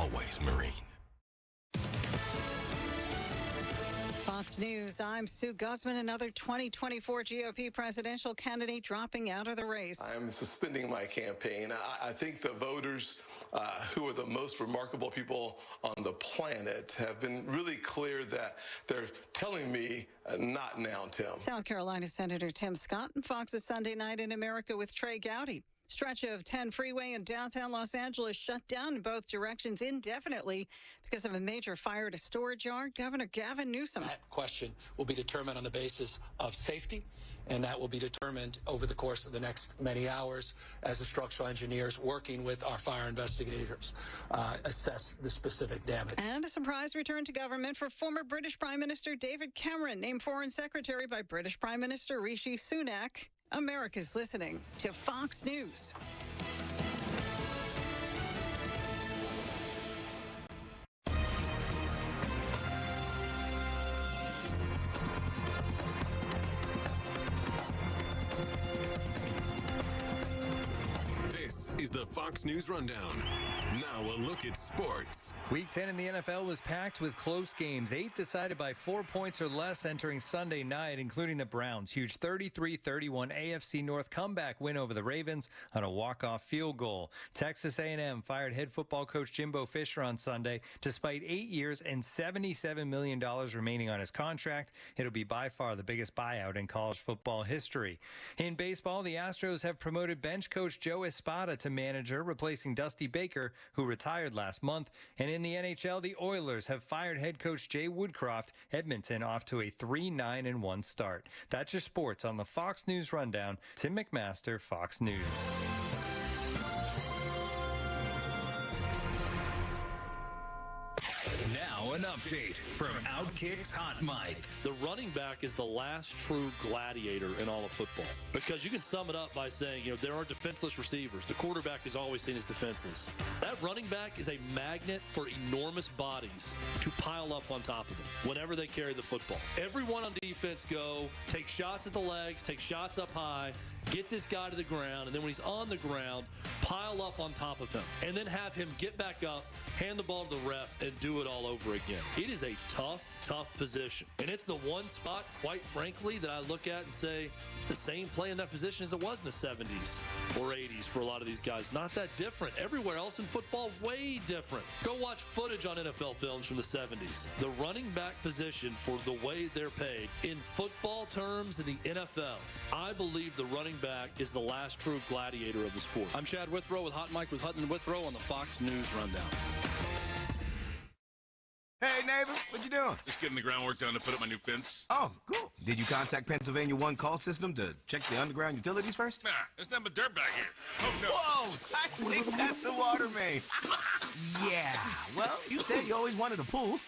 always Marine. Fox News, I'm Sue Guzman. Another 2024 GOP presidential candidate dropping out of the race. I'm suspending my campaign. I think the voters who are the most remarkable people on the planet have been really clear that they're telling me not now, Tim. South Carolina Senator Tim Scott and Fox's Sunday Night in America with Trey Gowdy. Stretch of 10 freeway in downtown Los Angeles shut down in both directions indefinitely because of a major fire at a storage yard. Governor Gavin Newsom. That question will be determined on the basis of safety, and that will be determined over the course of the next many hours as the structural engineers working with our fire investigators assess the specific damage. And a surprise return to government for former British Prime Minister David Cameron, named Foreign Secretary by British Prime Minister Rishi Sunak. America's listening to Fox News. This is the Fox News Rundown. Now a look at sports. Week 10 in the NFL was packed with close games, 8 decided by 4 points or less entering Sunday night, including the Browns' huge 33-31 AFC North comeback win over the Ravens on a walk-off field goal. Texas A&M fired head football coach Jimbo Fisher on Sunday. Despite 8 years and $77 million remaining on his contract, it'll be by far the biggest buyout in college football history. In baseball, the Astros have promoted bench coach Joe Espada to manager, replacing Dusty Baker, who retired last month. And in the NHL, the Oilers have fired head coach Jay Woodcroft. Edmonton off to a 3-9-1 start. That's your sports on the Fox News Rundown. Tim McMaster, Fox News. Now an update from Outkick's Hot Mic. The running back is the last true gladiator in all of football, because you can sum it up by saying, there are defenseless receivers. The quarterback is always seen as defenseless. That running back is a magnet for enormous bodies to pile up on top of him whenever they carry the football. Everyone on defense go, take shots at the legs, take shots up high, get this guy to the ground, and then when he's on the ground, pile up on top of him, and then have him get back up, hand the ball to the ref, and do it all over again. It is a tough position. And it's the one spot, quite frankly, that I look at and say, it's the same play in that position as it was in the 70s or 80s for a lot of these guys. Not that different. Everywhere else in football, way different. Go watch footage on NFL films from the 70s. The running back position, for the way they're paid, in football terms in the NFL, I believe the running back is the last true gladiator of the sport. I'm Chad Withrow with Hot Mike with Hutton and Withrow on the Fox News Rundown. Hey, neighbor, what you doing? Just getting the groundwork done to put up my new fence. Oh, cool. Did you contact Pennsylvania One Call System to check the underground utilities first? Nah, there's nothing but dirt back here. Oh, no. Whoa, I think that's a water main. Yeah, well, you said you always wanted a pool.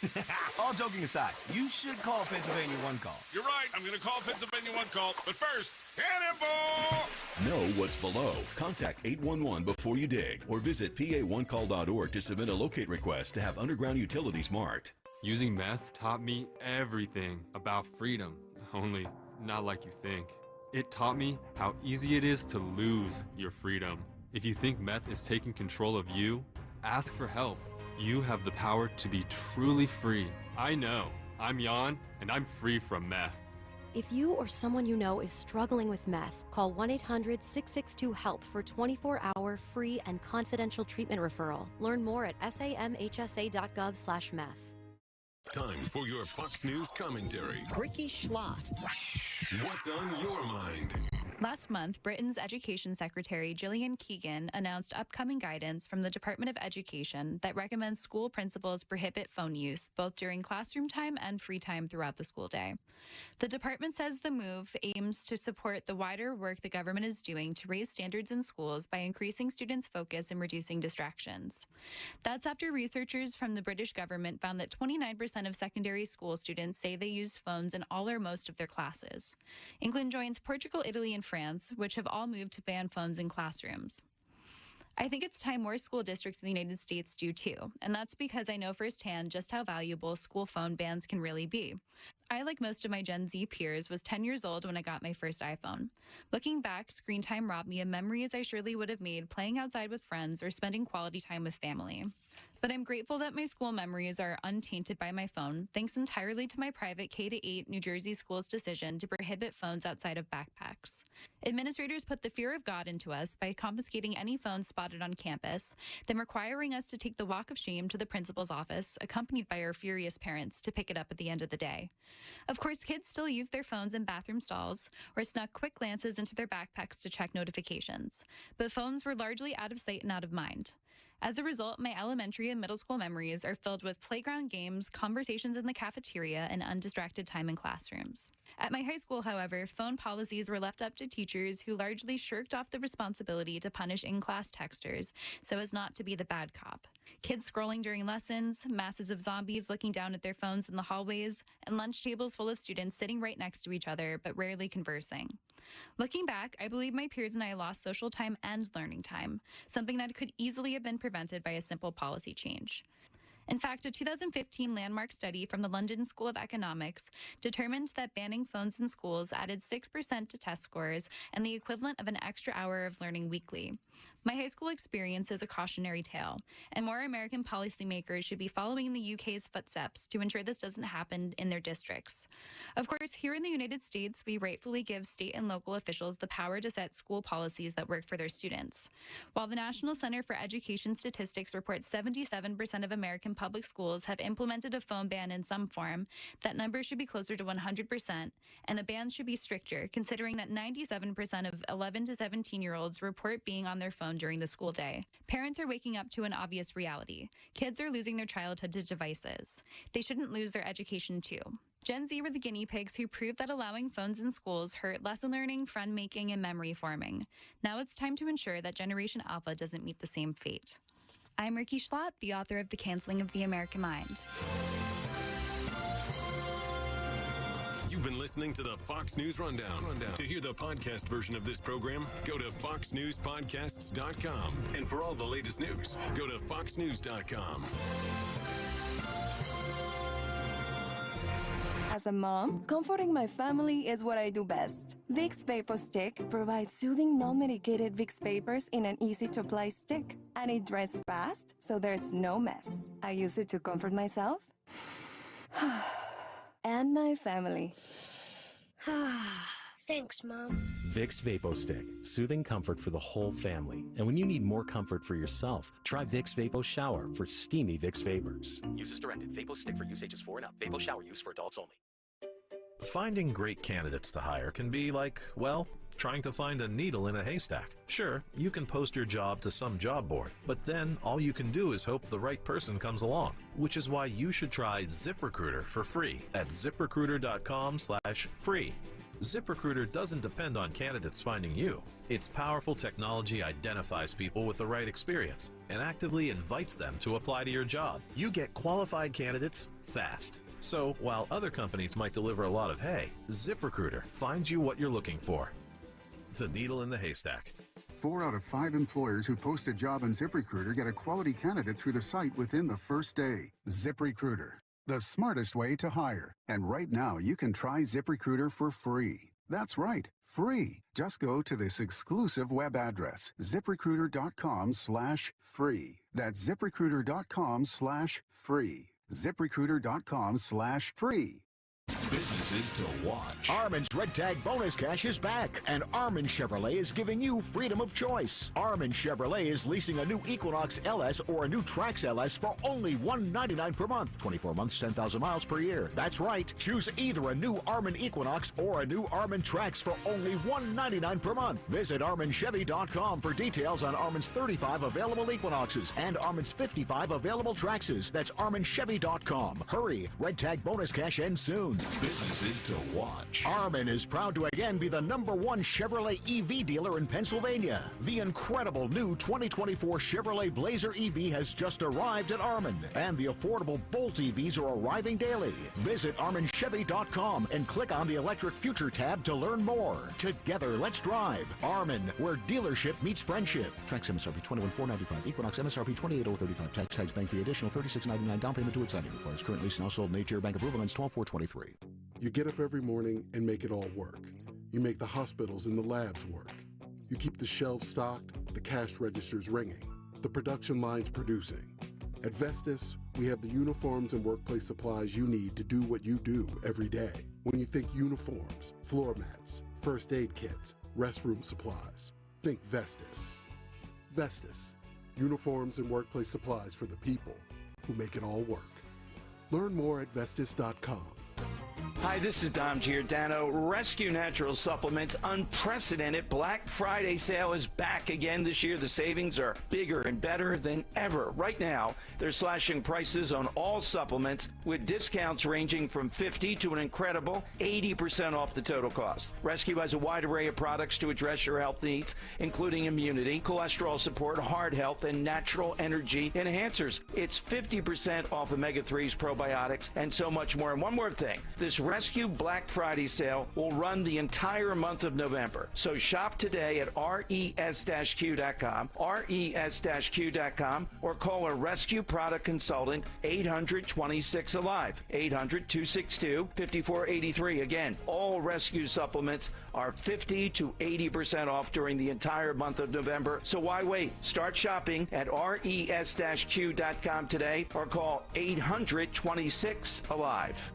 All joking aside, you should call Pennsylvania One Call. You're right, I'm going to call Pennsylvania One Call. But first, cannonball! Know what's below. Contact 811 before you dig or visit pa1call.org to submit a locate request to have underground utilities marked. Using meth taught me everything about freedom, only not like you think. It taught me how easy it is to lose your freedom. If you think meth is taking control of you, ask for help. You have the power to be truly free. I know. I'm Jan, and I'm free from meth. If you or someone you know is struggling with meth, call 1-800-662-HELP for 24-hour free and confidential treatment referral. Learn more at samhsa.gov/meth. It's time for your Fox News commentary. Ricky Schlott. What's on your mind? Last month, Britain's Education Secretary Gillian Keegan announced upcoming guidance from the Department of Education that recommends school principals prohibit phone use, both during classroom time and free time throughout the school day. The department says the move aims to support the wider work the government is doing to raise standards in schools by increasing students' focus and reducing distractions. That's after researchers from the British government found that 29% of secondary school students say they use phones in all or most of their classes. England joins Portugal, Italy, and France, which have all moved to ban phones in classrooms. I think it's time more school districts in the United States do too, and that's because I know firsthand just how valuable school phone bans can really be. I, like most of my Gen Z peers, was 10 years old when I got my first iPhone. Looking back, screen time robbed me of memories I surely would have made playing outside with friends or spending quality time with family. But I'm grateful that my school memories are untainted by my phone, thanks entirely to my private K-8 New Jersey school's decision to prohibit phones outside of backpacks. Administrators put the fear of God into us by confiscating any phone spotted on campus, then requiring us to take the walk of shame to the principal's office, accompanied by our furious parents, to pick it up at the end of the day. Of course, kids still use their phones in bathroom stalls or snuck quick glances into their backpacks to check notifications, but phones were largely out of sight and out of mind. As a result, my elementary and middle school memories are filled with playground games, conversations in the cafeteria, and undistracted time in classrooms. At my high school, however, phone policies were left up to teachers who largely shirked off the responsibility to punish in-class texters so as not to be the bad cop. Kids scrolling during lessons, masses of zombies looking down at their phones in the hallways, and lunch tables full of students sitting right next to each other but rarely conversing. Looking back, I believe my peers and I lost social time and learning time, something that could easily have been prevented by a simple policy change. In fact, a 2015 landmark study from the London School of Economics determined that banning phones in schools added 6% to test scores and the equivalent of an extra hour of learning weekly. My high school experience is a cautionary tale, and more American policymakers should be following the UK's footsteps to ensure this doesn't happen in their districts. Of course, here in the United States, we rightfully give state and local officials the power to set school policies that work for their students. While the National Center for Education Statistics reports 77% of American public schools have implemented a phone ban in some form, that number should be closer to 100%, and the ban should be stricter, considering that 97% of 11 to 17-year-olds report being on their phone during the school day. Parents are waking up to an obvious reality. Kids are losing their childhood to devices. They shouldn't lose their education too. Gen Z were the guinea pigs who proved that allowing phones in schools hurt lesson learning, friend making, and memory forming. Now it's time to ensure that Generation Alpha doesn't meet the same fate. I'm Ricky Schlott, the author of The Canceling of the American Mind. You've been listening to the Fox News Rundown. To hear the podcast version of this program, go to foxnewspodcasts.com. And for all the latest news, go to foxnews.com. As a mom, comforting my family is what I do best. Vicks Vapor Stick provides soothing, non-medicated Vicks Vapors in an easy-to-apply stick. And it dries fast, so there's no mess. I use it to comfort myself and my family. Thanks, Mom. Vicks Vapo Stick, soothing comfort for the whole family. And when you need more comfort for yourself, try Vicks Vapo Shower for steamy Vicks Vapors. Use as directed. Vapo Stick for use ages 4 and up. Vapo Shower use for adults only. Finding great candidates to hire can be like, well, trying to find a needle in a haystack. Sure, you can post your job to some job board, but then all you can do is hope the right person comes along, which is why you should try ZipRecruiter for free at ziprecruiter.com/free. ZipRecruiter doesn't depend on candidates finding you. Its powerful technology identifies people with the right experience and actively invites them to apply to your job. You get qualified candidates fast. So while other companies might deliver a lot of hay, ZipRecruiter finds you what you're looking for. The needle in the haystack. 4 out of 5 employers who post a job on ZipRecruiter get a quality candidate through the site within the first day. ZipRecruiter, the smartest way to hire. And right now, you can try ZipRecruiter for free. That's right, free. Just go to this exclusive web address, ziprecruiter.com/free. That's ziprecruiter.com/free. ziprecruiter.com/free. Businesses to watch. Armin's Red Tag Bonus Cash is back, and Armin Chevrolet is giving you freedom of choice. Armin Chevrolet is leasing a new Equinox LS or a new Trax LS for only $199 per month. 24 months, 10,000 miles per year. That's right. Choose either a new Armin Equinox or a new Armin Trax for only $199 per month. Visit ArminChevy.com for details on Armin's 35 available Equinoxes and Armin's 55 available Traxes. That's ArminChevy.com. Hurry. Red Tag Bonus Cash ends soon. Businesses to watch. Armin is proud to again be the #1 Chevrolet EV dealer in Pennsylvania. The incredible new 2024 Chevrolet Blazer EV has just arrived at Armin, and the affordable Bolt EVs are arriving daily. Visit ArminChevy.com and click on the Electric Future tab to learn more. Together, let's drive. Armin, where dealership meets friendship. Trax MSRP $21,495. Equinox MSRP $28,035. Tax bank fee additional $36.99. Down payment to its signing requires current lease now sold. Nature bank approval ends 12/4/23. You get up every morning and make it all work. You make the hospitals and the labs work. You keep the shelves stocked, the cash registers ringing, the production lines producing. At Vestas, we have the uniforms and workplace supplies you need to do what you do every day. When you think uniforms, floor mats, first aid kits, restroom supplies, think Vestas. Vestas, uniforms and workplace supplies for the people who make it all work. Learn more at Vestas.com. Hi, this is Dom Giordano. Rescue Natural Supplements' unprecedented Black Friday sale is back again this year. The savings are bigger and better than ever. Right now, they're slashing prices on all supplements with discounts ranging from 50 to an incredible 80% off the total cost. Rescue has a wide array of products to address your health needs, including immunity, cholesterol support, heart health, and natural energy enhancers. It's 50% off omega-3s, probiotics, and so much more. And one more thing, this Rescue Black Friday sale will run the entire month of November. So shop today at res-q.com, res-q.com, or call a Rescue Product Consultant, 800-26-ALIVE, 800-262-5483. Again, all Rescue supplements are 50 to 80% off during the entire month of November. So why wait? Start shopping at res-q.com today or call 800-26-ALIVE.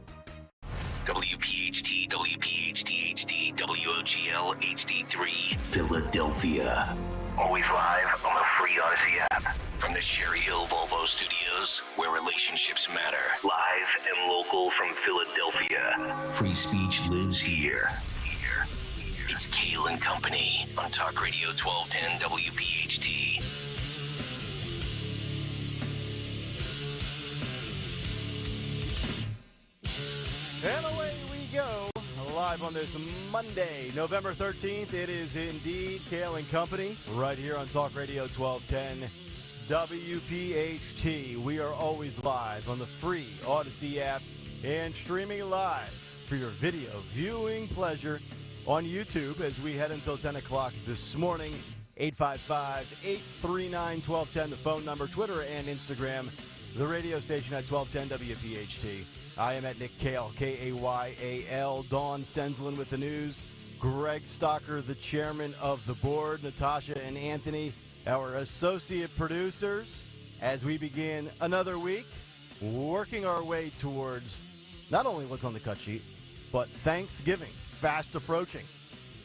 WPHT, WPHT-HD, WOGL HD3, Philadelphia. Always live on the free Odyssey app. From the Cherry Hill Volvo Studios, where relationships matter. Live and local from Philadelphia. Free speech lives here. It's Kayal and Company on Talk Radio 1210 WPHT. And away we go, live on this Monday, November 13th. It is indeed Kayal and Company, right here on Talk Radio 1210 WPHT. We are always live on the free Odyssey app and streaming live for your video viewing pleasure on YouTube as we head until 10 o'clock this morning. 855-839-1210, the phone number, Twitter and Instagram, the radio station at 1210 WPHT. I am at Nick Kayal, Kayal. Dawn Stensland with the news. Greg Stocker, the chairman of the board. Natasha and Anthony, our associate producers, as we begin another week, working our way towards not only what's on the cut sheet, but Thanksgiving, fast approaching.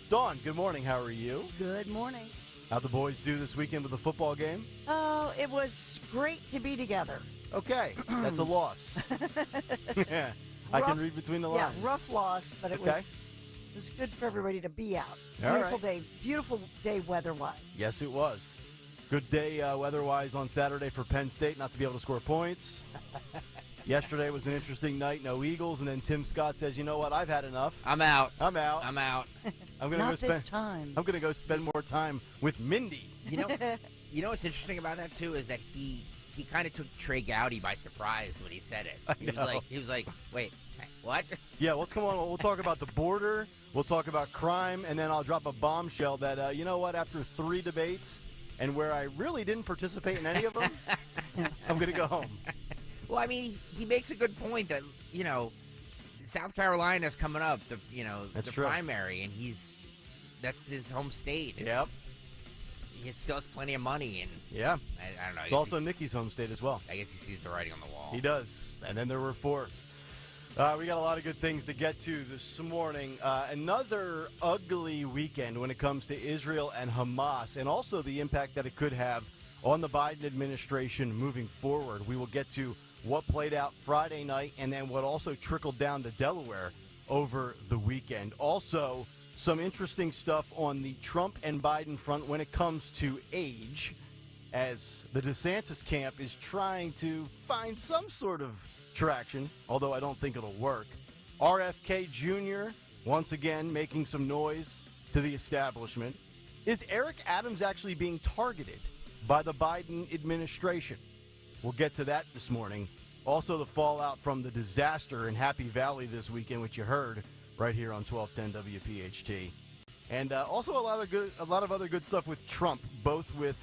Dawn, good morning. How are you? Good morning. How'd the boys do this weekend with the football game? Oh, it was great to be together. Okay, that's a loss. Yeah, I can read between the lines. Yeah, rough loss, but it was good for everybody to be out. Beautiful day weather-wise. Yes, it was. Good day weather-wise on Saturday for Penn State, not to be able to score points. Yesterday was an interesting night, no Eagles, and then Tim Scott says, you know what, I've had enough. I'm out. I'm out. I'm gonna Not this time. I'm gonna go spend more time with Mindy. You know what's interesting about that too is that he kind of took Trey Gowdy by surprise when he said it. He was like, wait, what? Yeah, what's going on? We'll talk about the border. We'll talk about crime, and then I'll drop a bombshell that you know what? After 3 debates, and where I really didn't participate in any of them, I'm gonna go home. Well, I mean, he makes a good point that South Carolina's coming up, the primary, and that's his home state. Yep. He still has plenty of money, and yeah, I don't know. It's also Nikki's home state as well. I guess he sees the writing on the wall. He does. And then there were 4. We got a lot of good things to get to this morning. Another ugly weekend when it comes to Israel and Hamas, and also the impact that it could have on the Biden administration moving forward. We will get to what played out Friday night and then what also trickled down to Delaware over the weekend. Also, some interesting stuff on the Trump and Biden front when it comes to age, as the DeSantis camp is trying to find some sort of traction, although I don't think it'll work. RFK Jr. once again making some noise to the establishment. Is Eric Adams actually being targeted by the Biden administration? We'll get to that this morning. Also, the fallout from the disaster in Happy Valley this weekend, which you heard right here on 1210 WPHT. And also a lot of other good stuff with Trump, both with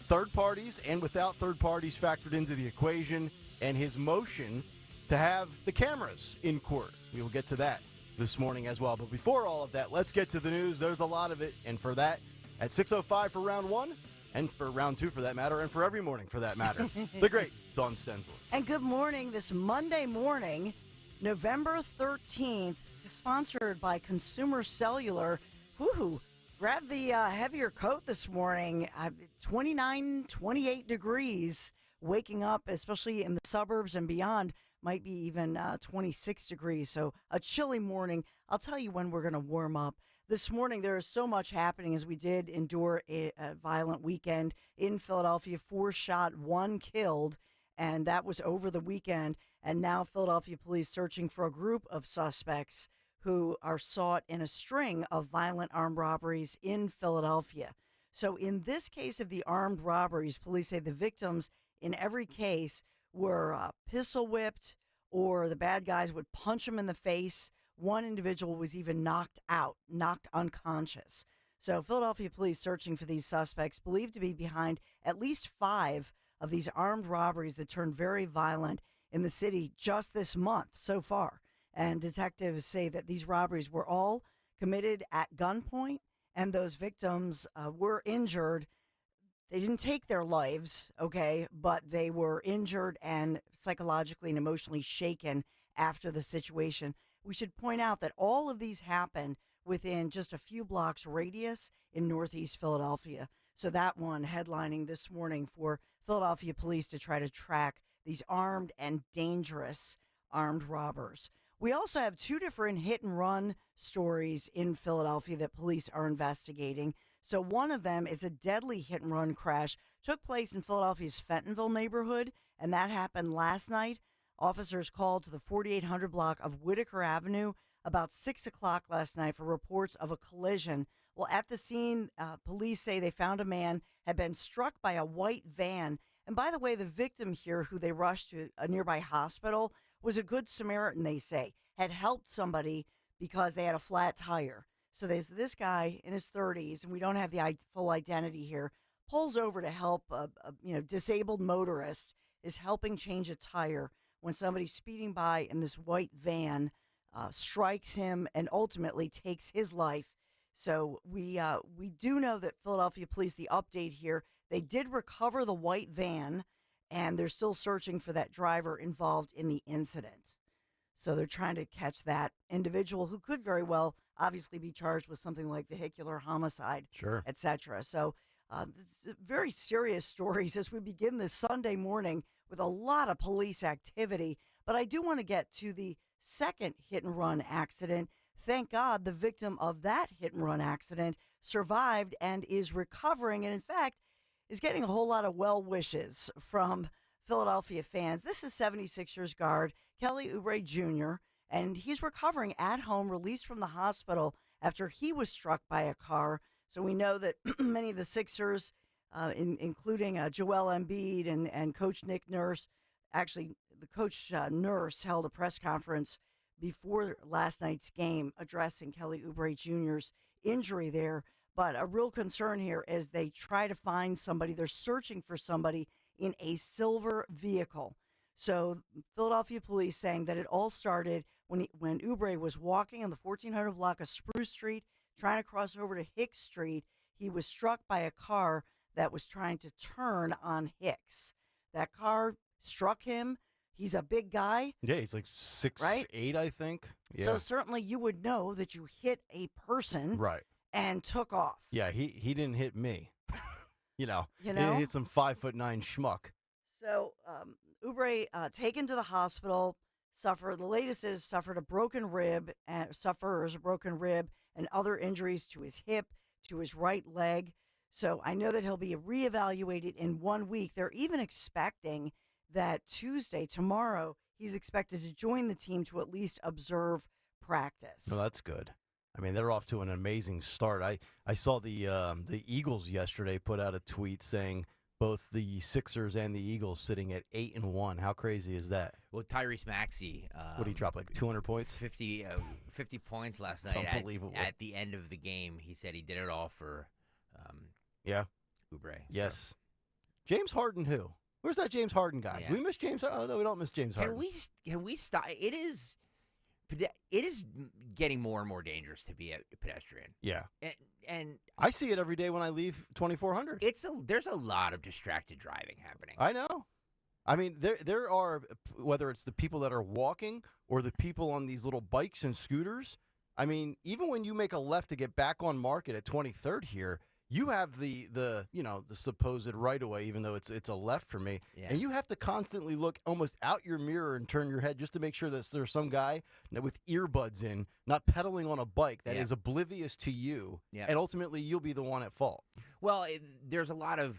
third parties and without third parties factored into the equation, and his motion to have the cameras in court. We will get to that this morning as well. But before all of that, let's get to the news. There's a lot of it. And for that, at 6:05 for round 1, and for round 2 for that matter, and for every morning for that matter, the great Dawn Stensler. And good morning. This Monday morning, November 13th, sponsored by Consumer Cellular. Woohoo! Grab the heavier coat this morning. 29, 28 degrees. Waking up, especially in the suburbs and beyond, might be even 26 degrees. So a chilly morning. I'll tell you when we're going to warm up. This morning, there is so much happening as we did endure a violent weekend in Philadelphia. 4 shot, 1 killed, and that was over the weekend. And now Philadelphia police searching for a group of suspects who are sought in a string of violent armed robberies in Philadelphia. So in this case of the armed robberies, police say the victims in every case were pistol whipped, or the bad guys would punch them in the face. One individual was even knocked unconscious. So Philadelphia police searching for these suspects believed to be behind at least 5 of these armed robberies that turned very violent in the city just this month so far. And detectives say that these robberies were all committed at gunpoint, and those victims were injured. They didn't take their lives, okay, but they were injured and psychologically and emotionally shaken after the situation. We should point out that all of these happened within just a few blocks radius in Northeast Philadelphia. So that one headlining this morning for Philadelphia police to try to track these armed and dangerous armed robbers. We also have 2 different hit-and-run stories in Philadelphia that police are investigating. So one of them is a deadly hit-and-run crash. Took place in Philadelphia's Fentonville neighborhood, and that happened last night. Officers called to the 4800 block of Whitaker Avenue about 6 o'clock last night for reports of a collision. Well, at the scene, police say they found a man had been struck by a white van. And by the way, the victim here, who they rushed to a nearby hospital, was a good Samaritan, they say, had helped somebody because they had a flat tire. So there's this guy in his 30s, and we don't have the full identity here, pulls over to help a disabled motorist, is helping change a tire when somebody speeding by in this white van strikes him and ultimately takes his life. So we do know that Philadelphia police, the update here, they did recover the white van, and they're still searching for that driver involved in the incident. So they're trying to catch that individual who could very well obviously be charged with something like vehicular homicide, sure, etc. So very serious stories as we begin this Sunday morning with a lot of police activity. But I do want to get to the second hit-and-run accident. Thank God the victim of that hit-and-run accident survived and is recovering, and in fact is getting a whole lot of well wishes from Philadelphia fans. This is 76ers guard Kelly Oubre Jr., and he's recovering at home, released from the hospital after he was struck by a car. So we know that many of the Sixers, including Joel Embiid and Coach Nick Nurse, actually the Coach Nurse held a press conference before last night's game addressing Kelly Oubre Jr.'s injury there. But a real concern here is they try to find somebody. They're searching for somebody in a silver vehicle. So Philadelphia police saying that it all started when Oubre was walking on the 1400 block of Spruce Street, trying to cross over to Hicks Street. He was struck by a car that was trying to turn on Hicks. That car struck him. He's a big guy. Yeah, he's like 6'8", right? I think. Yeah. So certainly you would know that you hit a person. Right. And took off. Yeah, he didn't hit me. He hit some 5'9" schmuck. So Oubre taken to the hospital, suffered a broken rib, suffers a broken rib and other injuries to his hip, to his right leg. So I know that he'll be reevaluated in 1 week. They're even expecting that Tuesday, tomorrow, he's expected to join the team to at least observe practice. No, that's good. I mean, they're off to an amazing start. I saw the Eagles yesterday put out a tweet saying both the Sixers and the Eagles sitting at 8-1. How crazy is that? Well, Tyrese Maxey. What did he drop, like 200 points? 50 points last night. It's unbelievable. At the end of the game, he said he did it all for Oubre. Yes. So. James Harden who? Where's that James Harden guy? Yeah. Do we miss James? Oh, no, we don't miss James Harden. Can we stop? It is getting more and more dangerous to be a pedestrian. Yeah. And I see it every day when I leave 2400. There's a lot of distracted driving happening. I know. I mean, there are, whether it's the people that are walking or the people on these little bikes and scooters. I mean, even when you make a left to get back on Market at 23rd here, you have the supposed right of way, even though it's a left for me, and you have to constantly look almost out your mirror and turn your head just to make sure that there's some guy with earbuds in, not pedaling on a bike that is oblivious to you, and ultimately you'll be the one at fault. Well, there's a lot of.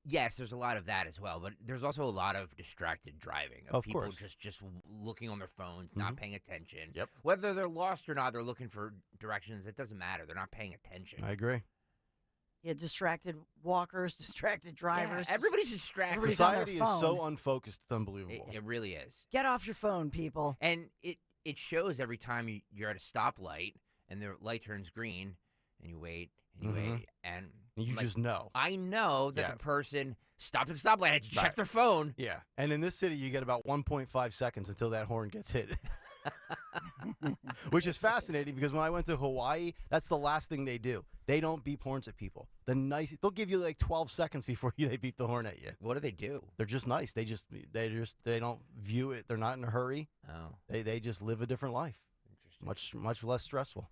Yes, there's a lot of that as well, but there's also a lot of distracted driving of people course. just looking on their phones, not paying attention. Yep. Whether they're lost or not, they're looking for directions. It doesn't matter. They're not paying attention. I agree. Yeah, distracted walkers, distracted drivers. Yeah, everybody's distracted. Everybody's Society on their is phone. so unfocused, it's unbelievable. It really is. Get off your phone, people. And it shows every time you're at a stoplight and the light turns green and you wait and you wait and you just know. I know that the person stopped at the stoplight and checked their phone. Yeah. And in this city, you get about 1.5 seconds until that horn gets hit. Which is fascinating because when I went to Hawaii, that's the last thing they do. They don't beep horns at people. They'll give you like 12 seconds before they beep the horn at you. What do they do? They're just nice. They don't view it. They're not in a hurry. Oh. They just live a different life. Much less stressful.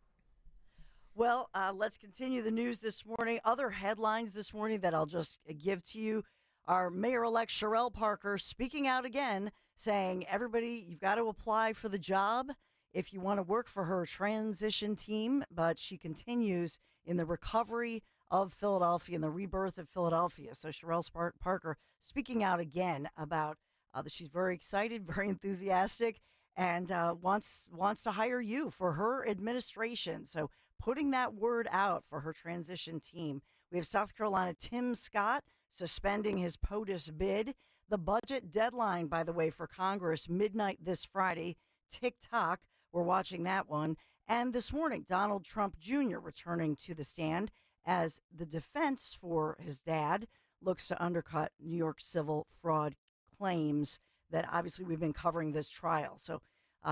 Well, let's continue the news this morning. Other headlines this morning that I'll just give to you. Our Mayor-elect Sherelle Parker speaking out again, saying, everybody, you've got to apply for the job if you want to work for her transition team. But she continues in the recovery of Philadelphia and the rebirth of Philadelphia. So Sherelle Parker speaking out again about that she's very excited, very enthusiastic, and wants to hire you for her administration. So putting that word out for her transition team. We have South Carolina Tim Scott suspending his POTUS bid. The budget deadline, by the way, for Congress, midnight this Friday. TikTok, we're watching that one. And this morning, Donald Trump Jr. returning to the stand as the defense for his dad looks to undercut New York civil fraud claims that obviously we've been covering this trial. So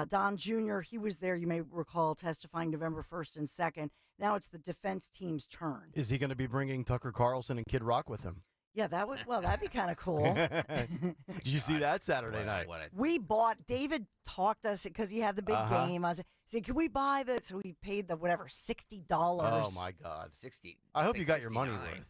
Don Jr., he was there, you may recall, testifying November 1st and 2nd. Now it's the defense team's turn. Is he going to be bringing Tucker Carlson and Kid Rock with him? Yeah, that'd be kind of cool. Did you see that Saturday night? We bought, David talked us because he had the big game. I said, can we buy this? So we paid the whatever, $60. Oh my God. 60. I hope you got your money worth.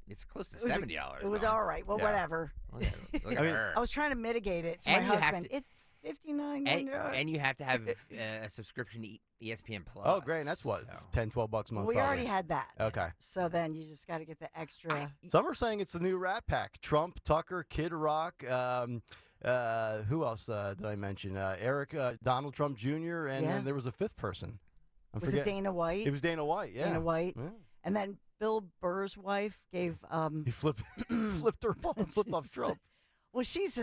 It's close to $70. It was all right. Well, whatever. Look at her. I was trying to mitigate it to my husband. It's $59. And you have to have a subscription to ESPN Plus. Oh, great. And that's what, $10, $12 a month? We already had that. Okay. So then you just got to get the extra. Some are saying it's the new Rat Pack. Trump, Tucker, Kid Rock. Who else did I mention? Eric, Donald Trump Jr., and then there was a fifth person. Was it Dana White? It was Dana White, yeah. Dana White. Yeah. And then Bill Burr's wife gave... he flipped her ball and flipped off Trump. Well, she's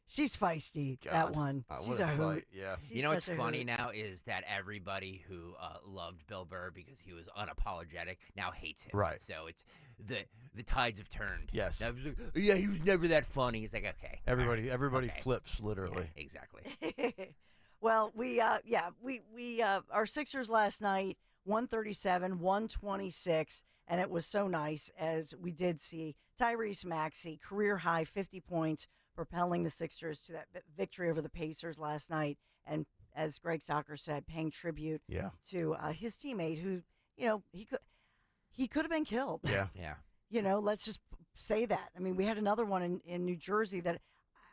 feisty, that one. She's what a hoot. sight, yeah. You know what's such a funny hoot. now is that everybody who loved Bill Burr because he was unapologetic now hates him. Right. So it's the tides have turned. Yes. Now, yeah, he was never that funny. It's like, okay. Everybody okay. flips, literally. Yeah, exactly. Well, we our Sixers last night, 137, 126, and it was so nice as we did see Tyrese Maxey, career high 50 points, propelling the Sixers to that victory over the Pacers last night. And as Greg Stocker said, paying tribute to his teammate who, he could have been killed. Yeah. Yeah. Let's just say that. I mean, we had another one in New Jersey that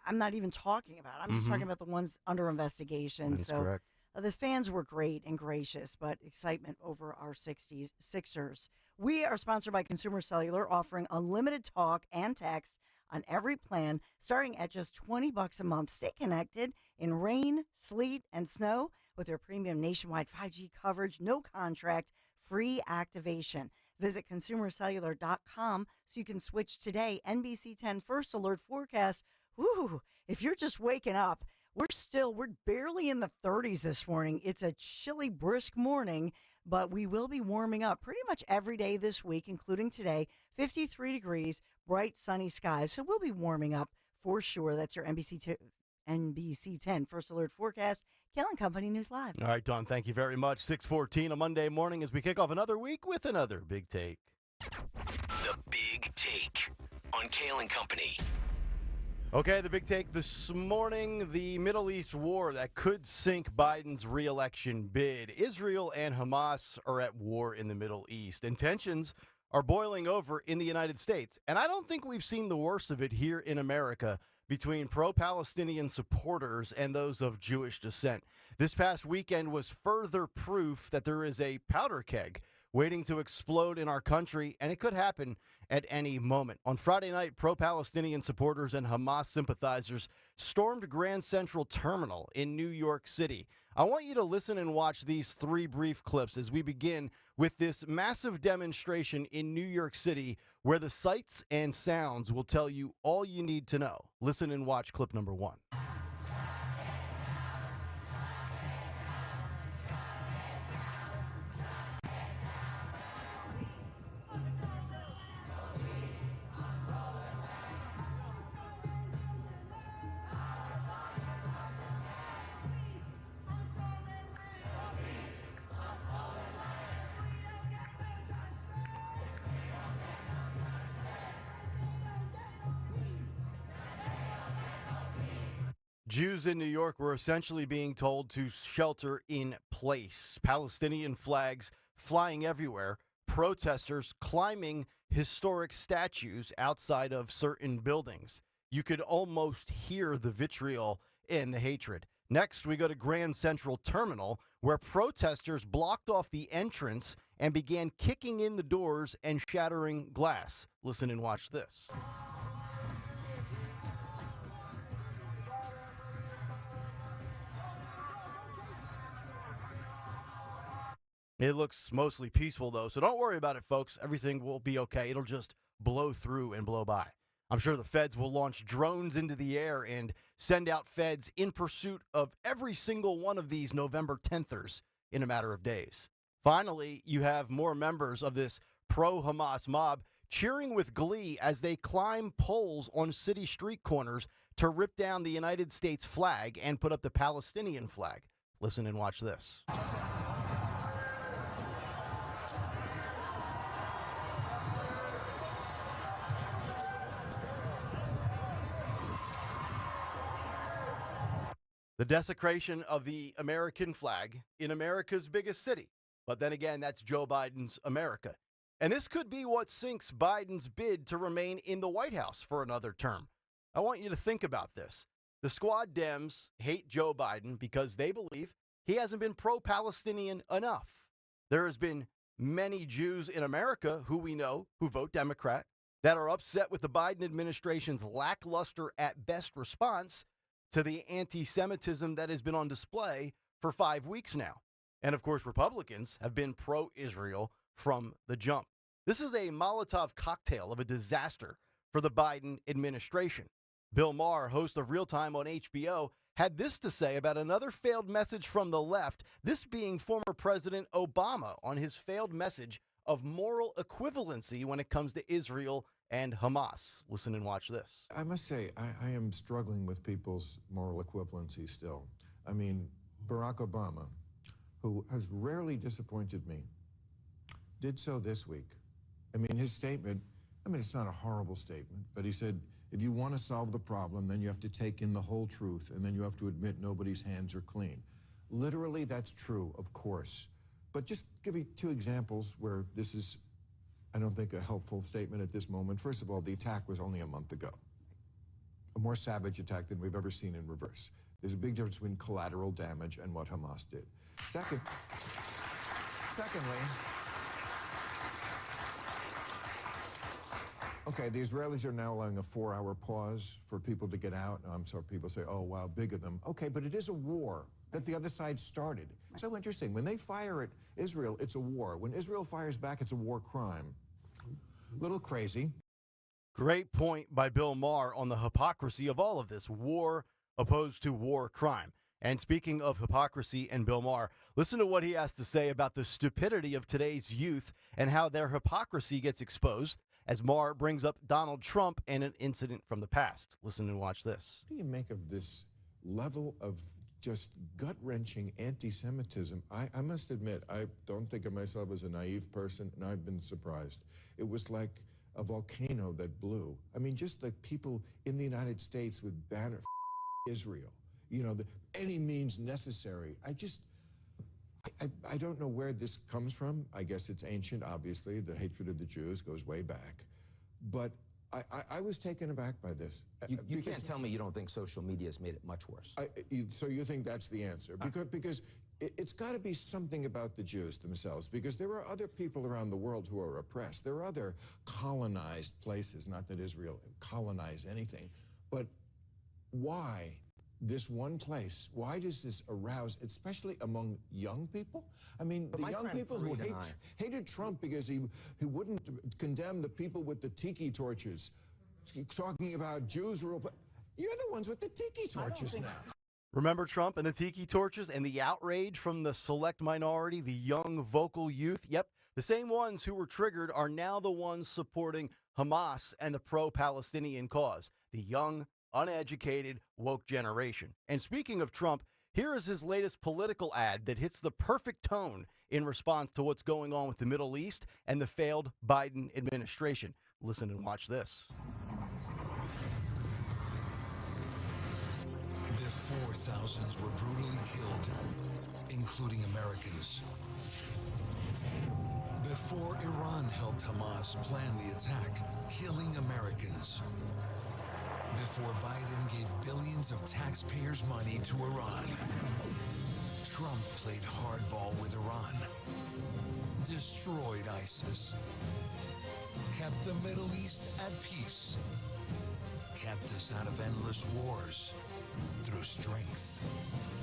I'm not even talking about. I'm just talking about the ones under investigation. That's correct. The fans were great and gracious, but excitement over our Sixers. We are sponsored by Consumer Cellular, offering unlimited talk and text on every plan, starting at just $20 a month. Stay connected in rain, sleet, and snow with their premium nationwide 5G coverage, no contract, free activation. Visit consumercellular.com so you can switch today. NBC 10 First Alert forecast. Woo, if you're just waking up, we're barely in the 30s this morning. It's a chilly, brisk morning, but we will be warming up pretty much every day this week, including today. 53 degrees, bright, sunny skies. So we'll be warming up for sure. That's your NBC 10 First Alert forecast. Kayal Company News Live. All right, Dawn, thank you very much. 6:14 a Monday morning as we kick off another week with another Big Take. The Big Take on Kayal Company. Okay, the big take this morning, the Middle East war that could sink Biden's re-election bid. Israel and Hamas are at war in the Middle East, and tensions are boiling over in the United States. And I don't think we've seen the worst of it here in America between pro-Palestinian supporters and those of Jewish descent. This past weekend was further proof that there is a powder keg waiting to explode in our country, and it could happen at any moment. On Friday night, pro-Palestinian supporters and Hamas sympathizers stormed Grand Central Terminal in New York City. I want you to listen and watch these 3 brief clips as we begin with this massive demonstration in New York City where the sights and sounds will tell you all you need to know. Listen and watch clip number 1. Jews in New York were essentially being told to shelter in place. Palestinian flags flying everywhere, protesters climbing historic statues outside of certain buildings. You could almost hear the vitriol and the hatred. Next, we go to Grand Central Terminal, where protesters blocked off the entrance and began kicking in the doors and shattering glass. Listen and watch this. It looks mostly peaceful, though, so don't worry about it, folks. Everything will be okay. It'll just blow through and blow by. I'm sure the feds will launch drones into the air and send out feds in pursuit of every single one of these November 10thers in a matter of days. Finally, you have more members of this pro-Hamas mob cheering with glee as they climb poles on city street corners to rip down the United States flag and put up the Palestinian flag. Listen and watch this. The desecration of the American flag in America's biggest city. But then again, that's Joe Biden's America. And this could be what sinks Biden's bid to remain in the White House for another term. I want you to think about this. The Squad Dems hate Joe Biden because they believe he hasn't been pro-Palestinian enough. There has been many Jews in America who we know who vote Democrat that are upset with the Biden administration's lackluster at best response to the anti-Semitism that has been on display for 5 weeks now. And of course, Republicans have been pro-Israel from the jump. This is a Molotov cocktail of a disaster for the Biden administration. Bill Maher, host of Real Time on HBO, had this to say about another failed message from the left, this being former President Obama on his failed message of moral equivalency when it comes to Israel and Hamas. Listen and watch this. I must say, I am struggling with people's moral equivalency still. I mean, Barack Obama, who has rarely disappointed me, did so this week. I mean, his statement, it's not a horrible statement, but he said, if you want to solve the problem, then you have to take in the whole truth, and then you have to admit nobody's hands are clean. Literally, that's true, of course. But just give you 2 examples where this is, I don't think, a helpful statement at this moment. First of all, the attack was only a month ago. A more savage attack than we've ever seen in reverse. There's a big difference between collateral damage and what Hamas did. Secondly, okay, the Israelis are now allowing a 4-hour pause for people to get out. I'm sorry, people say, oh, wow, big of them. Okay, but it is a war that the other side started. So interesting. When they fire at Israel, it's a war. When Israel fires back, it's a war crime. Little crazy. Great point by Bill Maher on the hypocrisy of all of this, war opposed to war crime. And speaking of hypocrisy and Bill Maher, listen to what he has to say about the stupidity of today's youth and how their hypocrisy gets exposed as Maher brings up Donald Trump and an incident from the past. Listen and watch this. What do you make of this level of just gut-wrenching anti-Semitism? I must admit, I don't think of myself as a naive person, and I've been surprised. It was like a volcano that blew. I mean, just like people in the United States with banner Israel, any means necessary. I don't know where this comes from. I guess it's ancient, obviously. The hatred of the Jews goes way back. But I was taken aback by this. You can't tell me you don't think social media has made it much worse. So you think that's the answer? Because it's got to be something about the Jews themselves, because there are other people around the world who are oppressed. There are other colonized places, not that Israel colonized anything, but why this one place? Why does this arouse, especially among young people? I mean, the young people who hated Trump because he wouldn't condemn the people with the tiki torches, talking about Jews rule. You're the ones with the tiki torches now. Remember Trump and the tiki torches and the outrage from the select minority, the young vocal youth? Yep, the same ones who were triggered are now the ones supporting Hamas and the pro-Palestinian cause. The young, uneducated, woke generation. And speaking of Trump, here is his latest political ad that hits the perfect tone in response to what's going on with the Middle East and the failed Biden administration. Listen and watch this. Before thousands were brutally killed, including Americans. Before Iran helped Hamas plan the attack, killing Americans. Before Biden gave billions of taxpayers' money to Iran. Trump played hardball with Iran. Destroyed ISIS. Kept the Middle East at peace. Kept us out of endless wars through strength.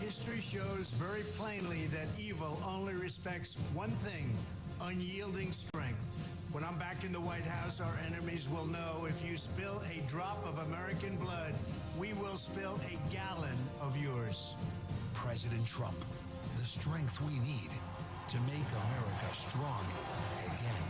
History shows very plainly that evil only respects one thing: unyielding strength. When I'm back in the White House, our enemies will know if you spill a drop of American blood, we will spill a gallon of yours. President Trump, the strength we need to make America strong again.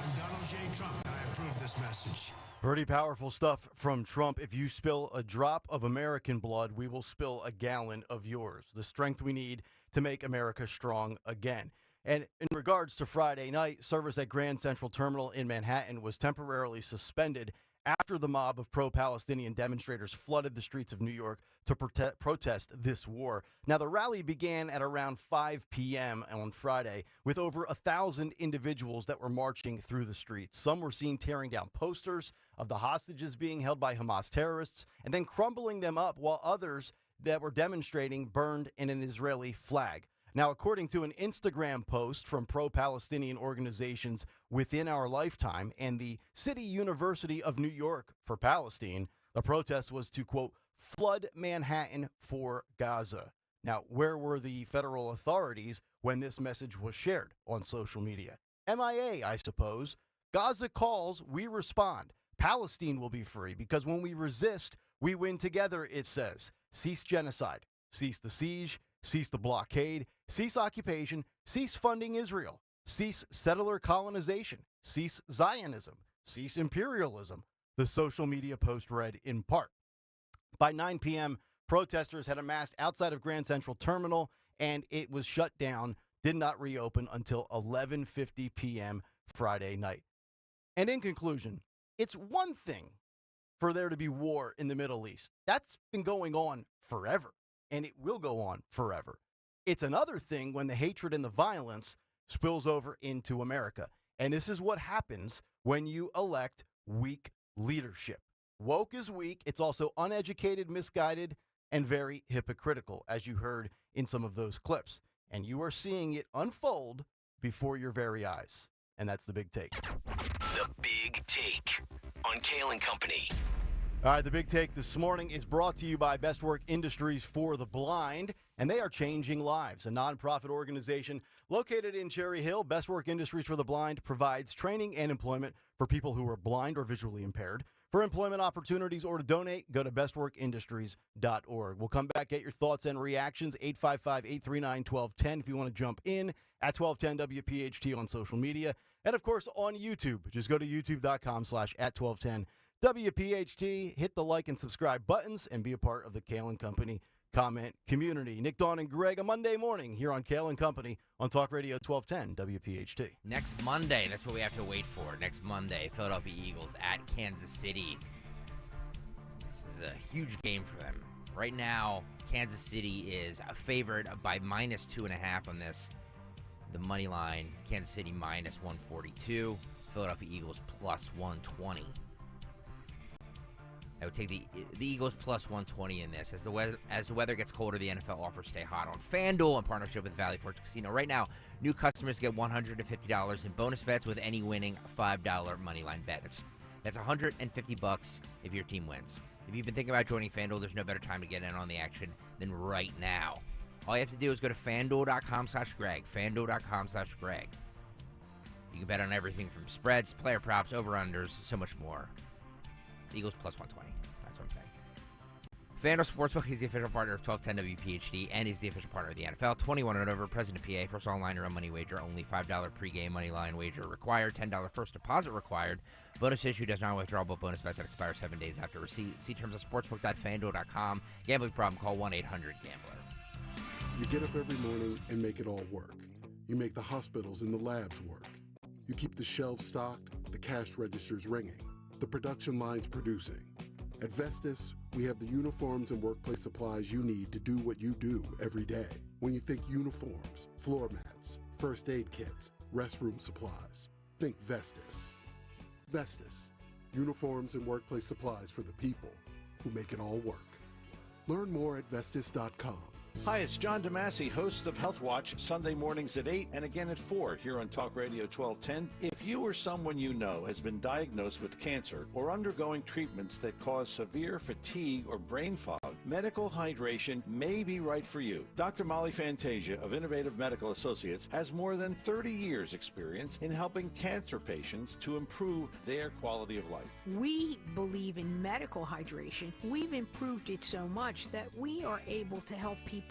I'm Donald J. Trump, and I approve this message. Pretty powerful stuff from Trump. If you spill a drop of American blood, we will spill a gallon of yours. The strength we need to make America strong again. And in regards to Friday night, service at Grand Central Terminal in Manhattan was temporarily suspended after the mob of pro-Palestinian demonstrators flooded the streets of New York to protest this war. Now, the rally began at around 5 p.m. on Friday with over 1,000 individuals that were marching through the streets. Some were seen tearing down posters of the hostages being held by Hamas terrorists and then crumbling them up, while others that were demonstrating burned in an Israeli flag. Now, according to an Instagram post from pro-Palestinian organizations Within Our Lifetime and the City University of New York for Palestine, the protest was to, quote, flood Manhattan for Gaza. Now, where were the federal authorities when this message was shared on social media? MIA, I suppose. Gaza calls, we respond. Palestine will be free because when we resist, we win together, it says. Cease genocide. Cease the siege. Cease the blockade, cease occupation, cease funding Israel, cease settler colonization, cease Zionism, cease imperialism, the social media post read in part. By 9 p.m., protesters had amassed outside of Grand Central Terminal, and it was shut down, did not reopen until 11:50 p.m. Friday night. And in conclusion, it's one thing for there to be war in the Middle East. That's been going on forever. And it will go on forever. It's another thing when the hatred and the violence spills over into America. And this is what happens when you elect weak leadership. Woke is weak. It's also uneducated, misguided, and very hypocritical, as you heard in some of those clips. And you are seeing it unfold before your very eyes. And that's the big take. The Big Take on Kayal and Company. All right, the big take this morning is brought to you by Best Work Industries for the Blind, and they are changing lives. A nonprofit organization located in Cherry Hill, Best Work Industries for the Blind provides training and employment for people who are blind or visually impaired. For employment opportunities or to donate, go to bestworkindustries.org. We'll come back, get your thoughts and reactions, 855-839-1210 if you want to jump in, at 1210 WPHT on social media, and of course on YouTube. Just go to youtube.com/@1210. WPHT, hit the like and subscribe buttons and be a part of the Kayal and Company comment, community. Nick, Dawn, and Greg, a Monday morning here on Kayal and Company on Talk Radio 1210 WPHT. Next Monday, that's what we have to wait for. Next Monday, Philadelphia Eagles at Kansas City. This is a huge game for them. Right now, Kansas City is a favorite by minus 2.5 on this. The money line, Kansas City minus 142. Philadelphia Eagles plus 120. I would take the Eagles plus 120 in this. As the weather gets colder, the NFL offers stay hot on FanDuel in partnership with Valley Forge Casino. Right now, new customers get $150 in bonus bets with any winning $5 moneyline bet. That's $150 if your team wins. If you've been thinking about joining FanDuel, there's no better time to get in on the action than right now. All you have to do is go to FanDuel.com/Greg. FanDuel.com/Greg. You can bet on everything from spreads, player props, over-unders, so much more. Eagles plus 120. That's what I'm saying. FanDuel Sportsbook is the official partner of 1210 WPHD and is the official partner of the NFL. 21 and over, present in PA. First online or money wager. Only $5 pregame money line wager required. $10 first deposit required. Bonus issue does not withdrawable bonus bets that expire 7 days after receipt. See terms of sportsbook.fanduel.com. Gambling problem? Call 1-800-GAMBLER. You get up every morning and make it all work. You make the hospitals and the labs work. You keep the shelves stocked, the cash registers ringing, the production lines producing. At Vestas, we have the uniforms and workplace supplies you need to do what you do every day. When you think uniforms, floor mats, first aid kits, restroom supplies, think Vestas. Vestas, uniforms and workplace supplies for the people who make it all work. Learn more at Vestas.com. Hi, it's John DeMasi, host of Health Watch, Sunday mornings at 8 and again at 4 here on Talk Radio 1210. If you or someone you know has been diagnosed with cancer or undergoing treatments that cause severe fatigue or brain fog, medical hydration may be right for you. Dr. Molly Fantasia of Innovative Medical Associates has more than 30 years experience in helping cancer patients to improve their quality of life. We believe in medical hydration. We've improved it so much that we are able to help people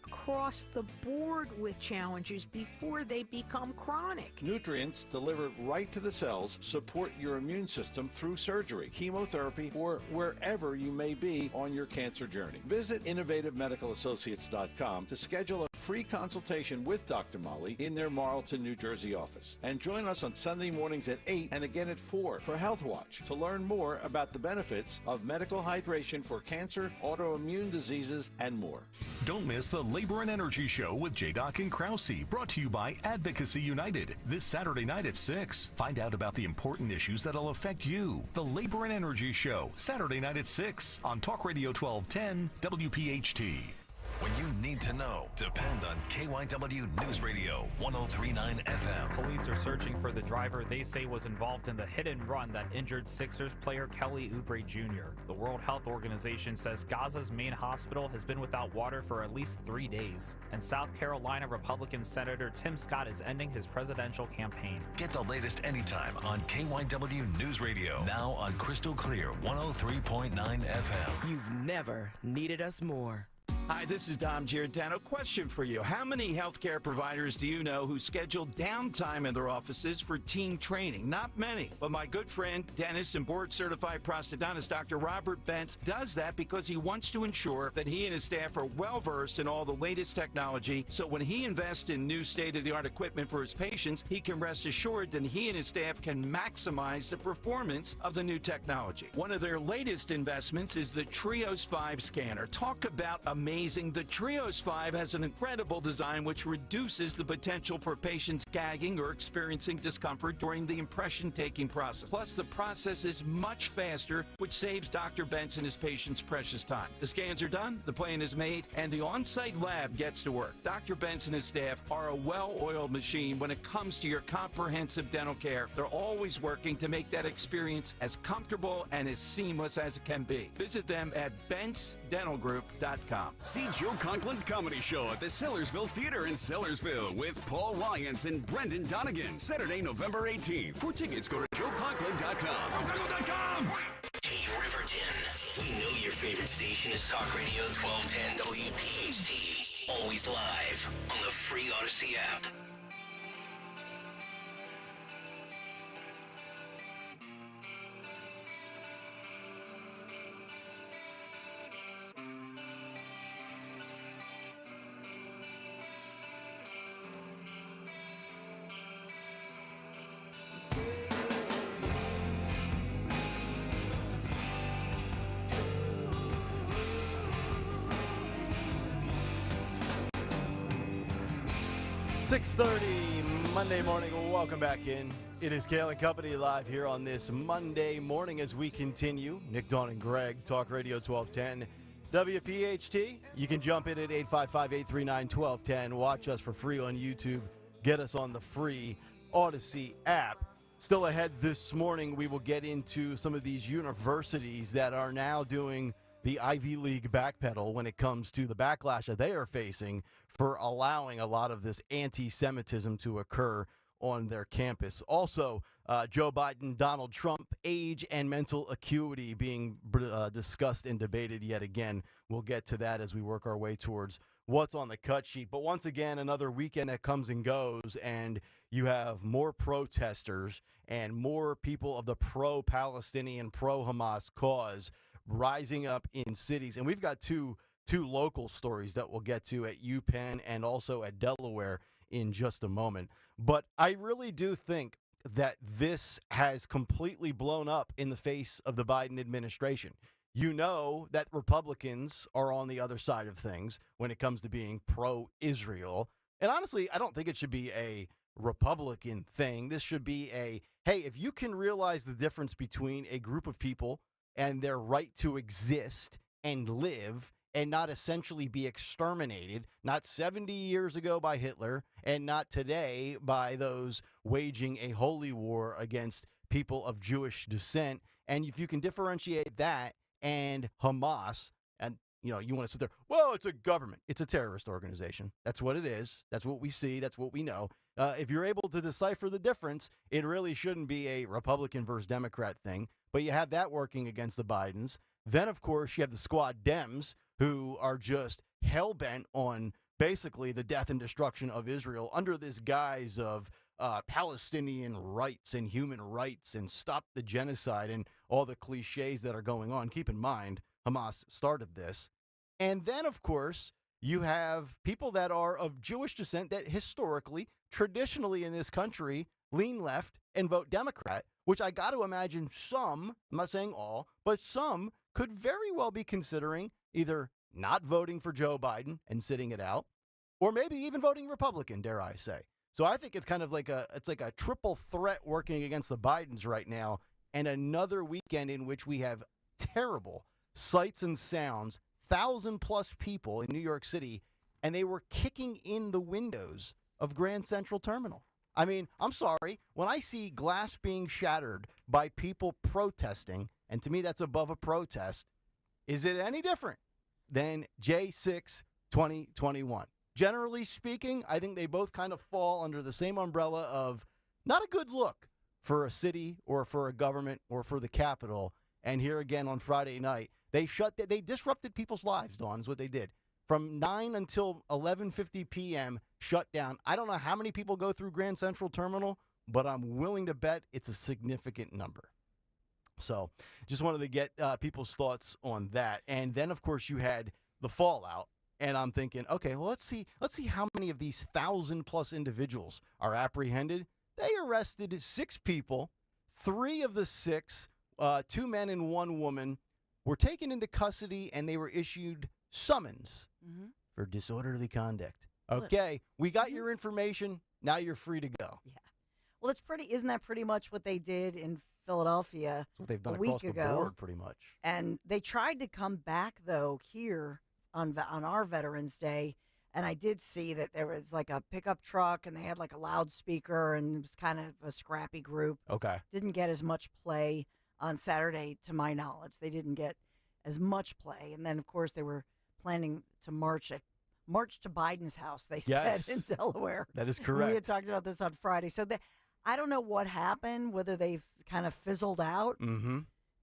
across the board with challenges before they become chronic. Nutrients delivered right to the cells support your immune system through surgery, chemotherapy, or wherever you may be on your cancer journey. Visit innovativemedicalassociates.com to schedule a free consultation with Dr. Molly in their Marlton, New Jersey office. And join us on Sunday mornings at 8 and again at 4 for Health Watch to learn more about the benefits of medical hydration for cancer, autoimmune diseases, and more. Don't miss the Labor and Energy Show with J-Doc and Krause, brought to you by Advocacy United, this Saturday night at 6. Find out about the important issues that'll affect you. The Labor and Energy Show, Saturday night at 6 on Talk Radio 1210 WPHT. When you need to know, depend on KYW News Radio 1039 FM. Police are searching for the driver they say was involved in the hit and run that injured Sixers player Kelly Oubre Jr. The World Health Organization says Gaza's main hospital has been without water for at least 3 days. And South Carolina Republican Senator Tim Scott is ending his presidential campaign. Get the latest anytime on KYW News Radio. Now on Crystal Clear 103.9 FM. You've never needed us more. Hi, this is Dom Giordano. Question for you. How many healthcare providers do you know who schedule downtime in their offices for team training? Not many. But my good friend, dentist and board-certified prosthodontist Dr. Robert Bentz does that because he wants to ensure that he and his staff are well-versed in all the latest technology, so when he invests in new state-of-the-art equipment for his patients, he can rest assured that he and his staff can maximize the performance of the new technology. One of their latest investments is the Trios 5 scanner. Talk about amazing. The Trios 5 has an incredible design which reduces the potential for patients gagging or experiencing discomfort during the impression-taking process. Plus, the process is much faster, which saves Dr. Bentz and his patients precious time. The scans are done, the plan is made, and the on-site lab gets to work. Dr. Bentz and his staff are a well-oiled machine when it comes to your comprehensive dental care. They're always working to make that experience as comfortable and as seamless as it can be. Visit them at BentzDentalGroup.com. See Joe Conklin's comedy show at the Sellersville Theater in Sellersville with Paul Lyons and Brendan Donegan, Saturday, November 18th. For tickets, go to JoeConklin.com. JoeConklin.com! Hey, Riverton. We know your favorite station is Talk Radio 1210 WPHT. Always live on the free Odyssey app. 6:30 Monday morning. Welcome back in. It is Kayal and Company live here on this Monday morning as we continue. Nick, Dawn, and Greg, Talk Radio 1210. WPHT. You can jump in at 855-839-1210. Watch us for free on YouTube. Get us on the free Odyssey app. Still ahead this morning, we will get into some of these universities that are now doing the Ivy League backpedal when it comes to the backlash that they are facing for allowing a lot of this anti-Semitism to occur on their campus. Also, Joe Biden, Donald Trump, age and mental acuity being discussed and debated yet again. We'll get to that as we work our way towards what's on the cut sheet. But once again, another weekend that comes and goes, and you have more protesters and more people of the pro-Palestinian, pro-Hamas cause rising up in cities. And we've got two local stories that we'll get to at UPenn and also at Delaware in just a moment. But I really do think that this has completely blown up in the face of the Biden administration. You know that Republicans are on the other side of things when it comes to being pro-Israel. And honestly, I don't think it should be a Republican thing. This should be a, hey, if you can realize the difference between a group of people and their right to exist and live and not essentially be exterminated, not 70 years ago by Hitler and not today by those waging a holy war against people of Jewish descent. And if you can differentiate that and Hamas, and you want to sit there, well, it's a government. It's a terrorist organization. That's what it is. That's what we see. That's what we know. If you're able to decipher the difference, it really shouldn't be a Republican versus Democrat thing. But you have that working against the Bidens. Then, of course, you have the squad Dems who are just hell-bent on basically the death and destruction of Israel under this guise of Palestinian rights and human rights and stop the genocide and all the cliches that are going on. Keep in mind, Hamas started this. And then, of course, you have people that are of Jewish descent that historically, traditionally in this country, lean left and vote Democrat, which I got to imagine some, I'm not saying all, but some could very well be considering either not voting for Joe Biden and sitting it out, or maybe even voting Republican, dare I say. So I think it's kind of like a triple threat working against the Bidens right now, and another weekend in which we have terrible sights and sounds, 1,000+ people in New York City, and they were kicking in the windows of Grand Central Terminal. I mean, I'm sorry, when I see glass being shattered by people protesting, and to me that's above a protest, is it any different than J6 2021? Generally speaking, I think they both kind of fall under the same umbrella of not a good look for a city or for a government or for the Capitol. And here again on Friday night, they disrupted people's lives, Dawn, is what they did. From 9 until 11:50 p.m., shut down. I don't know how many people go through Grand Central Terminal, but I'm willing to bet it's a significant number. So just wanted to get people's thoughts on that. And then, of course, you had the fallout. And I'm thinking, okay, well, let's see how many of these 1,000+ individuals are apprehended. They arrested 6 people. 3 of the 6, 2 men and 1 woman, were taken into custody, and they were issued summons for disorderly conduct. Okay, we got your information. Now you're free to go. Yeah. Well, isn't that pretty much what they did in Philadelphia? That's what they've done a week across the ago. board, pretty much. And they tried to come back, though, here on our Veterans Day. And I did see that there was like a pickup truck and they had like a loudspeaker, and it was kind of a scrappy group. Okay. Didn't get as much play on Saturday, to my knowledge. They didn't get as much play. And then, of course, they were planning to march to Biden's house, they said, in Delaware. That is correct. We had talked about this on Friday. So I don't know what happened, whether they've kind of fizzled out,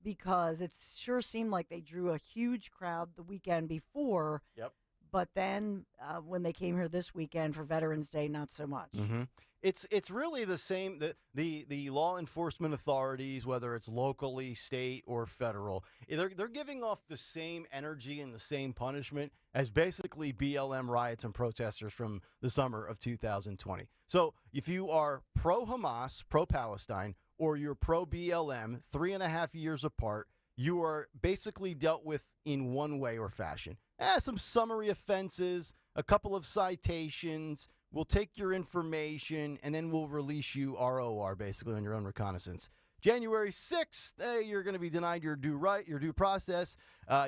because it sure seemed like they drew a huge crowd the weekend before. Yep. But then when they came here this weekend for Veterans Day, not so much. It's really the same. The law enforcement authorities, whether it's locally, state, or federal, they're giving off the same energy and the same punishment as basically BLM riots and protesters from the summer of 2020. So if you are pro-Hamas, pro-Palestine, or you're pro-BLM, 3.5 years apart, you are basically dealt with in one way or fashion. Some summary offenses, a couple of citations, we'll take your information, and then we'll release you ROR, basically, on your own reconnaissance. January 6th, you're going to be denied your due process.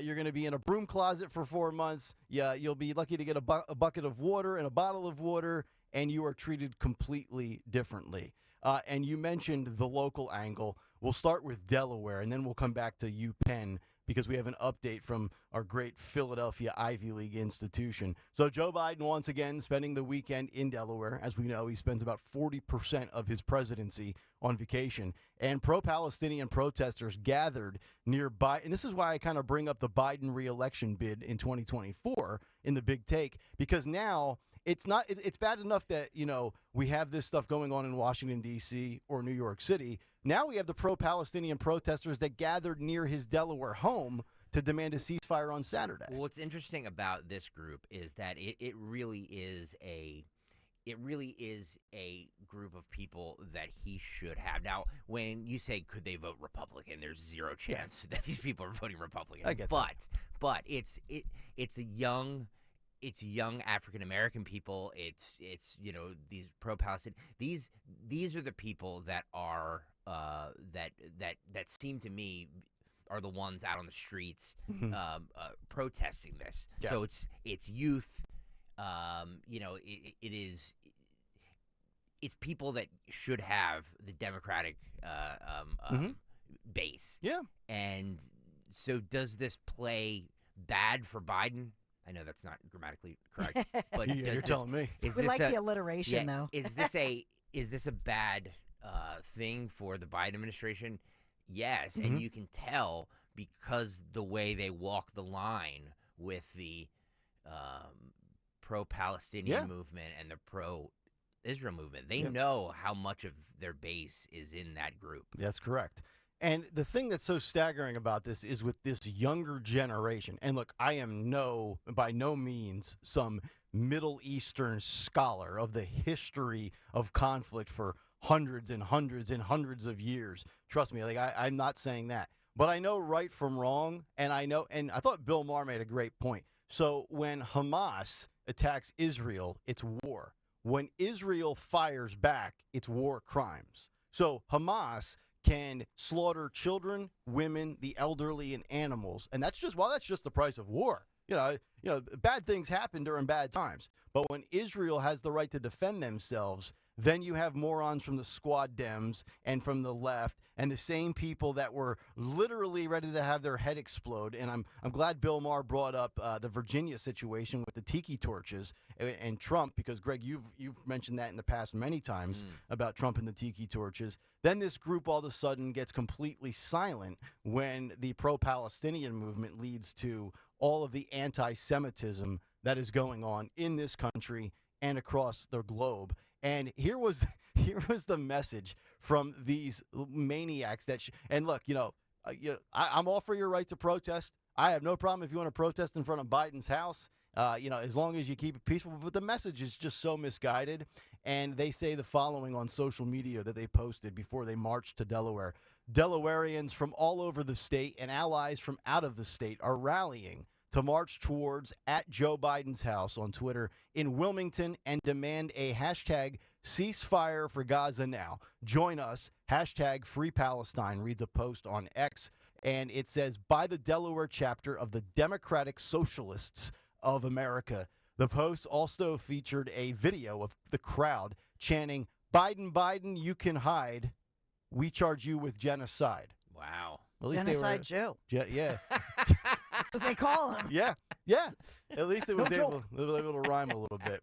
You're going to be in a broom closet for 4 months. Yeah, you'll be lucky to get a bucket of water and a bottle of water, and you are treated completely differently. And you mentioned the local angle. We'll start with Delaware, and then we'll come back to UPenn because we have an update from our great Philadelphia Ivy League institution. So Joe Biden, once again, spending the weekend in Delaware. As we know, he spends about 40% of his presidency on vacation. And pro-Palestinian protesters gathered nearby. And this is why I kind of bring up the Biden re-election bid in 2024 in the big take, because now it's bad enough that, we have this stuff going on in Washington, D.C. or New York City. Now we have the pro-Palestinian protesters that gathered near his Delaware home to demand a ceasefire on Saturday. Well, what's interesting about this group is that it really is a group of people that he should have. Now, when you say could they vote Republican, there's zero chance that these people are voting Republican. I get that. But it's young African American people. It's these pro-Palestinian. These are the people that are that seem to me are the ones out on the streets protesting this. Yeah. So it's youth. It's people that should have the Democratic base. Yeah. And so does this play bad for Biden? I know that's not grammatically correct, but you're telling me. We like the alliteration, though. Is this a bad thing for the Biden administration? Yes, and you can tell because the way they walk the line with the pro-Palestinian movement and the pro-Israel movement. They know how much of their base is in that group. That's correct. And the thing that's so staggering about this is with this younger generation. And look, I am by no means some Middle Eastern scholar of the history of conflict for hundreds and hundreds and hundreds of years. Trust me, I'm not saying that. But I know right from wrong, and I thought Bill Maher made a great point. So when Hamas attacks Israel, it's war. When Israel fires back, it's war crimes. So Hamas can slaughter children, women, the elderly, and animals, and that's just the price of war. Bad things happen during bad times. But when Israel has the right to defend themselves, then you have morons from the squad Dems and from the left and the same people that were literally ready to have their head explode. And I'm glad Bill Maher brought up the Virginia situation with the tiki torches and Trump, because Greg, you've mentioned that in the past many times about Trump and the tiki torches. Then this group all of a sudden gets completely silent when the pro-Palestinian movement leads to all of the anti-Semitism that is going on in this country and across the globe. And here was the message from these maniacs and look, I'm all for your right to protest. I have no problem if you want to protest in front of Biden's house, as long as you keep it peaceful. But the message is just so misguided. And they say the following on social media that they posted before they marched to Delaware. Delawareans from all over the state and allies from out of the state are rallying to march towards @Joe Biden's house on Twitter in Wilmington and demand a hashtag ceasefire for Gaza now. Join us, hashtag Free Palestine, reads a post on X, and it says, by the Delaware chapter of the Democratic Socialists of America. The post also featured a video of the crowd chanting, Biden, Biden, you can hide. We charge you with genocide. Wow. At least Genocide Joe. Yeah. That's what they call him. Yeah. At least it was able to rhyme a little bit.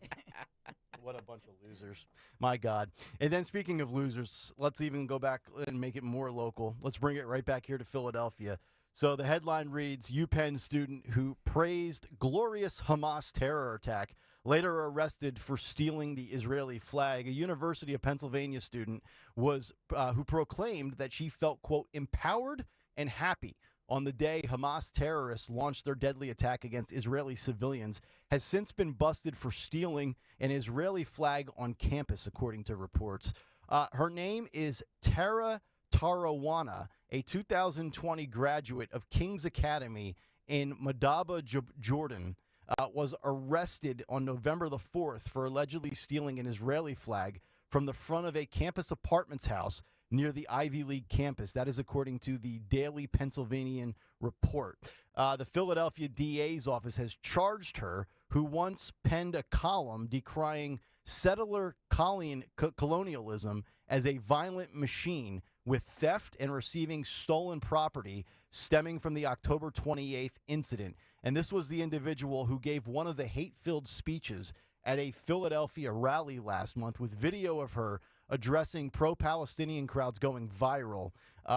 What a bunch of losers. My God. And then speaking of losers, let's even go back and make it more local. Let's bring it right back here to Philadelphia. So the headline reads, UPenn student who praised glorious Hamas terror attack later arrested for stealing the Israeli flag. A University of Pennsylvania student was who proclaimed that she felt, quote, empowered and happy on the day Hamas terrorists launched their deadly attack against Israeli civilians, has since been busted for stealing an Israeli flag on campus, according to reports. Her name is Tara Tarawana, a 2020 graduate of King's Academy in Madaba, Jordan. was arrested on November the 4th for allegedly stealing an Israeli flag from the front of a campus apartments house near the Ivy League campus. That is according to the Daily Pennsylvanian Report. The Philadelphia DA's office has charged her, who once penned a column decrying settler colonialism as a violent machine, with theft and receiving stolen property stemming from the October 28th incident. And this was the individual who gave one of the hate-filled speeches at a Philadelphia rally last month, with video of her addressing pro-Palestinian crowds going viral.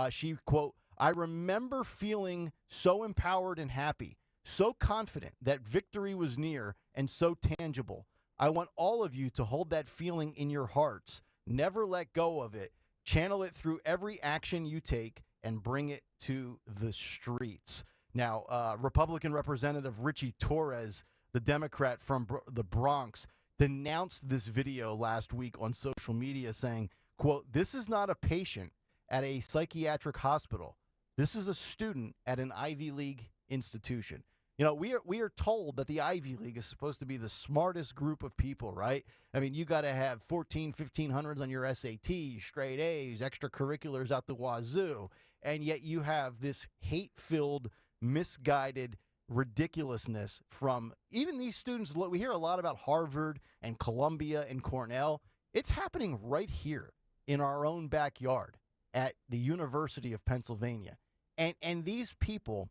She, quote, "I remember feeling so empowered and happy, so confident that victory was near and so tangible. I want all of you to hold that feeling in your hearts. Never let go of it. Channel it through every action you take and bring it to the streets." Now, Republican Representative Richie Torres, the Democrat from the Bronx, denounced this video last week on social media, saying, quote, "This is not a patient at a psychiatric hospital. This is a student at an Ivy League institution." You know, we are told that the Ivy League is supposed to be the smartest group of people, right? I mean, you got to have 1500s on your SAT, straight A's, extracurriculars out the wazoo, and yet you have this hate-filled, misguided ridiculousness from even these students. We hear a lot about Harvard and Columbia and Cornell. It's happening right here in our own backyard at the University of Pennsylvania. And these people,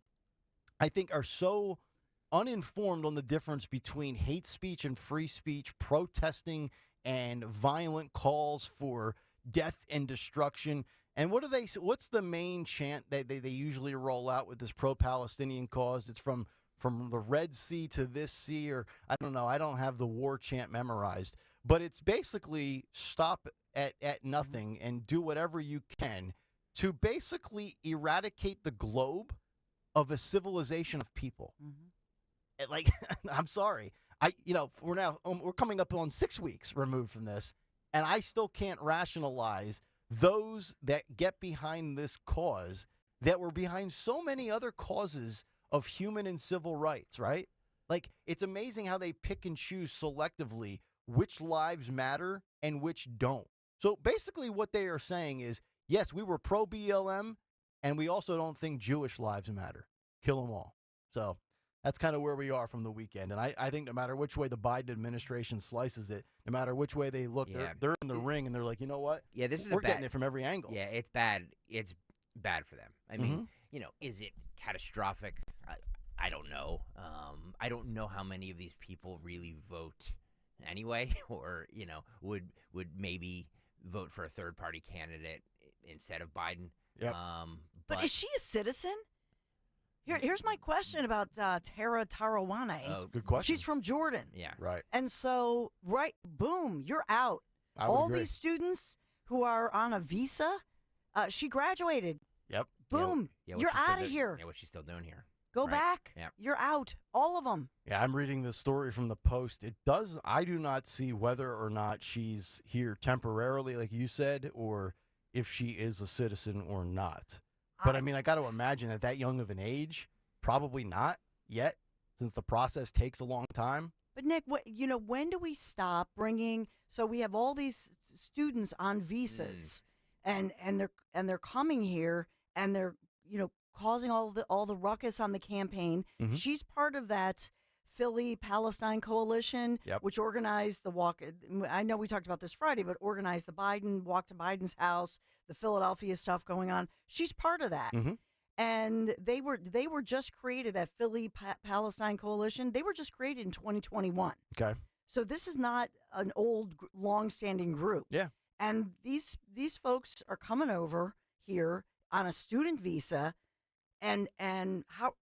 I think, are so uninformed on the difference between hate speech and free speech, protesting and violent calls for death and destruction. And what's the main chant that they usually roll out with this pro-Palestinian cause? It's from the Red Sea to this sea, or I don't know. I don't have the war chant memorized. But it's basically stop at nothing and do whatever you can to basically eradicate the globe of a civilization of people. Like, I'm sorry. We're coming up on 6 weeks removed from this, and I still can't rationalize those that get behind this cause that were behind so many other causes of human and civil rights, right? Like, it's amazing how they pick and choose selectively which lives matter and which don't. So basically what they are saying is, yes, we were pro-BLM, and we also don't think Jewish lives matter. Kill them all. So that's kind of where we are from the weekend. And I think no matter which way the Biden administration slices it, no matter which way they look, they're in the ring, and they're like, you know what? Yeah, this is getting it from every angle. Yeah, it's bad. It's bad for them. I mean, is it catastrophic? I don't know. I don't know how many of these people really vote anyway, or would maybe vote for a third-party candidate instead of Biden. Yep. But is she a citizen? Here's my question about Tara Tarawane. Oh, good question. She's from Jordan. Yeah. Right. And so, boom, you're out. I would All agree. these students who are on a visa, she graduated. Yep. Boom, you're out of here. Yeah, what's she still doing here? Go back. Yeah. You're out. All of them. Yeah, I'm reading the story from the Post. I do not see whether or not she's here temporarily, like you said, or if she is a citizen or not. But I mean, I got to imagine at that young of an age, probably not yet, since the process takes a long time. But Nick, when do we stop bringing? So we have all these students on visas, and they're coming here, and they're causing all the ruckus on the campaign. Mm-hmm. She's part of that Philly Palestine Coalition, which organized the walk. I know we talked about this Friday, but organized the Biden walk to Biden's house, the Philadelphia stuff going on. She's part of that. Mm-hmm. And they were just created, that Philly Palestine Coalition. They were just created in 2021. Okay. So this is not an old, long-standing group. Yeah. And these folks are coming over here on a student visa, and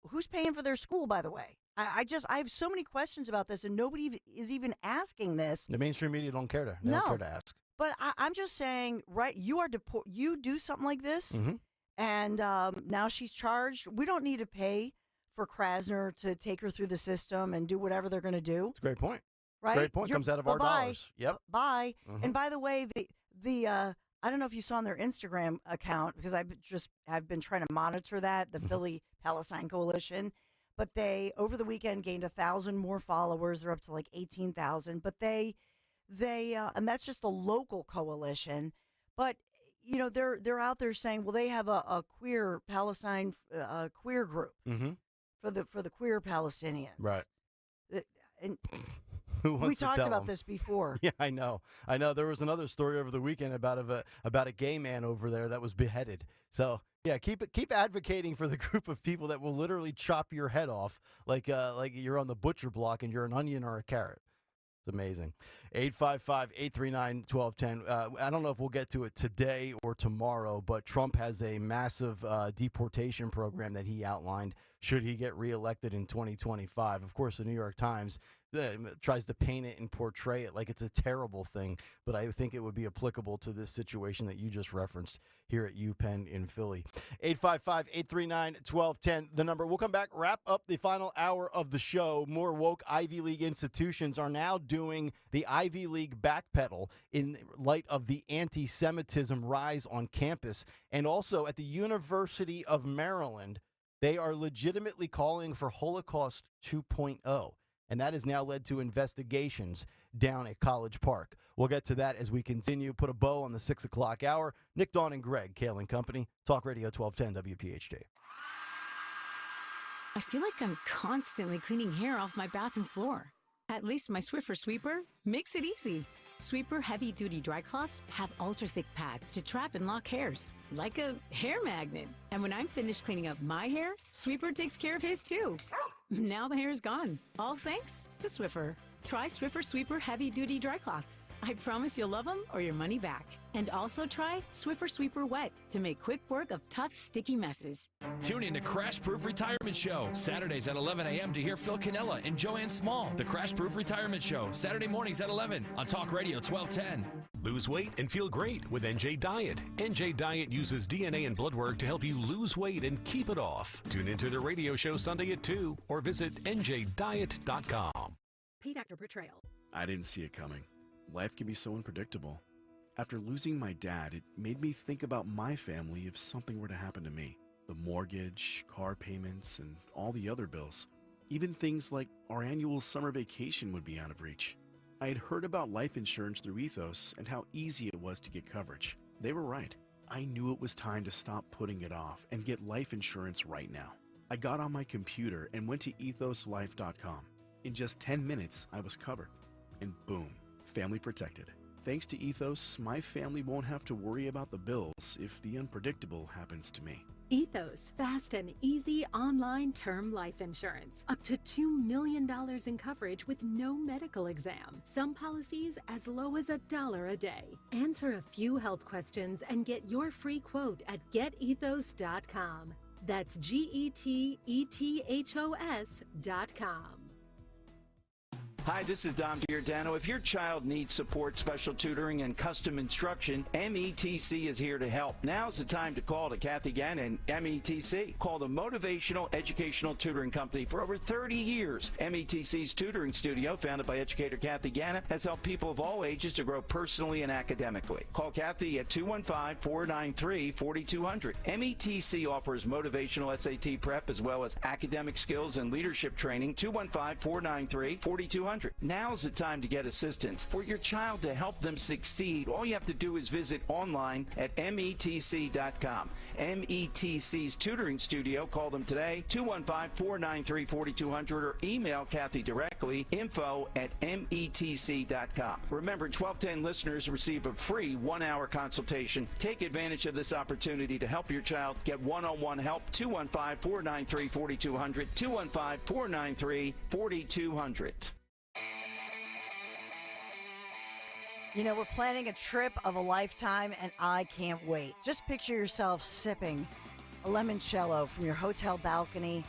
who's paying for their school, by the way? I have so many questions about this, and nobody is even asking this. The mainstream media don't care to. They don't care to ask. But I'm just saying, right? You do something like this, and now she's charged. We don't need to pay for Krasner to take her through the system and do whatever they're going to do. It's a great point. Right? Great point. Comes out of our dollars. Yep. Bye. And by the way, the I don't know if you saw on their Instagram account, because I've been trying to monitor that, the Philly Palestine Coalition. but they, over the weekend, gained 1,000 more followers. They're up to like 18,000. But they, and that's just the local coalition. But they're out there saying, well, they have a queer Palestine queer group for the queer Palestinians, Right. And Who wants we to talked tell about them? this before. Yeah, I know. There was another story over the weekend about a gay man over there that was beheaded. So yeah, keep advocating for the group of people that will literally chop your head off like you're on the butcher block and you're an onion or a carrot. It's amazing. 855-839-1210. I don't know if we'll get to it today or tomorrow, but Trump has a massive deportation program that he outlined should he get reelected in 2025. Of course, the New York Times tries to paint it and portray it like it's a terrible thing, but I think it would be applicable to this situation that you just referenced here at UPenn in Philly. 855-839-1210, the number. We'll come back, wrap up the final hour of the show. More woke Ivy League institutions are now doing the Ivy League backpedal in light of the anti-Semitism rise on campus. And also at the University of Maryland, they are legitimately calling for Holocaust 2.0. And that has now led to investigations down at College Park. We'll get to that as we continue. Put a bow on the 6 o'clock hour. Nick, Dawn, and Greg, Kayal and Company, Talk Radio 1210 WPHT. I feel like I'm constantly cleaning hair off my bathroom floor. At least my Swiffer Sweeper makes it easy. Sweeper heavy-duty dry cloths have ultra-thick pads to trap and lock hairs, like a hair magnet. And when I'm finished cleaning up my hair, Sweeper takes care of his too. Now the hair is gone, all thanks to Swiffer. Try Swiffer Sweeper heavy-duty dry cloths. I promise you'll love them or your money back. And also try Swiffer Sweeper Wet to make quick work of tough, sticky messes. Tune in to Crash Proof Retirement Show, Saturdays at 11 a.m. to hear Phil Cannella and Joanne Small. The Crash Proof Retirement Show, Saturday mornings at 11 on Talk Radio 1210. Lose weight and feel great with NJ Diet. NJ Diet uses DNA and blood work to help you lose weight and keep it off. Tune into the radio show Sunday at 2 or visit njdiet.com. Paid actor portrayal. I didn't see it coming. Life can be so unpredictable. After losing my dad, it made me think about my family if something were to happen to me. The mortgage, car payments, and all the other bills. Even things like our annual summer vacation would be out of reach. I had heard about life insurance through Ethos and how easy it was to get coverage. They were right. I knew it was time to stop putting it off and get life insurance right now. I got on my computer and went to ethoslife.com. In just 10 minutes, I was covered. And boom, family protected. Thanks to Ethos, my family won't have to worry about the bills if the unpredictable happens to me. Ethos, fast and easy online term life insurance. Up to $2 million in coverage with no medical exam. Some policies as low as $1 a day. Answer a few health questions and get your free quote at getethos.com. That's GETETHOS.com. Hi, this is Dom Giordano. If your child needs support, special tutoring, and custom instruction, METC is here to help. Now's the time to call to Kathy Gannon, METC. Call the Motivational Educational Tutoring Company for over 30 years. METC's tutoring studio, founded by educator Kathy Gannon, has helped people of all ages to grow personally and academically. Call Kathy at 215-493-4200. METC offers motivational SAT prep as well as academic skills and leadership training. 215-493-4200. Now's the time to get assistance. For your child to help them succeed, all you have to do is visit online at METC.com. METC's tutoring studio. Call them today, 215-493-4200, or email Kathy directly, info@METC.com. Remember, 1210 listeners receive a free 1-hour consultation. Take advantage of this opportunity to help your child get one-on-one help. 215-493-4200, 215-493-4200. You know, we're planning a trip of a lifetime, and I can't wait. Just picture yourself sipping a limoncello from your hotel balcony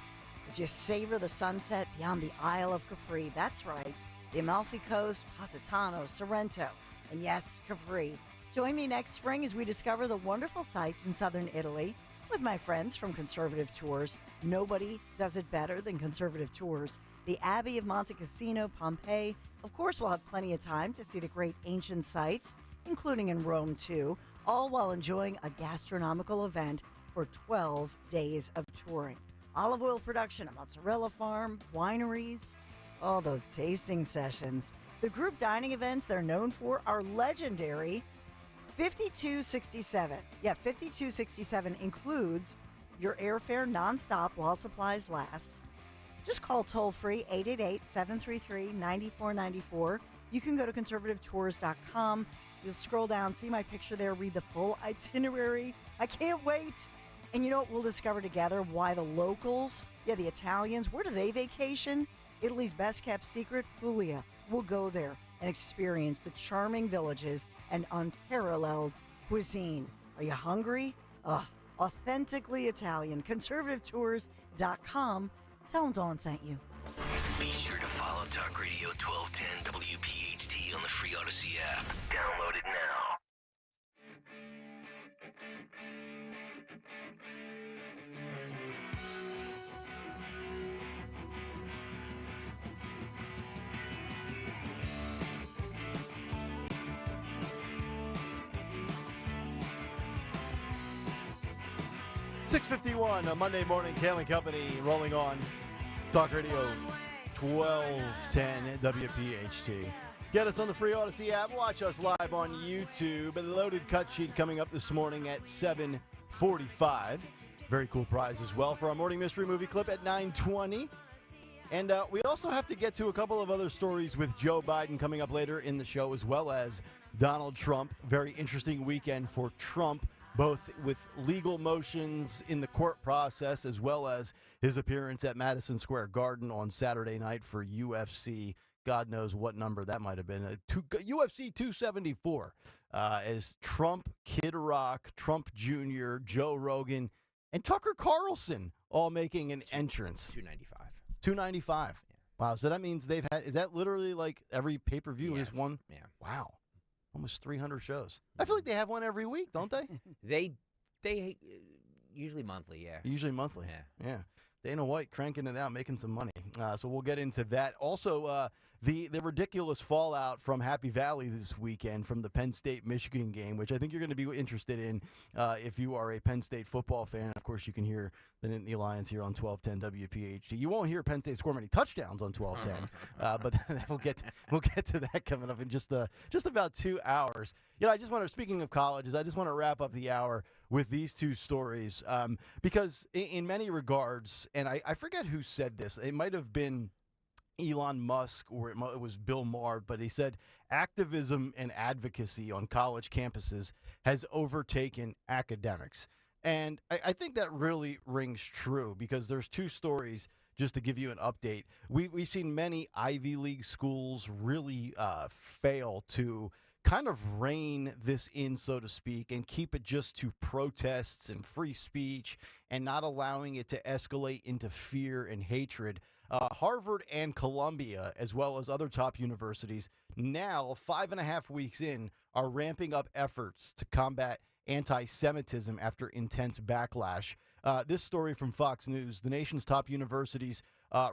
as you savor the sunset beyond the Isle of Capri. That's right, the Amalfi Coast, Positano, Sorrento, and yes, Capri. Join me next spring as we discover the wonderful sights in southern Italy with my friends from Conservative Tours. Nobody does it better than Conservative Tours. The Abbey of Monte Cassino, Pompeii. Of course, we'll have plenty of time to see the great ancient sites, including in Rome, too, all while enjoying a gastronomical event for 12 days of touring. olive oil production, a mozzarella farm, wineries, all those tasting sessions. The group dining events they're known for are legendary. 5267. Yeah, 5267 includes your airfare nonstop while supplies last. Just call toll-free 888-733-9494. You can go to conservativetours.com. You'll scroll down, see my picture there, read the full itinerary. I can't wait. And you know what? We'll discover together why the locals, the Italians, where do they vacation? Italy's best-kept secret, Puglia. We'll go there and experience the charming villages and unparalleled cuisine. Are you hungry? Authentically Italian. conservativetours.com. Tell them Dawn sent you. Be sure to follow Talk Radio 1210 WPHT on the free Odyssey app. Download it now. $6:51, a Monday morning, Kayal and Company rolling on Talk Radio 1210 WPHT. Get us on the free Odyssey app. Watch us live on YouTube. A loaded cut sheet coming up this morning at 7:45. Very cool prize as well for our morning mystery movie clip at 9:20. And we also have to get to a couple of other stories with Joe Biden coming up later in the show, as well as Donald Trump. Very interesting weekend for Trump, both with legal motions in the court process as well as his appearance at Madison Square Garden on Saturday night for UFC. God knows what number that might have been. UFC 274 as Trump, Kid Rock, Trump Jr., Joe Rogan, and Tucker Carlson all making an entrance. 295. 295. Yeah. Wow. So that means they've had, is that literally like every pay-per-view is one? Yeah. Wow. Almost 300 shows. I feel like they have one every week, don't they? They usually monthly, yeah. Usually monthly. Yeah. Dana White cranking it out, making some money. So we'll get into that. Also, the ridiculous fallout from Happy Valley this weekend from the Penn State-Michigan game, which I think you're going to be interested in if you are a Penn State football fan. Of course, you can hear the Nittany Lions here on 1210 WPHT. You won't hear Penn State score many touchdowns on 1210, but we'll get to that coming up in just about 2 hours. I just want to, speaking of colleges, I just want to wrap up the hour with these two stories because in many regards, and I forget who said this, it might have been Elon Musk or it was Bill Maher, but he said activism and advocacy on college campuses has overtaken academics. And I think that really rings true because there's two stories just to give you an update. We've seen many Ivy League schools really fail to kind of rein this in, so to speak, and keep it just to protests and free speech and not allowing it to escalate into fear and hatred. Harvard and Columbia, as well as other top universities, now 5.5 weeks in, are ramping up efforts to combat anti-Semitism after intense backlash. This story from Fox News, the nation's top universities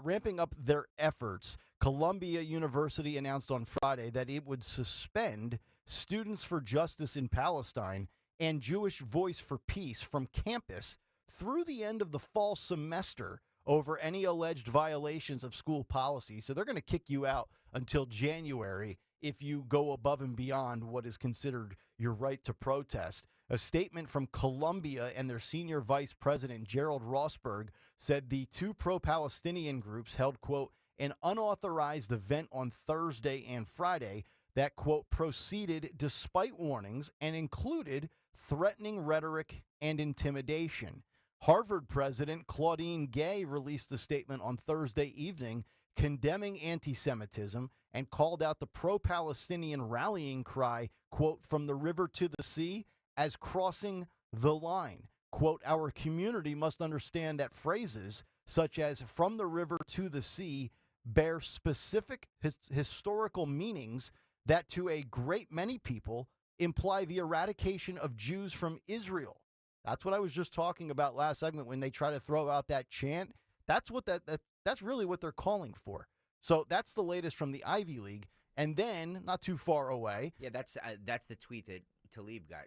ramping up their efforts. Columbia University announced on Friday that it would suspend Students for Justice in Palestine and Jewish Voice for Peace from campus through the end of the fall semester over any alleged violations of school policy. So they're going to kick you out until January if you go above and beyond what is considered your right to protest. A statement from Columbia and their senior vice president, Gerald Rossberg, said the two pro-Palestinian groups held, quote, an unauthorized event on Thursday and Friday that, quote, proceeded despite warnings and included threatening rhetoric and intimidation. Harvard President Claudine Gay released a statement on Thursday evening condemning anti-Semitism and called out the pro-Palestinian rallying cry, quote, from the river to the sea as crossing the line. Quote, our community must understand that phrases such as from the river to the sea bear specific historical meanings that to a great many people imply the eradication of Jews from Israel. That's what I was just talking about last segment when they try to throw out that chant. That's what that's really what they're calling for. So that's the latest from the Ivy League. And then, not too far away. Yeah, that's the tweet that Talib got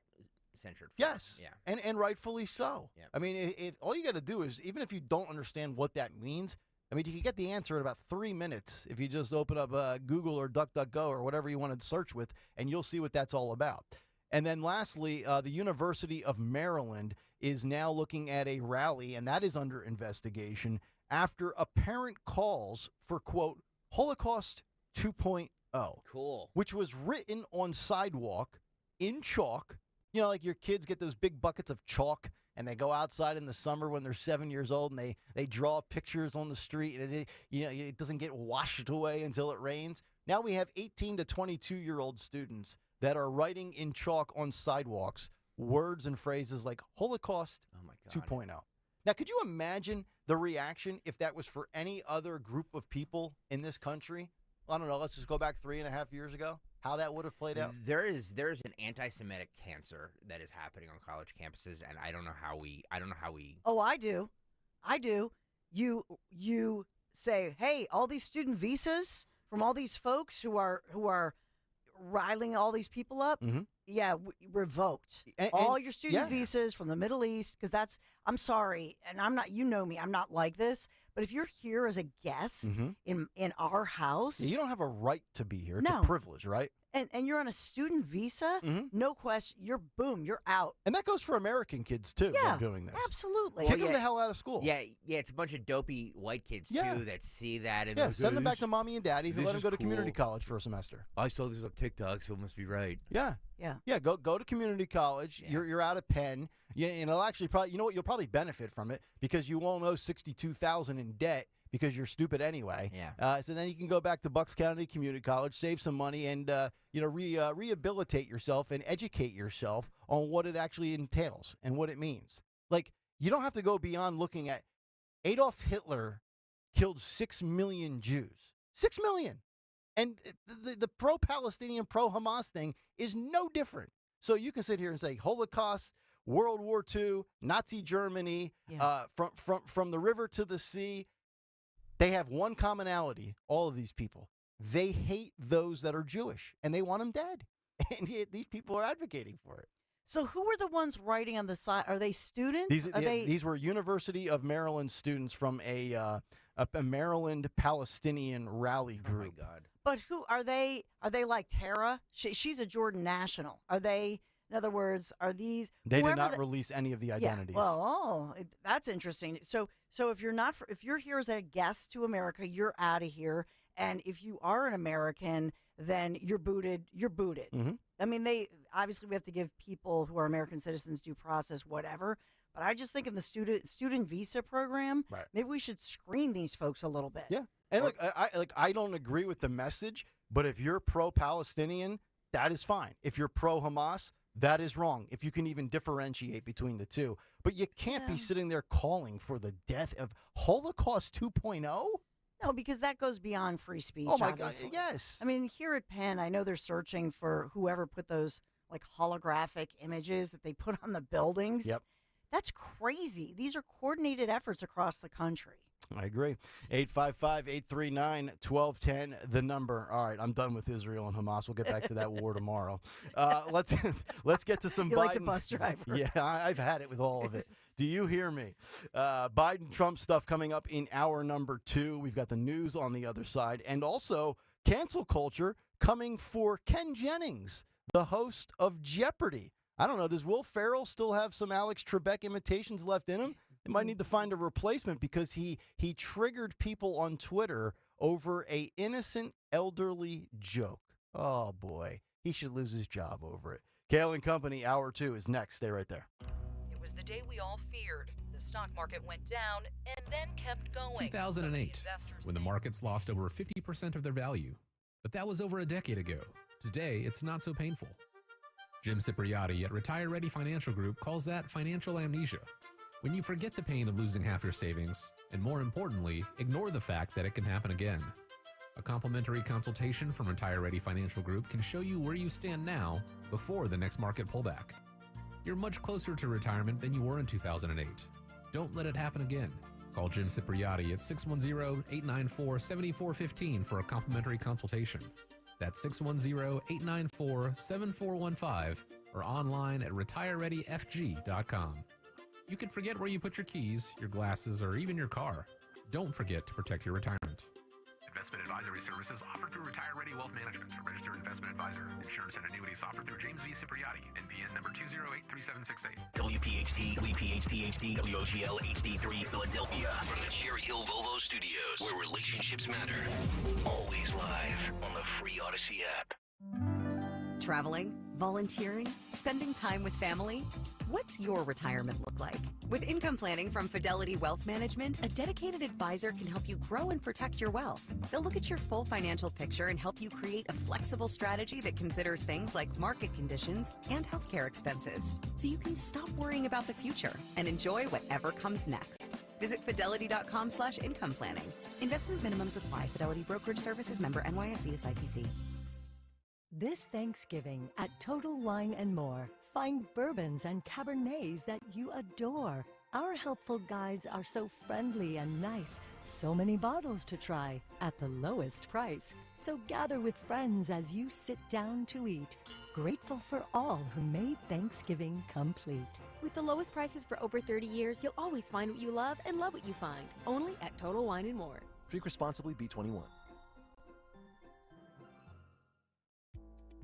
censured for. Yes. Yeah. And rightfully so. Yep. I mean, if all you got to do is, even if you don't understand what that means, I mean, you can get the answer in about 3 minutes if you just open up Google or DuckDuckGo or whatever you want to search with, and you'll see what that's all about. And then lastly, the University of Maryland is now looking at a rally, and that is under investigation after apparent calls for, quote, Holocaust 2.0. Cool. Which was written on sidewalk in chalk. You know, like your kids get those big buckets of chalk, and they go outside in the summer when they're 7 years old, and they draw pictures on the street, and it doesn't get washed away until it rains. Now we have 18 to 22-year-old students that are writing in chalk on sidewalks words and phrases like Holocaust 2.0. Now, could you imagine the reaction if that was for any other group of people in this country? I don't know. Let's just go back 3.5 years ago. How that would have played out? There is an anti-Semitic cancer that is happening on college campuses, and I don't know how we. Oh, I do. You say, hey, all these student visas from all these folks who are riling all these people up. Mm-hmm. Yeah, revoked. All your student visas from the Middle East, because I'm sorry, and I'm not, you know me, I'm not like this, but if you're here as a guest in our house. You don't have a right to be here. It's No. a privilege, right? And you're on a student visa, no question, you're out. And that goes for American kids, too, that are doing this. Absolutely. Kick them the hell out of school. Yeah, it's a bunch of dopey white kids, too, that see that. And Yeah, send them back to mommy and daddies and this let them is go to cool. community college for a semester. I saw this on TikTok, so it must be right. Yeah. Yeah. Go to community college. Yeah. You're out of Penn. Yeah, and it'll actually probably, you know what, you'll probably benefit from it because you won't owe $62,000 in debt because you're stupid anyway. Yeah. So then you can go back to Bucks County Community College, save some money, and rehabilitate yourself and educate yourself on what it actually entails and what it means. Like, you don't have to go beyond looking at Adolf Hitler killed 6 million Jews. 6 million. And the pro-Palestinian, pro-Hamas thing is no different. So you can sit here and say Holocaust, World War II, Nazi Germany, from the river to the sea. They have one commonality, all of these people. They hate those that are Jewish, and they want them dead. And yet these people are advocating for it. So who are the ones writing on the side? Are they students? These were University of Maryland students from a Maryland Palestinian rally group. Oh, my God. But who are they? Are they like Tara? She's a Jordan national. Are they? In other words, are these? They did not release any of the identities. Yeah, well, that's interesting. So if you're here as a guest to America, you're out of here. And if you are an American, then you're booted. You're booted. Mm-hmm. I mean, we have to give people who are American citizens due process, whatever. But I just think in the student visa program, maybe we should screen these folks a little bit. Yeah, and I don't agree with the message, but if you're pro-Palestinian, that is fine. If you're pro-Hamas, that is wrong. If you can even differentiate between the two, but you can't be sitting there calling for the death of Holocaust 2.0. No, because that goes beyond free speech. Oh, my obviously. God, yes. I mean, here at Penn, I know they're searching for whoever put those like holographic images that they put on the buildings. Yep. That's crazy. These are coordinated efforts across the country. I agree. 855-839-1210, the number. All right, I'm done with Israel and Hamas. We'll get back to that war tomorrow. Let's get to some You're Biden. like the bus driver. Yeah, I've had it with all of it. Do you hear me? Biden-Trump stuff coming up in hour number 2. We've got the news on the other side. And also cancel culture coming for Ken Jennings, the host of Jeopardy! I don't know. Does Will Ferrell still have some Alex Trebek imitations left in him? They might need to find a replacement because he triggered people on Twitter over a innocent elderly joke. Oh, boy. He should lose his job over it. Kayal and Company, hour 2 is next. Stay right there. It was the day we all feared. The stock market went down and then kept going. 2008, when the markets lost over 50% of their value. But that was over a decade ago. Today, it's not so painful. Jim Cipriotti at Retire Ready Financial Group calls that financial amnesia. When you forget the pain of losing half your savings, and more importantly, ignore the fact that it can happen again. A complimentary consultation from Retire Ready Financial Group can show you where you stand now before the next market pullback. You're much closer to retirement than you were in 2008. Don't let it happen again. Call Jim Cipriotti at 610-894-7415 for a complimentary consultation. That's 610-894-7415 or online at retirereadyfg.com. You can forget where you put your keys, your glasses, or even your car. Don't forget to protect your retirement. Investment advisory services offered through Retire Ready Wealth Management, a registered investment advisor. Insurance and annuities offered through James V. Cipriani, NPN number 2083768. WPHT, WPHT HD, WOGL HD3 Philadelphia. From the Cherry Hill Volvo Studios, where relationships matter. Always live on the free Odyssey app. Traveling, volunteering, spending time with family. What's your retirement look like? With income planning from Fidelity Wealth Management, a dedicated advisor can help you grow and protect your wealth. They'll look at your full financial picture and help you create a flexible strategy that considers things like market conditions and healthcare expenses, so you can stop worrying about the future and enjoy whatever comes next. Visit fidelity.com/income planning. Investment minimums apply. Fidelity Brokerage Services, member NYSE SIPC. This Thanksgiving at Total Wine & More, find bourbons and Cabernets that you adore. Our helpful guides are so friendly and nice. So many bottles to try at the lowest price. So gather with friends as you sit down to eat. Grateful for all who made Thanksgiving complete. With the lowest prices for over 30 years, you'll always find what you love and love what you find. Only at Total Wine & More. Drink responsibly, B21.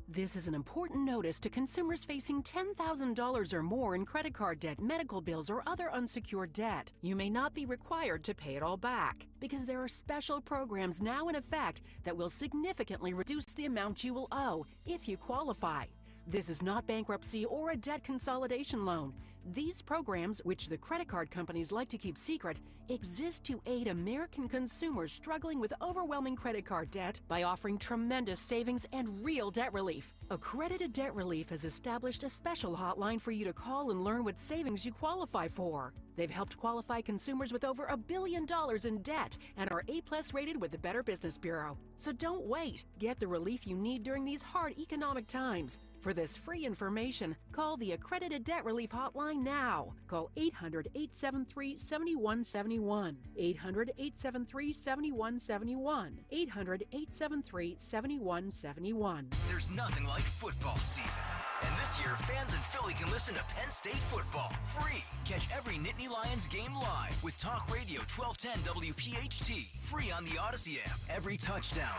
This is an important notice to consumers facing $10,000 or more in credit card debt, medical bills, or other unsecured debt. You may not be required to pay it all back because there are special programs now in effect that will significantly reduce the amount you will owe if you qualify. This is not bankruptcy or a debt consolidation loan. These programs, which the credit card companies like to keep secret, exist to aid American consumers struggling with overwhelming credit card debt by offering tremendous savings and real debt relief. Accredited Debt Relief has established a special hotline for you to call and learn what savings you qualify for. They've helped qualify consumers with over $1 billion in debt and are A+ rated with the Better Business Bureau. So don't wait. Get the relief you need during these hard economic times. For this free information, call the Accredited Debt Relief Hotline now. Call 800-873-7171. 800-873-7171. 800-873-7171. There's nothing like football season. And this year, fans in Philly can listen to Penn State football free. Catch every Nittany Lions game live with Talk Radio 1210 WPHT. Free on the Odyssey app. Every touchdown,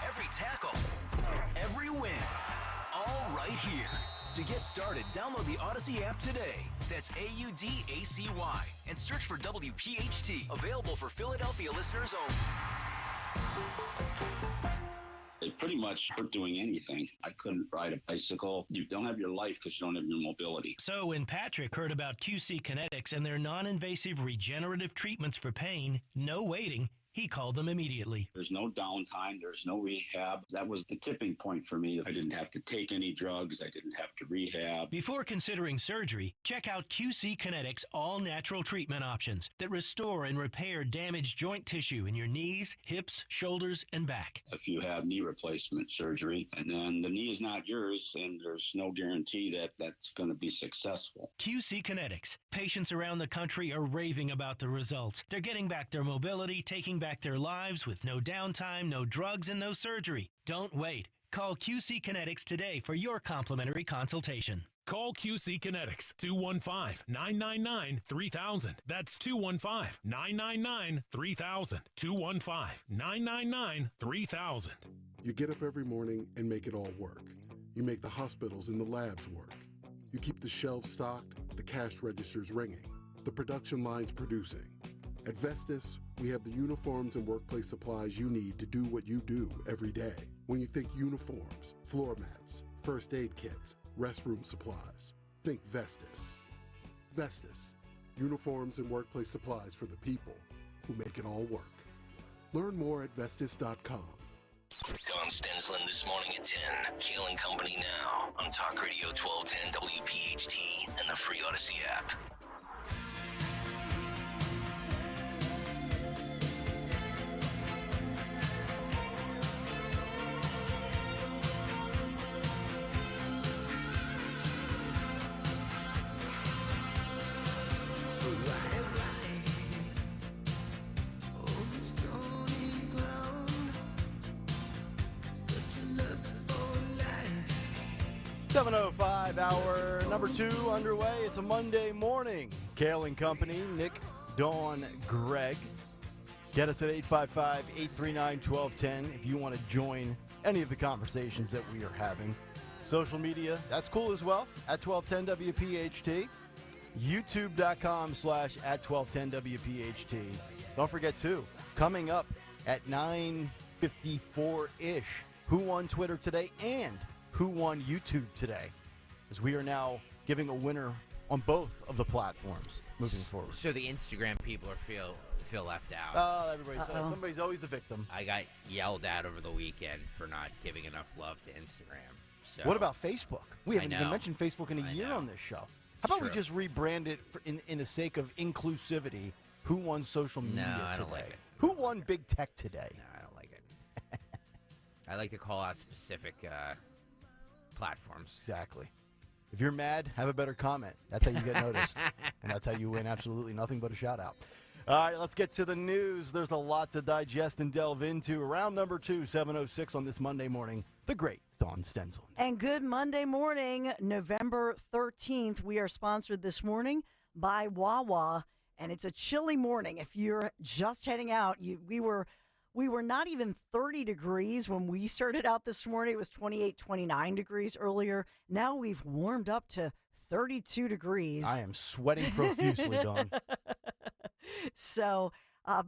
every tackle, every win. All right here. To get started, download the Odyssey app today. That's AUDACY. And search for WPHT. Available for Philadelphia listeners only. It pretty much hurt doing anything. I couldn't ride a bicycle. You don't have your life because you don't have your mobility. So when Patrick heard about QC Kinetics and their non-invasive regenerative treatments for pain, no waiting, he called them immediately. There's no downtime. There's no rehab. That was the tipping point for me. I didn't have to take any drugs. I didn't have to rehab. Before considering surgery, check out QC Kinetics all-natural treatment options that restore and repair damaged joint tissue in your knees, hips, shoulders, and back. If you have knee replacement surgery, and then the knee is not yours, and there's no guarantee that that's going to be successful. QC Kinetics. Patients around the country are raving about the results. They're getting back their mobility, taking back their lives with no downtime, no drugs, and no surgery. Don't wait. Call QC Kinetics today for your complimentary consultation. Call QC Kinetics, 215-999-3000. That's 215-999-3000. 215-999-3000. You get up every morning and make it all work. You make the hospitals and the labs work. You keep the shelves stocked, the cash registers ringing, the production lines producing. At Vestas, we have the uniforms and workplace supplies you need to do what you do every day. When you think uniforms, floor mats, first aid kits, restroom supplies, think Vestas. Vestas, uniforms and workplace supplies for the people who make it all work. Learn more at Vestas.com. Don Stensland this morning at 10. Kayal and Company now on Talk Radio 1210 WPHT and the free Odyssey app. 7:05, hour number 2 underway. It's a Monday morning. Kayal and Company, Nick, Dawn, Greg. Get us at 855-839-1210 if you want to join any of the conversations that we are having. Social media, that's cool as well, at 1210 WPHT. YouTube.com/@1210WPHT. Don't forget, too, coming up at 9:54-ish, who won Twitter today and who won YouTube today, as we are now giving a winner on both of the platforms moving forward. So the Instagram people feel left out. Oh, somebody's always the victim. I got yelled at over the weekend for not giving enough love to Instagram. So what about Facebook? We haven't even know. mentioned Facebook in a year on this show. How about we just rebrand it in the sake of inclusivity? Who won social media today? I don't like it. Who won big tech today? No, I don't like it. I like to call out specific platforms. Exactly. If you're mad, have a better comment. That's how you get noticed. And that's how you win absolutely nothing but a shout-out. All right, let's get to the news. There's a lot to digest and delve into. Round number 2, 7:06 on this Monday morning. The great Dawn Stenzel. And good Monday morning, November 13th. We are sponsored this morning by Wawa, and it's a chilly morning. If you're just heading out, we were not even 30 degrees when we started out this morning. It was 28, 29 degrees earlier. Now we've warmed up to 32 degrees. I am sweating profusely, Dawn. So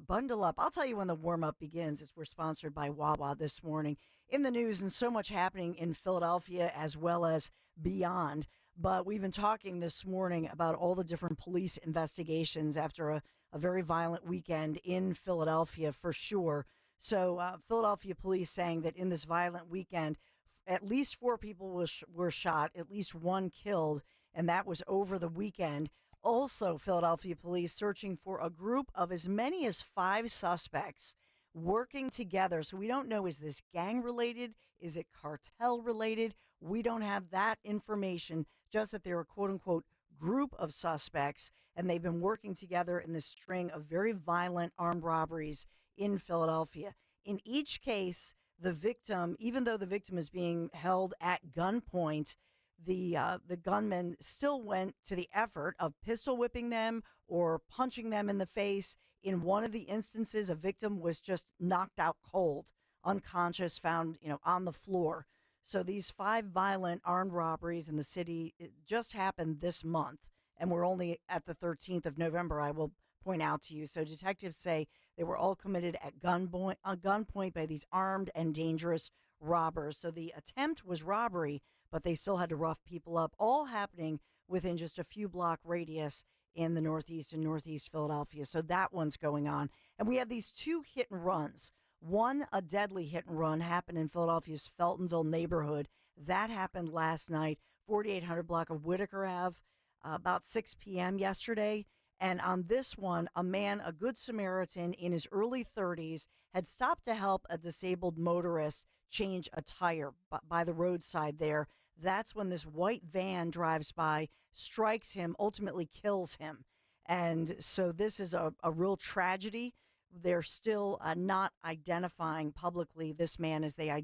bundle up. I'll tell you when the warm-up begins, as we're sponsored by Wawa this morning. In the news, and so much happening in Philadelphia as well as beyond. But we've been talking this morning about all the different police investigations after a very violent weekend in Philadelphia, for sure. So Philadelphia police saying that in this violent weekend, at least 4 people were shot, at least 1 killed, and that was over the weekend. Also, Philadelphia police searching for a group of as many as 5 suspects working together. So we don't know, is this gang-related? Is it cartel-related? We don't have that information, just that they're a quote-unquote group of suspects, and they've been working together in this string of very violent armed robberies in Philadelphia. In each case, the victim, even though the victim is being held at gunpoint, the gunman still went to the effort of pistol whipping them or punching them in the face. In one of the instances, a victim was just knocked out cold, unconscious, found on the floor. So these 5 violent armed robberies in the city, it just happened this month, and we're only at the 13th of November, I will point out to you. So detectives say they were all committed at gunpoint by these armed and dangerous robbers. So the attempt was robbery, but they still had to rough people up, all happening within just a few block radius in the Northeast and Northeast Philadelphia. So that one's going on. And we have these 2 hit and runs. One, a deadly hit and run, happened in Philadelphia's Feltonville neighborhood. That happened last night, 4800 block of Whitaker Ave, about 6 p.m. yesterday. And on this one, a man, a good Samaritan in his early 30s, had stopped to help a disabled motorist change a tire by the roadside there. That's when this white van drives by, strikes him, ultimately kills him. And so this is a real tragedy. They're still not identifying publicly this man as they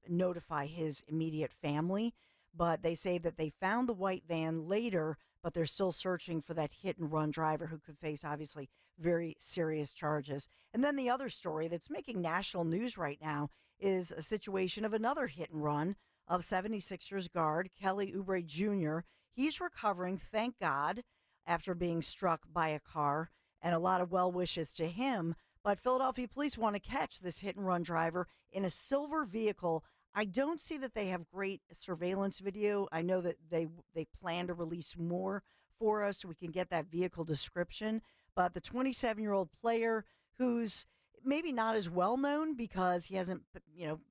notify his immediate family. But they say that they found the white van later, but they're still searching for that hit and run driver who could face, obviously, very serious charges. And then the other story that's making national news right now is a situation of another hit and run of 76ers guard Kelly Oubre Jr. He's recovering, thank God, after being struck by a car, and a lot of well wishes to him. But Philadelphia police want to catch this hit and run driver in a silver vehicle. I don't see that they have great surveillance video. I know that they plan to release more for us so we can get that vehicle description. But the 27-year-old player, who's maybe not as well known because he hasn't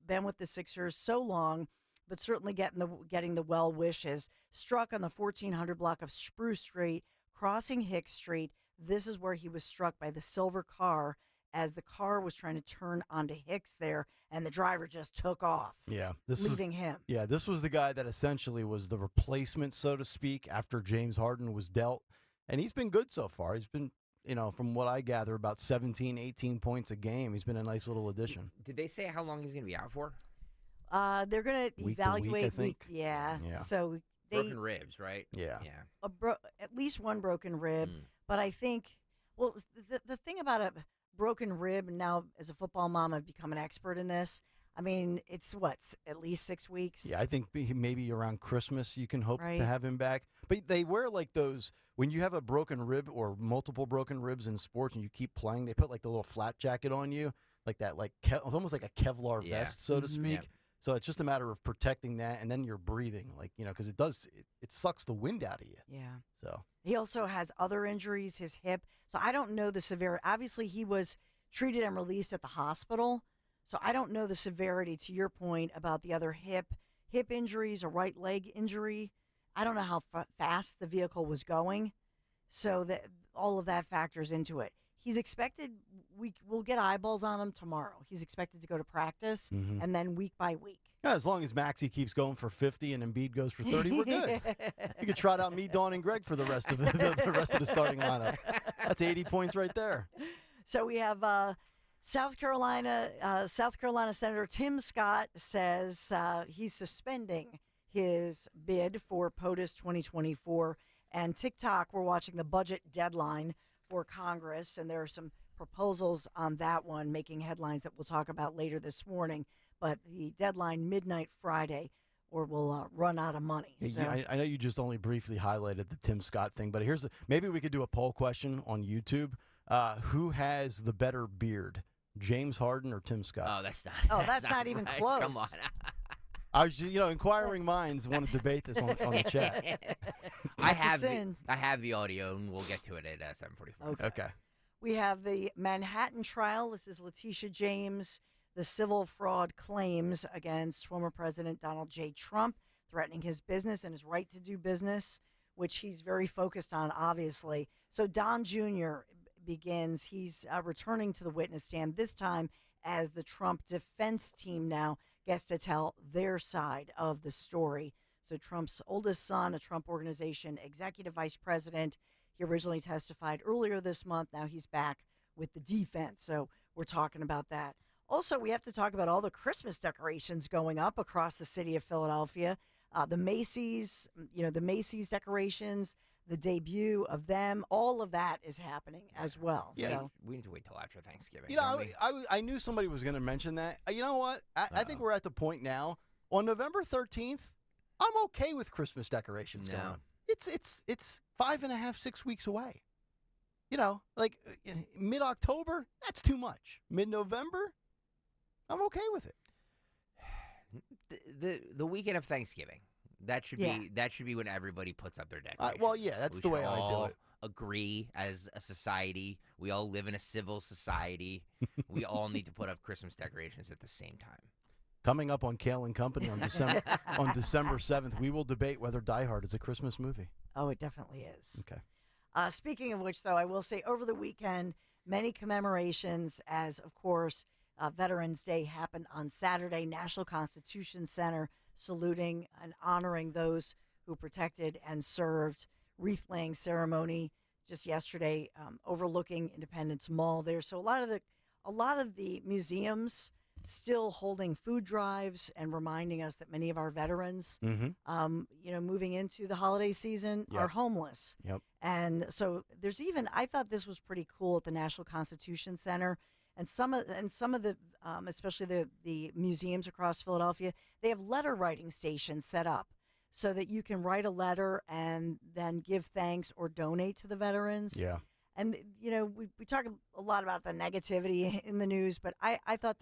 been with the Sixers so long, but certainly getting the well wishes, struck on the 1400 block of Spruce Street, crossing Hicks Street. This is where he was struck by the silver car as the car was trying to turn onto Hicks there, and the driver just took off, leaving him. Yeah, this was the guy that essentially was the replacement, so to speak, after James Harden was dealt. And he's been good so far. He's been, from what I gather, about 17, 18 points a game. He's been a nice little addition. Did they say how long he's going to be out for? They're going to Week to evaluate. week, I think. Yeah. Yeah. So Broken ribs, right? Yeah. At least one broken rib. But I think, well, the thing about a broken rib, and now as a football mom, I've become an expert in this. I mean, it's at least 6 weeks. Yeah, I think maybe around Christmas you can hope Right. to have him back. But they wear like those, when you have a broken rib or multiple broken ribs in sports and you keep playing, they put like the little flat jacket on you, like that, like almost like a Kevlar vest, so to speak. Yep. So it's just a matter of protecting that, and then you're breathing, like, because it sucks the wind out of you. Yeah. So He also has other injuries, his hip. So I don't know the severity. Obviously, he was treated and released at the hospital. So I don't know the severity, to your point, about the other hip injuries or right leg injury. I don't know how fast the vehicle was going. So that all of that factors into it. He's expected, we'll get eyeballs on him tomorrow. He's expected to go to practice, and then week by week. yeah, as long as Maxey keeps going for 50 and Embiid goes for 30, we're good. You could trot out me, Dawn, and Greg for the rest of the rest of the starting lineup. That's 80 points right there. So we have South Carolina Senator Tim Scott says he's suspending his bid for POTUS 2024. And TikTok, we're watching the budget deadline for Congress, and there are some proposals on that one making headlines that we'll talk about later this morning. But the deadline, midnight Friday, or we'll run out of money. So. Yeah, I know you just only briefly highlighted the Tim Scott thing, but maybe we could do a poll question on YouTube. Who has the better beard, James Harden or Tim Scott? Oh, that's not. Oh, that's not even right. close. Come on. I was, inquiring minds want to debate this on the chat. I have the audio, and we'll get to it at 7:45. Okay. We have the Manhattan trial. This is Letitia James, the civil fraud claims against former President Donald J. Trump, threatening his business and his right to do business, which he's very focused on, obviously. So Don Jr. begins. He's returning to the witness stand, this time as the Trump defense team now gets to tell their side of the story. So Trump's oldest son, a Trump Organization executive vice president, he originally testified earlier this month. Now he's back with the defense. So we're talking about that. Also, we have to talk about all the Christmas decorations going up across the city of Philadelphia. The Macy's decorations, the debut of them, all of that is happening as well. Yeah, so we need to wait till after Thanksgiving. I knew somebody was going to mention that. You know what? I think we're at the point now. On November 13th, I'm okay with Christmas decorations going up. It's 5.5, 6 weeks away. Mid-October, that's too much. Mid-November, I'm okay with it. The weekend of Thanksgiving. That should be when everybody puts up their decorations. Well, yeah, that's the way I do it. Agree as a society. We all live in a civil society. We all need to put up Christmas decorations at the same time. Coming up on Kayal and Company on December 7th, we will debate whether Die Hard is a Christmas movie. Oh, it definitely is. Okay. Speaking of which, though, I will say over the weekend, many commemorations as, of course, Veterans Day happened on Saturday. National Constitution Center saluting and honoring those who protected and served. Wreath-laying ceremony just yesterday overlooking Independence Mall there. So a lot of the museums still holding food drives and reminding us that many of our veterans, moving into the holiday season, are homeless. Yep. And so I thought this was pretty cool at the National Constitution Center. And some of the, especially the museums across Philadelphia, they have letter writing stations set up so that you can write a letter and then give thanks or donate to the veterans. Yeah. And, we talk a lot about the negativity in the news, but I thought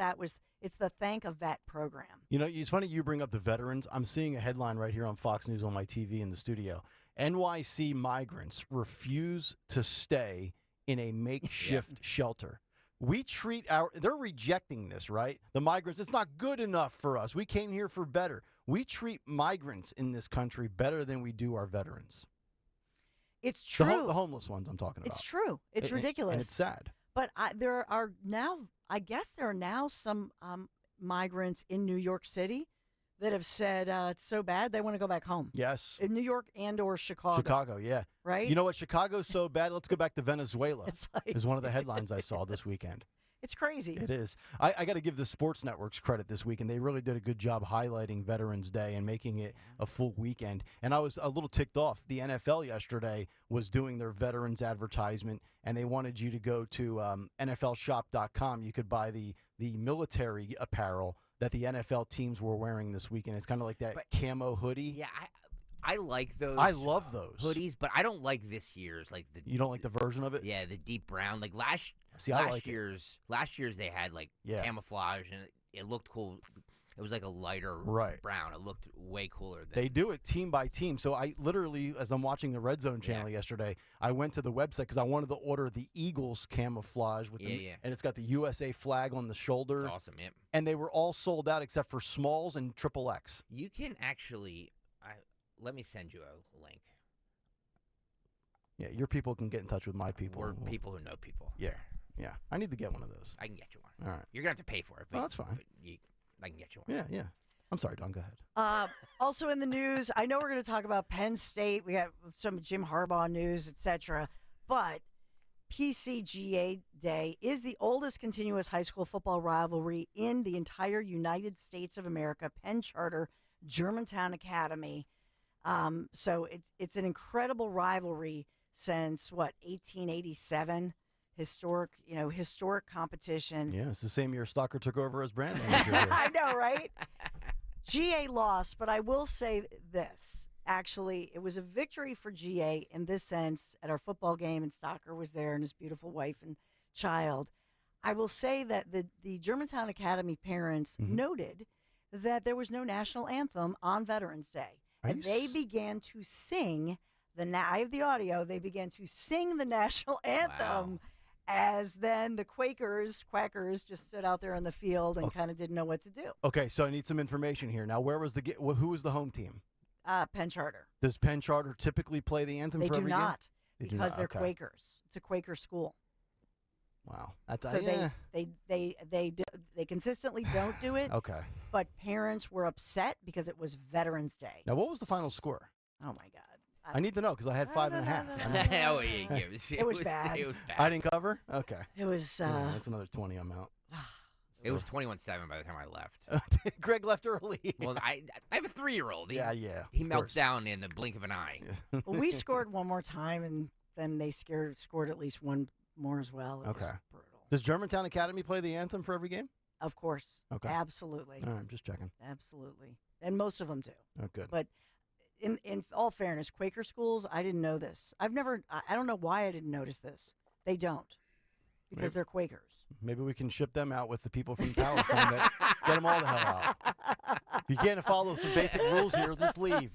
it's the Thank a Vet program. It's funny you bring up the veterans. I'm seeing a headline right here on Fox News on my TV in the studio. NYC migrants refuse to stay in a makeshift shelter. They're rejecting this, right? The migrants, it's not good enough for us. We came here for better. We treat migrants in this country better than we do our veterans. It's true. The homeless ones I'm talking about. It's true. It's ridiculous. And it's sad. But there are now some migrants in New York City that have said it's so bad they want to go back home. Yes. In New York and or Chicago. Chicago, yeah. Right? You know what? Chicago's so bad, let's go back to Venezuela is one of the headlines I saw this weekend. It's crazy. It is. I got to give the sports networks credit this week, and they really did a good job highlighting Veterans Day and making it a full weekend. And I was a little ticked off. The NFL yesterday was doing their veterans advertisement, and they wanted you to go to NFLshop.com. You could buy the military apparel that the NFL teams were wearing this weekend. It's kind of like that camo hoodie. Yeah, I like those. I love those hoodies, but I don't like this year's. Like you don't like the version of it? Yeah, the deep brown. Like last year's they had like camouflage, and it looked cool. It was like a lighter brown. It looked way cooler. They do it team by team. So I literally, as I'm watching the Red Zone channel yesterday, I went to the website because I wanted to order the Eagles camouflage with and it's got the USA flag on the shoulder. It's awesome, yeah. And they were all sold out except for smalls and XXX. You can actually, let me send you a link. Yeah, your people can get in touch with my people. We're people who know people. Yeah, yeah. I need to get one of those. I can get you one. All right. You're gonna have to pay for it. But, that's fine. But I can get you one. Yeah, yeah. I'm sorry, Don. Go ahead. Also in the news, I know we're going to talk about Penn State. We got some Jim Harbaugh news, etc. But PCGA Day is the oldest continuous high school football rivalry in the entire United States of America. Penn Charter, Germantown Academy. So it's an incredible rivalry since 1887. Historic competition. Yeah, it's the same year Stalker took over as brand manager here. I know, right? GA lost, but I will say this. Actually, it was a victory for GA in this sense at our football game, and Stalker was there and his beautiful wife and child. I will say that the Germantown Academy parents noted that there was no national anthem on Veterans Day. And they began to sing I have the audio. They began to sing the national anthem. Wow. As then the Quakers just stood out there in the field and kind of didn't know what to do. Okay, so I need some information here. Now, who was the home team? Penn Charter. Does Penn Charter typically play the anthem for every game? They do not, because they're Quakers. It's a Quaker school. Wow. They consistently don't do it. Okay. But parents were upset because it was Veterans Day. Now, what was the final score? Oh, my God. I need to know because I had 5.5. It was bad. It was bad. I didn't cover? Okay. It was... that's another 20 I'm out. It was 21-7 by the time I left. Greg left early. Well, I have a 3-year-old. He melts course. down in the blink of an eye. Well, we scored one more time, and then they scored at least one more as well. It was brutal. Does Germantown Academy play the anthem for every game? Of course. Okay. Absolutely. All right, I'm just checking. Absolutely. And most of them do. Oh, good. But in all fairness, Quaker schools, I didn't know this. I don't know why I didn't notice this. They don't. Because they're Quakers. Maybe we can ship them out with the people from Palestine that get them all the hell out. If you can't follow some basic rules here, just leave.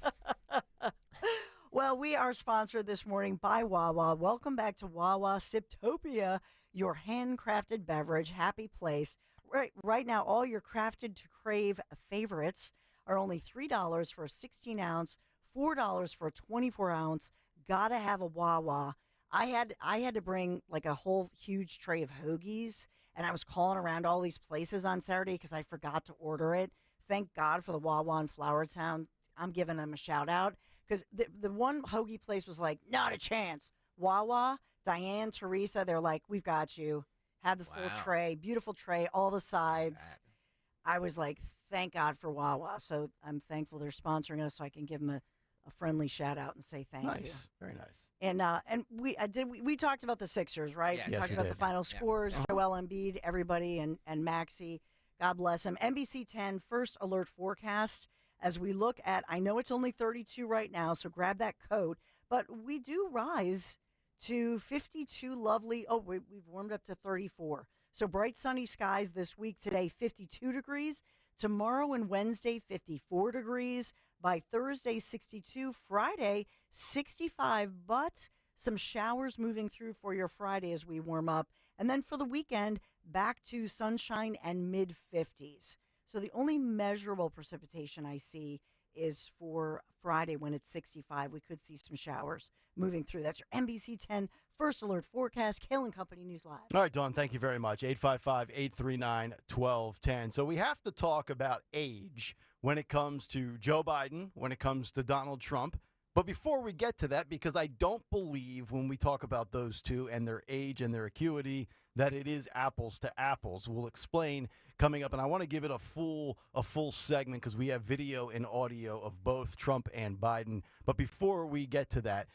Well, we are sponsored this morning by Wawa. Welcome back to Wawa Siptopia, your handcrafted beverage, happy place. Right now, all your crafted to crave favorites are only $3 for a 16-ounce, $4 for a 24-ounce. Gotta have a Wawa. I had to bring like a whole huge tray of hoagies, and I was calling around all these places on Saturday because I forgot to order it. Thank God for the Wawa in Flowertown. I'm giving them a shout out because the one hoagie place was like, not a chance. Wawa, Diane, Teresa, they're like, we've got you. Have the full tray, beautiful tray, all the sides. I was like, thank God for Wawa. So I'm thankful they're sponsoring us so I can give them a friendly shout out and say thank you. Nice, very nice. And we talked about the Sixers, right? Yes, we talked about the final scores, Joel Embiid, everybody, and Maxey. God bless him. NBC 10 first alert forecast as we look at. I know it's only 32 right now, so grab that coat. But we do rise to 52 lovely. Oh, we've warmed up to 34. So bright sunny skies this week. Today 52 degrees. Tomorrow and Wednesday 54 degrees. By Thursday, 62. Friday, 65. But some showers moving through for your Friday as we warm up. And then for the weekend, back to sunshine and mid-50s. So the only measurable precipitation I see is for Friday when it's 65. We could see some showers moving through. That's your NBC 10 First Alert Forecast. Kayal and Company News Live. All right, Dawn, thank you very much. 855-839-1210. So we have to talk about age when it comes to Joe Biden, when it comes to Donald Trump. But before we get to that, because I don't believe when we talk about those two and their age and their acuity that it is apples to apples. We'll explain coming up, and I want to give it a full segment because we have video and audio of both Trump and Biden. But before we get to that,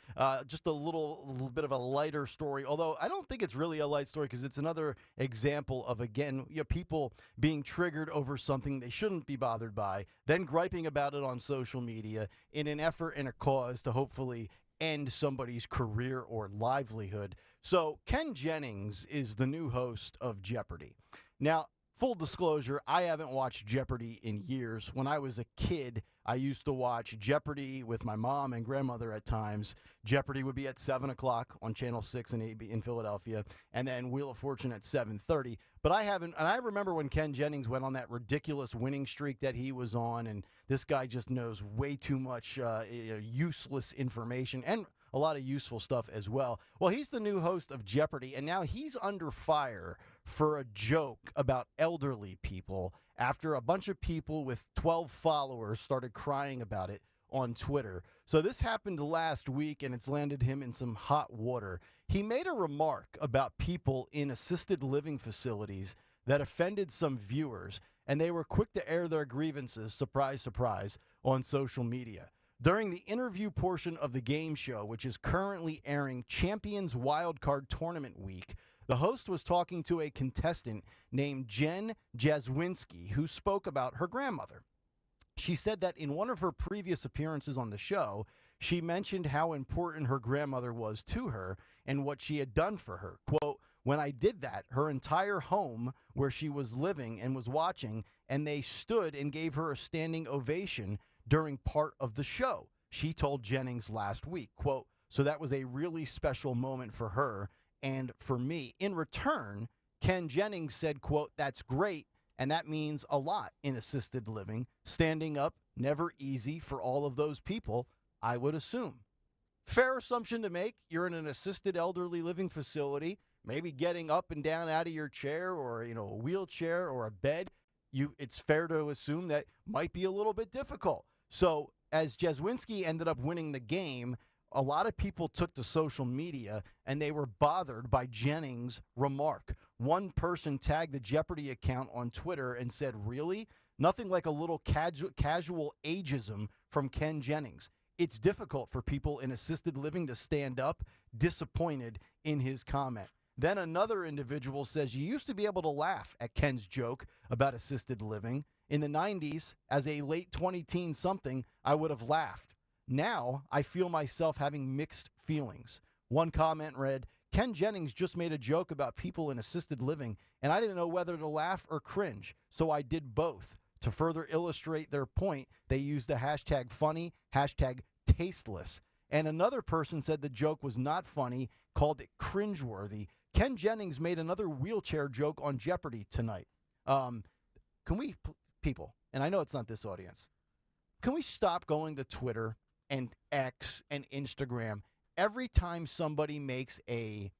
just a little bit of a lighter story, although I don't think it's really a light story because it's another example of, again, people being triggered over something they shouldn't be bothered by, then griping about it on social media in an effort and a cause to hopefully end somebody's career or livelihood. So Ken Jennings is the new host of Jeopardy. Now, full disclosure, I haven't watched Jeopardy in years. When I was a kid, I used to watch Jeopardy with my mom and grandmother at times. Jeopardy would be at 7 o'clock on Channel 6 in Philadelphia, and then Wheel of Fortune at 7:30. But I haven't, and I remember when Ken Jennings went on that ridiculous winning streak that he was on, and this guy just knows way too much useless information and a lot of useful stuff as well. Well, he's the new host of Jeopardy, and now he's under fire for a joke about elderly people after a bunch of people with 12 followers started crying about it on Twitter. So this happened last week, and it's landed him in some hot water. He made a remark about people in assisted living facilities that offended some viewers, and they were quick to air their grievances, surprise, surprise, on social media. During the interview portion of the game show, which is currently airing Champions Wildcard Tournament Week, the host was talking to a contestant named Jen Jaswinski, who spoke about her grandmother. She said that in one of her previous appearances on the show, she mentioned how important her grandmother was to her and what she had done for her. Quote, "When I did that, her entire home where she was living and was watching, and they stood and gave her a standing ovation during part of the show," she told Jennings last week. Quote, "So that was a really special moment for her and for me." In return, Ken Jennings said, quote, "That's great, and that means a lot in assisted living. Standing up, never easy for all of those people, I would assume." Fair assumption to make. You're in an assisted elderly living facility, maybe getting up and down out of your chair or, a wheelchair or a bed. It's fair to assume that might be a little bit difficult. So as Jaswinski ended up winning the game, a lot of people took to social media and they were bothered by Jennings' remark. One person tagged the Jeopardy account on Twitter and said, "Really? Nothing like a little casual ageism from Ken Jennings. It's difficult for people in assisted living to stand up," disappointed in his comment. Then another individual says, "You used to be able to laugh at Ken's joke about assisted living. In the 90s, as a late 20-teen something, I would have laughed. Now, I feel myself having mixed feelings." One comment read, "Ken Jennings just made a joke about people in assisted living, and I didn't know whether to laugh or cringe, so I did both. To further illustrate their point, they used the hashtag funny, hashtag tasteless." And another person said the joke was not funny, called it cringeworthy. Ken Jennings made another wheelchair joke on Jeopardy tonight. Can we, people, and I know it's not this audience, can we stop going to Twitter and X and Instagram every time somebody makes a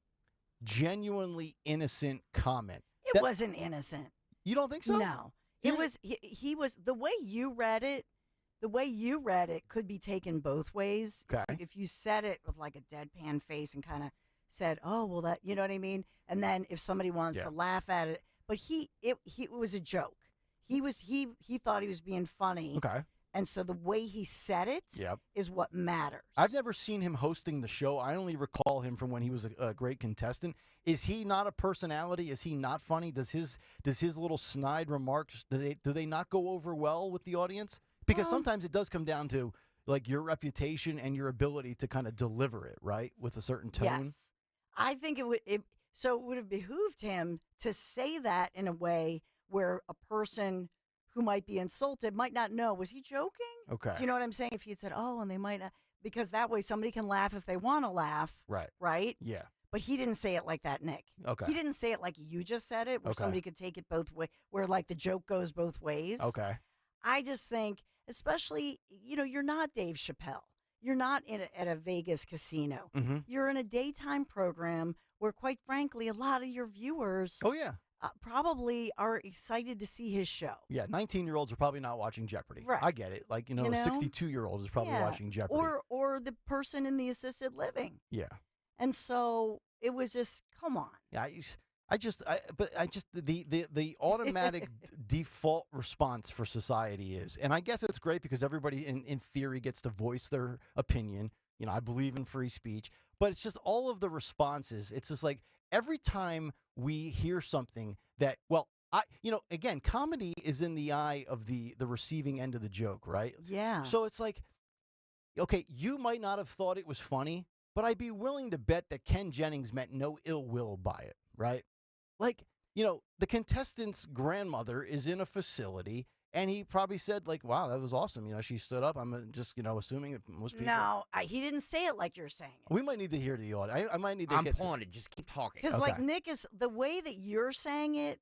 genuinely innocent comment? It wasn't innocent. You don't think so? No. It was, he was, the way you read it, could be taken both ways. Okay. If you said it with like a deadpan face and kind of said, "Oh, well, that," you know what I mean? And then if somebody wants to laugh at it, but it was a joke. He thought he was being funny. Okay. And so the way he said it is what matters. I've never seen him hosting the show. I only recall him from when he was a great contestant. Is he not a personality? Is he not funny? Does his little snide remarks, do they not go over well with the audience? Because sometimes it does come down to like your reputation and your ability to kind of deliver it, right, with a certain tone. Yes. I think it would have behooved him to say that in a way where a person who might be insulted might not know, was he joking? Okay. Do you know what I'm saying? If he had said, "Oh," and they might not, because that way somebody can laugh if they want to laugh. Right. Right? Yeah. But he didn't say it like that, Nick. Okay. He didn't say it like you just said it, where somebody could take it both ways, where like the joke goes both ways. Okay. I just think, especially, you're not Dave Chappelle. You're not at a Vegas casino. Mm-hmm. You're in a daytime program where, quite frankly, a lot of your viewers probably are excited to see his show. Yeah, 19-year-olds are probably not watching Jeopardy. Right. I get it. Like, 62-year-old is probably watching Jeopardy. Or the person in the assisted living. Yeah. And so it was just, come on. Yeah, The automatic default response for society is, and I guess it's great because everybody in theory gets to voice their opinion. You know, I believe in free speech, but it's just all of the responses. It's just like every time we hear something that, again, comedy is in the eye of the receiving end of the joke, right? Yeah. So it's like, okay, you might not have thought it was funny, but I'd be willing to bet that Ken Jennings meant no ill will by it, right? Like, the contestant's grandmother is in a facility, and he probably said, like, wow, that was awesome. She stood up. I'm just, assuming that most people. No, he didn't say it like you're saying it. We might need to hear the audio. I might need to I'm pulling it. Just keep talking. Because, Nick, is the way that you're saying it,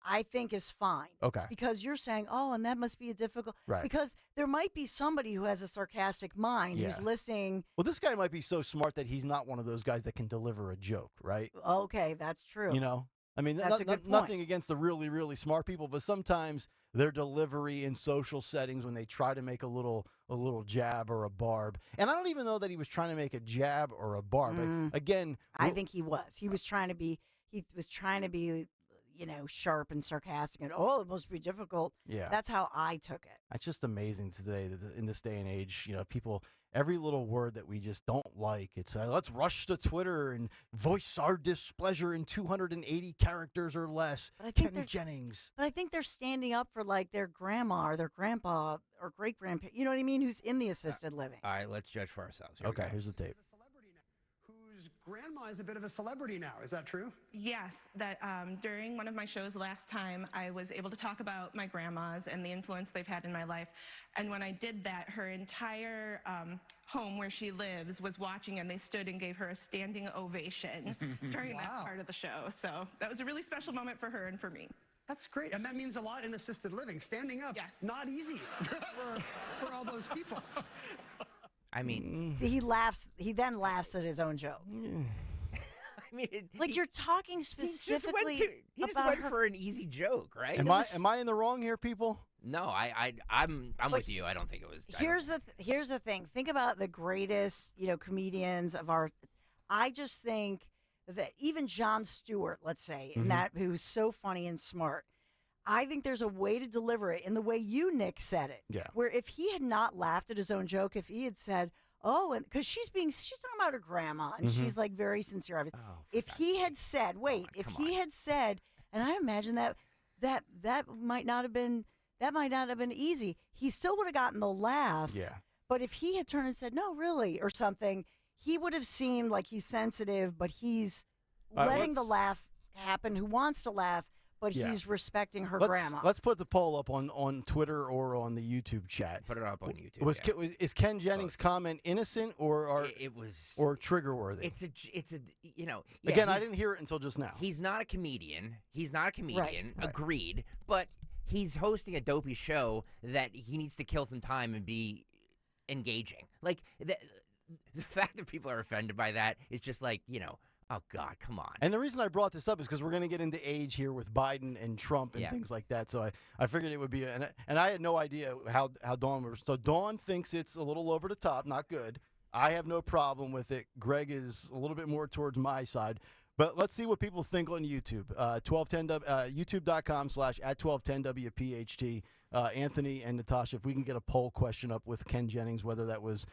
I think is fine. Okay. Because you're saying, oh, and that must be a difficult. Right. Because there might be somebody who has a sarcastic mind who's listening. Well, this guy might be so smart that he's not one of those guys that can deliver a joke, right? Okay, that's true. I mean, That's a good point. nothing against the really, really smart people, but sometimes their delivery in social settings when they try to make a little jab or a barb, and I don't even know that he was trying to make a jab or a barb. Again, I think he was. He was trying to be. Sharp and sarcastic, and it must be difficult. Yeah, that's how I took it. It's just amazing today that in this day and age, people, every little word that we just don't like, it's let's rush to Twitter and voice our displeasure in 280 characters or less. Ken Jennings. But I think they're standing up for like their grandma or their grandpa or great grandpa. You know what I mean? Who's in the assisted living? All right, let's judge for ourselves. Okay, here's the tape. Grandma is a bit of a celebrity now. Is that true? Yes, that during one of my shows last time, I was able to talk about my grandmas and the influence they've had in my life. And when I did that, her entire home where she lives was watching, and they stood and gave her a standing ovation during that part of the show. So that was a really special moment for her and for me. That's great, and that means a lot in assisted living. Standing up, not easy for all those people. I mean, see, he laughs. He then laughs at his own joke. I mean, you're talking specifically he just went for an easy joke, right? Am I in the wrong here, people? No, I'm with you. I don't think it was. Here's the thing. Think about the greatest, comedians of our. I just think that even Jon Stewart, let's say, in that who's so funny and smart. I think there's a way to deliver it in the way you, Nick, said it. Yeah. Where if he had not laughed at his own joke, if he had said, oh, and because she's talking about her grandma and she's like very sincere. If he had said, and I imagine that might not have been easy. He still would have gotten the laugh. Yeah. But if he had turned and said, no, really, or something, he would have seemed like he's sensitive, but he's letting the laugh happen, who wants to laugh. But he's respecting her grandma. Let's put the poll up on Twitter or on the YouTube chat. Put it up on YouTube. Is Ken Jennings' comment innocent or trigger worthy? It's a again, I didn't hear it until just now. He's not a comedian. Right. Agreed. But he's hosting a dopey show that he needs to kill some time and be engaging. Like the fact that people are offended by that is just like oh, God, come on. And the reason I brought this up is because we're going to get into age here with Biden and Trump and things like that. So I figured it would be, and I had no idea how Dawn was. So Dawn thinks it's a little over the top, not good. I have no problem with it. Greg is a little bit more towards my side. But let's see what people think on YouTube. 1210 YouTube.com/@1210WPHT. Anthony and Natasha, if we can get a poll question up with Ken Jennings, whether that was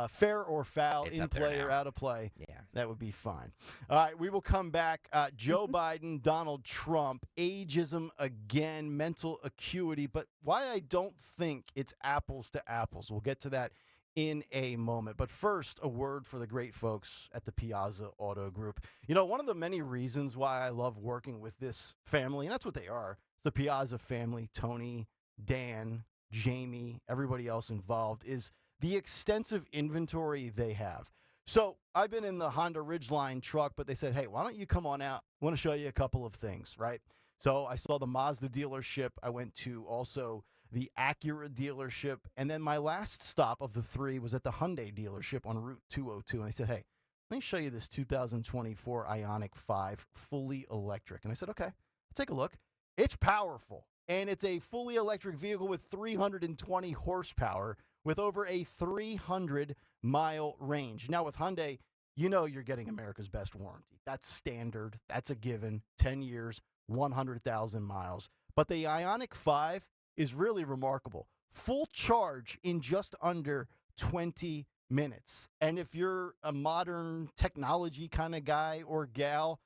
fair or foul, in play or out of play, that would be fine. All right, we will come back. Joe Biden, Donald Trump, ageism again, mental acuity, but why I don't think it's apples to apples. We'll get to that in a moment. But first, a word for the great folks at the Piazza Auto Group. One of the many reasons why I love working with this family, and that's what they are, it's the Piazza family, Tony, Dan, Jamie, everybody else involved, is the extensive inventory they have. So I've been in the Honda Ridgeline truck, but they said, hey, why don't you come on out? I want to show you a couple of things, right? So I saw the Mazda dealership. I went to also the Acura dealership. And then my last stop of the three was at the Hyundai dealership on Route 202. And they said, hey, let me show you this 2024 Ioniq 5 fully electric. And I said, okay, take a look. It's powerful. And it's a fully electric vehicle with 320 horsepower with over a 300-mile range. Now, with Hyundai, you know you're getting America's best warranty. That's standard. That's a given. 10 years, 100,000 miles. But the Ioniq 5 is really remarkable. Full charge in just under 20 minutes. And if you're a modern technology kind of guy or gal,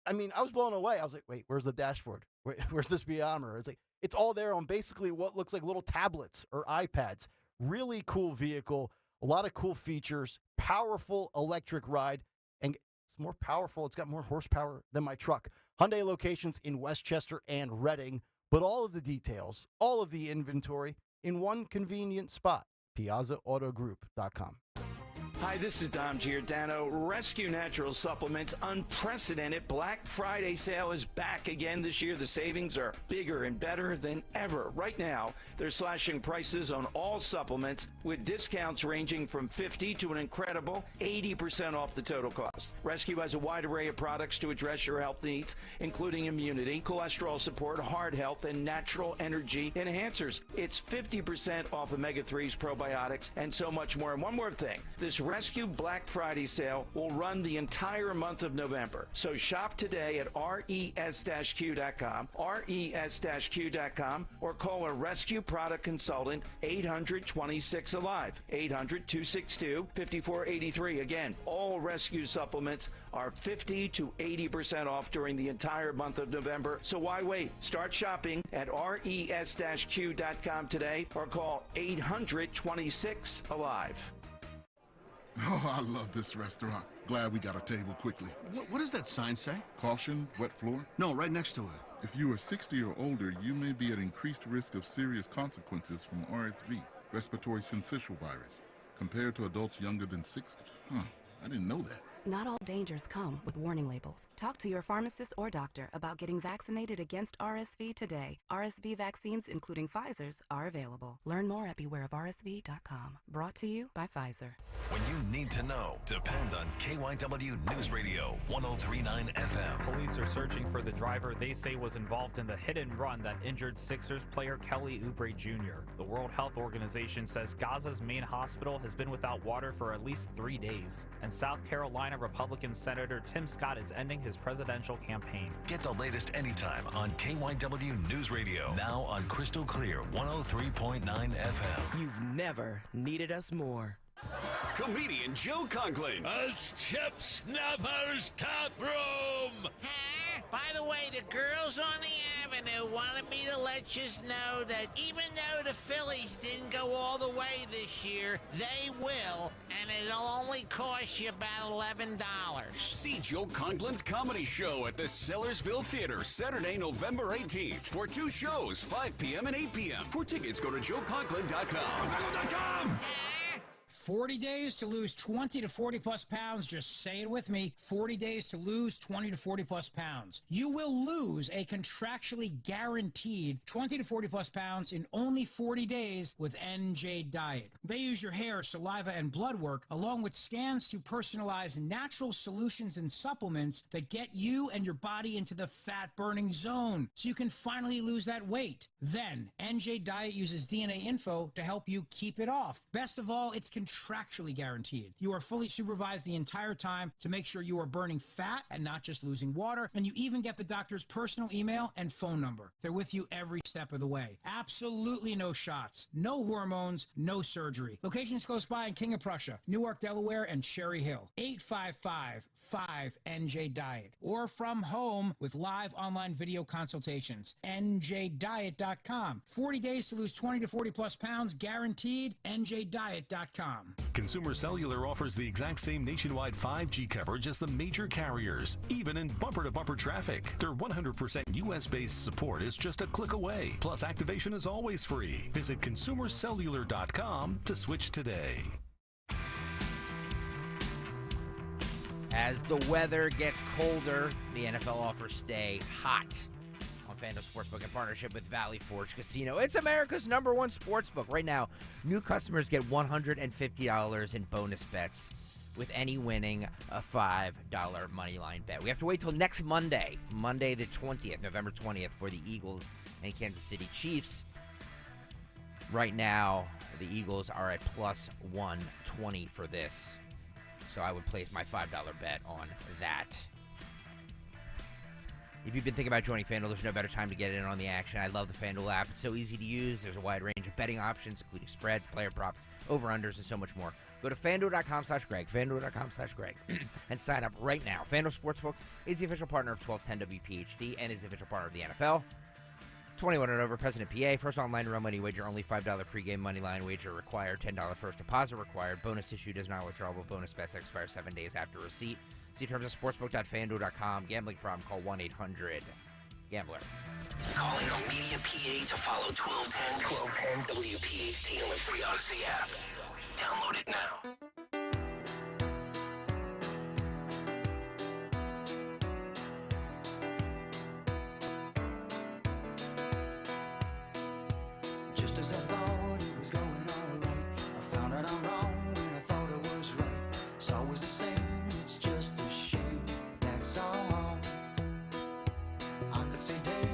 I mean, I was blown away. I was like, wait, where's the dashboard? Where's the speedometer? It's all there on basically what looks like little tablets or iPads. Really cool vehicle. A lot of cool features. Powerful electric ride. And it's more powerful. It's got more horsepower than my truck. Hyundai locations in Westchester and Reading. But all of the details, all of the inventory in one convenient spot. PiazzaAutoGroup.com. Hi, this is Dom Giordano. Rescue Natural Supplements' unprecedented Black Friday sale is back again this year. The savings are bigger and better than ever. Right now, they're slashing prices on all supplements with discounts ranging from 50 to an incredible 80% off the total cost. Rescue has a wide array of products to address your health needs, including immunity, cholesterol support, heart health, and natural energy enhancers. It's 50% off omega-3s, probiotics, and so much more. And one more thing. This Rescue Black Friday sale will run the entire month of November. So shop today at res-q.com, res-q.com, or call a Rescue product consultant 800-26-ALIVE, 800-262-5483. Again, all Rescue supplements are 50 to 80% off during the entire month of November. So why wait? Start shopping at res-q.com today or call 800-26-ALIVE. Oh, I love this restaurant. Glad we got a table quickly. What does that sign say? Caution, wet floor? No, right next to it. If you are 60 or older, you may be at increased risk of serious consequences from RSV, respiratory syncytial virus, compared to adults younger than 60. Huh, I didn't know that. Not all dangers come with warning labels. Talk to your pharmacist or doctor about getting vaccinated against RSV today. RSV vaccines, including Pfizer's, are available. Learn more at bewareofrsv.com. Brought to you by Pfizer. When you need to know, depend on KYW News Radio 103.9 FM. Police are searching for the driver they say was involved in the hit and run that injured Sixers player Kelly Oubre Jr. The World Health Organization says Gaza's main hospital has been without water for at least 3 days. And South Carolina Republican Senator Tim Scott is ending his presidential campaign. Get the latest anytime on KYW News Radio. Now on Crystal Clear 103.9 FM. You've never needed us more. Comedian Joe Conklin. It's Chip Snapper's Tap Room. By the way, the girls on the avenue wanted me to let you know that even though the Phillies didn't go all the way this year, they will, and it'll only cost you about $11. See Joe Conklin's comedy show at the Sellersville Theater Saturday, November 18th for 2 shows, 5 p.m. and 8 p.m. For tickets, go to joeconklin.com. 40 days to lose 20 to 40 plus pounds. Just say it with me. 40 days to lose 20 to 40 plus pounds. You will lose a contractually guaranteed 20 to 40 plus pounds in only 40 days with NJ Diet. They use your hair, saliva, and blood work along with scans to personalize natural solutions and supplements that get you and your body into the fat-burning zone so you can finally lose that weight. Then, NJ Diet uses DNA info to help you keep it off. Best of all, it's contractually guaranteed. You are fully supervised the entire time to make sure you are burning fat and not just losing water, and you even get the doctor's personal email and phone number. They're with you every step of the way. Absolutely no shots, no hormones, no surgery. Locations close by in King of Prussia, Newark, Delaware, and Cherry Hill. 855-5NJ Diet, or from home with live online video consultations. NJDiet.com. 40 days to lose 20 to 40 plus pounds guaranteed. NJDiet.com. Consumer Cellular offers the exact same nationwide 5G coverage as the major carriers, even in bumper-to-bumper traffic. Their 100% U.S.-based support is just a click away. Plus, activation is always free. Visit consumercellular.com to switch today. As the weather gets colder, the NFL offers stay hot on FanDuel Sportsbook in partnership with Valley Forge Casino. It's America's #1 sportsbook. Right now, new customers get $150 in bonus bets with any winning a $5 moneyline bet. We have to wait till next Monday, Monday the 20th, November 20th, for the Eagles and Kansas City Chiefs. Right now, the Eagles are at plus 120 for this. So I would place my $5 bet on that. If you've been thinking about joining FanDuel, there's no better time to get in on the action. I love the FanDuel app. It's so easy to use. There's a wide range of betting options, including spreads, player props, over-unders, and so much more. Go to FanDuel.com/Greg, FanDuel.com/Greg, and sign up right now. FanDuel Sportsbook is the official partner of 1210 WPHT and is the official partner of the NFL. 21 and over, President PA. First online real money wager, only $5 pregame money line wager required. $10 first deposit required. Bonus issued is not withdrawable. Bonus bets expire 7 days after receipt. See terms at sportsbook.fanduel.com. Gambling problem, call 1-800-GAMBLER. Calling on Media PA to follow 1210 WPHT on the free Odyssey app. Download it now. Just as I thought it was going all right, I found out I'm wrong when I thought I was right. It's always the same, it's just a shame, that's all. I could say day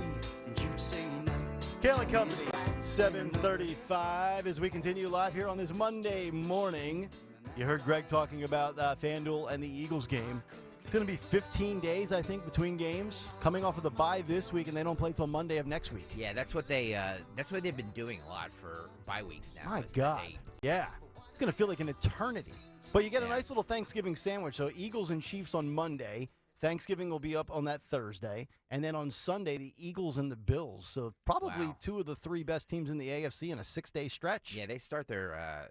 and you'd say night. Kayal Company, 7:35 as we continue live here on this Monday morning. You heard Greg talking about FanDuel and the Eagles game. It's going to be 15 days, I think, between games. Coming off of the bye this week, and they don't play till Monday of next week. Yeah, that's what they've been doing a lot for bye weeks now. My God. Yeah. It's going to feel like an eternity. But you get a nice little Thanksgiving sandwich. So Eagles and Chiefs on Monday. Thanksgiving will be up on that Thursday. And then on Sunday, the Eagles and the Bills. So probably two of the three best teams in the AFC in a 6-day stretch. Yeah, they start a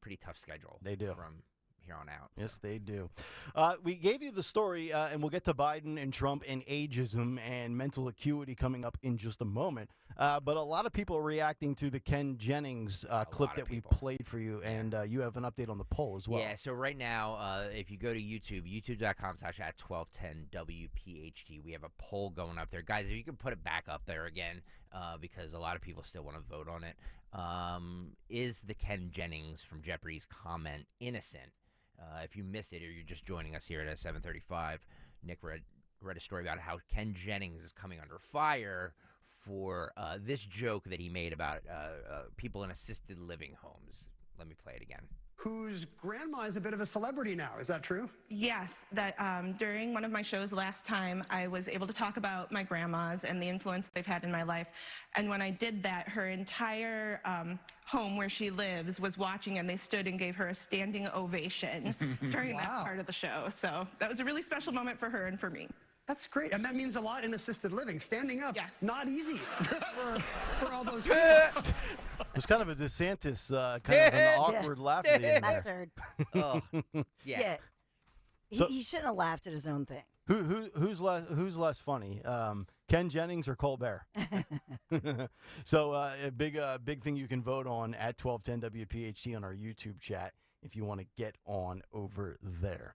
pretty tough schedule. They do. From here on out. Yes, they do. We gave you the story, and we'll get to Biden and Trump and ageism and mental acuity coming up in just a moment. But a lot of people are reacting to the Ken Jennings clip that we played for you, and you have an update on the poll as well. Yeah, so right now, if you go to YouTube, youtube.com/@1210WPHT, we have a poll going up there. Guys, if you can put it back up there again, because a lot of people still want to vote on it. Is the Ken Jennings from Jeopardy's comment innocent? If you missed it or you're just joining us here at 7:35, Nick read a story about how Ken Jennings is coming under fire for this joke that he made about people in assisted living homes. Let me play it again. Whose grandma is a bit of a celebrity now. Is that true? Yes, that during one of my shows last time, I was able to talk about my grandmas and the influence they've had in my life. And when I did that, her entire home where she lives was watching, and they stood and gave her a standing ovation during that part of the show. So that was a really special moment for her and for me. That's great, and that means a lot in assisted living. Standing up, not easy for all those people. There's kind of a DeSantis kind of an awkward laugh at the end there. Oh, Yeah. He shouldn't have laughed at his own thing. Who's less funny, Ken Jennings or Colbert? So a big thing you can vote on at 1210 WPHT on our YouTube chat if you want to get on over there.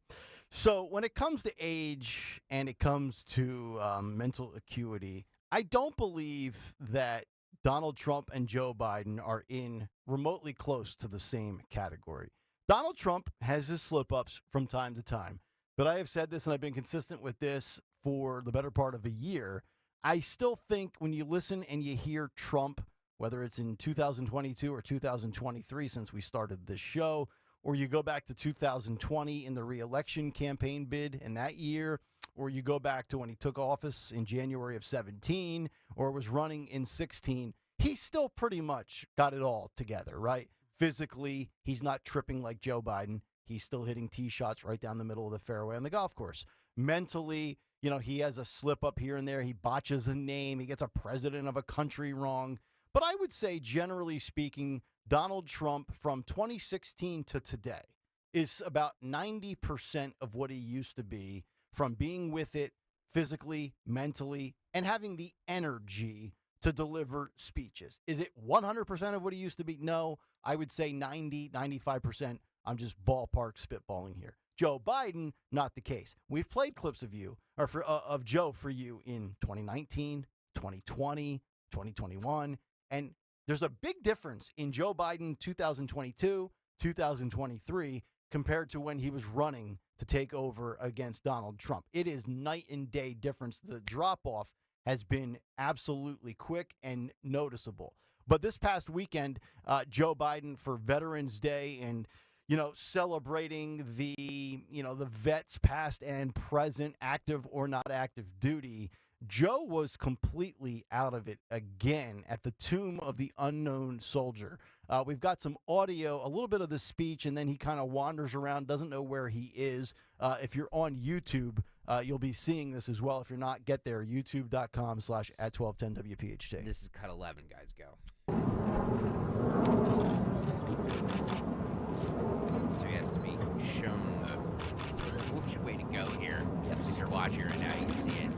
So when it comes to age and it comes to mental acuity, I don't believe that Donald Trump and Joe Biden are in remotely close to the same category. Donald Trump has his slip-ups from time to time, but I have said this and I've been consistent with this for the better part of a year. I still think when you listen and you hear Trump, whether it's in 2022 or 2023 since we started this show, or you go back to 2020 in the re-election campaign bid in that year, or you go back to when he took office in January of 17, or was running in 16, he still pretty much got it all together, right? Physically, he's not tripping like Joe Biden. He's still hitting tee shots right down the middle of the fairway on the golf course. Mentally, he has a slip up here and there. He botches a name. He gets a president of a country wrong. But I would say, generally speaking, Donald Trump from 2016 to today is about 90% of what he used to be, from being with it physically, mentally, and having the energy to deliver speeches. Is it 100% of what he used to be? No, I would say 90, 95%. I'm just ballpark spitballing here. Joe Biden, not the case. We've played clips of of Joe for you in 2019, 2020, 2021, and there's a big difference in Joe Biden 2022, 2023 compared to when he was running to take over against Donald Trump. It is night and day difference. The drop-off has been absolutely quick and noticeable. But this past weekend, Joe Biden, for Veterans Day and celebrating the vets past and present, active or not active duty. Joe was completely out of it again at the Tomb of the Unknown Soldier. We've got some audio, a little bit of the speech, and then he kind of wanders around, doesn't know where he is. If you're on YouTube, you'll be seeing this as well. If you're not, get there, youtube.com/@1210WPHT. This is cut 11, guys. Go. So he has to be shown which way to go here. Yes. If you're watching right now, you can see it.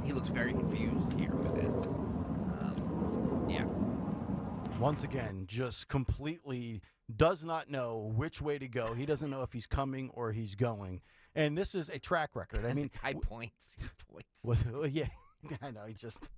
He looks very confused here with this. Yeah. Once again, just completely does not know which way to go. He doesn't know if he's coming or he's going. And this is a track record. I mean, I points. Yeah, I know. He just.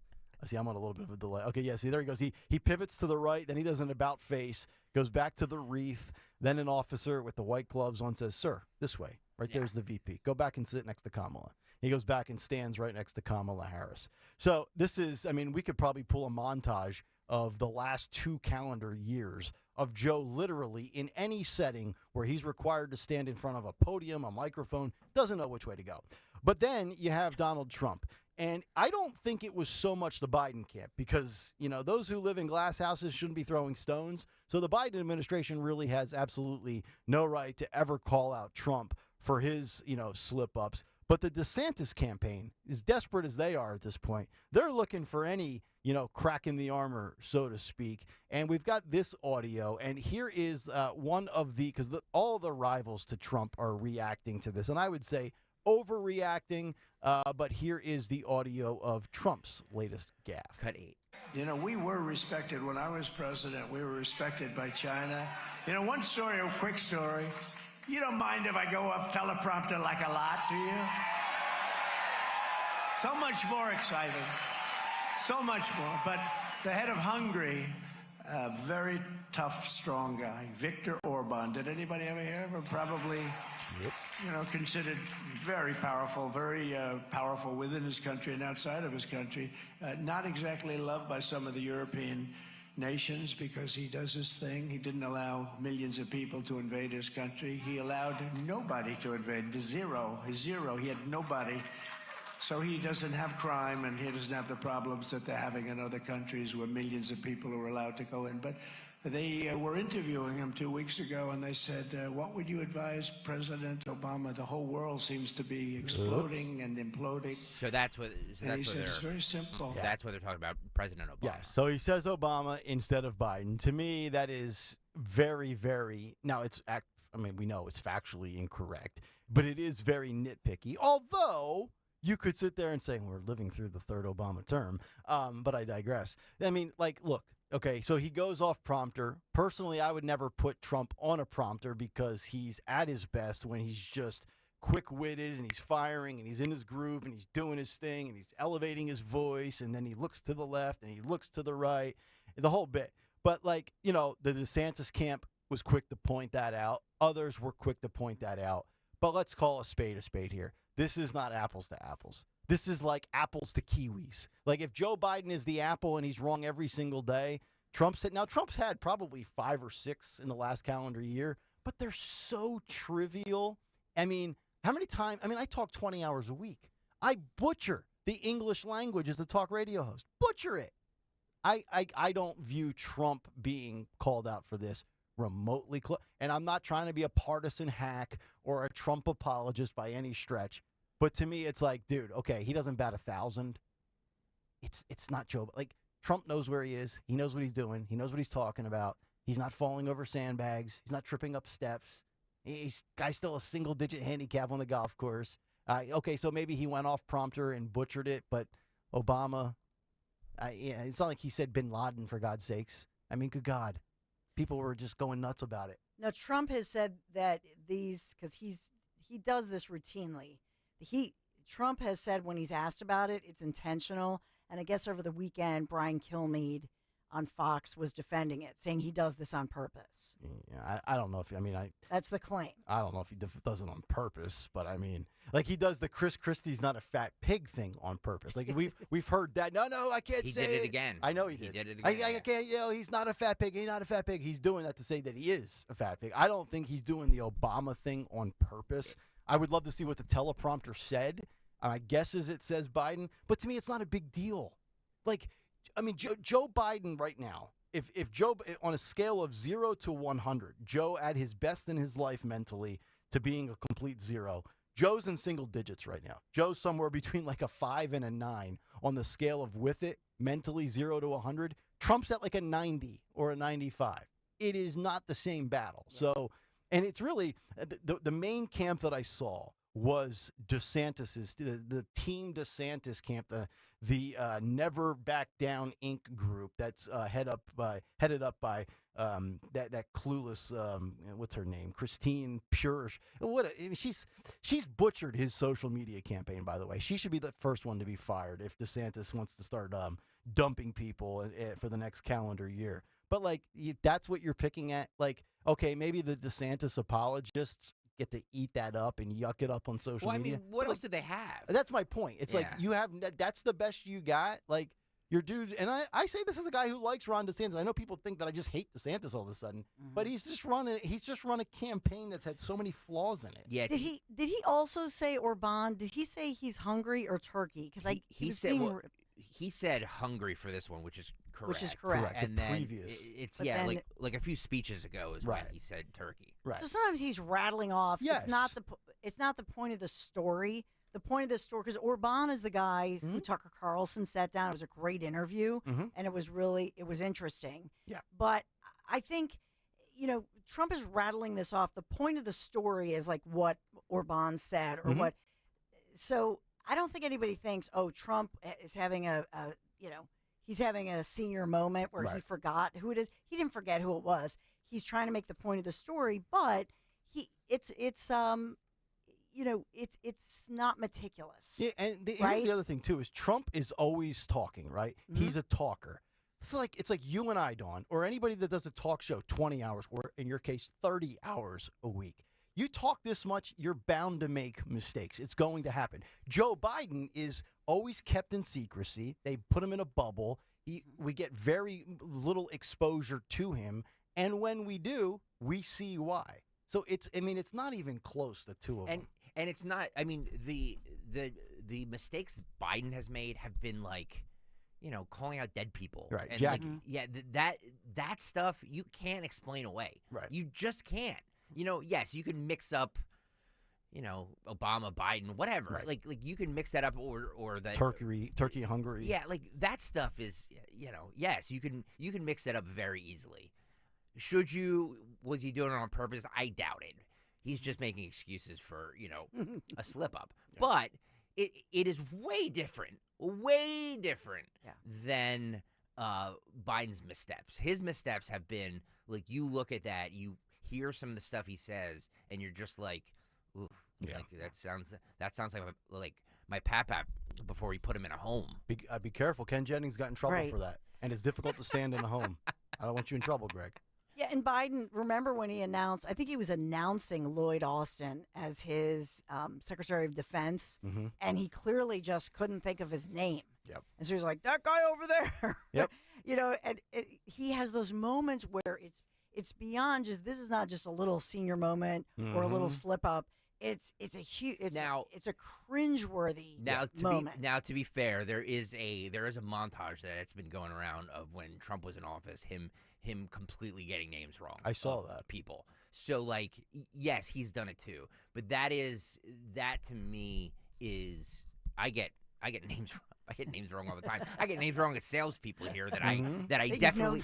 See, I'm on a little bit of a delay. Okay, yeah, see, there he goes. He pivots to the right, then he does an about face, goes back to the wreath, then an officer with the white gloves on says, "Sir, this way." Right there's the VP. Go back and sit next to Kamala. He goes back and stands right next to Kamala Harris. So this is, I mean, we could probably pull a montage of the last 2 calendar years of Joe literally in any setting where he's required to stand in front of a podium, a microphone, doesn't know which way to go. But then you have Donald Trump. And I don't think it was so much the Biden camp because, those who live in glass houses shouldn't be throwing stones. So the Biden administration really has absolutely no right to ever call out Trump for his, slip-ups. But the DeSantis campaign, as desperate as they are at this point, they're looking for any, crack in the armor, so to speak. And we've got this audio, and here is one of because all the rivals to Trump are reacting to this. And I would say overreacting, but here is the audio of Trump's latest gaffe. Cut 8. We were respected when I was president. We were respected by China. One story, a quick story. You don't mind if I go off teleprompter like a lot, do you? So much more exciting. So much more. But the head of Hungary, a very tough, strong guy, Viktor Orban. Did anybody ever hear of him? Probably, considered very powerful within his country and outside of his country. Not exactly loved by some of the European nations because he does his thing. He didn't allow millions of people to invade his country. He allowed nobody to invade. Zero. He had nobody. So he doesn't have crime and he doesn't have the problems that they're having in other countries where millions of people are allowed to go in. But they were interviewing him 2 weeks ago and they said, what would you advise President Obama? The whole world seems to be exploding and imploding. So that's what. And he said it's very simple. Yeah. That's what they're talking about, President Obama. Yeah, so he says Obama instead of Biden. To me, that is very, very. Now, we know it's factually incorrect, but it is very nitpicky. Although you could sit there and say we're living through the third Obama term, but I digress. I mean, look. Okay, so he goes off prompter. Personally, I would never put Trump on a prompter because he's at his best when he's just quick-witted and he's firing and he's in his groove and he's doing his thing and he's elevating his voice and then he looks to the left and he looks to the right, the whole bit. But, the DeSantis camp was quick to point that out. Others were quick to point that out. But let's call a spade here. This is not apples to apples. This is like apples to kiwis. If Joe Biden is the apple and he's wrong every single day, Trump's had probably 5 or 6 in the last calendar year, but they're so trivial. I mean, how many times? I talk 20 hours a week. I butcher the English language as a talk radio host. Butcher it. I don't view Trump being called out for this remotely close. And I'm not trying to be a partisan hack or a Trump apologist by any stretch. But to me, it's dude, okay, he doesn't bat 1,000. It's not Joe. Trump knows where he is. He knows what he's doing. He knows what he's talking about. He's not falling over sandbags. He's not tripping up steps. Guy's still a single-digit handicap on the golf course. Okay, so maybe he went off prompter and butchered it, but Obama, it's not like he said Bin Laden, for God's sakes. I mean, good God. People were just going nuts about it. Now, Trump has said that because he does this routinely. Trump has said when he's asked about it, it's intentional. And I guess over the weekend, Brian Kilmeade on Fox was defending it, saying he does this on purpose. Yeah, I don't know if that's the claim. I don't know if he does it on purpose, but I mean, like he does the Chris Christie's not a fat pig thing on purpose. Like we've heard that. No, I can't say He did it again. I know he did. He did it again. I can't. He's not a fat pig. He's not a fat pig. He's doing that to say that he is a fat pig. I don't think he's doing the Obama thing on purpose. I would love to see what the teleprompter said. My guess is it says Biden, but to me, it's not a big deal. Like, I mean, Joe Biden right now, if Joe, on a scale of 0 to 100, Joe at his best in his life mentally to being a complete 0, Joe's in single digits right now. Joe's somewhere between like a 5 and a 9 on the scale of with it, mentally 0 to 100. Trump's at like a 90 or a 95. It is not the same battle. Yeah. So, and it's really, the main camp that I saw was DeSantis's, the Team DeSantis camp, the Never Back Down Inc. group that's headed up by that clueless what's her name, Christine Purish. She's butchered his social media campaign. By the way, she should be the first one to be fired if DeSantis wants to start dumping people for the next calendar year. But like that's what you're picking at. Like, okay, maybe the DeSantis apologists get to eat that up and yuck it up on social media. I mean, what else do they have? That's my point. It's like you have that's the best you got. Like your dude, and I say this as a guy who likes Ron DeSantis. I know people think that I just hate DeSantis all of a sudden, but he's just run a campaign that's had so many flaws in it. Yeah. Did he also say Orban? Did he say he's hungry or turkey? Because he said hungry for this one, which is correct. Which is correct. And the then previous. It's like a few speeches ago is when he said turkey. Right. So sometimes he's rattling off. Yes. It's not the point of the story. The point of the story, because Orban is the guy who Tucker Carlson sat down. It was a great interview, and it was interesting. Yeah. But I think, Trump is rattling this off. The point of the story is like what Orban said or what. So I don't think anybody thinks, oh, Trump is having he's having a senior moment where he forgot who it is. He didn't forget who it was. He's trying to make the point of the story, but it's not meticulous. Yeah, and here's the other thing too is Trump is always talking, right? He's a talker. It's like you and I, Dawn, or anybody that does a talk show 20 hours, or in your case, 30 hours a week. You talk this much, you're bound to make mistakes. It's going to happen. Joe Biden is always kept in secrecy. They put him in a bubble. We get very little exposure to him. And when we do, we see why. So it's not even close, the two of them. And it's not, I mean, the mistakes Biden has made have been like, calling out dead people. Right. And Jackie. that stuff you can't explain away. Right. You just can't. Yes, you can mix up, Obama, Biden, whatever. Right. Like you can mix that up or that Turkey, Hungary. Yeah, like that stuff is, yes, you can mix that up very easily. Was he doing it on purpose? I doubt it. He's just making excuses for, a slip up. Yeah. But it is way different than Biden's missteps. His missteps have been like, you look at that, you hear some of the stuff he says, and you're just like, ooh, like that sounds like my pap before he put him in a home. Be careful. Ken Jennings got in trouble for that, and it's difficult to stand in a home. I don't want you in trouble, Greg. Yeah, and Biden, remember when he announced, I think he was announcing Lloyd Austin as his Secretary of Defense, and he clearly just couldn't think of his name. Yep. And so he's like, that guy over there. Yep. And he has those moments where it's beyond just, this is not just a little senior moment or a little slip up. It's a huge, it's a cringeworthy moment. To be fair, there is a montage that's been going around of when Trump was in office, him completely getting names wrong. I saw that. People. So like, yes, he's done it too. But that to me is, I get names wrong. I get names wrong all the time. I get names wrong as salespeople here that I definitely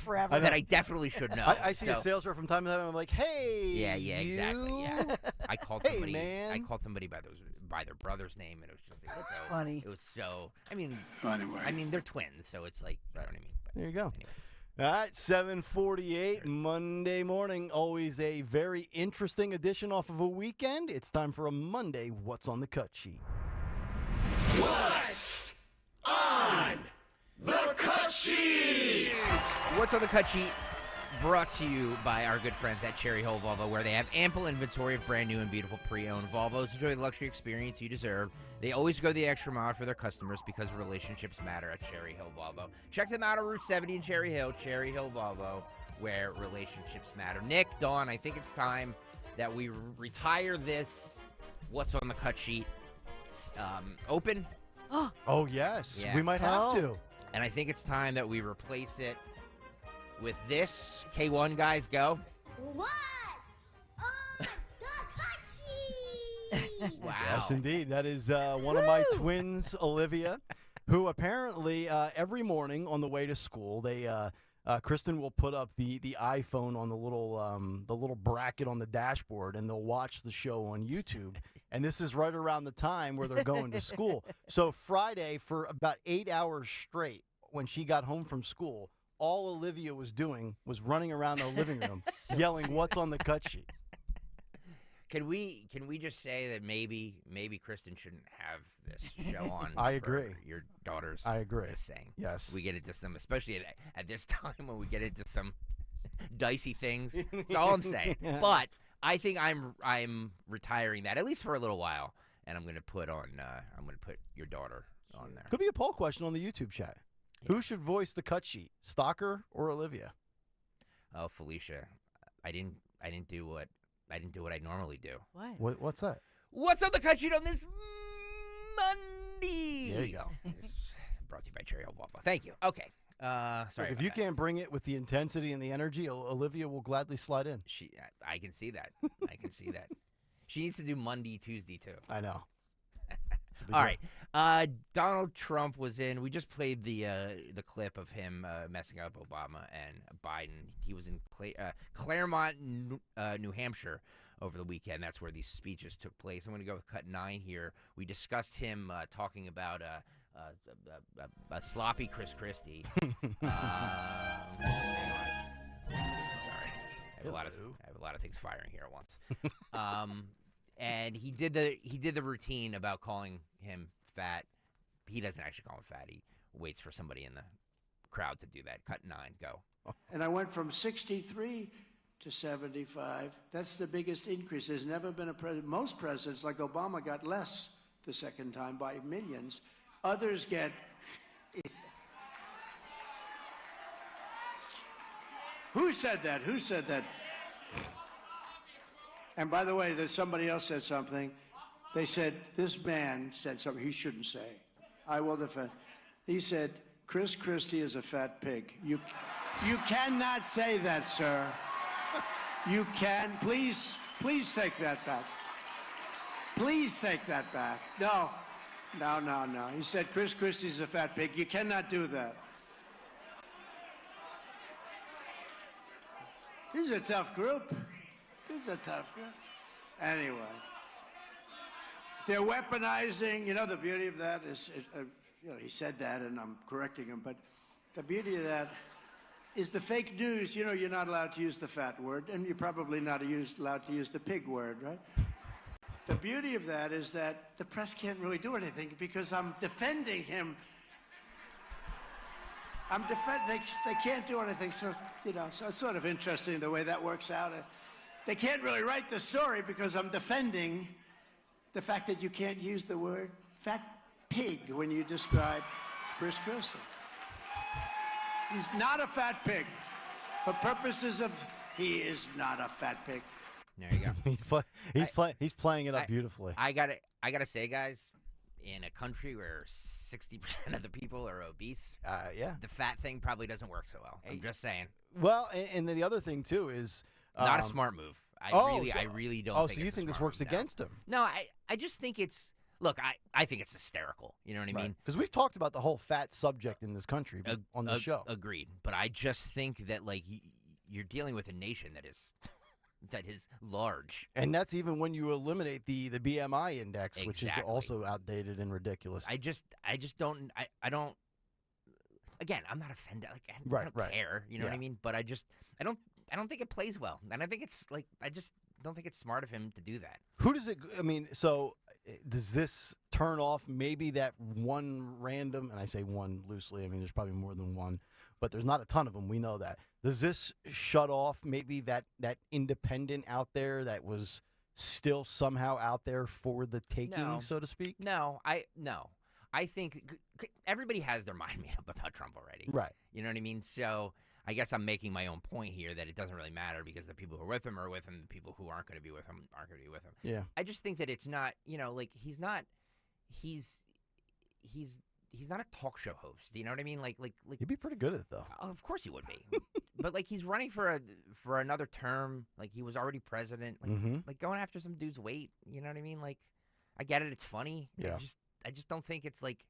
should know. I see a sales rep from time to time. I'm like, hey, yeah, exactly. Yeah, I called somebody. Man. I called somebody by their brother's name, and it was just like, that's funny. It was so. I mean, anyway. I mean, they're twins, so it's like, you know what I mean. But there you go. Anyway. All right, 7:48 Monday morning. Always a very interesting edition off of a weekend. It's time for a Monday What's on the Cut Sheet. What's on the cut sheet? What's on the cut sheet? Brought to you by our good friends at Cherry Hill Volvo, where they have ample inventory of brand new and beautiful pre-owned Volvos. Enjoy the luxury experience you deserve. They always go the extra mile for their customers because relationships matter at Cherry Hill Volvo. Check them out on Route 70 in Cherry Hill Volvo, where relationships matter. Nick, Dawn, I think it's time that we retire this What's on the Cut Sheet open. Oh, yes. Yeah. We might have to. And I think it's time that we replace it with this. K1, guys, go. What's on the cut sheet? Wow. Yes, indeed. That is one of my twins, Olivia, who apparently every morning on the way to school, Kristen will put up the iPhone on the little bracket on the dashboard, and they'll watch the show on YouTube. And this is right around the time where they're going to school. So Friday, for about 8 hours straight, when she got home from school, all Olivia was doing was running around the living room yelling, "What's on the cut sheet?" Can we just say that maybe Kristen shouldn't have this show on? I agree. Your daughters. I agree. Just saying. Yes. We get into some, especially at this time when we get into some dicey things. That's all I'm saying. Yeah. But I think I'm retiring that, at least for a little while, and I'm gonna put your daughter on there. Could be a poll question on the YouTube chat. Yeah. Who should voice the cut sheet, Stalker or Olivia? Oh, Felicia, I didn't do what I normally do. What's that? What's on the cut sheet on this Monday? There you go. Brought to you by Cherry Hill Volvo. Thank you. Okay. Sorry. Look, if you can't bring it with the intensity and the energy, Olivia will gladly slide in. I can see that. I can see that. She needs to do Monday, Tuesday too. I know. All right. Donald Trump was in. We just played the clip of him messing up Obama and Biden. He was in Claremont, New Hampshire over the weekend. That's where these speeches took place. I'm going to go with cut 9 here. We discussed him talking about a sloppy Chris Christie. Hang on. Sorry, I have a lot of things firing here at once. And he did the routine about calling him fat. He doesn't actually call him fat. He waits for somebody in the crowd to do that. Cut 9, go. And I went from 63 to 75. That's the biggest increase. There's never been a president. Most presidents, like Obama, got less the second time by millions. Others get... Who said that? Who said that? And by the way, there's somebody else said something. They said, this man said something he shouldn't say. I will defend. He said, Chris Christie is a fat pig. You cannot say that, sir. You can. Please take that back. Please take that back. No. He said, Chris Christie's a fat pig. You cannot do that. This is a tough group. Anyway, they're weaponizing. You know, the beauty of that is, he said that, and I'm correcting him, but the beauty of that is the fake news. You know, you're not allowed to use the fat word, and you're probably not allowed to use the pig word, right? The beauty of that is that the press can't really do anything because I'm defending him. They can't do anything, so it's sort of interesting the way that works out. They can't really write the story because I'm defending the fact that you can't use the word fat pig when you describe Chris Christie. He's not a fat pig. For purposes of, he is not a fat pig. There you go. He's playing it up beautifully. I gotta say, guys, in a country where 60% of the people are obese, the fat thing probably doesn't work so well. I'm just saying. Well, and then the other thing too is not a smart move. I really don't. Oh, so you think this works against him? No, I just think it's. Look, I think it's hysterical. You know what I mean? Because we've talked about the whole fat subject in this country on the show. Agreed. But I just think that you're dealing with a nation that is large. And that's even when you eliminate the BMI index, which is also outdated and ridiculous. I just don't. I don't. Again, I'm not offended. I don't care. You know what I mean? But I don't think it plays well, and I think it's I just don't think it's smart of him to do that. Who does it? I mean, so does this turn off maybe that one random? And I say one loosely. I mean, there's probably more than one. but there's not a ton of them. We know that. Does this shut off maybe that independent out there that was still somehow out there for the taking, so to speak? No. I think everybody has their mind made up about Trump already. Right. You know what I mean? So I guess I'm making my own point here that it doesn't really matter because the people who are with him are with him. The people who aren't going to be with him aren't going to be with him. Yeah. I just think that it's not, like he's not a talk show host. You know what I mean? Like he'd be pretty good at it, though. Of course he would be. But like he's running for another term. Like he was already president. Like going after some dude's weight. You know what I mean? Like I get it. It's funny. Yeah. I just don't think it's like,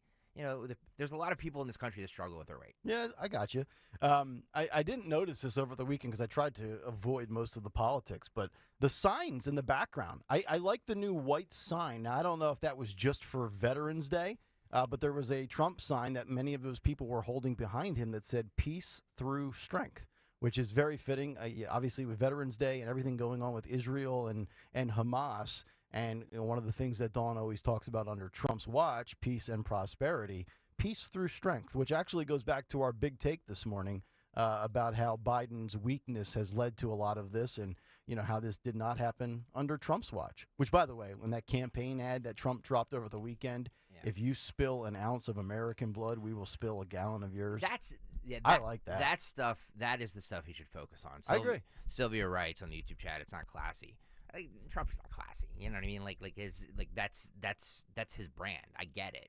there's a lot of people in this country that struggle with their weight. Yeah, I got you. I didn't notice this over the weekend because I tried to avoid most of the politics, but the signs in the background, I like the new white sign. Now, I don't know if that was just for Veterans Day, but there was a Trump sign that many of those people were holding behind him that said peace through strength, which is very fitting, obviously with Veterans Day and everything going on with Israel and Hamas. And one of the things that Dawn always talks about under Trump's watch, peace and prosperity, peace through strength, which actually goes back to our big take this morning about how Biden's weakness has led to a lot of this and, how this did not happen under Trump's watch. Which, by the way, when that campaign ad that Trump dropped over the weekend, if you spill an ounce of American blood, we will spill a gallon of yours. I like that. That is the stuff he should focus on. I agree. Sylvia writes on the YouTube chat, it's not classy. Trump's not classy, you know what I mean? That's his brand. I get it.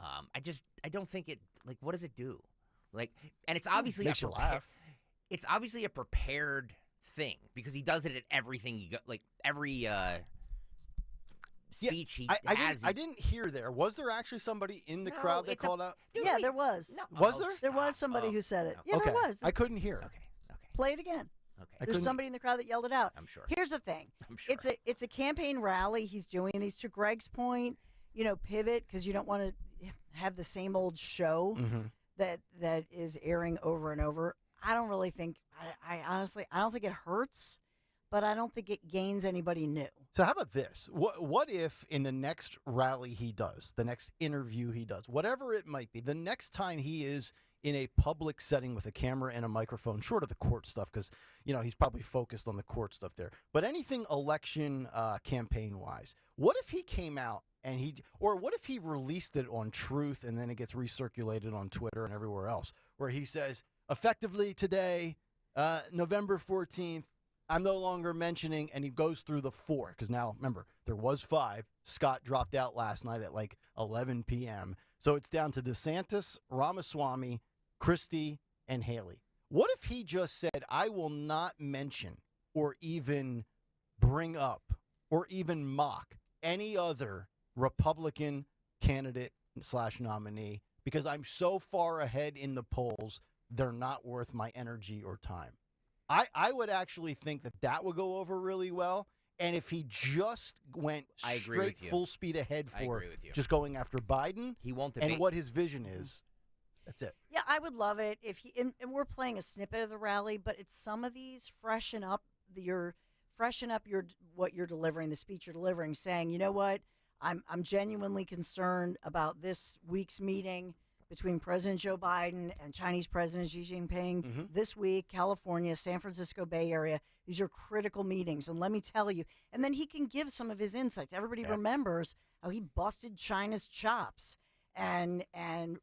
I don't think it. Like, what does it do? And it's obviously makes you laugh. It's obviously a prepared thing because he does it at everything. Every speech he has. I didn't hear there. Was there actually somebody in the crowd that called out? Yeah, there was. Was there? There was somebody who said it. Yeah, okay. there was. I couldn't hear. Okay. Play it again. Okay. There's somebody in the crowd that yelled it out. I'm sure. Here's the thing. I'm sure. It's a campaign rally. He's doing these. To Greg's point, pivot because you don't want to have the same old show that is airing over and over. I don't really think. I honestly, I don't think it hurts, but I don't think it gains anybody new. So how about this? What if in the next rally he does, the next interview he does, whatever it might be, the next time he is in a public setting with a camera and a microphone, short of the court stuff, because, he's probably focused on the court stuff there. But anything election campaign-wise, what if he came out and what if he released it on Truth and then it gets recirculated on Twitter and everywhere else, where he says, effectively today, November 14th, I'm no longer mentioning, and he goes through the 4, because now, remember, there was 5. Scott dropped out last night at 11 p.m., so it's down to DeSantis, Ramaswamy, Christie, and Haley. What if he just said, I will not mention or even bring up or even mock any other Republican candidate / nominee because I'm so far ahead in the polls, they're not worth my energy or time? I would actually think that would go over really well. And if he just went straight full speed ahead for just going after Biden, he won't debate. And what his vision is, that's it. Yeah, I would love it if he. And we're playing a snippet of the rally, but it's some of these freshen up what you're delivering, the speech you're delivering, saying, you know what, I'm genuinely concerned about this week's meeting between President Joe Biden and Chinese President Xi Jinping this week, California, San Francisco Bay Area. These are critical meetings. And let me tell you, and then he can give some of his insights. Everybody remembers how he busted China's chops and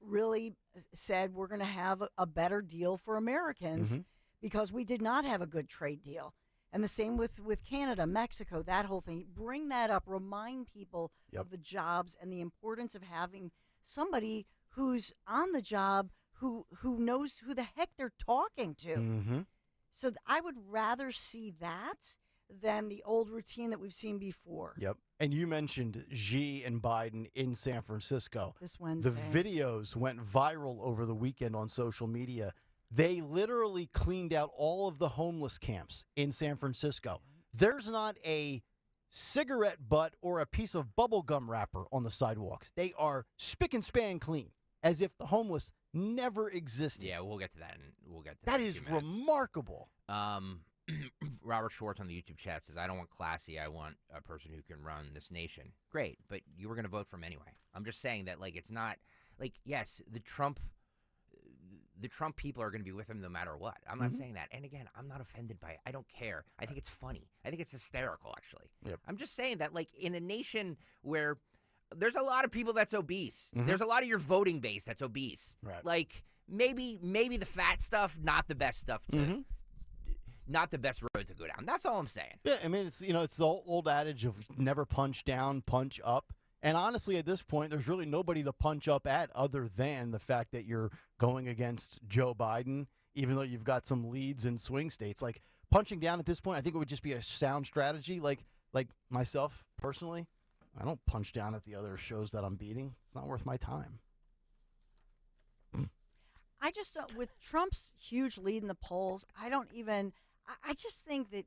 really said we're going to have a better deal for Americans because we did not have a good trade deal. And the same with Canada, Mexico, that whole thing. Bring that up. Remind people of the jobs and the importance of having somebody who's on the job, who knows who the heck they're talking to. So I would rather see that than the old routine that we've seen before. Yep. And you mentioned Xi and Biden in San Francisco. This Wednesday. The videos went viral over the weekend on social media. They literally cleaned out all of the homeless camps in San Francisco. There's not a cigarette butt or a piece of bubble gum wrapper on the sidewalks. They are spick and span clean, as if the homeless never existed. Yeah, we'll get to that. That is remarkable. Robert Schwartz on the YouTube chat says, I don't want classy. I want a person who can run this nation. Great, but you were going to vote for him anyway. I'm just saying that, it's not, yes, the Trump the Trump people are going to be with him no matter what. I'm not saying that. And again, I'm not offended by it. I don't care. I think it's funny. I think it's hysterical, actually. Yep. I'm just saying that, like, in a nation where there's a lot of people that's obese, there's a lot of your voting base that's obese. Right. Like, maybe the fat stuff, not the best stuff to, not the best road to go down. That's all I'm saying. Yeah, I mean, it's it's the old adage of never punch down, punch up. And honestly, at this point, there's really nobody to punch up at other than the fact that you're going against Joe Biden, even though you've got some leads in swing states. Like, punching down at this point, I think it would just be a sound strategy. Like myself, personally, I don't punch down at the other shows that I'm beating. It's not worth my time. I just don't, with Trump's huge lead in the polls, I just think that,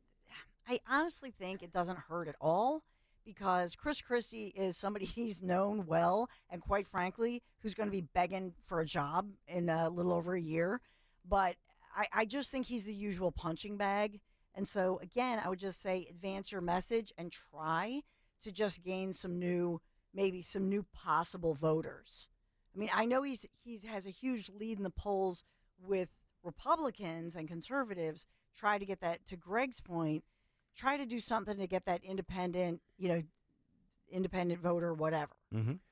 I honestly think it doesn't hurt at all. Because Chris Christie is somebody he's known well, and quite frankly, who's going to be begging for a job in a little over a year. But I just think he's the usual punching bag. And so, again, I would just say advance your message and try to just gain maybe some new possible voters. I mean, I know he has a huge lead in the polls with Republicans and conservatives. Try to get that, to Greg's point, try to do something to get that independent voter, whatever.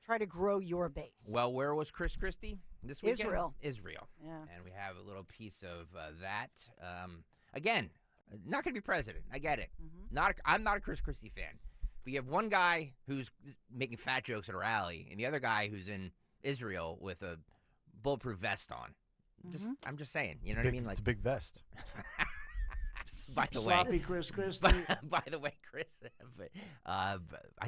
Try to grow your base. Well, where was Chris Christie this weekend? Israel. Yeah. And we have a little piece of that. Again, not going to be president. I get it. I'm not a Chris Christie fan. But you have one guy who's making fat jokes at a rally, and the other guy who's in Israel with a bulletproof vest on. I'm just saying. You know what I mean? Like, it's a big vest. By the Sloppy Chris Christie. By the way, Chris, I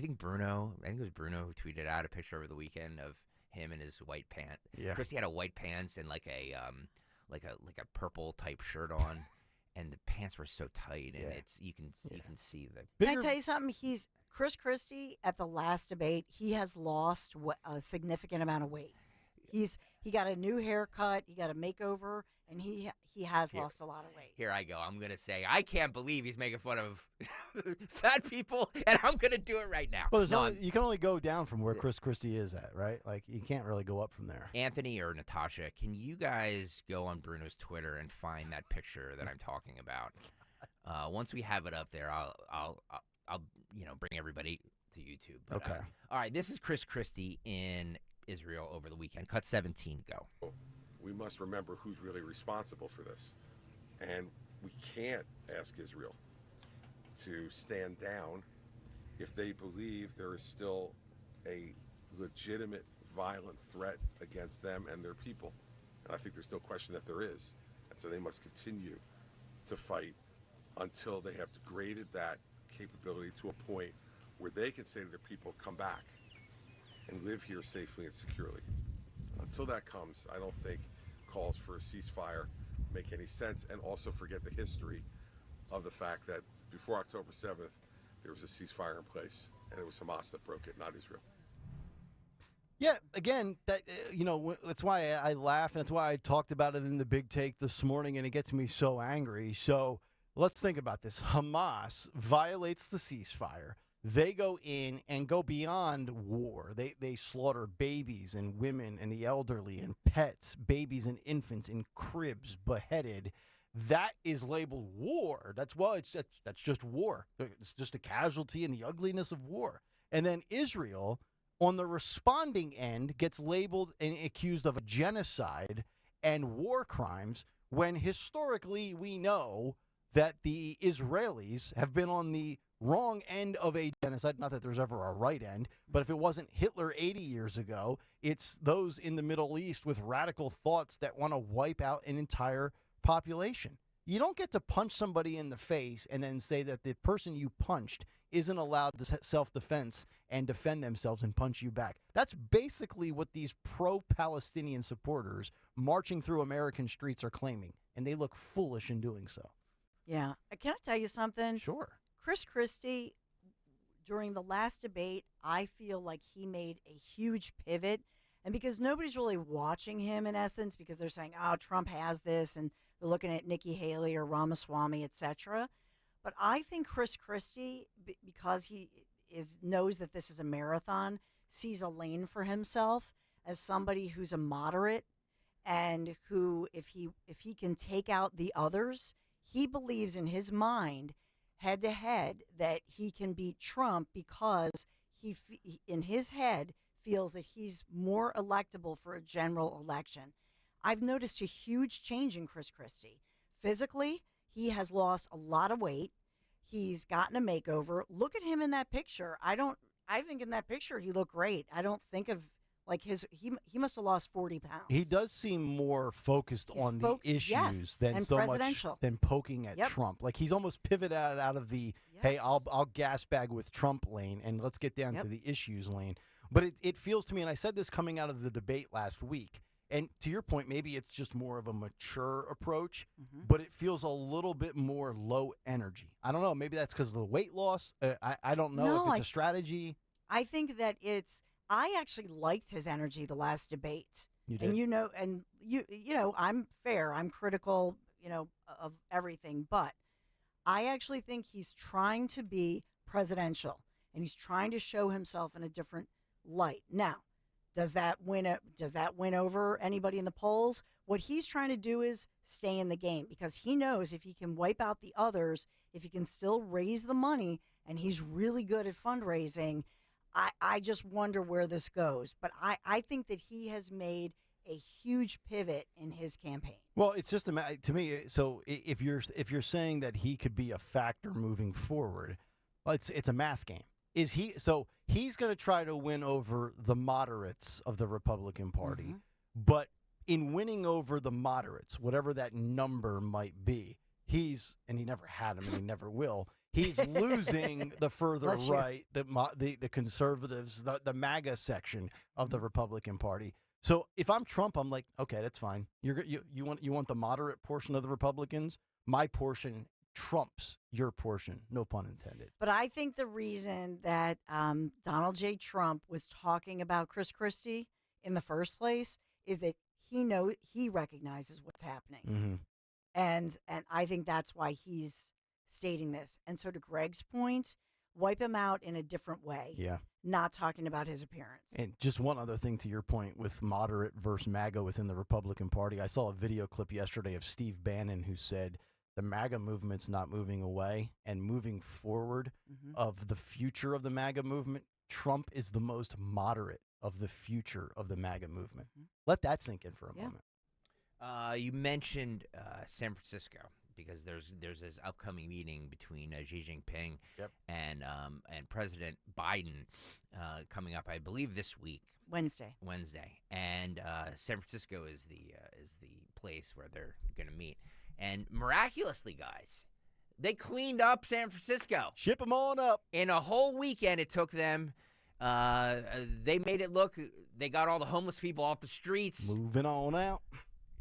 think it was Bruno who tweeted out a picture over the weekend of him in his white pants. Yeah. Christie had a white pants and like a purple type shirt on, and the pants were so tight, and you can see the. Can I tell you something? Chris Christie at the last debate. He has lost a significant amount of weight. He got a new haircut. He got a makeover, and he has lost a lot of weight. Here I go. I'm going to say, I can't believe he's making fun of fat people, and I'm going to do it right now. Well, you can only go down from where Chris Christie is at, right? Like, you can't really go up from there. Anthony or Natasha, can you guys go on Bruno's Twitter and find that picture that I'm talking about? Once we have it up there, I'll bring everybody to YouTube. But, okay. All right, this is Chris Christie in Israel over the weekend. Cut 17, go. We must remember who's really responsible for this. And we can't ask Israel to stand down if they believe there is still a legitimate violent threat against them and their people. And I think there's no question that there is. And so they must continue to fight until they have degraded that capability to a point where they can say to their people, come back and live here safely and securely. Until that comes, I don't think calls for a ceasefire make any sense, and also forget the history of the fact that before October 7th, there was a ceasefire in place, and it was Hamas that broke it, not Israel. Yeah, again, that's why I laugh, and that's why I talked about it in the big take this morning, and it gets me so angry. So let's think about this. Hamas violates the ceasefire. They go in and go beyond war. They slaughter babies and women and the elderly and pets, babies and infants in cribs, beheaded. That is labeled war. That's just war. It's just a casualty in the ugliness of war. And then Israel, on the responding end, gets labeled and accused of a genocide and war crimes, when historically we know that the Israelis have been on the wrong end of a genocide. Not that there's ever a right end, but if it wasn't Hitler 80 years ago, it's those in the Middle East with radical thoughts that want to wipe out an entire population. You don't get to punch somebody in the face and then say that the person you punched isn't allowed to self-defense and defend themselves and punch you back. That's basically what these pro-Palestinian supporters marching through American streets are claiming, and they look foolish in doing so. Yeah. Can I tell you something? Sure. Chris Christie, during the last debate, I feel like he made a huge pivot. And because nobody's really watching him, in essence, because they're saying, oh, Trump has this, and they're looking at Nikki Haley or Ramaswamy, etc. But I think Chris Christie, because he knows that this is a marathon, sees a lane for himself as somebody who's a moderate and who, if he can take out the others, he believes in his mind, head to head, that he can beat Trump because he in his head feels that he's more electable for a general election. I've noticed a huge change in Chris Christie. Physically, he has lost a lot of weight. He's gotten a makeover. Look at him in that picture. I think in that picture he looked great. I don't think of like he must have lost 40 pounds. He does seem more focused on the issues than and so much presidential. than poking at Trump. Like he's almost pivoted out of the hey, I'll gas bag with Trump lane and let's get down to the issues lane. But it feels to me, and I said this coming out of the debate last week, and to your point, maybe it's just more of a mature approach, but it feels a little bit more low energy. I don't know. Maybe that's because of the weight loss. I don't know if it's a strategy. I think that I actually liked his energy the last debate. You did? And you know, I'm fair. I'm critical, of everything, but I actually think he's trying to be presidential and he's trying to show himself in a different light. Now, does that win over anybody in the polls? What he's trying to do is stay in the game because he knows if he can wipe out the others, if he can still raise the money, and he's really good at fundraising, I just wonder where this goes. But I think that he has made a huge pivot in his campaign. Well, it's just to me. So if you're saying that he could be a factor moving forward, well, it's a math game. Is he? So he's going to try to win over the moderates of the Republican Party, but in winning over the moderates, whatever that number might be, he never had them and he never will. He's losing the further right, the conservatives, the MAGA section of the Republican Party. So if I'm Trump, I'm like, okay, that's fine. You want the moderate portion of the Republicans? My portion trumps your portion, no pun intended. But I think the reason that Donald J. Trump was talking about Chris Christie in the first place is that he recognizes what's happening, and I think that's why he's stating this. And so to Greg's point, wipe him out in a different way. Yeah. Not talking about his appearance. And just one other thing to your point with moderate versus MAGA within the Republican Party. I saw a video clip yesterday of Steve Bannon who said the MAGA movement's not moving away and moving forward of the future of the MAGA movement. Trump is the most moderate of the future of the MAGA movement. Let that sink in for a moment. You mentioned San Francisco because there's this upcoming meeting between Xi Jinping and President Biden coming up, I believe, this week. Wednesday, and San Francisco is the place where they're going to meet. And miraculously, guys, they cleaned up San Francisco. Ship them on up. In a whole weekend, it took them. They made it look. They got all the homeless people off the streets. Moving on out.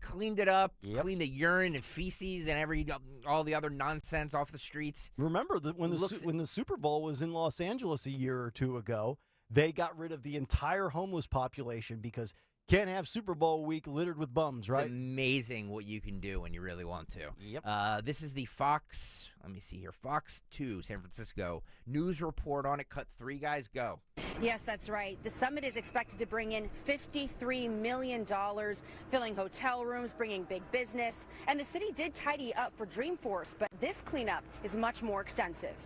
Cleaned it up. Cleaned the urine and feces and all the other nonsense off the streets. Remember that when the Super Bowl was in Los Angeles a year or two ago, they got rid of the entire homeless population because can't have Super Bowl week littered with bums, right? It's amazing what you can do when you really want to. Yep. This is the Fox, let me see here, Fox 2 San Francisco news report on it. Cut 3, guys, go. Yes, that's right. The summit is expected to bring in $53 million, filling hotel rooms, bringing big business. And the city did tidy up for Dreamforce, but this cleanup is much more extensive.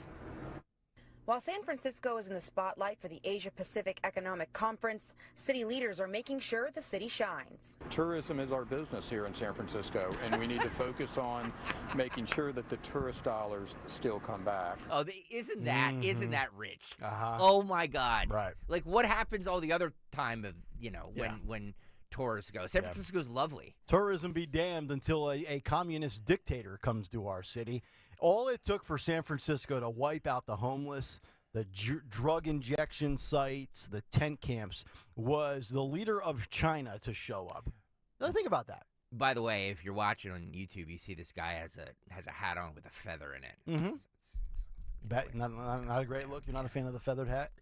While San Francisco is in the spotlight for the Asia-Pacific Economic Conference, city leaders are making sure the city shines. Tourism is our business here in San Francisco, and we need to focus on making sure that the tourist dollars still come back. Oh, isn't that rich? Oh my God! Right. Like what happens all the other time of when tourists go? San Francisco's lovely. Tourism be damned until a communist dictator comes to our city. All it took for San Francisco to wipe out the homeless, the drug injection sites, the tent camps, was the leader of China to show up. Now think about that. By the way, if you're watching on YouTube, you see this guy has a hat on with a feather in it. Mm-hmm. Not a great look. You're not a fan of the feathered hat?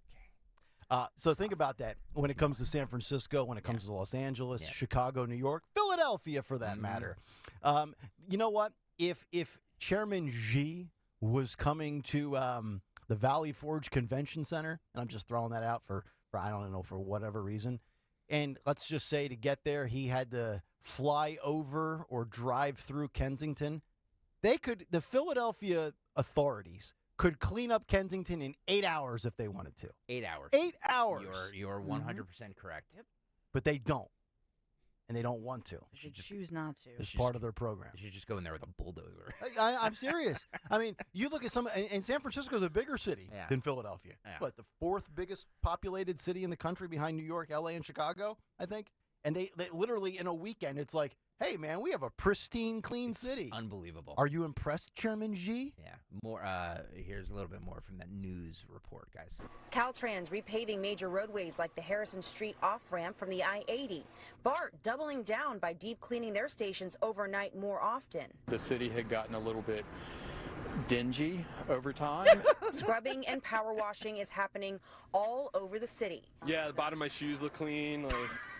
So think about that when it comes to San Francisco, when it comes to Los Angeles, Chicago, New York, Philadelphia, for that matter. You know what? If Chairman Xi was coming to the Valley Forge Convention Center, and I'm just throwing that out for I don't know, for whatever reason, and let's just say to get there he had to fly over or drive through Kensington, the Philadelphia authorities could clean up Kensington in 8 hours if they wanted to. 8 hours. 8 hours. You're 100% correct. Yep. But they don't. And they don't want to. They choose not to. It's part of their program. You should just go in there with a bulldozer. I'm serious. I mean, you look at and San Francisco is a bigger city than Philadelphia. Yeah. But the fourth biggest populated city in the country behind New York, LA, and Chicago, I think. And they literally, in a weekend, it's like, hey, man, we have a pristine, clean city. Unbelievable. Are you impressed, Chairman Xi? Yeah. More. Here's a little bit more from that news report, guys. Caltrans repaving major roadways like the Harrison Street off-ramp from the I-80. BART doubling down by deep cleaning their stations overnight more often. The city had gotten a little bit dingy over time. Scrubbing and power washing is happening all over the city. Yeah, the bottom of my shoes look clean.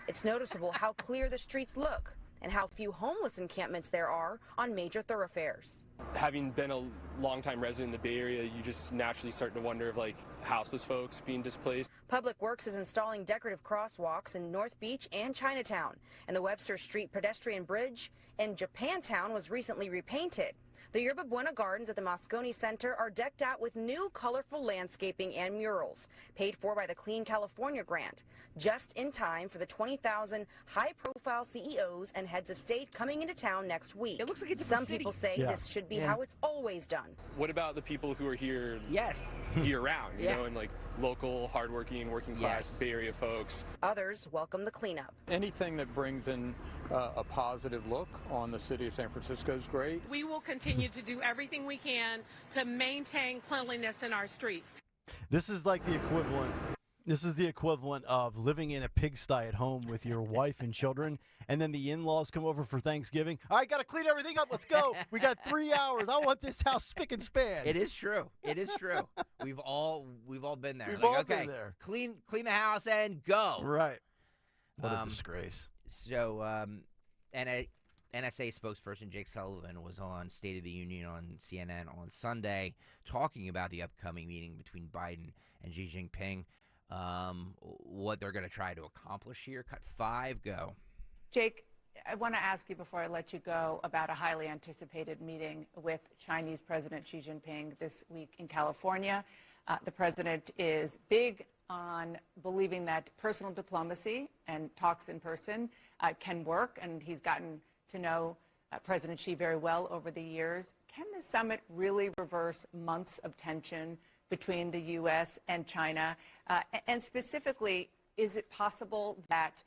It's noticeable how clear the streets look and how few homeless encampments there are on major thoroughfares. Having been a longtime resident in the Bay Area, you just naturally start to wonder of houseless folks being displaced. Public Works is installing decorative crosswalks in North Beach and Chinatown, and the Webster Street pedestrian bridge in Japantown was recently repainted. The Yerba Buena Gardens at the Moscone Center are decked out with new colorful landscaping and murals, paid for by the Clean California grant, just in time for the 20,000 high-profile CEOs and heads of state coming into town next week. It looks like a Some people say this should be how it's always done. What about the people who are here year-round, you know, and local, hardworking, working class Bay Area folks? Others welcome the cleanup. Anything that brings in a positive look on the city of San Francisco is great. We will continue to do everything we can to maintain cleanliness in our streets. This is like the equivalent. This is the equivalent of living in a pigsty at home with your wife and children, and then the in-laws come over for Thanksgiving. All right, got to clean everything up. Let's go. We got 3 hours. I want this house spick and span. It is true. It is true. We've all been there. We've all been there. Clean the house and go. Right. What a disgrace. So, NSA spokesperson Jake Sullivan was on State of the Union on CNN on Sunday talking about the upcoming meeting between Biden and Xi Jinping, what they're going to try to accomplish here. Cut 5, go. Jake, I want to ask you before I let you go about a highly anticipated meeting with Chinese President Xi Jinping this week in California. The president is big on believing that personal diplomacy and talks in person can work, and he's gotten to know President Xi very well over the years. Can the summit really reverse months of tension between the U.S. and China? And specifically, is it possible that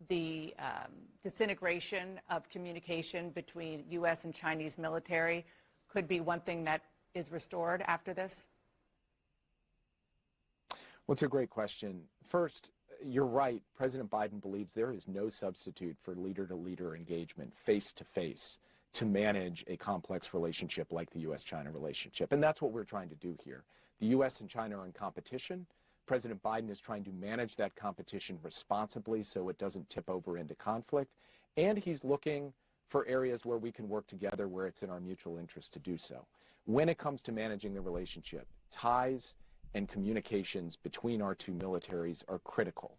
the disintegration of communication between U.S. and Chinese military could be one thing that is restored after this? Well, it's a great question. First, you're right. President Biden believes there is no substitute for leader-to-leader engagement, face-to-face, to manage a complex relationship like the U.S.-China relationship. And that's what we're trying to do here. The U.S. and China are in competition. President Biden is trying to manage that competition responsibly so it doesn't tip over into conflict. And he's looking for areas where we can work together where it's in our mutual interest to do so. When it comes to managing the relationship, ties and communications between our two militaries are critical.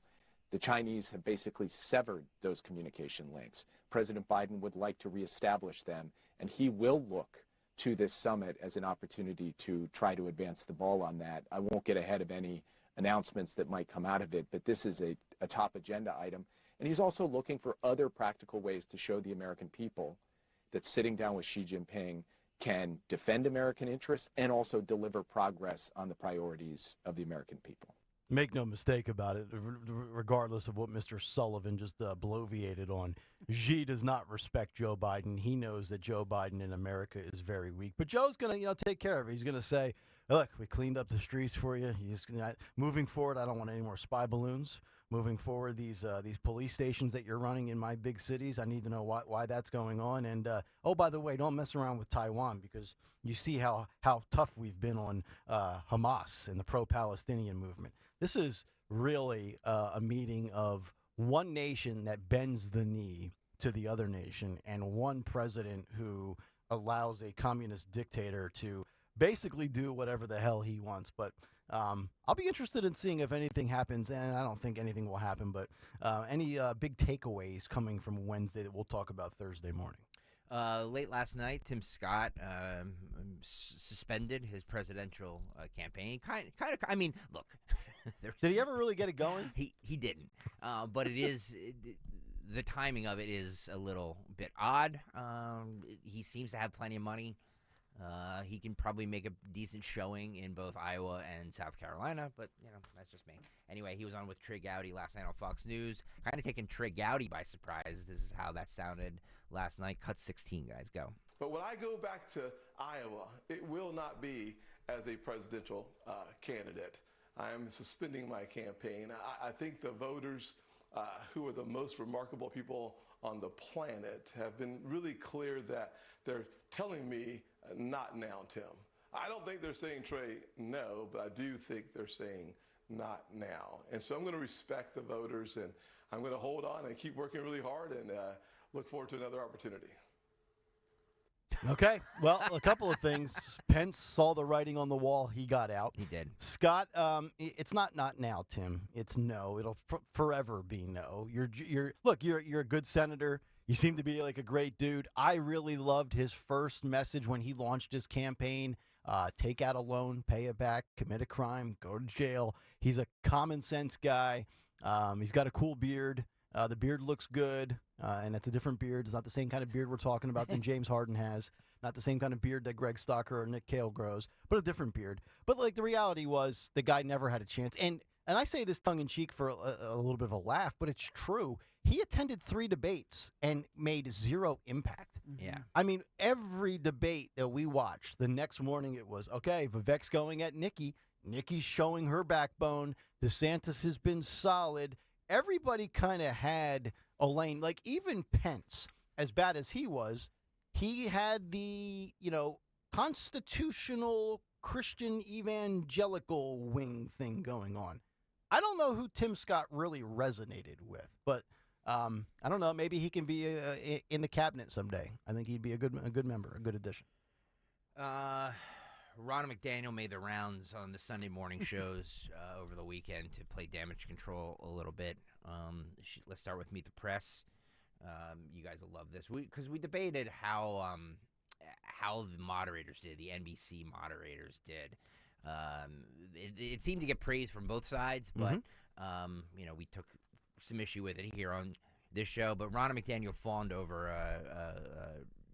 The Chinese have basically severed those communication links. President Biden would like to reestablish them, and he will look to this summit as an opportunity to try to advance the ball on that. I won't get ahead of any announcements that might come out of it, but this is a top agenda item. And he's also looking for other practical ways to show the American people that sitting down with Xi Jinping can defend American interests and also deliver progress on the priorities of the American people. Make no mistake about it, regardless of what Mr. Sullivan just bloviated on, Xi does not respect Joe Biden. He knows that Joe Biden in America is very weak. But Joe's going to take care of it. He's going to say, look, we cleaned up the streets for you. Moving forward, I don't want any more spy balloons. Moving forward, these police stations that you're running in my big cities, I need to know why that's going on. And, oh, by the way, don't mess around with Taiwan, because you see how tough we've been on Hamas and the pro-Palestinian movement. This is really a meeting of one nation that bends the knee to the other nation and one president who allows a communist dictator to basically do whatever the hell he wants. But I'll be interested in seeing if anything happens, and I don't think anything will happen, but any big takeaways coming from Wednesday that we'll talk about Thursday morning. Late last night, Tim Scott suspended his presidential campaign. Kind of. I mean, look. Did he ever really get it going? He didn't. But it is the timing of it is a little bit odd. He seems to have plenty of money. He can probably make a decent showing in both Iowa and South Carolina, but, that's just me. Anyway, he was on with Trey Gowdy last night on Fox News, kind of taking Trey Gowdy by surprise. This is how that sounded last night. Cut 16, guys, go. But when I go back to Iowa, it will not be as a presidential candidate. I am suspending my campaign. I think the voters who are the most remarkable people on the planet have been really clear that they're telling me not now, Tim. I don't think they're saying, Trey, no, but I do think they're saying not now. And so I'm going to respect the voters, and I'm going to hold on and keep working really hard and look forward to another opportunity. Okay, well, a couple of things. Pence saw the writing on the wall. He got out. He did. Scott, it's not now, Tim. It's no. It'll forever be no. You're a good senator. You seem to be like a great dude. I really loved his first message when he launched his campaign. Take out a loan, pay it back, commit a crime, go to jail. He's a common sense guy. He's got a cool beard. The beard looks good, and it's a different beard. It's not the same kind of beard we're talking about than James Harden has. Not the same kind of beard that Greg Stocker or Nick Kayal grows, but a different beard. But, the reality was the guy never had a chance. And I say this tongue-in-cheek for a little bit of a laugh, but it's true. He attended 3 debates and made 0 impact. Yeah. I mean, every debate that we watched, the next morning it was, okay, Vivek's going at Nikki. Nikki's showing her backbone. DeSantis has been solid. Everybody kind of had a lane. Like, even Pence, as bad as he was, he had the, constitutional Christian evangelical wing thing going on. I don't know who Tim Scott really resonated with, but I don't know. Maybe he can be in the cabinet someday. I think he'd be a good member, a good addition. Ronna McDaniel made the rounds on the Sunday morning shows over the weekend to play damage control a little bit. Let's start with Meet the Press. You guys will love this because we debated how the moderators did, the NBC moderators did. It seemed to get praise from both sides, but we took some issue with it here on this show. But Ronna McDaniel fawned over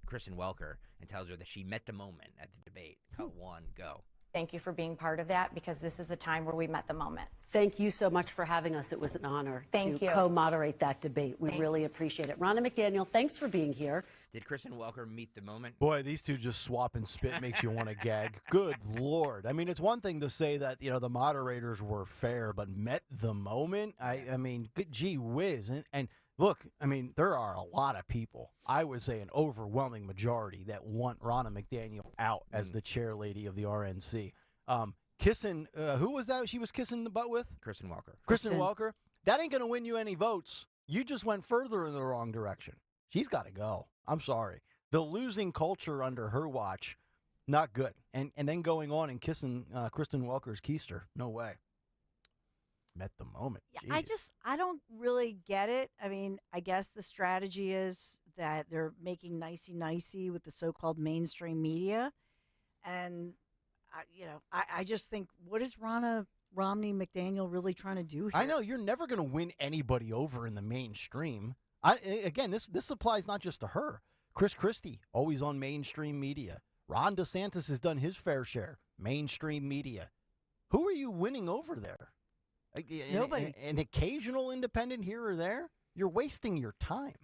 Kristen Welker and tells her that she met the moment at the debate. Cut 1, go. Thank you for being part of that, because this is a time where we met the moment. Thank you so much for having us. It was an honor to co-moderate that debate. We really appreciate it. Ronna McDaniel, thanks for being here. Did Kristen Welker meet the moment? Boy, these two just swap and spit makes you want to gag. Good Lord. I mean, it's one thing to say that, the moderators were fair, but met the moment? I mean, good gee whiz. And look, I mean, there are a lot of people, I would say an overwhelming majority, that want Ronna McDaniel out as the chair lady of the RNC. Kissing, who was that she was kissing the butt with? Kristen Welker. Kristen Welker. That ain't going to win you any votes. You just went further in the wrong direction. She's got to go. I'm sorry. The losing culture under her watch, not good. And then going on and kissing Kristen Welker's keister, no way. Met the moment. Yeah, I don't really get it. I mean, I guess the strategy is that they're making nicey-nicey with the so-called mainstream media. And, I just think, what is Romney McDaniel really trying to do here? I know. You're never going to win anybody over in the mainstream. Again, this applies not just to her. Chris Christie, always on mainstream media. Ron DeSantis has done his fair share. Mainstream media. Who are you winning over there? Nobody. An occasional independent here or there? You're wasting your time.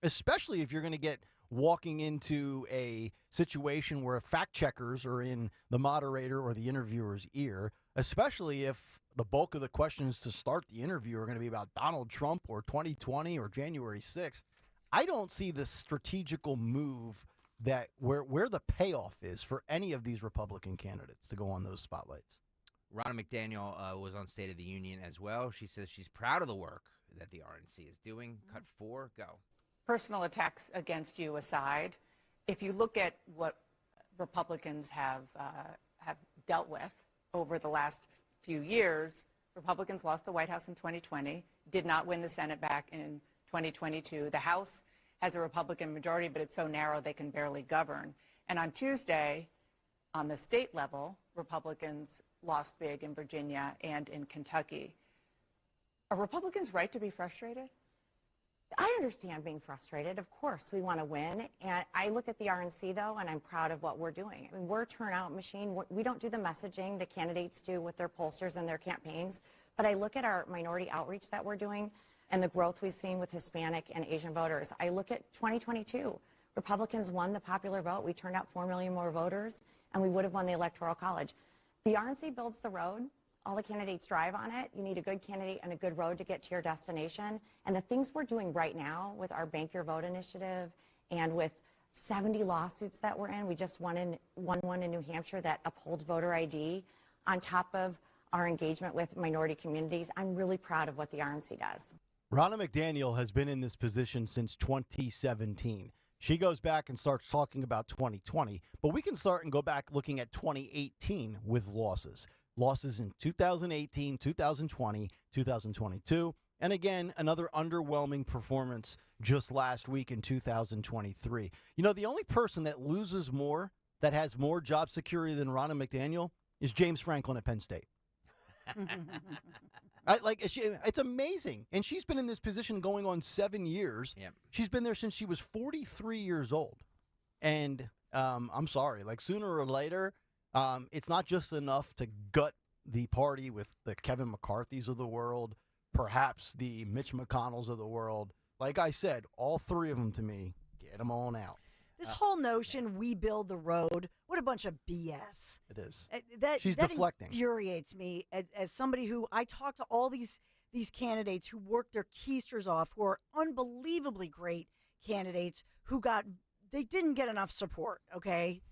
Especially if you're going to get walking into a situation where fact checkers are in the moderator or the interviewer's ear, especially if the bulk of the questions to start the interview are going to be about Donald Trump or 2020 or January 6th. I don't see the strategical move that where the payoff is for any of these Republican candidates to go on those spotlights. Ronna McDaniel was on State of the Union as well. She says she's proud of the work that the RNC is doing. Cut 4, go. Personal attacks against you aside, if you look at what Republicans have dealt with over the last few years. Republicans lost the White House in 2020, did not win the Senate back in 2022. The House has a Republican majority, but it's so narrow they can barely govern. And on Tuesday, on the state level, Republicans lost big in Virginia and in Kentucky. Are Republicans right to be frustrated? I understand being frustrated. Of course, we want to win. And I look at the RNC, though, and I'm proud of what we're doing. I mean, we're a turnout machine. We don't do the messaging the candidates do with their pollsters and their campaigns. But I look at our minority outreach that we're doing and the growth we've seen with Hispanic and Asian voters. I look at 2022. Republicans won the popular vote. We turned out 4 million more voters, and we would have won the Electoral College. The RNC builds the road. All the candidates drive on it. You need a good candidate and a good road to get to your destination. And the things we're doing right now with our Bank Your Vote initiative and with 70 lawsuits that we're in, we just won one in New Hampshire that upholds voter ID, on top of our engagement with minority communities. I'm really proud of what the RNC does. Ronna McDaniel has been in this position since 2017. She goes back and starts talking about 2020, but we can start and go back looking at 2018 with losses. Losses in 2018, 2020, 2022, and again, another underwhelming performance just last week in 2023. You know, the only person that loses more, that has more job security than Ronna McDaniel, is James Franklin at Penn State. It's amazing. And she's been in this position going on 7 years. Yep. She's been there since she was 43 years old. And I'm sorry, sooner or later, it's not just enough to gut the party with the Kevin McCarthy's of the world, perhaps the Mitch McConnells of the world. Like I said, all three of them to me, get them on out. This whole notion, we build the road, what a bunch of BS. It is. She's deflecting. That infuriates me as somebody who, I talk to all these candidates who work their keisters off, who are unbelievably great candidates, they didn't get enough support, okay?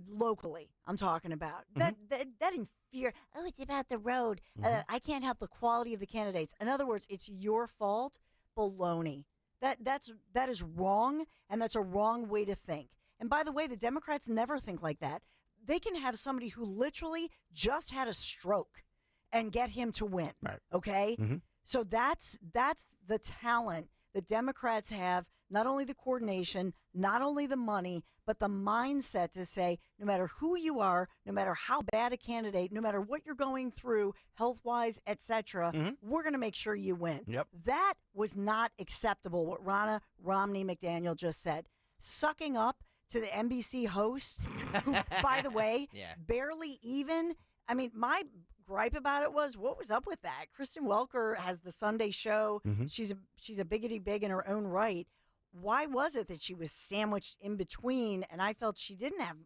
Locally, I'm talking about. That infuriates. Oh, it's about the road. I can't help the quality of the candidates. In other words, it's your fault. Baloney. That is wrong, and that's a wrong way to think. And by the way, the Democrats never think like that. They can have somebody who literally just had a stroke and get him to win. Right. Okay? Mm-hmm. So that's the talent the Democrats have, not only the coordination, not only the money, but the mindset to say, no matter who you are, no matter how bad a candidate, no matter what you're going through, health-wise, etc., we're going to make sure you win. Yep. That was not acceptable, what Ronna Romney McDaniel just said. Sucking up to the NBC host, who, by the way, barely even, I mean, my gripe about it was, what was up with that? Kristen Welker has the Sunday show. She's a biggity big in her own right. Why was it that she was sandwiched in between? And I felt she didn't have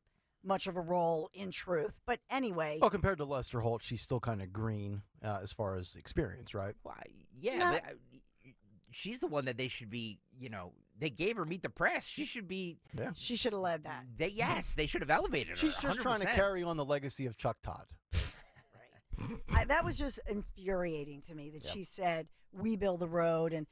much of a role in truth. But anyway. Well, compared to Lester Holt, she's still kind of green as far as experience, right? Well, but she's the one that they should be, they gave her Meet the Press. She should be. Yeah. She should have led that. They should have elevated her. She's just 100%. trying to carry on the legacy of Chuck Todd. That was just infuriating to me that she said, we build the road. And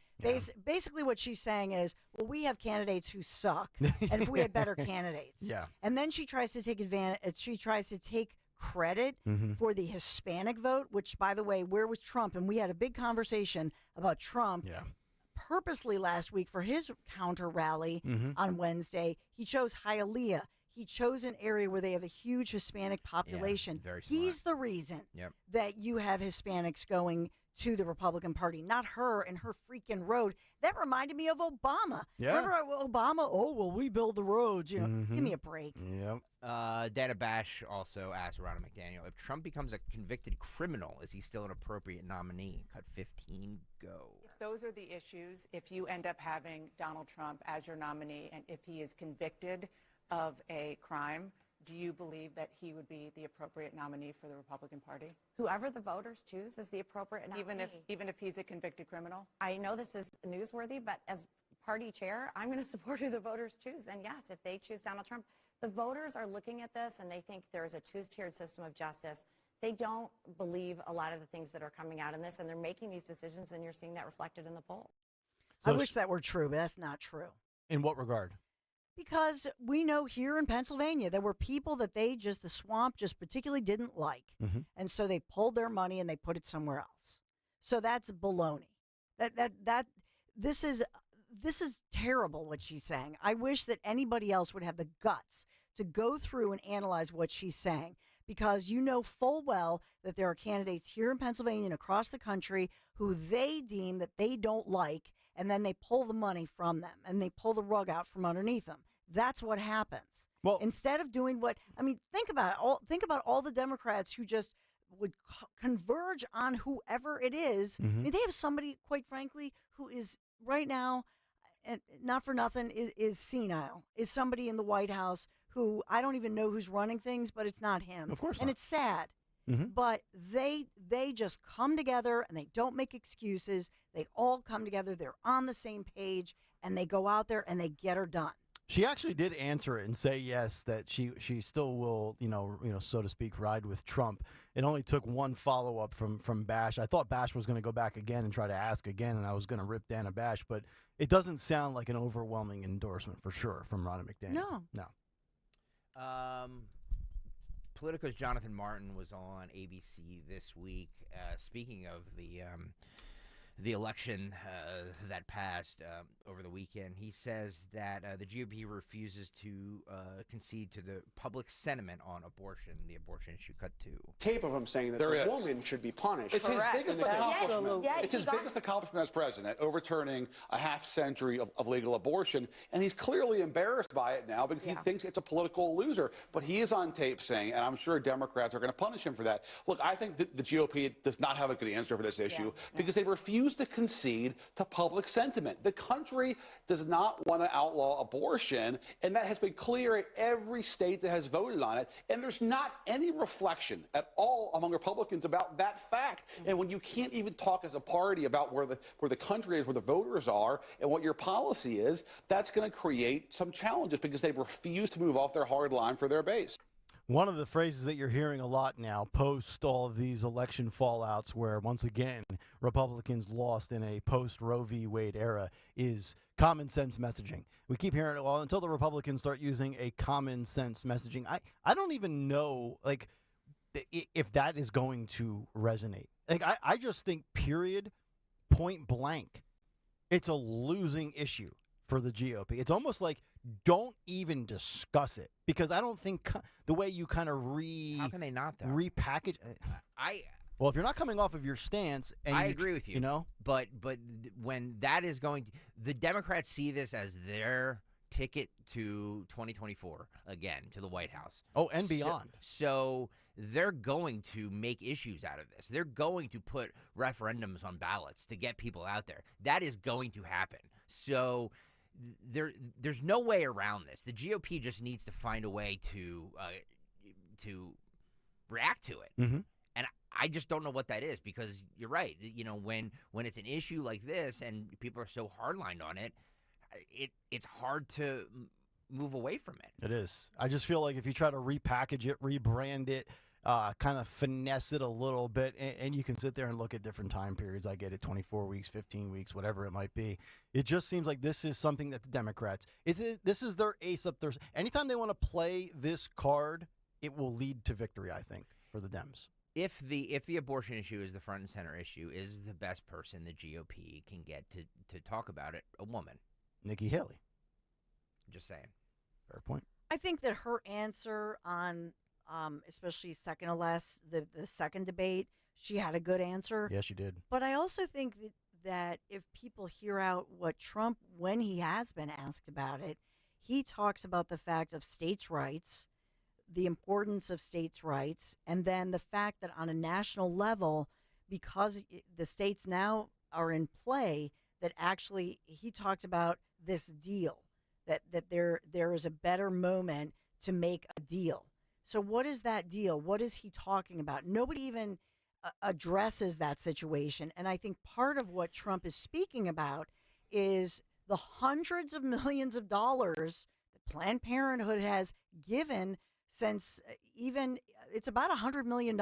basically what she's saying is, well, we have candidates who suck. And if we had better candidates. Yeah. And then she tries to take advantage. She tries to take credit for the Hispanic vote, which, by the way, where was Trump? And we had a big conversation about Trump. Yeah. Purposely last week for his counter rally on Wednesday, he chose Hialeah. He chose an area where they have a huge Hispanic population. Very smart. He's the reason that you have Hispanics going to the Republican Party, not her and her freaking road. That reminded me of Obama. Yeah. Remember Obama? Oh, well, we build the roads. Give me a break. Yep. Dana Bash also asked Ronna McDaniel, if Trump becomes a convicted criminal, is he still an appropriate nominee? Cut 15, go. If those are the issues, if you end up having Donald Trump as your nominee and if he is convicted of a crime, do you believe that he would be the appropriate nominee for the Republican Party? Whoever the voters choose is the appropriate nominee. Even if he's a convicted criminal? I know this is newsworthy, but as party chair, I'm going to support who the voters choose. And yes, if they choose Donald Trump, the voters are looking at this and they think there is a two-tiered system of justice. They don't believe a lot of the things that are coming out in this, and they're making these decisions, and you're seeing that reflected in the polls. I wish that were true, but that's not true. In what regard? Because we know here in Pennsylvania, there were people that the swamp just particularly didn't like. And so they pulled their money and they put it somewhere else. So that's baloney. This is terrible what she's saying. I wish that anybody else would have the guts to go through and analyze what she's saying, because you know full well that there are candidates here in Pennsylvania and across the country who they deem that they don't like, and then they pull the money from them and they pull the rug out from underneath them. That's what happens. Well, instead of doing think about it. Think about all the Democrats who just would converge on whoever it is. I mean, they have somebody, quite frankly, who is right now, and not for nothing, is senile, is somebody in the White House who I don't even know who's running things, but it's not him. Of course not. And it's sad. But they just come together and they don't make excuses. They all come together. They're on the same page, and they go out there and they get her done. She actually did answer it and say yes, that she still will, so to speak, ride with Trump. It only took one follow-up from Bash. I thought Bash was going to go back again and try to ask again, and I was going to rip Dana Bash, but it doesn't sound like an overwhelming endorsement for sure from Ronna McDaniel. No. Politico's Jonathan Martin was on ABC this week, speaking of the election that passed over the weekend. He says that the GOP refuses to concede to the public sentiment on abortion, the abortion issue. Cut to tape of him saying that There the is. woman should be punished. It's his biggest accomplishment. Yeah, it's his biggest accomplishment as president, overturning a half century of legal abortion. And he's clearly embarrassed by it now because he thinks it's a political loser. But he is on tape saying, and I'm sure Democrats are going to punish him for that. Look, I think that the GOP does not have a good answer for this issue because they refuse to concede to public sentiment. The country does not want to outlaw abortion, and that has been clear in every state that has voted on it. And there's not any reflection at all among Republicans about that fact. And when you can't even talk as a party about where the country is, where the voters are, and what your policy is, that's going to create some challenges because they refuse to move off their hard line for their base. One of the phrases that you're hearing a lot now, post all of these election fallouts where, once again, Republicans lost in a post-Roe v. Wade era, is common sense messaging. We keep hearing it, well, until the Republicans start using a common sense messaging. I don't even know, if that is going to resonate. I just think, period, point blank, it's a losing issue for the GOP. It's almost like, don't even discuss it, because I don't think the way you kind of how can they not, though? Repackage. Well, if you're not coming off of your stance, and I agree with you. You know, but when that is going to, the Democrats see this as their ticket to 2024 again, to the White House. Oh, and beyond. So they're going to make issues out of this. They're going to put referendums on ballots to get people out there. That is going to happen. So there's no way around this. The GOP just needs to find a way to react to it. And I just don't know what that is, because you're right. When it's an issue like this and people are so hardlined on it, it's hard to move away from it. It is. I just feel like if you try to repackage it, rebrand it, kind of finesse it a little bit, and you can sit there and look at different time periods. I get it, 24 weeks, 15 weeks, whatever it might be. It just seems like this is something that the Democrats, this is their ace up there. Anytime they want to play this card, it will lead to victory, I think, for the Dems. If the abortion issue is the front and center issue, is the best person the GOP can get to talk about it a woman? Nikki Haley. Just saying. Fair point. I think that her answer on especially second to last, the second debate, she had a good answer. Yeah, she did. But I also think that if people hear out what Trump, when he has been asked about it, he talks about the fact of states' rights, the importance of states' rights, and then the fact that on a national level, because the states now are in play, that actually he talked about this deal, that there is a better moment to make a deal. So what is that deal? What is he talking about? Nobody even addresses that situation. And I think part of what Trump is speaking about is the hundreds of millions of dollars that Planned Parenthood has given since it's about $100 million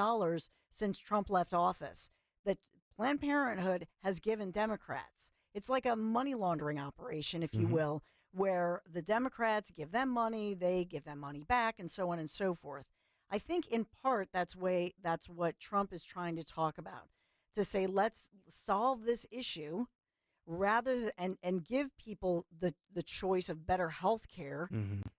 since Trump left office that Planned Parenthood has given Democrats. It's like a money laundering operation, if you will, where the Democrats give them money, they give them money back, and so on and so forth. I think in part that's what Trump is trying to talk about, to say let's solve this issue rather and give people the choice of better health care.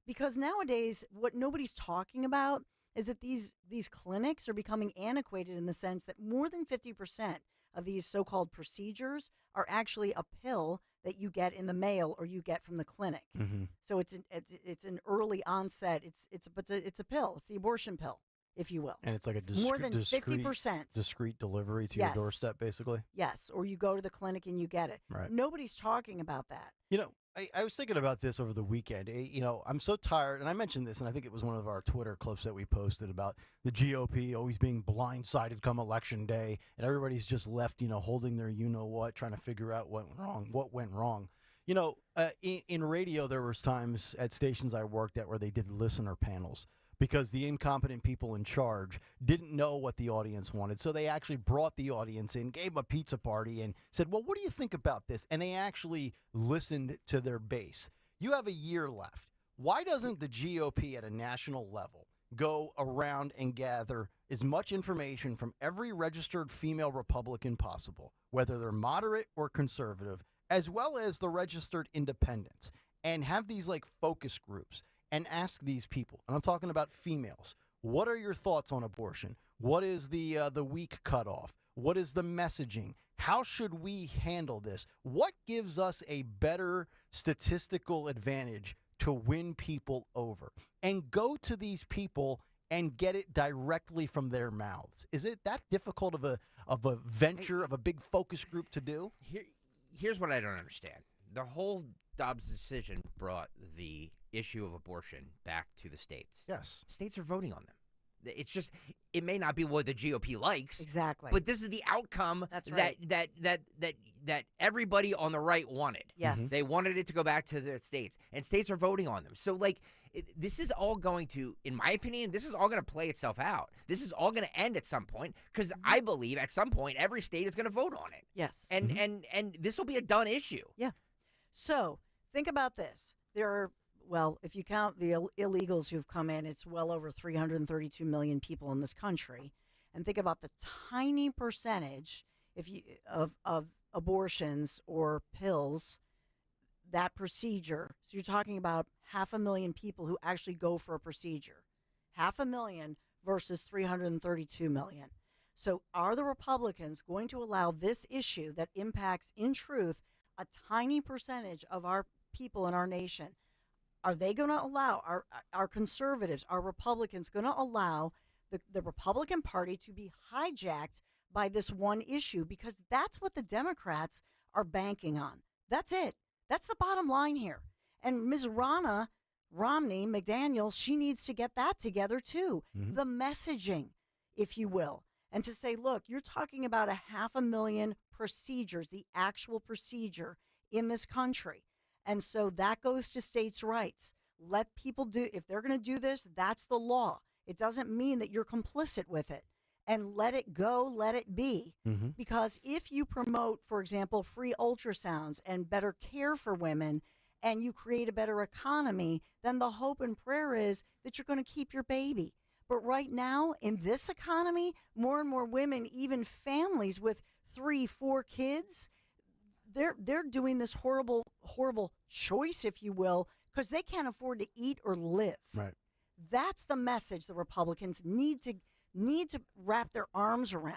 Because nowadays what nobody's talking about is that these clinics are becoming antiquated in the sense that more than 50% of these so-called procedures are actually a pill that you get in the mail or you get from the clinic. So it's an early onset. It's a pill. It's the abortion pill, if you will. And it's like a more than 50%. Discreet delivery to your doorstep, basically. Yes, or you go to the clinic and you get it. Right. Nobody's talking about that. You know, I was thinking about this over the weekend. You know, I'm so tired, and I mentioned this, and I think it was one of our Twitter clips that we posted about the GOP always being blindsided come Election Day, and everybody's just left, holding their you-know-what, trying to figure out what went wrong. You know, in radio, there was times at stations I worked at where they did listener panels, because the incompetent people in charge didn't know what the audience wanted. So they actually brought the audience in, gave them a pizza party, and said, well, what do you think about this? And they actually listened to their base. You have a year left. Why doesn't the GOP at a national level go around and gather as much information from every registered female Republican possible, whether they're moderate or conservative, as well as the registered independents, and have these like focus groups and ask these people, and I'm talking about females, what are your thoughts on abortion? What is the week cutoff? What is the messaging? How should we handle this? What gives us a better statistical advantage to win people over? And go to these people and get it directly from their mouths. Is it that difficult of a venture, of a big focus group to do? Here's what I don't understand. The whole Dobbs decision brought the issue of abortion back to the states. Yes. States are voting on them. It's just, it may not be what the GOP likes. Exactly. But this is the outcome that everybody on the right wanted. Yes. They wanted it to go back to the states, and states are voting on them. So, like, this is all going to, in my opinion, this is all going to play itself out. This is all going to end at some point, because I believe at some point every state is going to vote on it. Yes. And this will be a done issue. Yeah. So think about this. There are, well, if you count the illegals who've come in, it's well over 332 million people in this country. And think about the tiny percentage of abortions or pills, that procedure. So you're talking about 500,000 people who actually go for a procedure. 500,000 versus 332 million. So are the Republicans going to allow this issue that impacts, in truth, a tiny percentage of our people in our nation? Are they going to allow, our conservatives, our Republicans, going to allow the Republican Party to be hijacked by this one issue? Because that's what the Democrats are banking on. That's it. That's the bottom line here. And Ms. Romney McDaniel, she needs to get that together too. The messaging, if you will. And to say, look, you're talking about 500,000 procedures, the actual procedure in this country. And so that goes to states' rights. Let people do, if they're going to do this, that's the law. It doesn't mean that you're complicit with it. And let it go, let it be. Because if you promote, for example, free ultrasounds and better care for women, and you create a better economy, then the hope and prayer is that you're going to keep your baby. But right now, in this economy, more and more women, even families with 3-4 kids, they're doing this horrible choice, if you will, because they can't afford to eat or live. Right. That's the message the Republicans need to wrap their arms around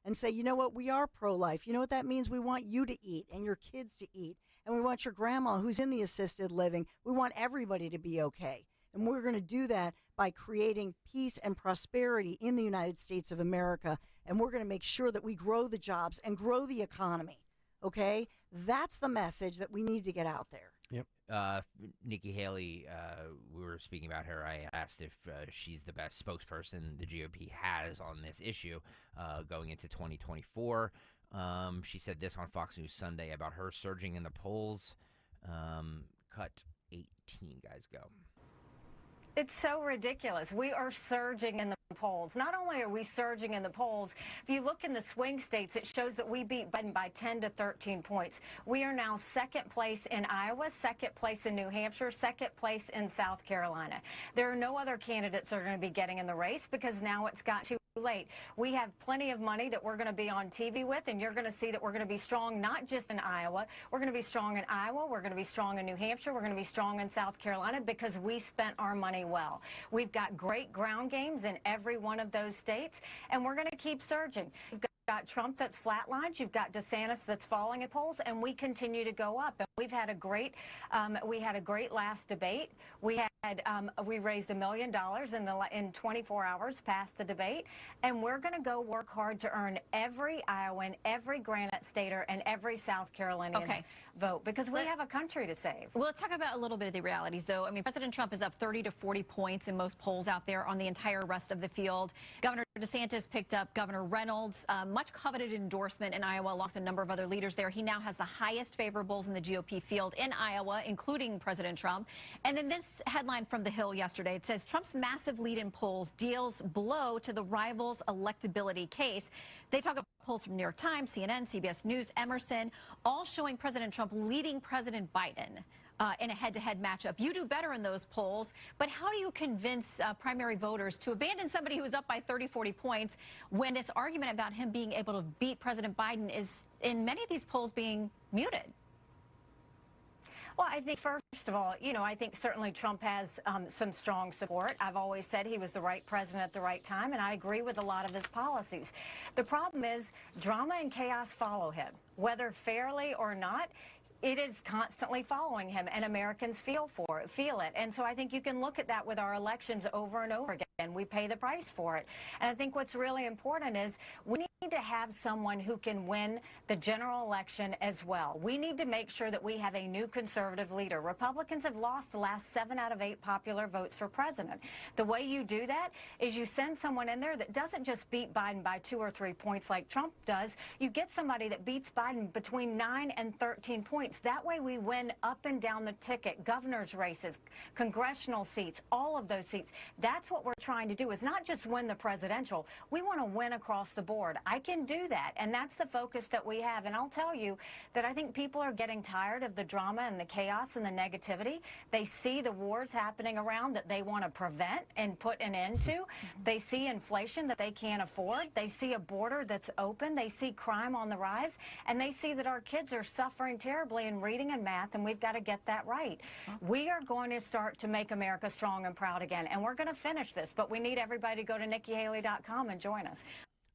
and say, you know what, we are pro-life. You know what that means? We want you to eat and your kids to eat. And we want your grandma who's in the assisted living. We want everybody to be okay. And we're going to do that by creating peace and prosperity in the United States of America. And we're going to make sure that we grow the jobs and grow the economy. Okay? That's the message that we need to get out there. Yep. Nikki Haley, we were speaking about her. I asked if she's the best spokesperson the GOP has on this issue going into 2024. She said this on Fox News Sunday about her surging in the polls. Cut 18, guys, go. It's so ridiculous. We are surging in the polls. Not only are we surging in the polls, if you look in the swing states, it shows that we beat Biden by 10 to 13 points. We are now second place in Iowa, second place in New Hampshire, second place in South Carolina. There are no other candidates that are going to be getting in the race because now it's got too late. We have plenty of money that we're going to be on TV with, and you're going to see that we're going to be strong not just in Iowa. We're going to be strong in Iowa. We're going to be strong in New Hampshire. We're going to be strong in South Carolina because we spent our money well. We've got great ground games in every one of those states, and we're going to keep surging. You've got Trump that's flatlined. You've got DeSantis that's falling at polls, and we continue to go up. And we've had a great, last debate. We raised $1 million in 24 hours past the debate, and we're going to go work hard to earn every Iowan, every Granite Stater, and every South Carolinian vote because we have a country to save. Well, let's talk about a little bit of the realities, though. I mean, President Trump is up 30 to 40 points in most polls out there on the entire rest of the field. Governor DeSantis picked up Governor Reynolds' much coveted endorsement in Iowa, along with a number of other leaders there. He now has the highest favorables in the GOP field in Iowa, including President Trump. And then this headline from The Hill yesterday, it says Trump's massive lead in polls deals blow to the rivals' electability case. They talk about polls from New York Times, CNN, CBS News, Emerson, all showing President Trump leading President Biden in a head-to-head matchup. You do better in those polls, but how do you convince primary voters to abandon somebody who is up by 30, 40 points when this argument about him being able to beat President Biden is, in many of these polls, being muted? Well, I think, first of all, I think certainly Trump has some strong support. I've always said he was the right president at the right time, and I agree with a lot of his policies. The problem is drama and chaos follow him, whether fairly or not. It is constantly following him, and Americans feel it. And so I think you can look at that with our elections over and over again. We pay the price for it. And I think what's really important is we need to have someone who can win the general election as well. We need to make sure that we have a new conservative leader. Republicans have lost the last 7 out of 8 popular votes for president. The way you do that is you send someone in there that doesn't just beat Biden by 2 or 3 points like Trump does. You get somebody that beats Biden between 9 and 13 points. That way we win up and down the ticket, governor's races, congressional seats, all of those seats. That's what we're trying to do, is not just win the presidential. We want to win across the board. I can do that, and that's the focus that we have. And I'll tell you that I think people are getting tired of the drama and the chaos and the negativity. They see the wars happening around that they want to prevent and put an end to. They see inflation that they can't afford. They see a border that's open. They see crime on the rise, and they see that our kids are suffering terribly in reading and math, and we've got to get that right. We are going to start to make America strong and proud again, and we're going to finish this, but we need everybody to go to NikkiHaley.com and join us.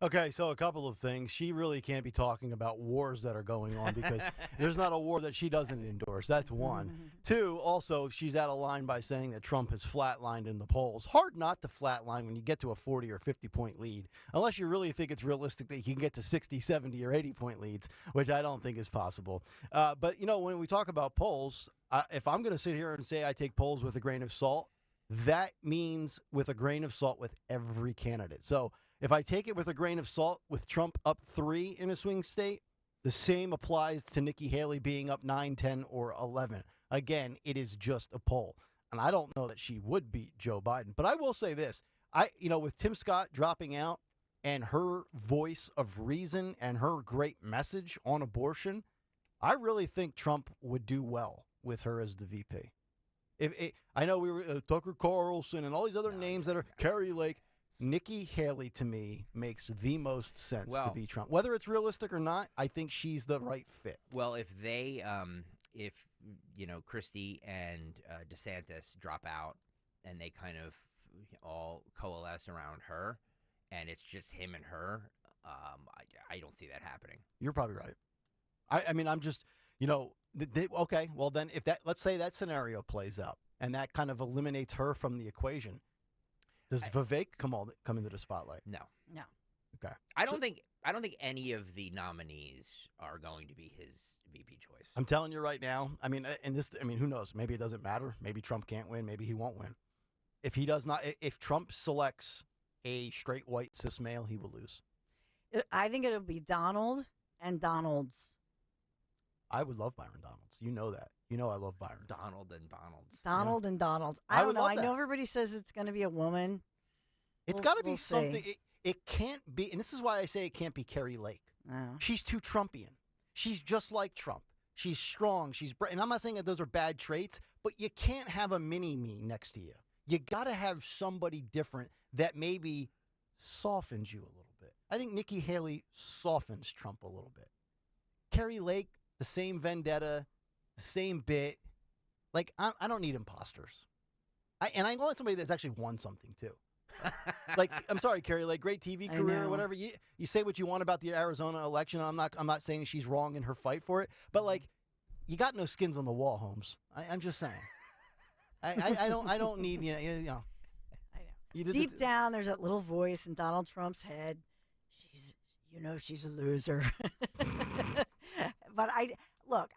Okay, so a couple of things. She really can't be talking about wars that are going on because there's not a war that she doesn't endorse. That's one. 2, also, she's out of line by saying that Trump has flatlined in the polls. Hard not to flatline when you get to a 40 or 50-point lead, unless you really think it's realistic that he can get to 60, 70, or 80-point leads, which I don't think is possible. But, when we talk about polls, if I'm going to sit here and say I take polls with a grain of salt, that means with a grain of salt with every candidate. So if I take it with a grain of salt with Trump up 3 in a swing state, the same applies to Nikki Haley being up 9, 10, or 11. Again, it is just a poll. And I don't know that she would beat Joe Biden. But I will say this. With Tim Scott dropping out and her voice of reason and her great message on abortion, I really think Trump would do well with her as the VP. I know we were Tucker Carlson and all these other names that are Carrie Lake. Nikki Haley, to me, makes the most sense to be Trump. Whether it's realistic or not, I think she's the right fit. Well, if they, Christie and DeSantis drop out and they kind of all coalesce around her and it's just him and her, I don't see that happening. You're probably right. I mean, I'm just, okay, well then let's say that scenario plays out and that kind of eliminates her from the equation. Does Vivek come into the spotlight? No. Okay. I don't think any of the nominees are going to be his VP choice. I'm telling you right now. I mean, who knows? Maybe it doesn't matter. Maybe Trump can't win. Maybe he won't win. If Trump selects a straight white cis male, he will lose. I think it'll be Donald and Donald's. I would love Byron Donalds. You know that. You know I love Byron. Donald and Donalds. Donald and Donalds. I don't know. I know everybody says it's going to be a woman. It's got to be something. It can't be, and this is why I say it can't be Carrie Lake. No. She's too Trumpian. She's just like Trump. She's strong. And I'm not saying that those are bad traits, but you can't have a mini-me next to you. You got to have somebody different that maybe softens you a little bit. I think Nikki Haley softens Trump a little bit. Carrie Lake, the same vendetta, the same bit. Like, I don't need imposters. I want somebody that's actually won something, too. Like, I'm sorry, Carrie Lake, great TV career or whatever. You say what you want about the Arizona election. I'm not saying she's wrong in her fight for it. But, like, you got no skins on the wall, Holmes. I'm just saying. I don't need, you know. I know. Deep down, there's that little voice in Donald Trump's head. She's a loser. But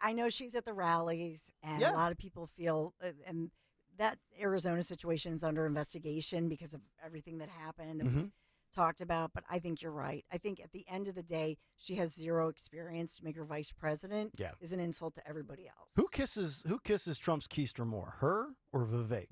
I know she's at the rallies, and a lot of people feel, and that Arizona situation is under investigation because of everything that happened that we've talked about. But I think you're right. I think at the end of the day, she has zero experience. To make her vice president is an insult to everybody else. Who kisses Trump's keister more, her or Vivek?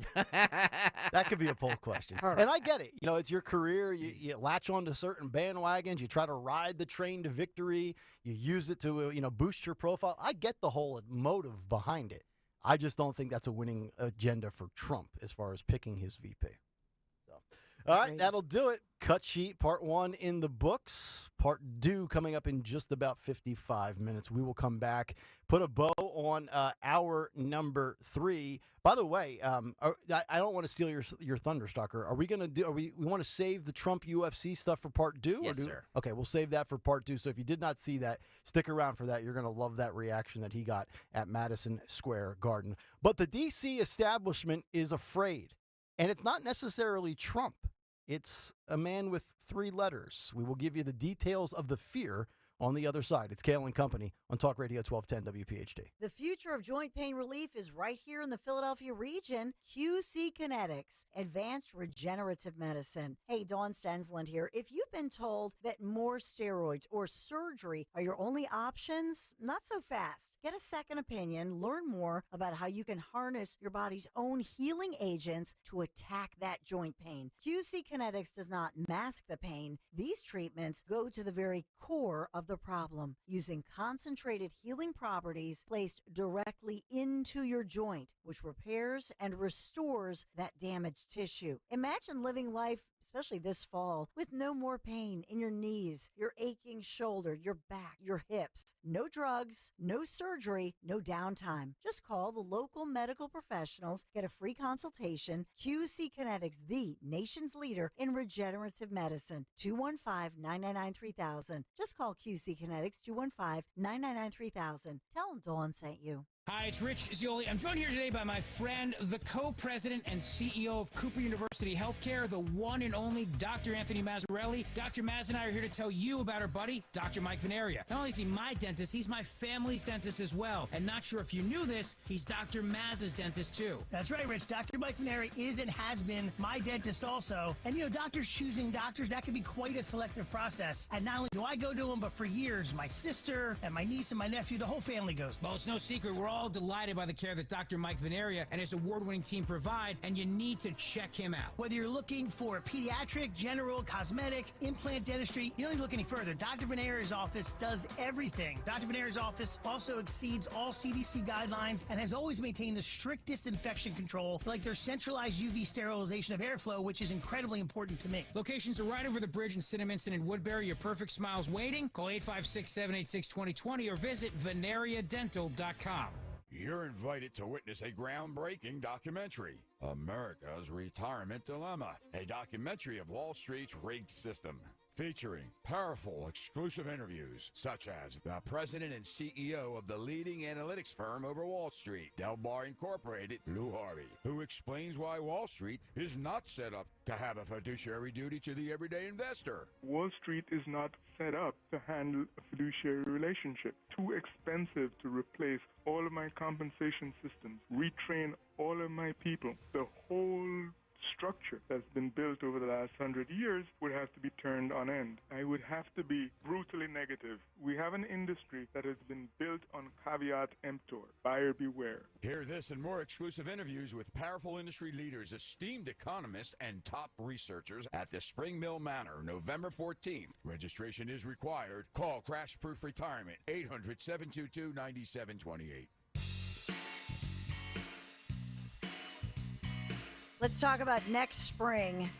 That could be a poll question. Her. And I get it. You know, it's your career. You latch onto certain bandwagons. You try to ride the train to victory. You use it to boost your profile. I get the whole motive behind it. I just don't think that's a winning agenda for Trump as far as picking his VP. So, all right, that'll do it. Cut sheet part 1 in the books. Part 2 coming up in just about 55 minutes. We will come back, put a bow on hour number 3. By the way, I don't want to steal your thunder, Stalker. Are we going to do? We want to save the Trump UFC stuff for part 2? Yes, sir. Okay, we'll save that for part 2. So if you did not see that, stick around for that. You're going to love that reaction that he got at Madison Square Garden. But the D.C. establishment is afraid, and it's not necessarily Trump. It's a man with 3 letters. We will give you the details of the fear on the other side. It's Kayal and Company on Talk Radio 1210 WPHT. The future of joint pain relief is right here in the Philadelphia region. QC Kinetics, advanced regenerative medicine. Hey, Dawn Stensland here. If you've been told that more steroids or surgery are your only options, not so fast. Get a second opinion. Learn more about how you can harness your body's own healing agents to attack that joint pain. QC Kinetics does not mask the pain. These treatments go to the very core of the problem, using concentrated healing properties placed directly into your joint, which repairs and restores that damaged tissue. Imagine living life, especially this fall, with no more pain in your knees, your aching shoulder, your back, your hips. No drugs, no surgery, no downtime. Just call the local medical professionals, get a free consultation. QC Kinetics, the nation's leader in regenerative medicine. 215-999-3000. Just call QC Kinetics, 215-999-3000. Tell them Dawn sent you. Hi, it's Rich Zioli. I'm joined here today by my friend, the co-president and CEO of Cooper University Healthcare, the one and only Dr. Anthony Mazzarelli. Dr. Maz and I are here to tell you about our buddy, Dr. Mike Veneria. Not only is he my dentist, he's my family's dentist as well. And not sure if you knew this, he's Dr. Maz's dentist too. That's right, Rich. Dr. Mike Veneria is and has been my dentist also. And doctors choosing doctors, that can be quite a selective process. And not only do I go to him, but for years, my sister and my niece and my nephew, the whole family goes. Well, it's no secret. We're all delighted by the care that Dr. Mike Veneria and his award-winning team provide, and you need to check him out. Whether you're looking for pediatric, general, cosmetic, implant dentistry, you don't need to look any further. Dr. Veneria's office does everything. Dr. Veneria's office also exceeds all CDC guidelines and has always maintained the strictest infection control, like their centralized UV sterilization of airflow, which is incredibly important to me. Locations are right over the bridge in Cinnaminson and Woodbury. Your perfect smile's waiting. Call 856-786-2020 or visit veneriadental.com. You're invited to witness a groundbreaking documentary, America's Retirement Dilemma, a documentary of Wall Street's rigged system, featuring powerful exclusive interviews such as the president and CEO of the leading analytics firm over Wall Street, Del Bar Incorporated, Lou Harvey, who explains why Wall Street is not set up to have a fiduciary duty to the everyday investor. Wall Street is not set up to handle a fiduciary relationship. Too expensive to replace all of my compensation systems, retrain all of my people. The whole structure that's been built over the last 100 years would have to be turned on end. I would have to be brutally negative. We have an industry that has been built on caveat emptor, buyer beware. Hear this and more exclusive interviews with powerful industry leaders, esteemed economists, and top researchers at the Spring Mill Manor, November 14th. Registration is required. Call Crash Proof Retirement, 800-722-9728. Let's talk about next spring.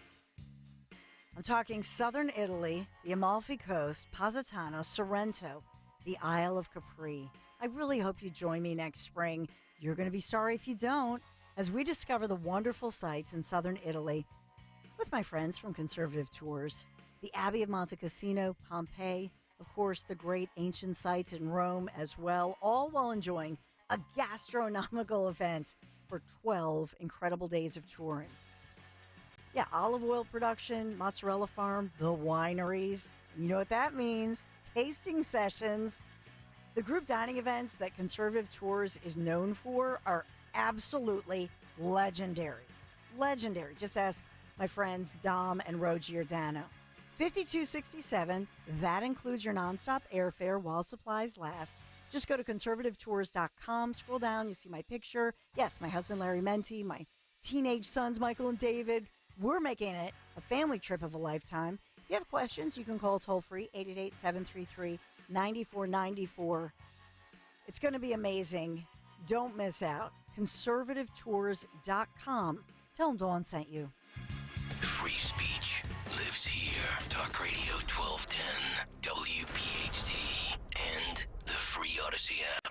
I'm talking southern Italy, the Amalfi Coast, Positano, Sorrento, the Isle of Capri. I really hope you join me next spring. You're going to be sorry if you don't, as we discover the wonderful sights in southern Italy with my friends from Conservative Tours. The Abbey of Monte Cassino, Pompeii, of course, the great ancient sites in Rome as well, all while enjoying a gastronomical event for 12 incredible days of touring. Yeah, olive oil production, mozzarella farm, the wineries. You know what that means. Tasting sessions. The group dining events that Conservative Tours is known for are absolutely legendary. Legendary. Just ask my friends Dom and Ro Giordano. $52.67. That includes your nonstop airfare while supplies last. Just go to conservativetours.com. Scroll down. You see my picture. Yes, my husband, Larry Menti, my teenage sons, Michael and David. We're making it a family trip of a lifetime. If you have questions, you can call toll-free 888-733-9494. It's going to be amazing. Don't miss out. conservativetours.com. Tell them Dawn sent you. Free speech lives here. Talk Radio 1210, WPHT, and the free Odyssey app.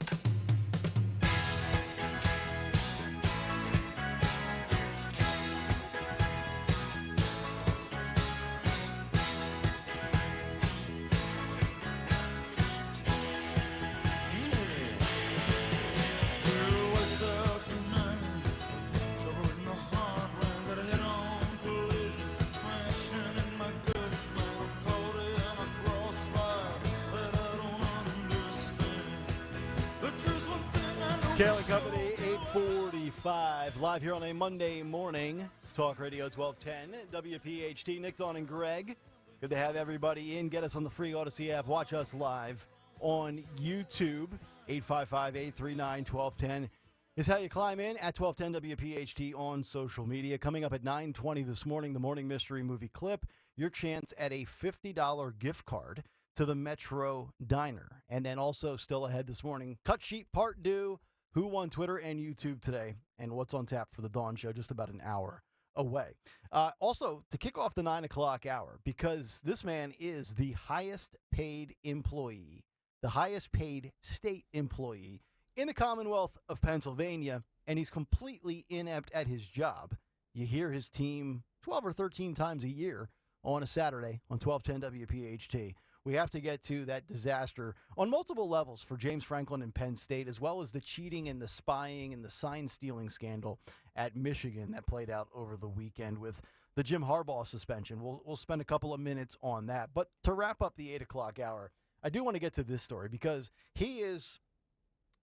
Kayal and Company, 8:45, live here on a Monday morning. Talk Radio 1210, WPHT. Nick, Dawn, and Greg. Good to have everybody in. Get us on the free Odyssey app. Watch us live on YouTube. 855-839-1210 is how you climb in at 1210 WPHT on social media. Coming up at 9:20 this morning, the Morning Mystery Movie Clip. Your chance at a $50 gift card to the Metro Diner. And then also still ahead this morning, Cut Sheet Part 2. Who won Twitter and YouTube today, and what's on tap for the Dawn Show just about an hour away. Also, to kick off the 9 o'clock hour, because this man is the highest paid employee, the highest paid state employee in the Commonwealth of Pennsylvania, and he's completely inept at his job. You hear his team 12 or 13 times a year on a Saturday on 1210 WPHT. We have to get to that disaster on multiple levels for James Franklin and Penn State, as well as the cheating and the spying and the sign-stealing scandal at Michigan that played out over the weekend with the Jim Harbaugh suspension. We'll spend a couple of minutes on that. But to wrap up the 8 o'clock hour, I do want to get to this story because he is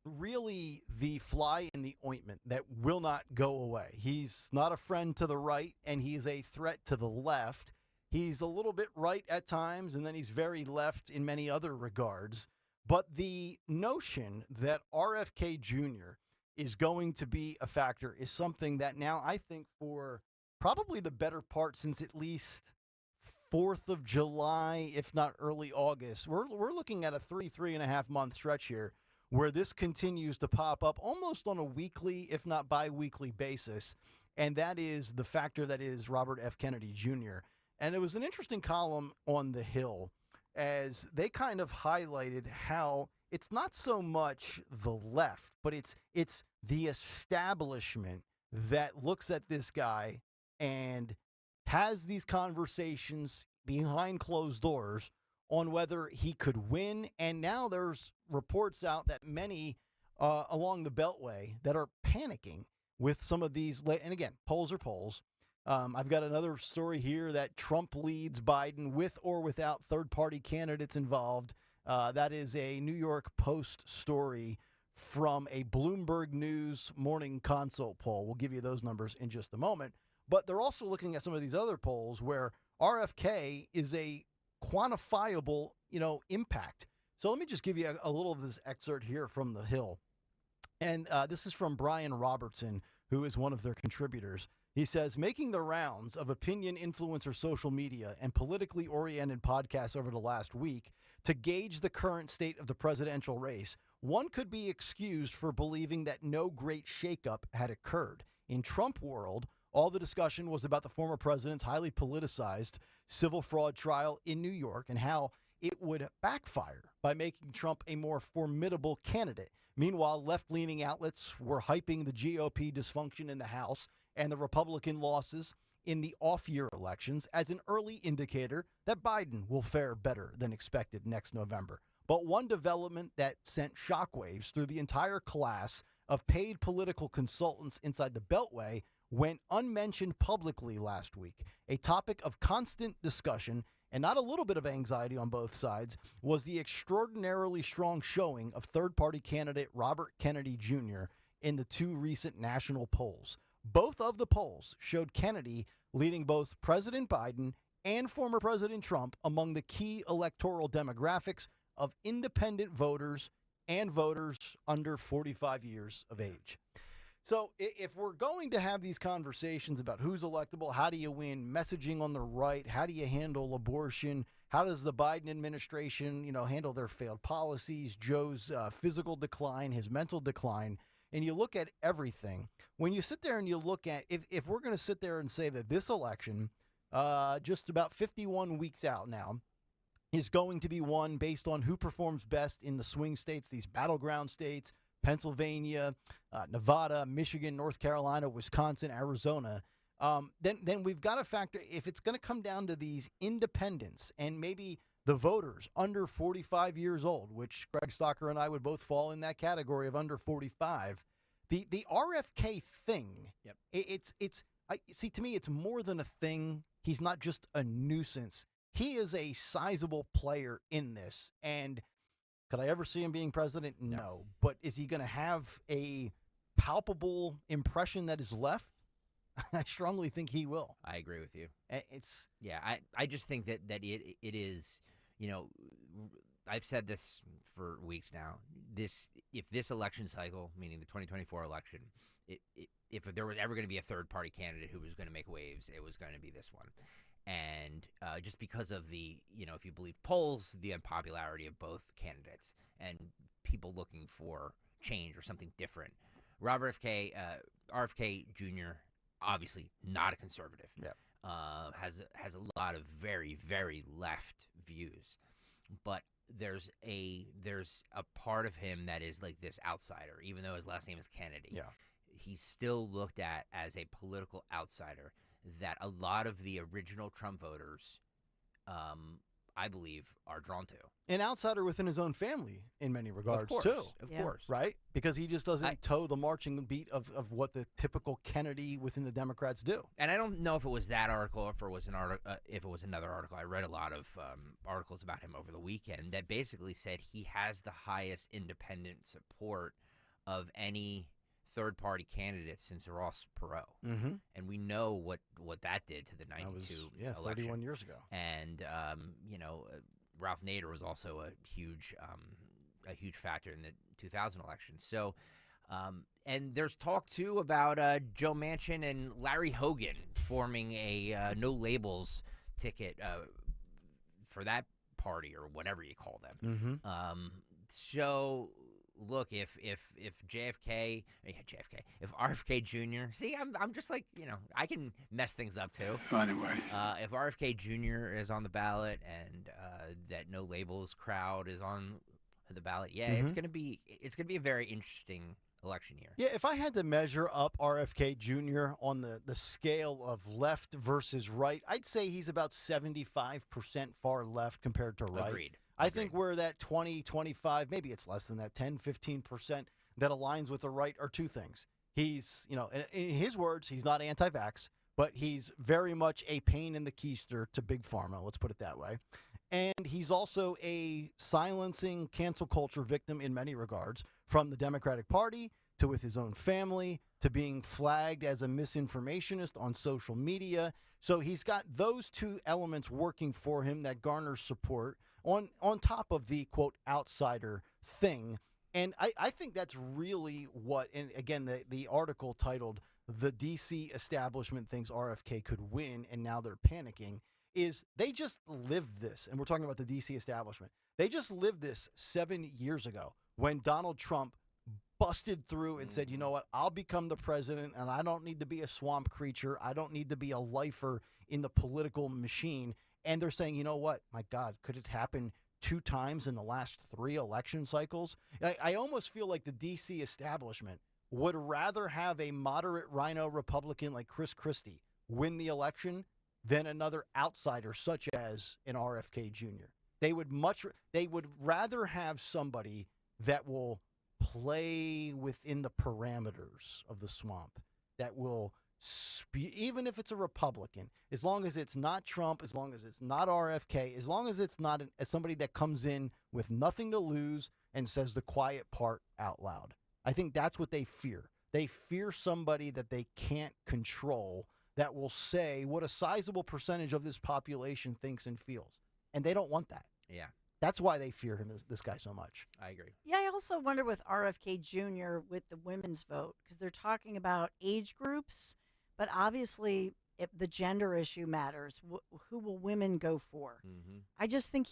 really the fly in the ointment that will not go away. He's not a friend to the right, and he's a threat to the left. He's a little bit right at times, and then he's very left in many other regards. But the notion that RFK Jr. is going to be a factor is something that now I think for probably the better part since at least 4th of July, if not early August, we're looking at a 3.5 month stretch here where this continues to pop up almost on a weekly, if not bi-weekly basis. And that is the factor that is Robert F. Kennedy Jr. And it was an interesting column on The Hill as they kind of highlighted how it's not so much the left, but it's the establishment that looks at this guy and has these conversations behind closed doors on whether he could win. And now there's reports out that many along the Beltway that are panicking with some of these. And again, polls are polls. I've got another story here that Trump leads Biden with or without third-party candidates involved. That is a New York Post story from a Bloomberg News morning consult poll. We'll give you those numbers in just a moment. But they're also looking at some of these other polls where RFK is a quantifiable, impact. So let me just give you a little of this excerpt here from The Hill. And this is from Brian Robertson, who is one of their contributors. He says, making the rounds of opinion influencer social media and politically oriented podcasts over the last week to gauge the current state of the presidential race, one could be excused for believing that no great shakeup had occurred. In Trump world, all the discussion was about the former president's highly politicized civil fraud trial in New York and how it would backfire by making Trump a more formidable candidate. Meanwhile, left-leaning outlets were hyping the GOP dysfunction in the House and the Republican losses in the off-year elections as an early indicator that Biden will fare better than expected next November. But one development that sent shockwaves through the entire class of paid political consultants inside the Beltway went unmentioned publicly last week. A topic of constant discussion and not a little bit of anxiety on both sides was the extraordinarily strong showing of third-party candidate Robert Kennedy Jr. in the two recent national polls. Both of the polls showed Kennedy leading both President Biden and former President Trump among the key electoral demographics of independent voters and voters under 45 years of age. So if we're going to have these conversations about who's electable, how do you win, messaging on the right, how do you handle abortion, how does the Biden administration, handle their failed policies, Joe's physical decline, his mental decline, and you look at everything, when you sit there and you look at, if we're going to sit there and say that this election, just about 51 weeks out now, is going to be won based on who performs best in the swing states, these battleground states, Pennsylvania, Nevada, Michigan, North Carolina, Wisconsin, Arizona, then we've got to factor, if it's going to come down to these independents and maybe the voters under 45 years old, which Greg Stocker and I would both fall in that category of under 45, the RFK thing, see, to me, it's more than a thing. He's not just a nuisance. He is a sizable player in this, and could I ever see him being president? No. But is he going to have a palpable impression that is left? I strongly think he will. I agree with you. I just think that it is, I've said this for weeks now. If this election cycle, meaning the 2024 election, if there was ever going to be a third party candidate who was going to make waves, it was going to be this one. And just because of the, if you believe polls, the unpopularity of both candidates and people looking for change or something different. RFK Jr., obviously not a conservative, has a lot of very, very left views. But there's a part of him that is like this outsider, even though his last name is Kennedy. Yeah. He's still looked at as a political outsider that a lot of the original Trump voters, I believe, are drawn to. An outsider within his own family in many regards, of course. Right? Because he just doesn't toe the marching beat of what the typical Kennedy within the Democrats do. And I don't know if it was that article or if it was if it was another article. I read a lot of articles about him over the weekend that basically said he has the highest independent support of any third-party candidates since Ross Perot. Mm-hmm. And we know what that did to the 92 election. 31 years ago. And, Ralph Nader was also a huge factor in the 2000 election. So, and there's talk, too, about Joe Manchin and Larry Hogan forming a no-labels ticket for that party or whatever you call them. Mm-hmm. So... Look, if RFK Jr. See, I'm just like, I can mess things up too. Anyway, if RFK Jr. is on the ballot and that no labels crowd is on the ballot, it's gonna be a very interesting election year. Yeah, if I had to measure up RFK Jr. on the scale of left versus right, I'd say he's about 75% far left compared to right. Agreed. I think we're that 20, 25, maybe it's less than that, 10, 15% that aligns with the right are two things. He's, in his words, he's not anti-vax, but he's very much a pain in the keister to Big Pharma, let's put it that way. And he's also a silencing cancel culture victim in many regards, from the Democratic Party to with his own family, to being flagged as a misinformationist on social media. So he's got those two elements working for him that garners support on top of the, quote, outsider thing. And I think that's really what, and again, the article titled, "The D.C. Establishment Thinks RFK Could Win, and Now They're Panicking," is they just lived this. And we're talking about the D.C. establishment. They just lived this 7 years ago when Donald Trump busted through and said, you know what, I'll become the president, and I don't need to be a swamp creature. I don't need to be a lifer in the political machine. And they're saying, you know what, my God, could it happen 2 times in the last 3 election cycles? I almost feel like the D.C. establishment would rather have a moderate rhino Republican like Chris Christie win the election than another outsider such as an RFK Jr. They would rather have somebody that will play within the parameters of the swamp, that will even if it's a Republican, as long as it's not Trump, as long as it's not RFK, as long as it's not somebody that comes in with nothing to lose and says the quiet part out loud. I think that's what they fear. They fear somebody that they can't control, that will say what a sizable percentage of this population thinks and feels. And they don't want that. Yeah. That's why they fear him, this guy, so much. I agree. Yeah, I also wonder with RFK Jr. with the women's vote, because they're talking about age groups, but obviously the gender issue matters. Who will women go for? Mm-hmm. I just think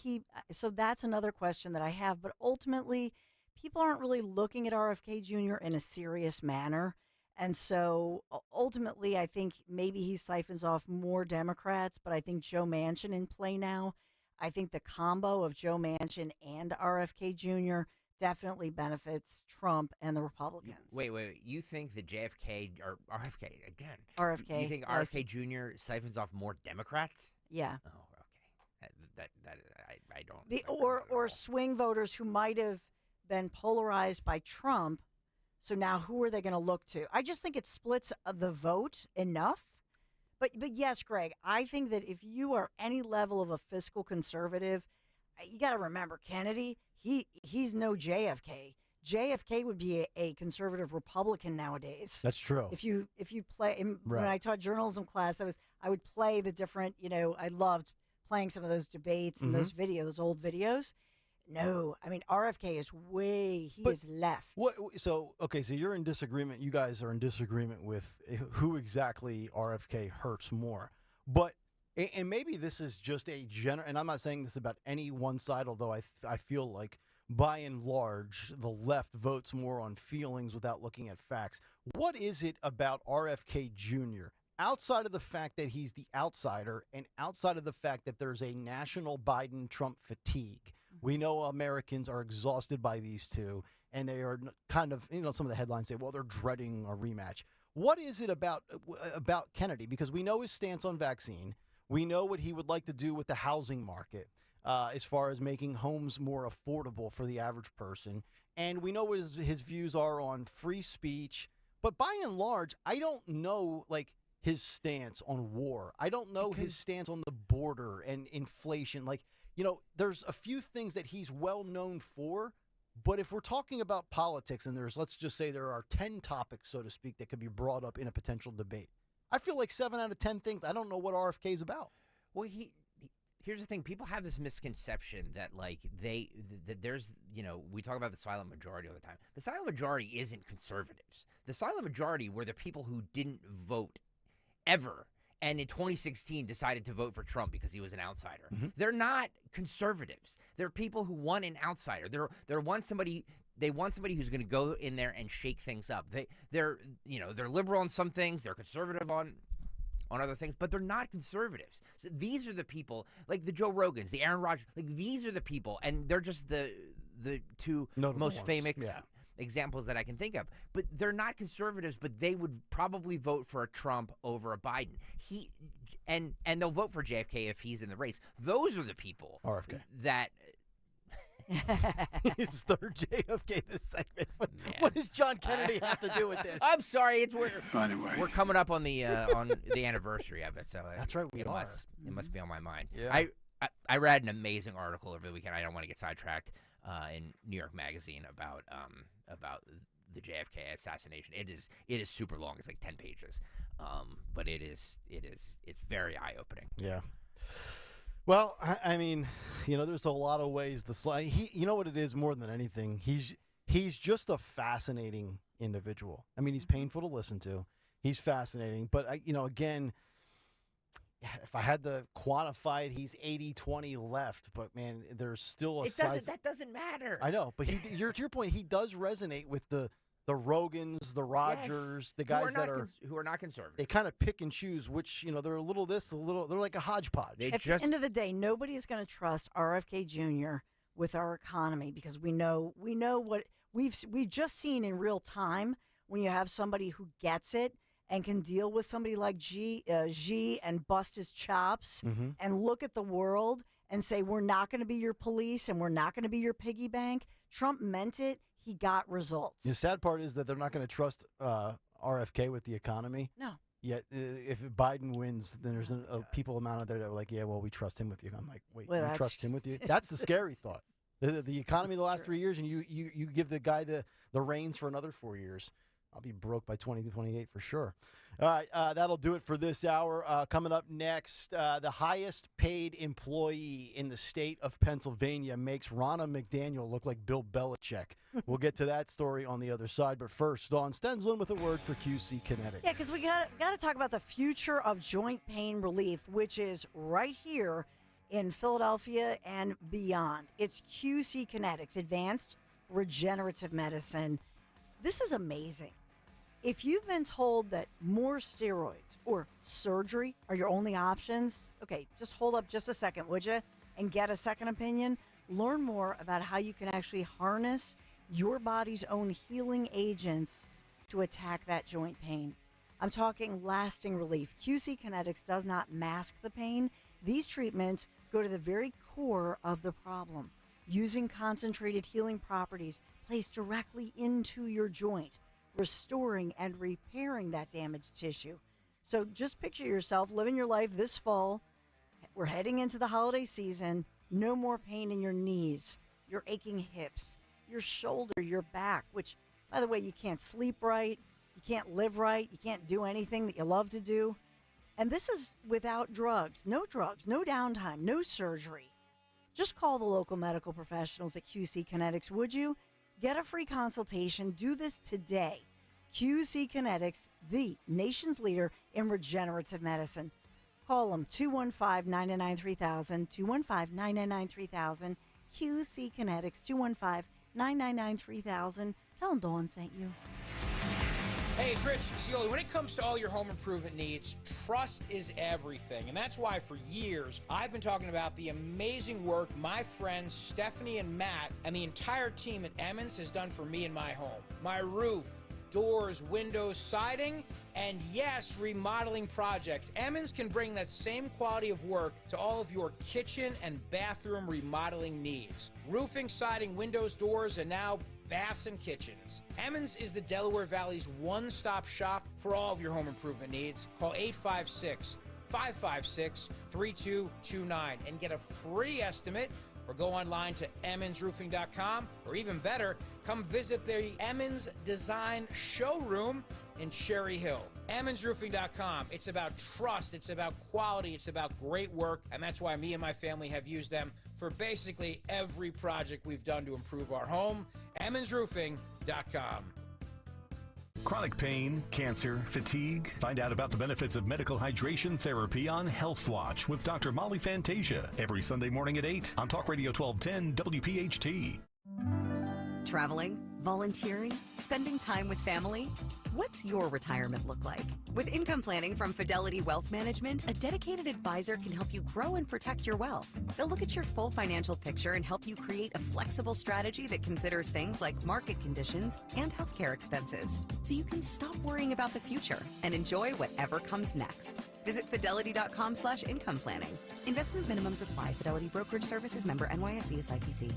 so that's another question that I have, but ultimately people aren't really looking at RFK Jr. in a serious manner. And so ultimately I think maybe he siphons off more Democrats, but I think Joe Manchin in play now. I think the combo of Joe Manchin and RFK Jr. definitely benefits Trump and the Republicans. Wait. You think that JFK or RFK again? RFK. You think RFK Jr. siphons off more Democrats? Yeah. Oh, okay. I don't. Or swing voters who might have been polarized by Trump. So now who are they going to look to? I just think it splits the vote enough. But yes, Greg, I think that if you are any level of a fiscal conservative, you got to remember Kennedy, he's no JFK. JFK would be a conservative Republican nowadays. That's true. If you play, Right. when I taught journalism class, I would play the different, I loved playing some of those debates and those old videos. No, I mean, RFK is he is left. So you're in disagreement. You guys are in disagreement with who exactly RFK hurts more. But, and maybe this is just a general, and I'm not saying this about any one side, although I feel like by and large, the left votes more on feelings without looking at facts. What is it about RFK Jr., outside of the fact that he's the outsider and outside of the fact that there's a national Biden-Trump fatigue? We know Americans are exhausted by these two, and they are kind of, some of the headlines say, well, they're dreading a rematch. What is it about Kennedy? Because we know his stance on vaccine. We know what he would like to do with the housing market as far as making homes more affordable for the average person. And we know what his views are on free speech. But by and large, I don't know, his stance on war. I don't know his stance on the border and inflation. There's a few things that he's well known for, but if we're talking about politics and let's just say there are 10 topics, so to speak, that could be brought up in a potential debate, I feel like 7 out of 10 things, I don't know what RFK is about. Well, here's the thing. People have this misconception that there's, we talk about the silent majority all the time. The silent majority isn't conservatives. The silent majority were the people who didn't vote ever, and in 2016 decided to vote for Trump because he was an outsider. Mm-hmm. They're not conservatives. They're people who want an outsider. They want somebody who's going to go in there and shake things up. They're liberal on some things, they're conservative on other things, but they're not conservatives. So these are the people, like the Joe Rogans, the Aaron Rodgers, these are the people, and they're just the two notable most ones. famous Yeah. examples that I can think of. But they're not conservatives, but they would probably vote for a Trump over a Biden. And they'll vote for JFK if he's in the race. Those are the people RFK. that His third JFK this segment. What does John Kennedy have to do with this? I'm sorry, we're coming up on the anniversary of it, so that's right. It must be on my mind. Yeah. I read an amazing article over the weekend. I don't want to get sidetracked in New York Magazine about the JFK assassination. It is super long. It's like 10 pages, but it's very eye-opening. Yeah. Well, I mean, there's a lot of ways to slide. You know what it is more than anything? He's just a fascinating individual. I mean, he's painful to listen to. He's fascinating, but again, if I had to quantify it, he's 80-20 left. But man, there's still a size. That doesn't matter. I know, but to your point, he does resonate with the Rogans, the Rogers, the guys who are not conservative. They kind of pick and choose which, they're a little this, a little. They're like a hodgepodge. At the end of the day, nobody is going to trust RFK Jr. with our economy because we know what we've just seen in real time when you have somebody who gets it and can deal with somebody like Xi and bust his chops and look at the world and say, we're not going to be your police and we're not going to be your piggy bank. Trump meant it. He got results. The sad part is that they're not going to trust RFK with the economy. No. Yet, if Biden wins, then there's a people amount out there that are like, yeah, well, we trust him with you. I'm like, wait, well, you trust him with you? That's the scary thought. The economy the last 3 years, and you give the guy the reins for another 4 years. I'll be broke by 2028 for sure. All right, that'll do it for this hour. Coming up next, the highest paid employee in the state of Pennsylvania makes Ronna McDaniel look like Bill Belichick. We'll get to that story on the other side. But first, Dawn Stensland with a word for QC Kinetics. Yeah, because we got to talk about the future of joint pain relief, which is right here in Philadelphia and beyond. It's QC Kinetics, Advanced Regenerative Medicine. This is amazing. If you've been told that more steroids or surgery are your only options, okay, just hold up just a second, would you? And get a second opinion. Learn more about how you can actually harness your body's own healing agents to attack that joint pain. I'm talking lasting relief. QC Kinetics does not mask the pain. These treatments go to the very core of the problem, using concentrated healing properties placed directly into your joint, restoring and repairing that damaged tissue. So just picture yourself living your life this fall. We're heading into the holiday season. No more pain in your knees, your aching hips, your shoulder, your back, which, by the way, you can't sleep right, you can't live right, you can't do anything that you love to do. And this is without drugs, no downtime, no surgery. Just call the local medical professionals at QC Kinetics, would you? Get a free consultation. Do this today. QC Kinetics, the nation's leader in regenerative medicine. Call them 215-999-3000, 215-999-3000, QC Kinetics, 215-999-3000. Tell them Dawn sent you. Hey, it's Rich Cioli. When it comes to all your home improvement needs, trust is everything. And that's why for years, I've been talking about the amazing work my friends Stephanie and Matt and the entire team at Emmons has done for me and my home. My roof, doors, windows, siding, and yes, remodeling projects. Emmons can bring that same quality of work to all of your kitchen and bathroom remodeling needs. Roofing, siding, windows, doors, and now baths and kitchens. Emmons is the Delaware Valley's one-stop shop for all of your home improvement needs. Call 856-556-3229 and get a free estimate, or go online to emmonsroofing.com, or even better, come visit the Emmons Design Showroom in Cherry Hill. emmonsroofing.com. It's about trust, it's about quality, it's about great work, and that's why me and my family have used them for basically every project we've done to improve our home. emmonsroofing.com. Chronic pain, cancer, fatigue. Find out about the benefits of medical hydration therapy on Health Watch with Dr. Molly Fantasia every Sunday morning at 8 on Talk Radio 1210 WPHT. Traveling, volunteering, spending time with family. What's your retirement look like? With income planning from Fidelity Wealth Management, a dedicated advisor can help you grow and protect your wealth. They'll look at your full financial picture and help you create a flexible strategy that considers things like market conditions and healthcare expenses, so you can stop worrying about the future and enjoy whatever comes next. Visit fidelity.com/income planning. Investment minimums apply. Fidelity Brokerage Services, member NYSE SIPC.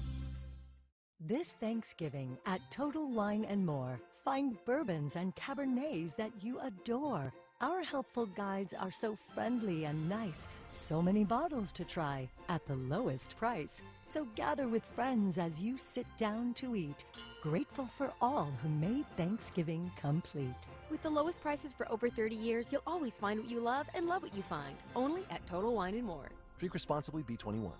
This Thanksgiving at Total Wine & More, find bourbons and Cabernets that you adore. Our helpful guides are so friendly and nice. So many bottles to try at the lowest price. So gather with friends as you sit down to eat. Grateful for all who made Thanksgiving complete. With the lowest prices for over 30 years, you'll always find what you love and love what you find. Only at Total Wine & More. Drink responsibly, B21.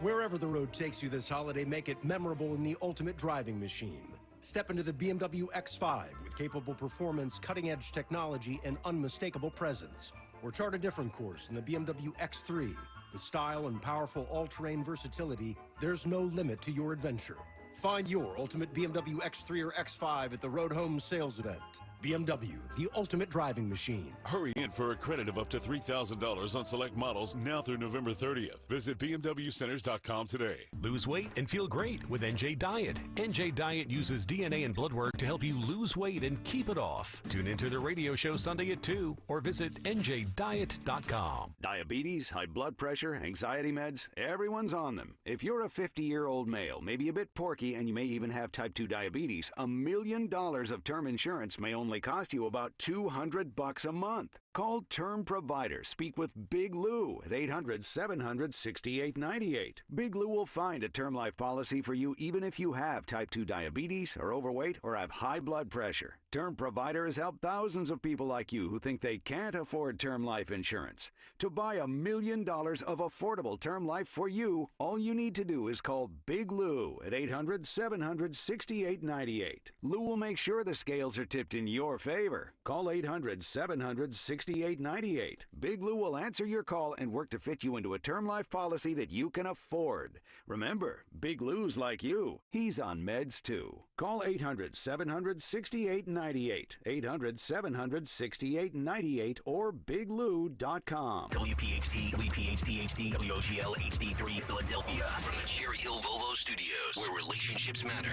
Wherever the road takes you this holiday, make it memorable in the ultimate driving machine. Step into the BMW X5 with capable performance, cutting-edge technology, and unmistakable presence. Or chart a different course in the BMW X3. With style and powerful all-terrain versatility, there's no limit to your adventure. Find your ultimate BMW X3 or X5 at the Road Home sales event. BMW, the ultimate driving machine. Hurry in for a credit of up to $3,000 on select models now through November 30th. Visit BMWCenters.com today. Lose weight and feel great with NJ Diet. NJ Diet uses DNA and blood work to help you lose weight and keep it off. Tune into the radio show Sunday at 2 or visit NJDiet.com. Diabetes, high blood pressure, anxiety meds, everyone's on them. If you're a 50-year-old male, maybe a bit porky, and you may even have type 2 diabetes, $1 million of term insurance may only cost you about $200 a month. Call Term Provider. Speak with Big Lou at 800-700-6898. Big Lou will find a term life policy for you even if you have type 2 diabetes, are overweight, or have high blood pressure. Term Provider has helped thousands of people like you who think they can't afford term life insurance. To buy $1 million of affordable term life for you, all you need to do is call Big Lou at 800-700-6898. Lou will make sure the scales are tipped in your favor. Call 800-700-6898. Big Lou will answer your call and work to fit you into a term life policy that you can afford. Remember, Big Lou's like you. He's on meds too. Call 800-700-6898. 800-700-6898 or biglou.com. WPHT, WPHT-HD, WOGL HD3 Philadelphia. From the Cherry Hill Volvo Studios, where relationships matter.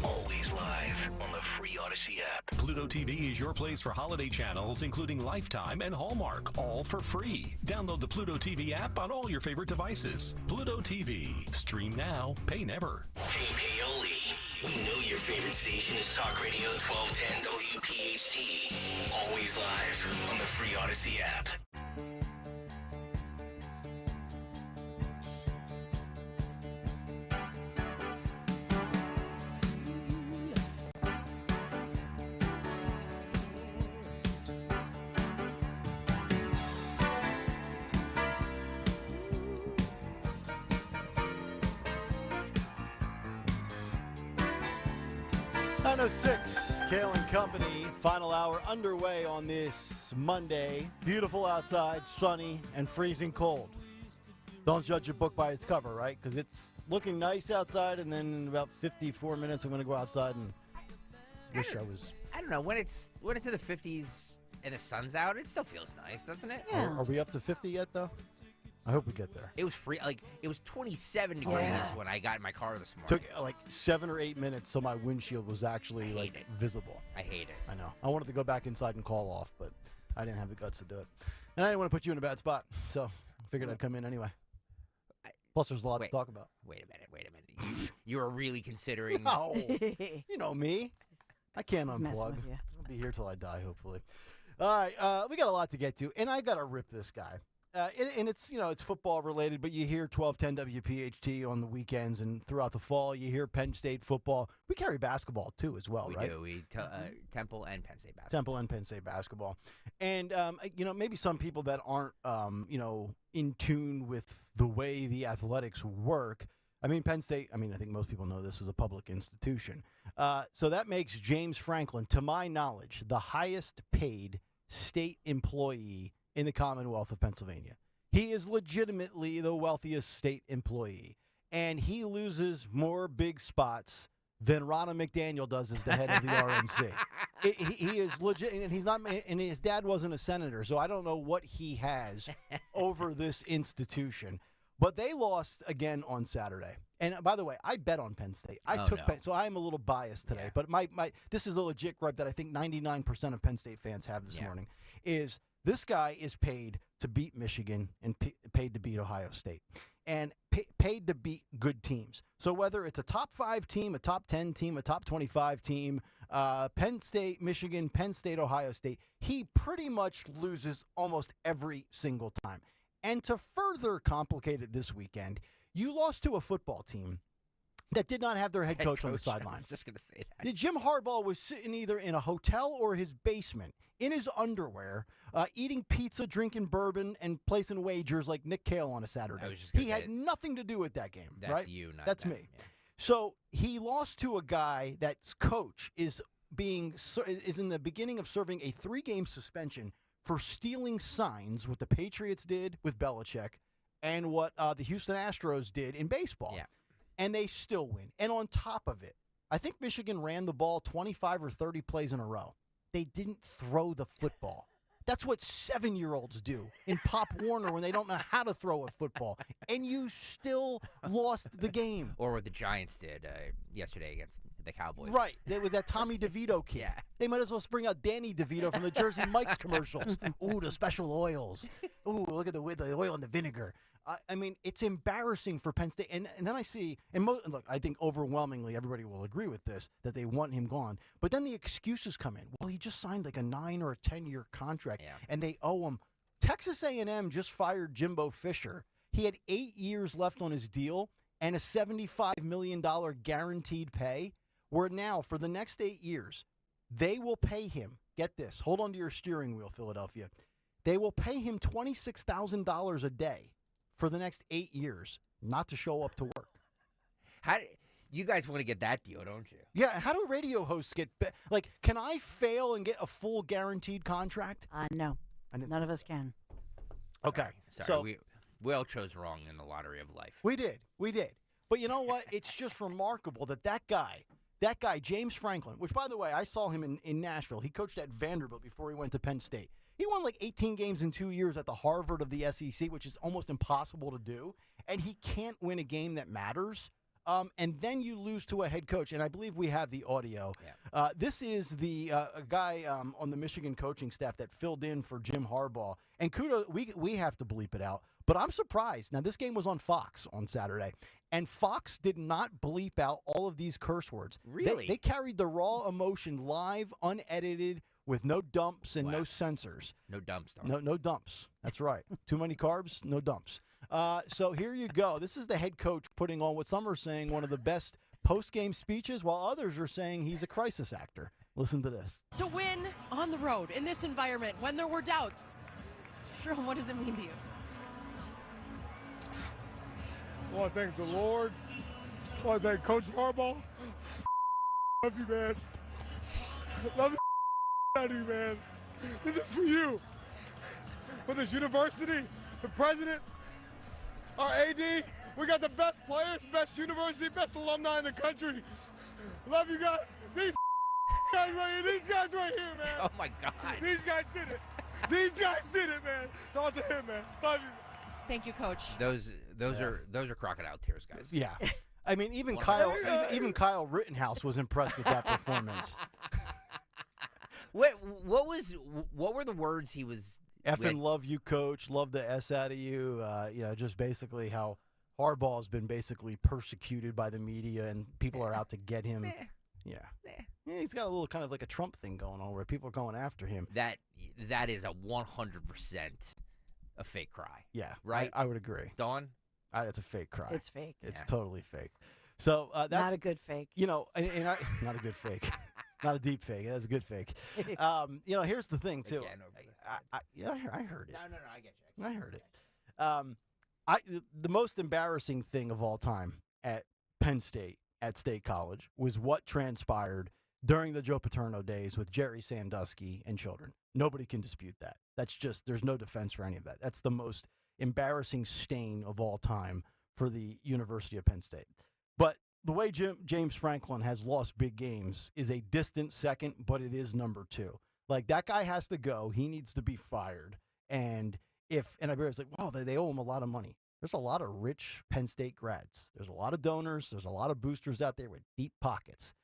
Always live on the free Odyssey app. Pluto TV is your place for holiday channels, including Lifetime and Hallmark, all for free. Download the Pluto TV app on all your favorite devices. Pluto TV. Stream now, pay never. Hey, Paoli. We know your favorite station is Talk Radio 1210 WPHT. Always live on the free Odyssey app. Kayal and Company, final hour underway on this Monday. Beautiful outside, sunny, and freezing cold. Don't judge a book by its cover, right? Because it's looking nice outside, and then in about 54 minutes, I'm going to go outside and wish I was... I don't know. When it's in the 50s and the sun's out, it still feels nice, doesn't it? Yeah. Are we up to 50 yet, though? I hope we get there. It was free. Like, it was 27 degrees when I got in my car this morning. Took like 7 or 8 minutes till my windshield was actually visible. I hate it. I know. I wanted to go back inside and call off, but I didn't have the guts to do it. And I didn't want to put you in a bad spot, so I figured I'd come in anyway. Plus, there's a lot to talk about. Wait a minute. You were really considering... No. You know me. I can't unplug. I'll be here till I die, hopefully. All right, we got a lot to get to, and I got to rip this guy. And it's, it's football related, but you hear 1210 WPHT on the weekends and throughout the fall. You hear Penn State football. We carry basketball too as well, right? We do. Temple and Penn State basketball. Temple and Penn State basketball. And, maybe some people that aren't, in tune with the way the athletics work. I mean, Penn State, I think most people know this is a public institution. So that makes James Franklin, to my knowledge, the highest paid state employee in the Commonwealth of Pennsylvania. He is legitimately the wealthiest state employee, and he loses more big spots than Ronna McDaniel does as the head of the RNC. He is legit, and he's not. And his dad wasn't a senator, so I don't know what he has over this institution. But they lost again on Saturday. And by the way, I bet on Penn State. Penn, so I am a little biased today. Yeah. But my this is a legit gripe that I think 99% of Penn State fans have this morning is. This guy is paid to beat Michigan and paid to beat Ohio State and paid to beat good teams. So whether it's a top 5 team, a top 10 team, a top 25 team, Penn State, Michigan, Penn State, Ohio State. He pretty much loses almost every single time. And to further complicate it this weekend, you lost to a football team that did not have their head coach on the sideline. I was just going to say that. Jim Harbaugh was sitting either in a hotel or his basement in his underwear, eating pizza, drinking bourbon, and placing wagers like Nick Kayal on a Saturday. He had nothing to do with that game, That's right? you, not That's them, me. Yeah. So he lost to a guy that's coach is in the beginning of serving a 3-game suspension for stealing signs, what the Patriots did with Belichick and what the Houston Astros did in baseball. Yeah. And they still win. And on top of it, I think Michigan ran the ball 25 or 30 plays in a row. They didn't throw the football. That's what 7-year-olds do in Pop Warner when they don't know how to throw a football. And you still lost the game. Or what the Giants did yesterday against the Cowboys. Right. With that Tommy DeVito kid. Yeah. They might as well bring out Danny DeVito from the Jersey Mike's commercials. Ooh, the special oils. Ooh, look at the oil and the vinegar. I mean, it's embarrassing for Penn State. And then I see, look, I think overwhelmingly everybody will agree with this, that they want him gone. But then the excuses come in. Well, he just signed like a 9 or a 10-year contract, and they owe him. Texas A&M just fired Jimbo Fisher. He had 8 years left on his deal and a $75 million guaranteed pay, where now for the next 8 years, they will pay him. Get this. Hold on to your steering wheel, Philadelphia. They will pay him $26,000 a day for the next 8 years not to show up to work. You guys want to get that deal, don't you? Yeah, how do radio hosts get can I fail and get a full guaranteed contract? No. None of us can. Okay. Sorry, so we all chose wrong in the lottery of life. We did. But you know what? It's just remarkable that guy, James Franklin, which, by the way, I saw him in Nashville. He coached at Vanderbilt before he went to Penn State. He won like 18 games in 2 years at the Harvard of the SEC, which is almost impossible to do. And he can't win a game that matters. And then you lose to a head coach. And I believe we have the audio. Yeah. This is the a guy on the Michigan coaching staff that filled in for Jim Harbaugh. And kudos, we have to bleep it out. But I'm surprised. Now, this game was on Fox on Saturday. And Fox did not bleep out all of these curse words. Really? They carried the raw emotion live, unedited, with no dumps and no censors. No dumps. No dumps. That's right. Too many carbs, no dumps. So here you go. This is the head coach putting on what some are saying one of the best post-game speeches, while others are saying he's a crisis actor. Listen to this. To win on the road in this environment when there were doubts. Jerome, what does it mean to you? I want to thank the Lord. I want to thank Coach Harbaugh. Love you, man. Love the out of you, man. This is for you. For this university, the president, our AD, we got the best players, best university, best alumni in the country. Love you guys. These guys right here, man. Oh my God. These guys did it. These guys did it, man. Talk to him, man. Love you. Thank you, Coach. Those are crocodile tears, guys. Yeah. I mean, even Kyle Rittenhouse was impressed with that performance. What were the words he was? Effing love you, coach. Love the S out of you. Just basically how Harbaugh has been basically persecuted by the media and people are out to get him. Yeah. Yeah, he's got a little kind of like a Trump thing going on where people are going after him. That is a 100% a fake cry. Yeah, right. I would agree. Dawn, it's a fake cry. It's fake. It's totally fake. So that's not a good fake. Not a good fake. Not a deep fake. That's a good fake. Here's the thing too. Again, I heard it. No, I get you. I heard it. The most embarrassing thing of all time at Penn State, at State College, was what transpired during the Joe Paterno days with Jerry Sandusky and children. Nobody can dispute that. That's just, there's no defense for any of that. That's the most embarrassing stain of all time for the University of Penn State. But the way James Franklin has lost big games is a distant second, but it is number 2. Like, that guy has to go. He needs to be fired. And everybody's like, wow, they owe him a lot of money. There's a lot of rich Penn State grads. There's a lot of donors. There's a lot of boosters out there with deep pockets.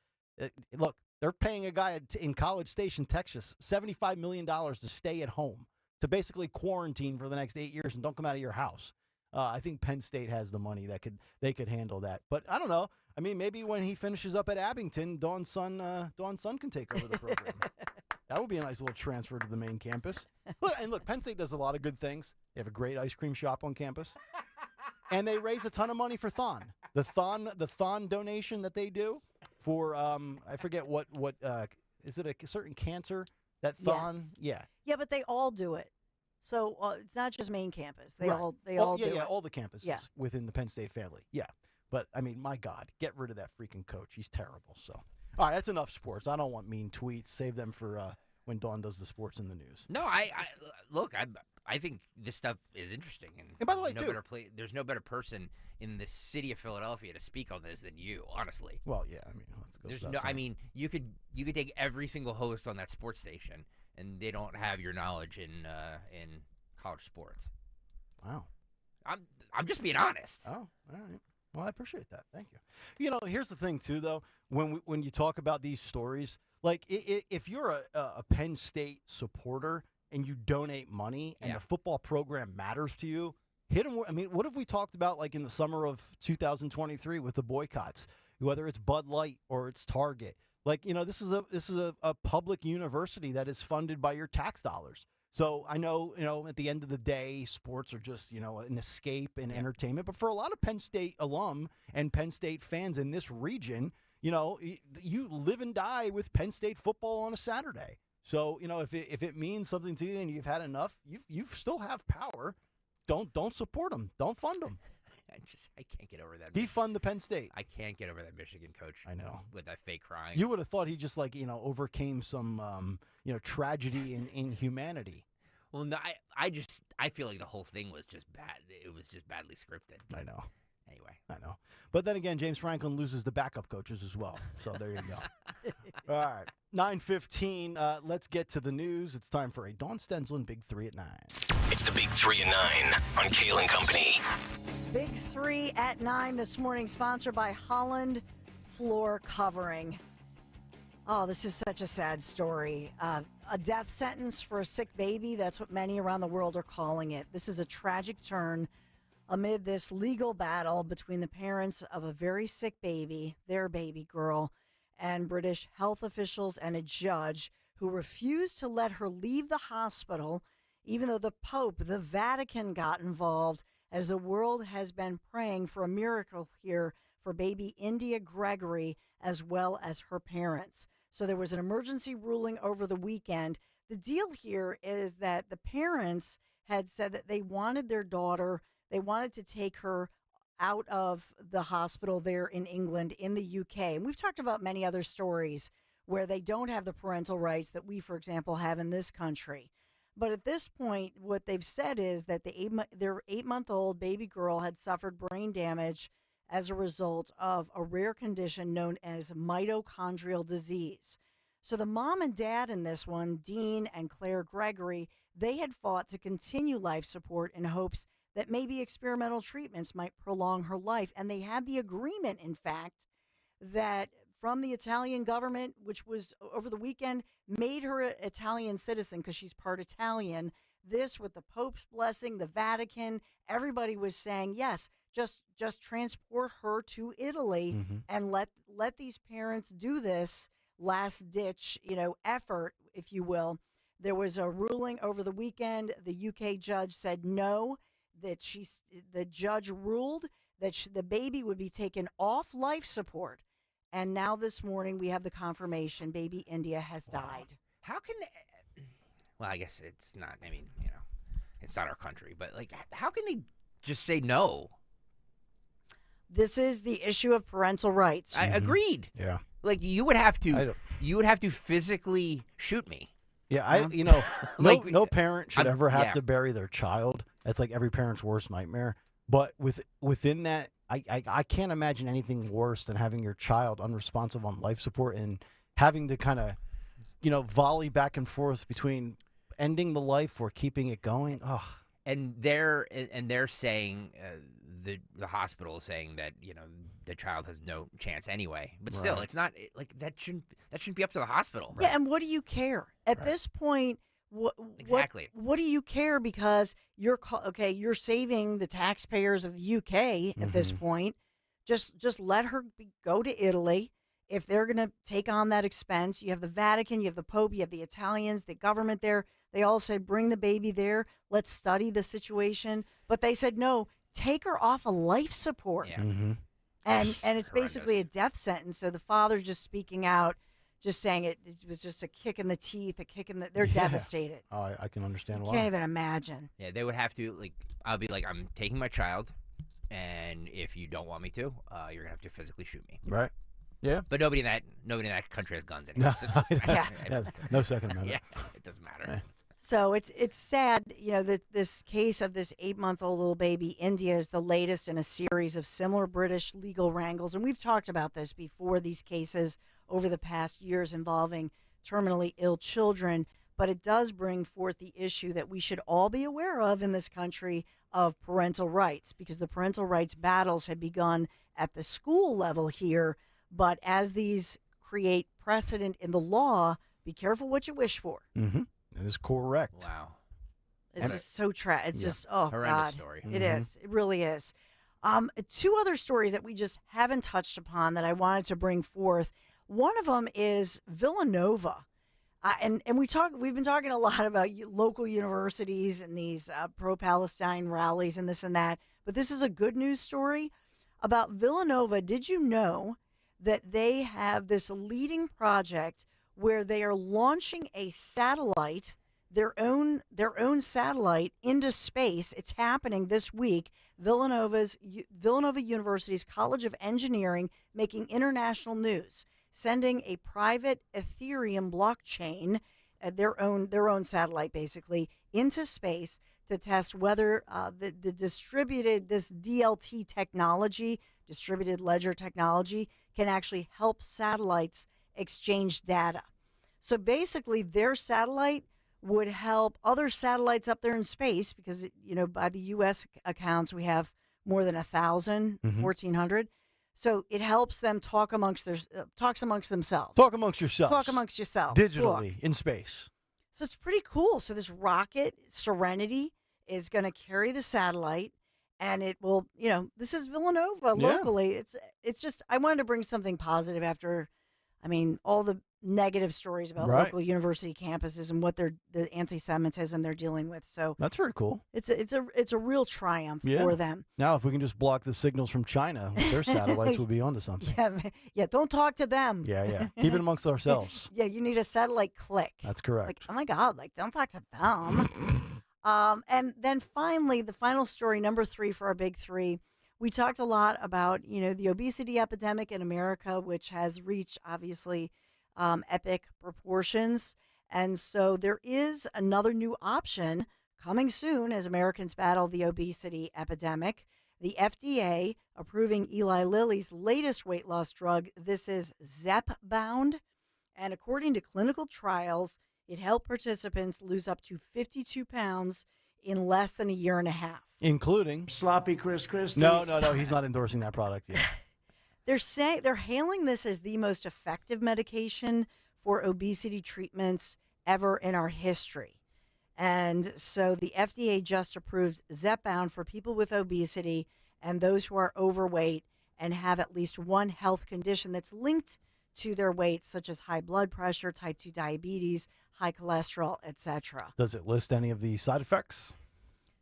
Look, they're paying a guy in College Station, Texas, $75 million to stay at home, to basically quarantine for the next 8 years and don't come out of your house. I think Penn State has the money that they could handle that. But I don't know. I mean, maybe when he finishes up at Abington, Dawn's son can take over the program. That would be a nice little transfer to the main campus. Look, Penn State does a lot of good things. They have a great ice cream shop on campus. And they raise a ton of money for Thon. The Thon donation that they do for I forget what is it a certain cancer that Thon? Yes. Yeah. Yeah, but they all do it. So it's not just main campus. They Right. all do yeah, it. all the campuses within the Penn State family. Yeah. But I mean, my God, get rid of that freaking coach. He's terrible. So, all right, that's enough sports. I don't want mean tweets. Save them for when Dawn does the sports in the news. No, look, I think this stuff is interesting, And by the way, there's no better person in the city of Philadelphia to speak on this than you, honestly. Well, yeah, I mean, let's go. There's no, I mean, you could take every single host on that sports station, and they don't have your knowledge in college sports. Wow. I'm just being honest. Oh, all right. Well, I appreciate that. Thank you. You know, here's the thing, too, though. When you talk about these stories, like if you're a Penn State supporter and you donate money and the football program matters to you, hit them. I mean, what have we talked about like in the summer of 2023 with the boycotts, whether it's Bud Light or it's Target? Like, you know, this is a public university that is funded by your tax dollars. So I know, you know, at the end of the day, sports are just, you know, an escape and entertainment. But for a lot of Penn State alum and Penn State fans in this region, you know, you live and die with Penn State football on a Saturday. So, you know, if it means something to you and you've had enough, you still have power. Don't support them. Don't fund them. I can't get over that. Defund the Penn State. I can't get over that Michigan coach. I know. With that fake crying. You would have thought he just like, you know, overcame some, you know, tragedy in humanity. Well, no, I feel like the whole thing was just bad. It was just badly scripted. I know. Anyway. I know. But then again, James Franklin loses the backup coaches as well. So there you go. All right. 9:15. Let's get to the news. It's time for a Dawn Stensland Big 3 at 9. It's the Big 3 at 9 on Kayal and Company. Big 3 at 9 this morning, sponsored by Holland Floor Covering. Oh, this is such a sad story. A death sentence for a sick baby. That's what many around the world are calling it. This is a tragic turn amid this legal battle between the parents of a very sick baby, their baby girl, and British health officials and a judge who refused to let her leave the hospital, even though the Pope, the Vatican, got involved, as the world has been praying for a miracle here for baby India Gregory as well as her parents. So there was an emergency ruling over the weekend. The deal here is that the parents had said that they wanted their daughter, they wanted to take her out of the hospital there in England, in the UK. And we've talked about many other stories where they don't have the parental rights that we, for example, have in this country. But at this point, what they've said is that their 8-month-old baby girl had suffered brain damage as a result of a rare condition known as mitochondrial disease. So the mom and dad in this one, Dean and Claire Gregory, they had fought to continue life support in hopes that maybe experimental treatments might prolong her life. And they had the agreement, in fact, that from the Italian government, which was over the weekend, made her an Italian citizen because she's part Italian. This, with the Pope's blessing, the Vatican, everybody was saying, yes, just transport her to Italy and let these parents do this last-ditch, effort, if you will. There was a ruling over the weekend. The UK judge said no, that the judge ruled that the baby would be taken off life support. And now this morning we have the confirmation baby India has died. How can well, I guess it's not, it's not our country, but how can they just say no? This is the issue of parental rights. I agreed. Yeah. You would have to physically shoot me. Yeah, no parent should ever have to bury their child. That's like every parent's worst nightmare. But within that, I can't imagine anything worse than having your child unresponsive on life support and having to kind of, volley back and forth between ending the life or keeping it going. Oh. And they're saying the hospital is saying that the child has no chance anyway. But still, it's not that shouldn't be up to the hospital. Yeah, and what do you care at this point? Exactly. What do you care? Because you're saving the taxpayers of the UK at this point. Just let her go to Italy. If they're going to take on that expense, you have the Vatican, you have the Pope, you have the Italians, the government there. They all said, bring the baby there. Let's study the situation. But they said, no, take her off a life support. Yeah. And it's basically a death sentence. So the father just speaking out, just saying it was just a kick in the teeth, they're devastated. Oh, I can understand why. Can't even imagine. Yeah, they would have to, I'll be like, I'm taking my child, and if you don't want me to, you're going to have to physically shoot me. Right. Yeah. But nobody in that country has guns anymore. So it doesn't matter. No second amendment. Yeah, it doesn't matter. Right. So it's sad, that this case of this 8-month-old little baby, India, is the latest in a series of similar British legal wrangles. And we've talked about this before, these cases over the past years involving terminally ill children. But it does bring forth the issue that we should all be aware of in this country of parental rights, because the parental rights battles had begun at the school level here. But as these create precedent in the law, be careful what you wish for. Mm-hmm. That is correct. Wow. It's just so It's just, horrendous God. story. It is. It really is. Two other stories that we just haven't touched upon that I wanted to bring forth. One of them is Villanova. And we've been talking a lot about local universities and these pro-Palestine rallies and this and that. But this is a good news story about Villanova. Did you know that they have this leading project where they are launching a satellite, their own satellite, into space? It's happening this week. Villanova University's College of Engineering making international news, sending a private Ethereum blockchain, their own satellite basically, into space to test whether the distributed, this DLT technology, distributed ledger technology, can actually help satellites exchange data. So basically, their satellite would help other satellites up there in space, because, by the U.S. accounts, we have more than 1,000, 1,400. So it helps them talks amongst themselves. Talk amongst yourselves. Talk amongst yourself. Digitally, in space. So it's pretty cool. So this rocket, Serenity, is going to carry the satellite, and it will, this is Villanova locally. It's just, I wanted to bring something positive after, all the negative stories about local university campuses and what the anti-Semitism they're dealing with. So that's very cool. It's a real triumph for them. Now, if we can just block the signals from China with their satellites, we'll be onto something. Yeah. Don't talk to them. Yeah. Keep it amongst ourselves. Yeah, you need a satellite click. That's correct. Like, oh my God, don't talk to them. And then finally, the final story, number 3 for our big 3. We talked a lot about, the obesity epidemic in America, which has reached, obviously, epic proportions. And so there is another new option coming soon as Americans battle the obesity epidemic. The FDA approving Eli Lilly's latest weight loss drug. This is Zepbound. And according to clinical trials, it helped participants lose up to 52 pounds in less than a year and a half. Including sloppy Chris Christie. No, he's not endorsing that product yet. They're hailing this as the most effective medication for obesity treatments ever in our history. And so the FDA just approved Zepbound for people with obesity and those who are overweight and have at least one health condition that's linked to their weight, such as high blood pressure, type 2 diabetes, high cholesterol, etc. Does it list any of the side effects?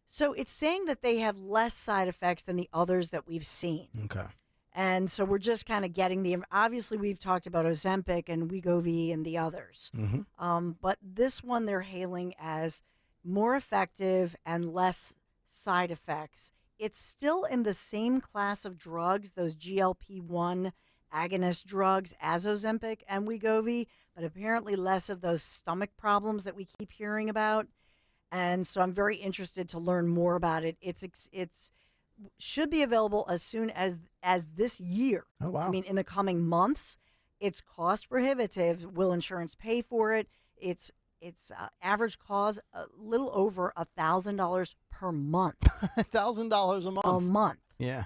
So it's saying that they have less side effects than the others that we've seen. Okay. And so we're just kind of getting obviously we've talked about Ozempic and Wegovy and the others. But this one they're hailing as more effective and less side effects. It's still in the same class of drugs, those GLP-1 agonist drugs as Ozempic and Wegovy, but apparently less of those stomach problems that we keep hearing about. And so I'm very interested to learn more about it. It's should be available as soon as this year. Oh, wow. In the coming months. It's cost prohibitive. Will insurance pay for it? It's average cost a little over $1,000 per month. $1,000 a month. A month. Yeah.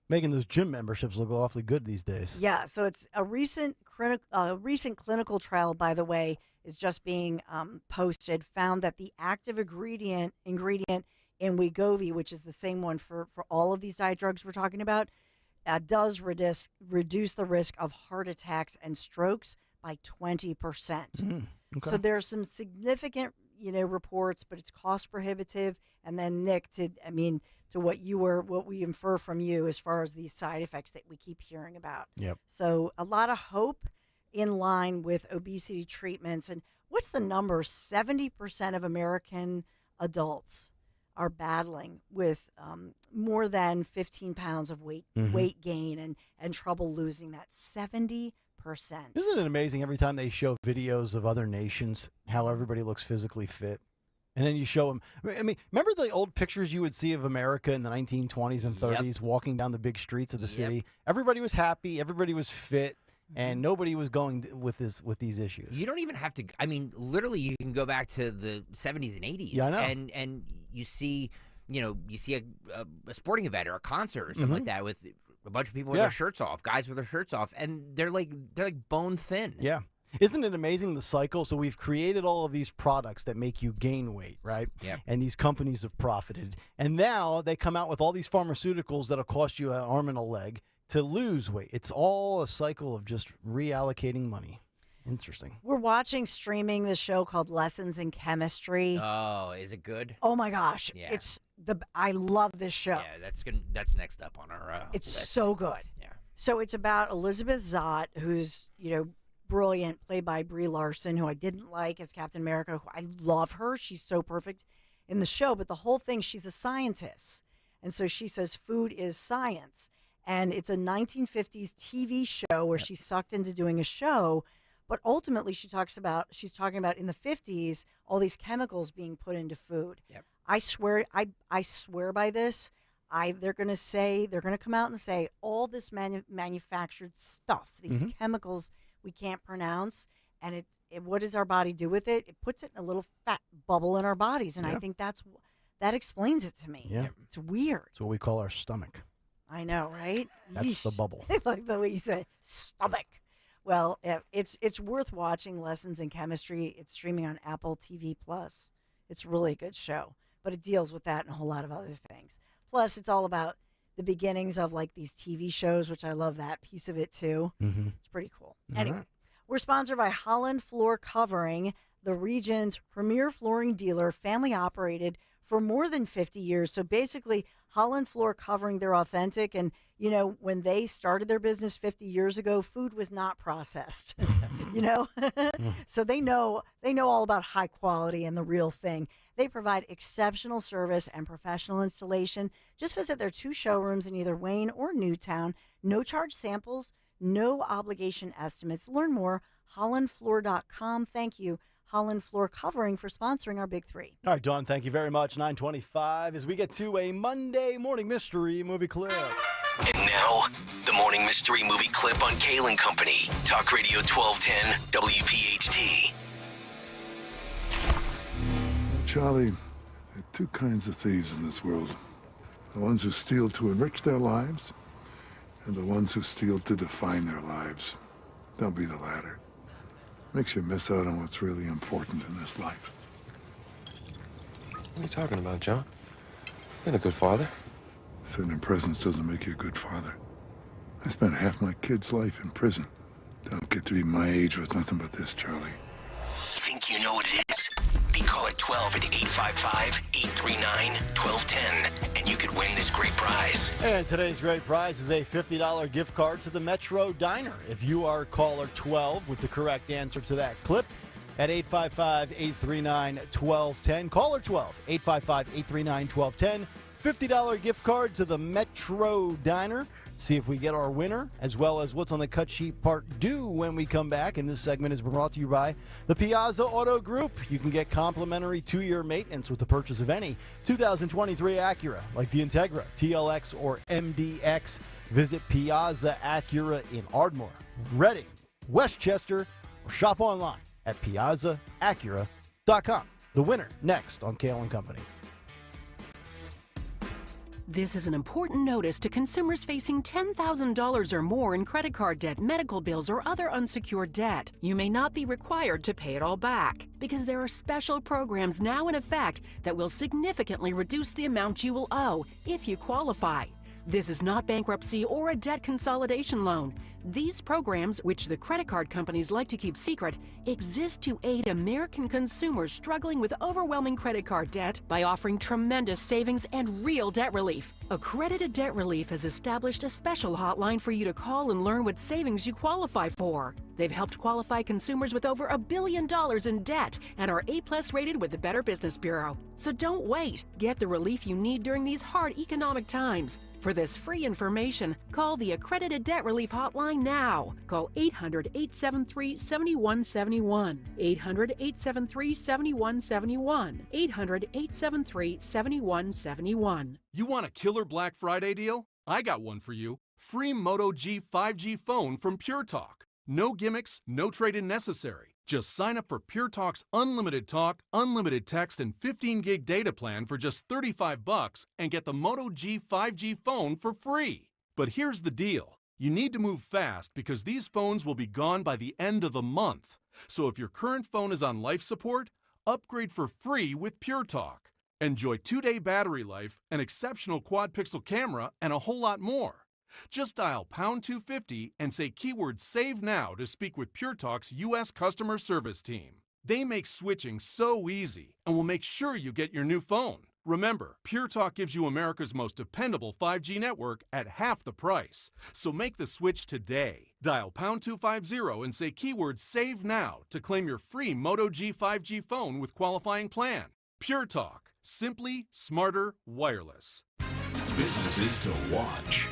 Making those gym memberships look awfully good these days. Yeah, so it's a recent clinical trial, by the way, is just being posted, found that the active ingredient in Wegovy, which is the same one for all of these diet drugs we're talking about, does reduce the risk of heart attacks and strokes by 20%. Okay. So there's some significant, reports, but it's cost prohibitive. And then Nick, to what we infer from you as far as these side effects that we keep hearing about. Yep. So a lot of hope in line with obesity treatments. And what's the number? 70% of American adults are battling with more than 15 pounds of weight gain and trouble losing that. 70%. Isn't it amazing every time they show videos of other nations, how everybody looks physically fit? And then you show them. I mean, remember the old pictures you would see of America in the 1920s and 30s walking down the big streets of the city? Everybody was happy. Everybody was fit. And nobody was going with these issues. You don't even have to. I mean, literally, you can go back to the 70s and 80s. Yeah, I know. And you see, a sporting event or a concert or something like that with a bunch of people with their shirts off, guys with their shirts off, and they're like bone thin. Yeah. Isn't it amazing, the cycle? So we've created all of these products that make you gain weight, right? Yeah. And these companies have profited. And now they come out with all these pharmaceuticals that'll cost you an arm and a leg to lose weight. It's all a cycle of just reallocating money. Interesting. We're watching streaming this show called Lessons in Chemistry. Oh, is it good? Oh my gosh. Yeah. I love this show. Yeah, that's good. That's next up on our It's list. so good. Yeah. So it's about Elizabeth Zott, who's, brilliant, played by Brie Larson, who I didn't like as Captain America. I love her. She's so perfect in the show. But the whole thing, she's a scientist. And so she says food is science. And it's a 1950s TV show where she's sucked into doing a show. But ultimately, she's talking about in the 50s, all these chemicals being put into food. Yep. I swear by this. They're going to come out and say all this manufactured stuff, these chemicals we can't pronounce, and what does our body do with it? It puts it in a little fat bubble in our bodies, and I think that explains it to me. Yeah. It's weird. It's what we call our stomach. I know, right? That's the bubble. I like the way you say stomach. Well, it's worth watching. Lessons in Chemistry. It's streaming on Apple TV Plus. It's really a good show, but it deals with that and a whole lot of other things. Plus, it's all about the beginnings of like these TV shows, which I love that piece of it too. It's pretty cool. Anyway, we're sponsored by Holland Floor Covering, the region's premier flooring dealer, family operated for more than 50 years. So basically, Holland Floor Covering, they're authentic. And, when they started their business 50 years ago, food was not processed, So they know all about high quality and the real thing. They provide exceptional service and professional installation. Just visit their 2 showrooms in either Wayne or Newtown. No charge samples, no obligation estimates. Learn more, hollandfloor.com. Thank you, Holland Floor Covering, for sponsoring our Big Three. All right, Dawn, thank you very much. 9:25 as we get to a Monday morning mystery movie clip. And now, the morning mystery movie clip on Kayal Company. Talk Radio 1210 WPHT. Charlie, there are 2 kinds of thieves in this world. The ones who steal to enrich their lives, and the ones who steal to define their lives. Don't be the latter. Makes you miss out on what's really important in this life. What are you talking about, John? Been a good father. Sitting in prisons doesn't make you a good father. I spent half my kid's life in prison. Don't get to be my age with nothing but this, Charlie. Think you know what it is? Be call at 12 at 855-839-1210, and you could win this great prize. And today's great prize is a $50 gift card to the Metro Diner. If you are caller 12 with the correct answer to that clip at 855-839-1210, caller 12, 855-839-1210, $50 gift card to the Metro Diner. See if we get our winner, as well as what's on the cut sheet part due when we come back. And this segment is brought to you by the Piazza Auto Group. You can get complimentary 2-year maintenance with the purchase of any 2023 Acura, like the Integra, TLX, or MDX. Visit Piazza Acura in Ardmore, Reading, Westchester, or shop online at piazzaacura.com. The winner next on Kayal & Company. This is an important notice to consumers facing $10,000 or more in credit card debt, medical bills, or other unsecured debt. You may not be required to pay it all back because there are special programs now in effect that will significantly reduce the amount you will owe if you qualify. This is not bankruptcy or a debt consolidation loan. These programs, which the credit card companies like to keep secret, exist to aid American consumers struggling with overwhelming credit card debt by offering tremendous savings and real debt relief. Accredited Debt Relief has established a special hotline for you to call and learn what savings you qualify for. They've helped qualify consumers with over $1 billion in debt and are A+ rated with the Better Business Bureau. So don't wait. Get the relief you need during these hard economic times. For this free information, call the Accredited Debt Relief Hotline now. Call 800-873-7171. 800-873-7171. 800-873-7171. You want a killer Black Friday deal? I got one for you. Free Moto G 5G phone from Pure Talk. No gimmicks, no trade-in necessary. Just sign up for Pure Talk's unlimited talk, unlimited text, and 15 gig data plan for just $35 and get the Moto G 5G phone for free. But here's the deal. You need to move fast because these phones will be gone by the end of the month. So if your current phone is on life support, upgrade for free with Pure Talk. Enjoy 2-day battery life, an exceptional quad-pixel camera, and a whole lot more. Just dial pound 250 and say keyword SAVE NOW to speak with Pure Talk's U.S. customer service team. They make switching so easy and will make sure you get your new phone. Remember, Pure Talk gives you America's most dependable 5G network at half the price. So make the switch today. Dial pound 250 and say keyword SAVE NOW to claim your free Moto G 5G phone with qualifying plan. Pure Talk. Simply smarter wireless. Businesses to watch.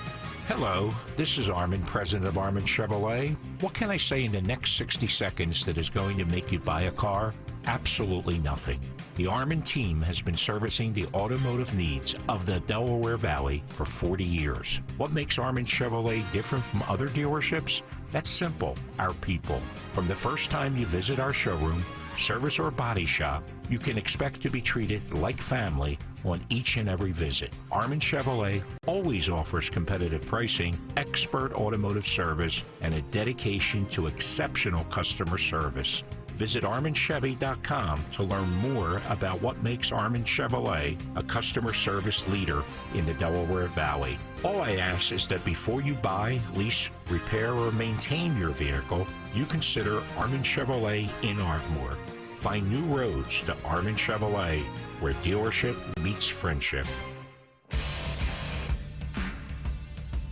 Hello, this is Armin, president of Armin Chevrolet. What can I say in the next 60 seconds that is going to make you buy a car? Absolutely nothing. The Armin team has been servicing the automotive needs of the Delaware Valley for 40 years. What makes Armin Chevrolet different from other dealerships? That's simple, our people. From the first time you visit our showroom, service, or body shop, you can expect to be treated like family on each and every visit. Armin Chevrolet always offers competitive pricing, expert automotive service, and a dedication to exceptional customer service. Visit ArminChevy.com to learn more about what makes Armin Chevrolet a customer service leader in the Delaware Valley. All I ask is that before you buy, lease, repair, or maintain your vehicle, you consider Armin Chevrolet in Ardmore. Find new roads to Armin Chevrolet, where dealership meets friendship.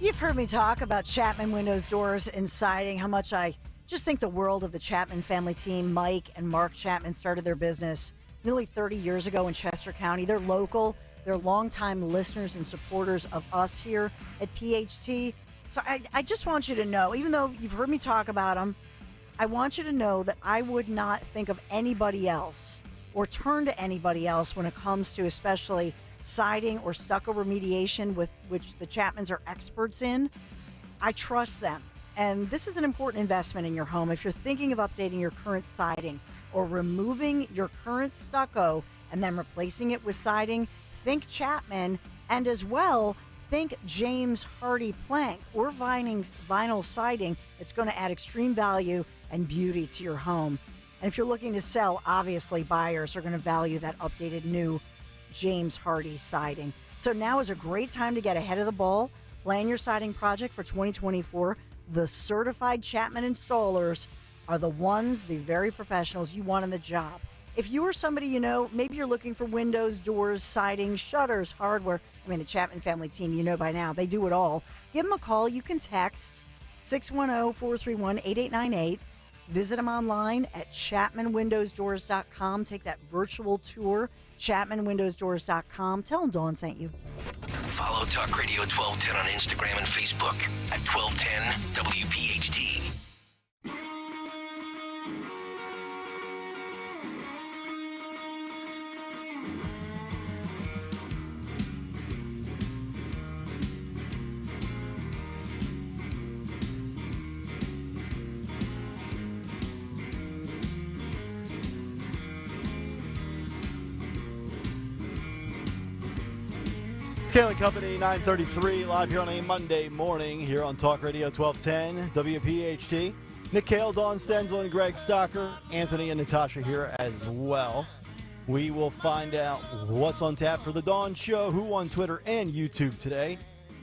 You've heard me talk about Chapman Windows, Doors, and Siding, how much I just think the world of the Chapman family team. Mike and Mark Chapman started their business nearly 30 years ago in Chester County. They're local. They're longtime listeners and supporters of us here at PHT. So I just want you to know, even though you've heard me talk about them, I want you to know that I would not think of anybody else or turn to anybody else when it comes to especially siding or stucco remediation, with which the Chapmans are experts in. I trust them. And this is an important investment in your home. If you're thinking of updating your current siding or removing your current stucco and then replacing it with siding, think Chapman, and as well, think James Hardy plank or vinyl siding. It's going to add extreme value and beauty to your home. And if you're looking to sell, obviously buyers are going to value that updated new James Hardy siding. So now is a great time to get ahead of the ball. Plan your siding project for 2024. The certified Chapman installers are the ones, the very professionals you want in the job. If you or somebody you know, maybe you're looking for windows, doors, siding, shutters, hardware. I mean, the Chapman family team, you know by now, they do it all. Give them a call. You can text 610-431-8898. Visit them online at ChapmanWindowsDoors.com. Take that virtual tour, ChapmanWindowsDoors.com. Tell them Dawn sent you. Follow Talk Radio 1210 on Instagram and Facebook at 1210 WPHT. It's Kayal Company, 9:33, live here on a Monday morning here on Talk Radio 1210, WPHT. Nick Kayal, Dawn Stenzel, and Greg Stocker. Anthony and Natasha here as well. We will find out what's on tap for the Dawn Show, who on Twitter and YouTube today,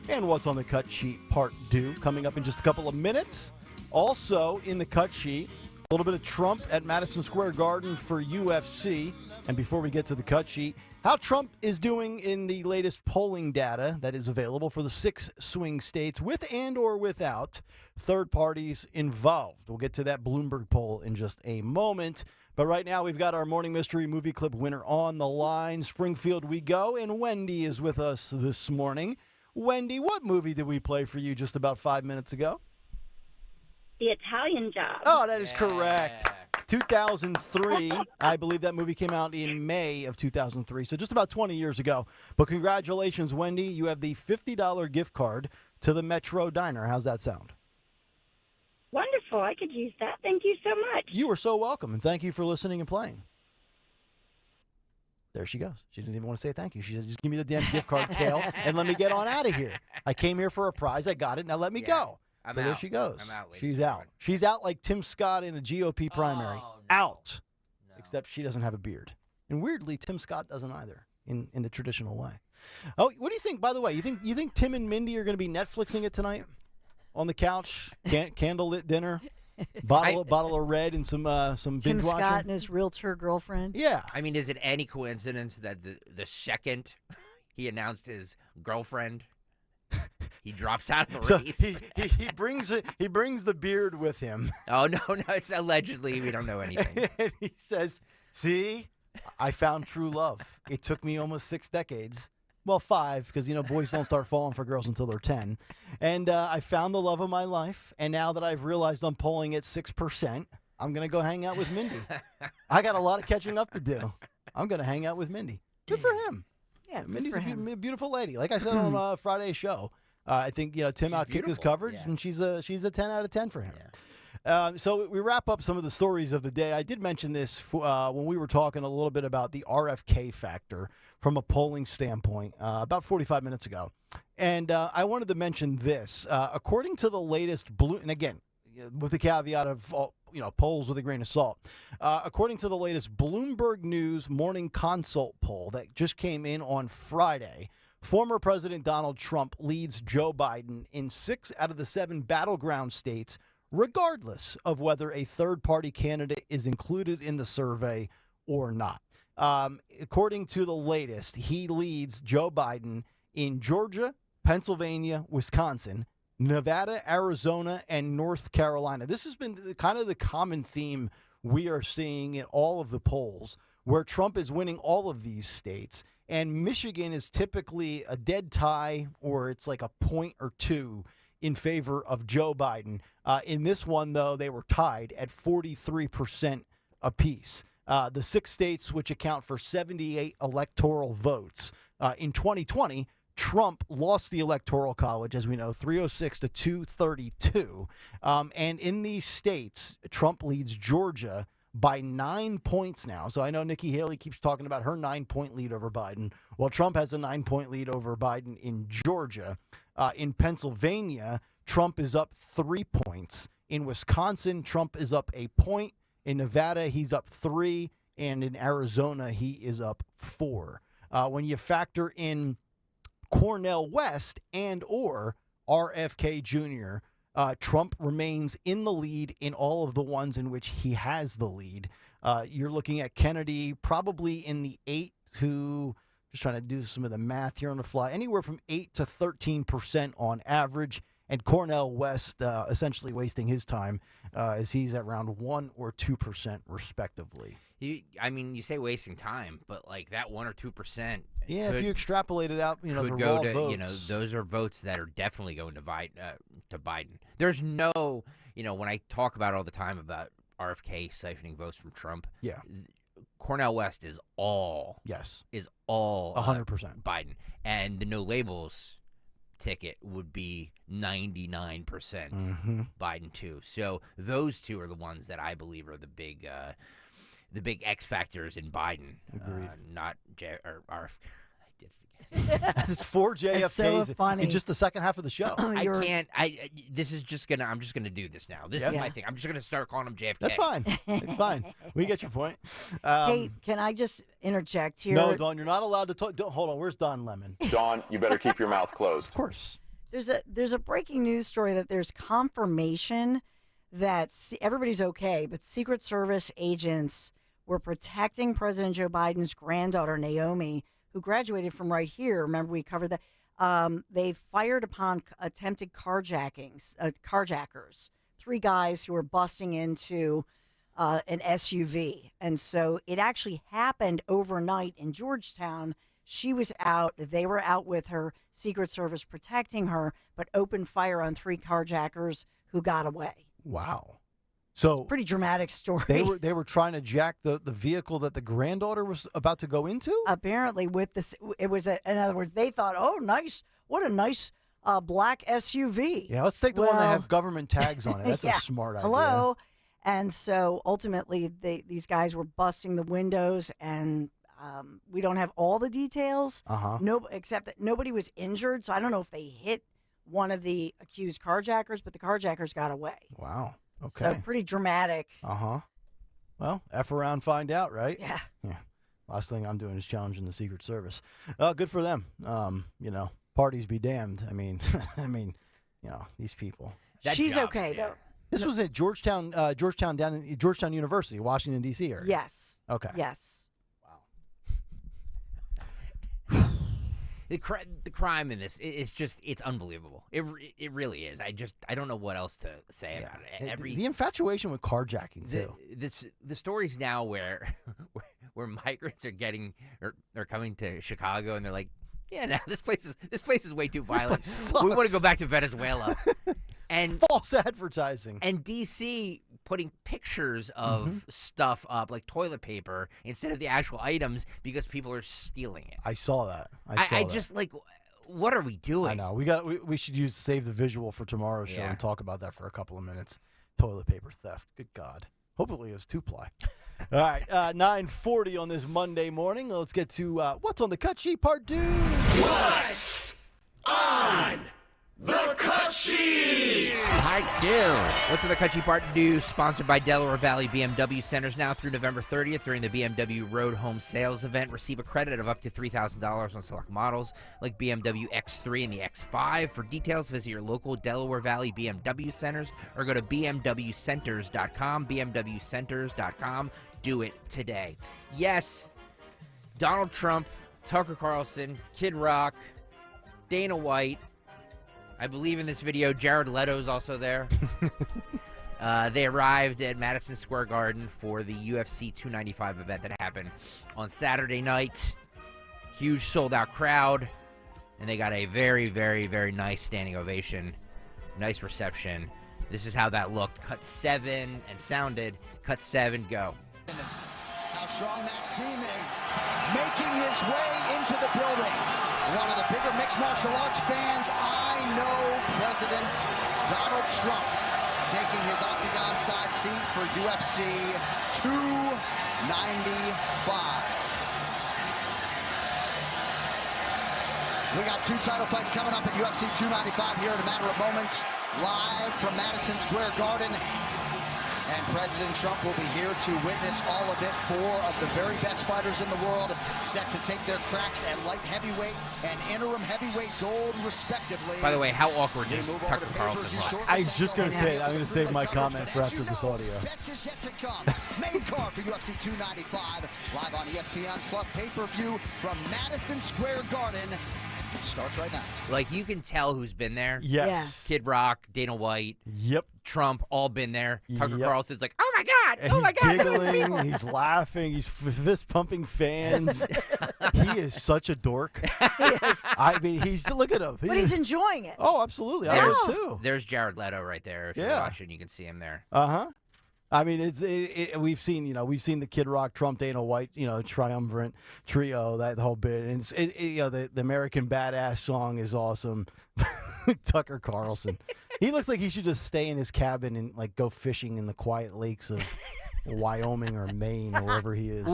and what's on the cut sheet part 2 coming up in just a couple of minutes. Also in the cut sheet, a little bit of Trump at Madison Square Garden for UFC. And before we get to the cut sheet, how Trump is doing in the latest polling data that is available for the 6 swing states with and or without third parties involved. We'll get to that Bloomberg poll in just a moment. But right now we've got our Morning Mystery Movie Clip winner on the line. Springfield we go, and Wendy is with us this morning. Wendy, what movie did we play for you just about 5 minutes ago? The Italian Job. Oh, that is correct. 2003. I believe that movie came out in May of 2003, so just about 20 years ago. But congratulations, Wendy. You have the $50 gift card to the Metro Diner. How's that sound? Wonderful. I could use that. Thank you so much. You are so welcome, and thank you for listening and playing. There she goes. She didn't even want to say thank you. She said, just give me the damn gift card, Kale, and let me get on out of here. I came here for a prize. I got it. Now let me go. So there she goes. I'm out, She's out. She's out like Tim Scott in a GOP primary. Oh, no. Out. No. Except she doesn't have a beard. And weirdly, Tim Scott doesn't either in the traditional way. Oh, what do you think, by the way? You think Tim and Mindy are going to be Netflixing it tonight? On the couch? Candlelit dinner? Bottle of red and some Tim binge Scott watching? and his realtor girlfriend. Yeah. I mean, is it any coincidence that the second he announced his girlfriend, he drops out of the race? He brings the beard with him. Oh, no, it's allegedly. We don't know anything. And he says, see, I found true love. It took me almost 6 decades. Well, 5, because, boys don't start falling for girls until they're 10. And I found the love of my life. And now that I've realized I'm polling at 6%, I'm going to go hang out with Mindy. I got a lot of catching up to do. I'm going to hang out with Mindy. Good for him. Yeah, Mindy's a beautiful lady. Like I said on Friday's show, I think Tim outkicked his coverage, and she's a 10 out of 10 for him. Yeah. So we wrap up some of the stories of the day. I did mention this when we were talking a little bit about the RFK factor from a polling standpoint about 45 minutes ago. And I wanted to mention this. According to the latest and again, with the caveat of polls with a grain of salt. According to the latest Bloomberg News Morning Consult poll that just came in on Friday, former President Donald Trump leads Joe Biden in 6 out of the 7 battleground states, regardless of whether a third-party candidate is included in the survey or not. According to the latest, he leads Joe Biden in Georgia, Pennsylvania, Wisconsin, Nevada, Arizona, and North Carolina. This has been kind of the common theme we are seeing in all of the polls, where Trump is winning all of these states. And Michigan is typically a dead tie, or it's like a point or two in favor of Joe Biden. In this one, though, they were tied at 43% apiece. The 6 states, which account for 78 electoral votes. In 2020, Trump lost the Electoral College, as we know, 306 to 232. And in these states, Trump leads Georgia by 9 points now. So I know Nikki Haley keeps talking about her 9-point lead over Biden. Well, Trump has a 9-point lead over Biden in Georgia. In Pennsylvania, Trump is up 3 points. In Wisconsin, Trump is up a point. In Nevada, he's up 3. And in Arizona, he is up 4. When you factor in Cornel West and or RFK Jr., Trump remains in the lead in all of the ones in which he has the lead. You're looking at Kennedy probably in the 8 to, just trying to do some of the math here on the fly, anywhere from 8 to 13% on average. And Cornel West essentially wasting his time as he's at around 1 or 2% respectively. You say wasting time, but like that 1 or 2%. Yeah, if you extrapolate it out, the could raw go to votes. Those are votes that are definitely going to Biden. There's no, when I talk about all the time about RFK siphoning votes from Trump. Yeah. Cornel West is all. Yes. Is all 100% Biden, and the no labels ticket would be 99% Biden too. So those two are the ones that I believe are the big X factors in Biden. Agreed. Not RFK. I did it It's 4 JFKs It's so funny. in just the second half of the show. I'm just gonna do this now. This is my thing. I'm just gonna start calling him JFK. That's fine. It's fine. We get your point. Hey, can I just interject here? No, Dawn, you're not allowed to talk. Hold on. Where's Don Lemon? Dawn, you better keep your mouth closed. Of course. There's a breaking news story that there's confirmation that everybody's okay, but Secret Service agents were protecting President Joe Biden's granddaughter, Naomi, who graduated from right here. Remember, we covered that. They fired upon attempted carjackers. 3 guys who were busting into an SUV. And so it actually happened overnight in Georgetown. She was out. They were out with her, Secret Service protecting her, but opened fire on 3 carjackers who got away. Wow. So pretty dramatic story. They were trying to jack the vehicle that the granddaughter was about to go into? Apparently with this, it was, in other words, they thought, oh, nice. What a nice black SUV. Yeah, let's take the one that have government tags on it. That's a smart idea. Hello. And so ultimately, these guys were busting the windows, and we don't have all the details. No, except that nobody was injured. So I don't know if they hit one of the accused carjackers, but the carjackers got away. Wow. Okay. So pretty dramatic. Well, F around, find out, right? Yeah. Last thing I'm doing is challenging the Secret Service. Good for them. Parties be damned. I mean, these people. She's okay though. This was at Georgetown University, Washington D.C. area. Yes. Okay. Yes. The crime in this is just—it's unbelievable. It really is. I don't know what else to say about it. The infatuation with carjacking too. The stories now where migrants are coming to Chicago and they're like, yeah, no, this place is way too violent. We want to go back to Venezuela. And false advertising. And DC putting pictures of stuff up, like toilet paper, instead of the actual items because people are stealing it. I saw that. I just like, what are we doing? I know. We should save the visual for tomorrow's show and talk about that for a couple of minutes. Toilet paper theft. Good God. Hopefully it was 2-ply. All right, 9:40 on this Monday morning. Let's get to what's on the cut sheet, part 2. What's on the cut sheet? Part 2. What's on the cut sheet, part 2? Sponsored by Delaware Valley BMW Centers. Now through November 30th during the BMW Road Home Sales Event. Receive a credit of up to $3,000 on select models like BMW X3 and the X5. For details, visit your local Delaware Valley BMW Centers or go to bmwcenters.com. bmwcenters.com. Do it today. Yes, Donald Trump, Tucker Carlson, Kid Rock, Dana White. I believe in this video, Jared Leto's also there. They arrived at Madison Square Garden for the UFC 295 event that happened on Saturday night. Huge sold-out crowd, and they got a very, very, very nice standing ovation. Nice reception. This is how that looked. Cut 7 and sounded. Cut 7, go. How strong that team is. Making his way into the building. One of the bigger mixed martial arts fans I know, President Donald Trump, taking his octagon side seat for UFC 295. We got 2 title fights coming up at UFC 295 here in a matter of moments, live from Madison Square Garden. And President Trump will be here to witness all of it. 4 of the very best fighters in the world set to take their cracks at light heavyweight and interim heavyweight gold, respectively. By the way, how awkward does Tucker Carlson look? I was just going to say, I'm going to save my comment for after this audio. Best is yet to come. Main card for UFC 295, live on ESPN Plus pay-per-view from Madison Square Garden. It starts right now. Like, you can tell who's been there. Yes. Yeah. Kid Rock, Dana White. Yep. Trump, all been there. Tucker Yep. Carlson's like, oh my God, And oh my he's He's God. look at these giggling, people." he's laughing, he's fist pumping fans. He is such a dork. I mean, look at him. But he's enjoying it. Oh, absolutely. I was too. There's Jared Leto right there. If you're Yeah. watching, you can see him there. I mean, we've seen the Kid Rock, Trump, Dana White, triumvirate trio, that whole bit, and the American Badass song is awesome. Tucker Carlson, he looks like he should just stay in his cabin and like go fishing in the quiet lakes of Wyoming or Maine or wherever he is.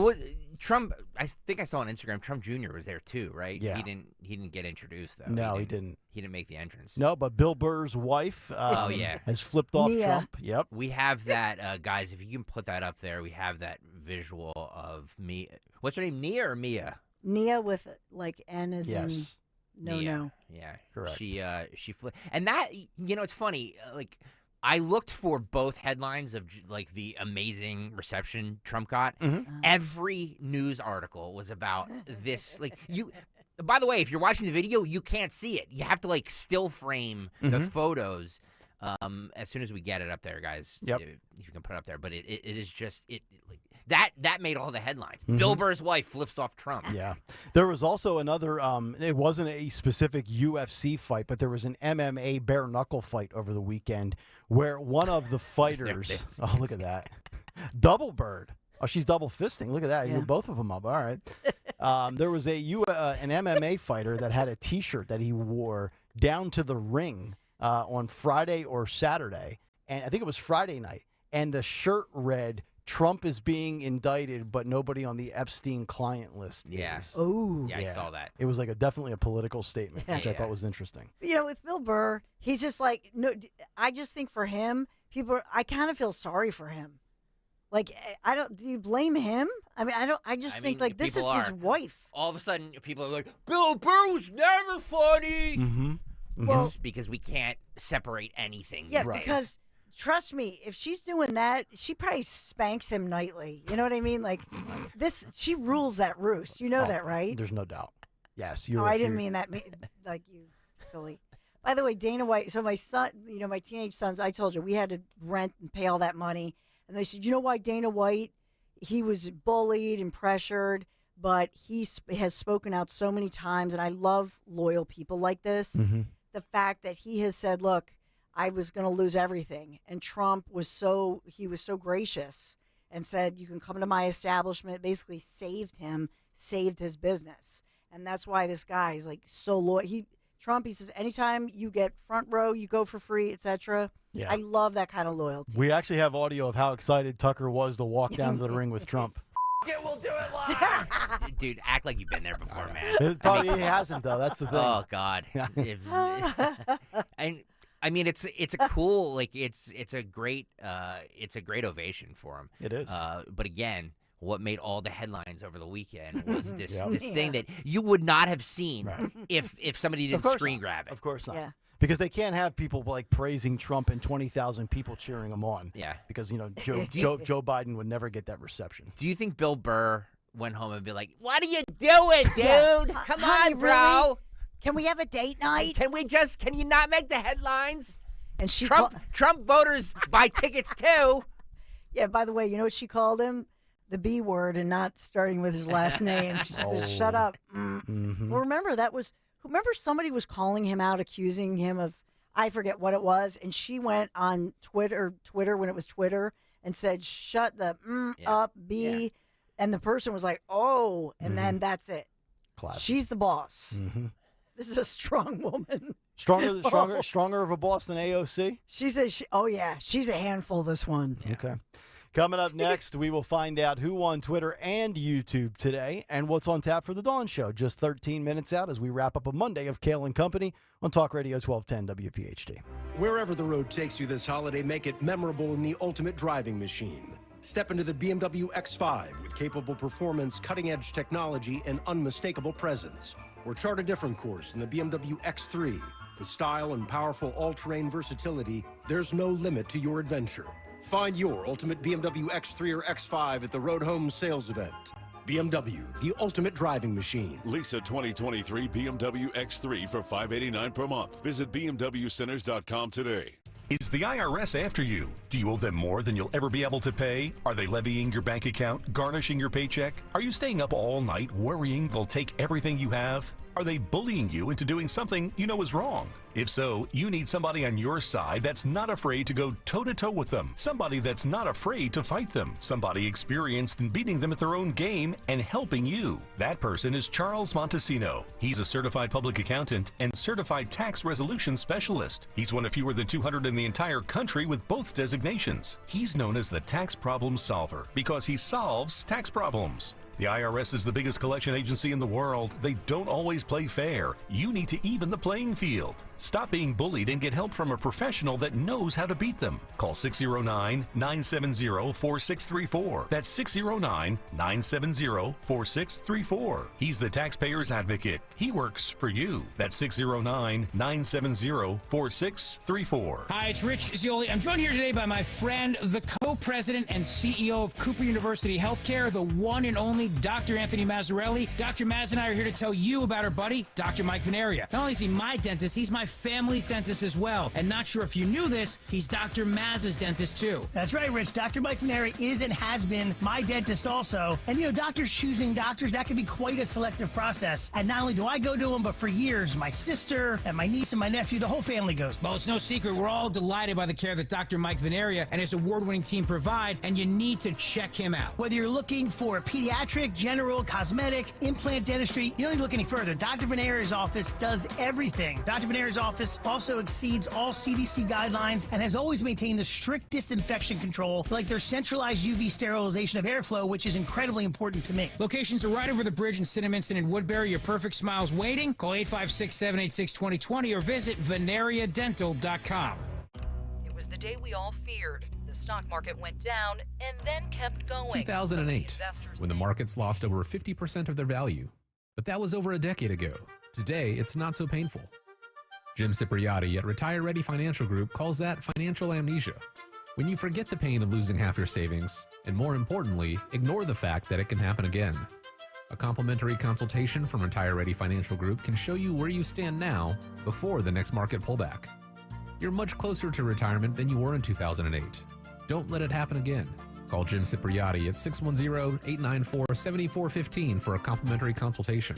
Trump, I think I saw on Instagram, Trump Jr. was there too, right? Yeah. He didn't get introduced though. No, he didn't. He didn't make the entrance. No, but Bill Burr's wife has flipped off Trump. Yep. We have that, guys, if you can put that up there, we have that visual of me. What's her name, Nia or Mia? Nia with, like, N as in no. Yeah. Correct. She flipped. And that, it's funny, like, I looked for both headlines of, like, the amazing reception Trump got. Every news article was about this. Like, by the way, if you're watching the video, you can't see it. You have to, like, still frame the photos as soon as we get it up there, guys. Yep. If you can put it up there. But it is just like that made all the headlines. Bill Burr's wife flips off Trump. Yeah. There was also another, it wasn't a specific UFC fight, but there was an MMA bare knuckle fight over the weekend where one of the fighters, oh, look at that. Double bird. Oh, she's double fisting. Look at that. You both of them up. All right. There was an MMA fighter that had a T-shirt that he wore down to the ring on Friday or Saturday, and I think it was Friday night, and the shirt read, "Trump is being indicted, but nobody on the Epstein client list is." Oh. Yeah, I saw that. It was like definitely a political statement, which I thought was interesting. With Bill Burr, he's just like, no, I just think for him, I kind of feel sorry for him. Like, do you blame him? I mean, I just think, like, this is his wife. All of a sudden, people are like, Bill Burr was never funny. Well, because we can't separate anything. Yeah, these days. because trust me, if she's doing that, she probably spanks him nightly. You know what I mean? Like, she rules that roost. You know that, right? There's no doubt. Yes, I didn't mean that. Like, you silly. By the way, Dana White. So my son, my teenage sons. I told you we had to rent and pay all that money, and they said, you know why Dana White? He was bullied and pressured, but he has spoken out so many times, and I love loyal people like this. The fact that he has said, look, I was going to lose everything. And Trump was so gracious and said, you can come to my establishment, basically saved his business. And that's why this guy is like so loyal. Trump, he says, anytime you get front row, you go for free, etc. Yeah. I love that kind of loyalty. We actually have audio of how excited Tucker was to walk down to the ring with Trump. We'll do it live. Dude, act like you've been there before, man. Probably he hasn't, though. That's the thing. Oh, God. I mean, it's a cool, like, it's a great ovation for him. It is. But again, what made all the headlines over the weekend was this thing that you would not have seen if somebody didn't screen grab it. Of course not. Yeah. Because they can't have people like praising Trump and 20,000 people cheering him on. Yeah. Because Joe Biden would never get that reception. Do you think Bill Burr went home and be like, "What are you doing, dude? Yeah. Come Honey, on, bro. really? Can we have a date night? Can you not make the headlines?" And she Trump voters buy tickets too. Yeah. By the way, you know what she called him? The B word, and not starting with his last name. She says, "Shut up." Well, remember somebody was calling him out, accusing him of, I forget what it was, and she went on Twitter when it was Twitter, and said, "Shut the up, B." Yeah. And the person was like, "Oh," and then that's it. Classic. She's the boss. This is a strong woman. Stronger of a boss than AOC? She's a handful, this one. Yeah. Okay. Coming up next, we will find out who won Twitter and YouTube today and what's on tap for the Dawn Show. Just 13 minutes out as we wrap up a Monday of Kayal and Company on Talk Radio 1210 WPHT. Wherever the road takes you this holiday, make it memorable in the ultimate driving machine. Step into the BMW X5 with capable performance, cutting-edge technology, and unmistakable presence. Or chart a different course in the BMW X3. With style and powerful all-terrain versatility, there's no limit to your adventure. Find your ultimate BMW X3 or X5 at the Road Home sales event. BMW, the ultimate driving machine. Lease a 2023 BMW X3 for $589 per month. Visit BMWCenters.com today. Is the IRS after you? Do you owe them more than you'll ever be able to pay? Are they levying your bank account, garnishing your paycheck? Are you staying up all night worrying they'll take everything you have? Are they bullying you into doing something you know is wrong? If so, you need somebody on your side that's not afraid to go toe-to-toe with them. Somebody that's not afraid to fight them. Somebody experienced in beating them at their own game and helping you. That person is Charles Montesino. He's a certified public accountant and certified tax resolution specialist. He's one of fewer than 200 in the entire country with both designations. He's known as the tax problem solver because he solves tax problems. The IRS is the biggest collection agency in the world. They don't always play fair. You need to even the playing field. Stop being bullied and get help from a professional that knows how to beat them. Call 609-970-4634. That's 609-970-4634. He's the taxpayer's advocate. He works for you. That's 609-970-4634. Hi, it's Rich Zioli. I'm joined here today by my friend, the co-president and CEO of Cooper University Healthcare, the one and only Dr. Anthony Mazzarelli. Dr. Maz and I are here to tell you about our buddy, Dr. Mike Venaria. Not only is he my dentist, he's my family's dentist as well. And not sure if you knew this, he's Dr. Maz's dentist too. That's right, Rich. Dr. Mike Venaria is and has been my dentist also. And you know, doctors choosing doctors, that can be quite a selective process. And not only do I go to him, but for years, my sister and my niece and my nephew, the whole family goes. Well, it's no secret. We're all delighted by the care that Dr. Mike Venaria and his award-winning team provide, and you need to check him out. Whether you're looking for pediatric, general, cosmetic, implant dentistry, you don't need to look any further. Dr. Venaria's office does everything. Dr. Venaria's office also exceeds all CDC guidelines and has always maintained the strictest infection control, like their centralized UV sterilization of airflow, which is incredibly important to me. Locations are right over the bridge in Cinnaminson and Woodbury. Your perfect smile's waiting. Call 856-786-2020 or visit venariadental.com. It was the day we all feared. The stock market went down and then kept going. 2008, when the markets lost over 50% of their value. But that was over a decade ago. Today, it's not so painful. Jim Cipriotti at Retire Ready Financial Group calls that financial amnesia. When you forget the pain of losing half your savings, and more importantly, ignore the fact that it can happen again. A complimentary consultation from Retire Ready Financial Group can show you where you stand now before the next market pullback. You're much closer to retirement than you were in 2008. Don't let it happen again. Call Jim Cipriotti at 610-894-7415 for a complimentary consultation.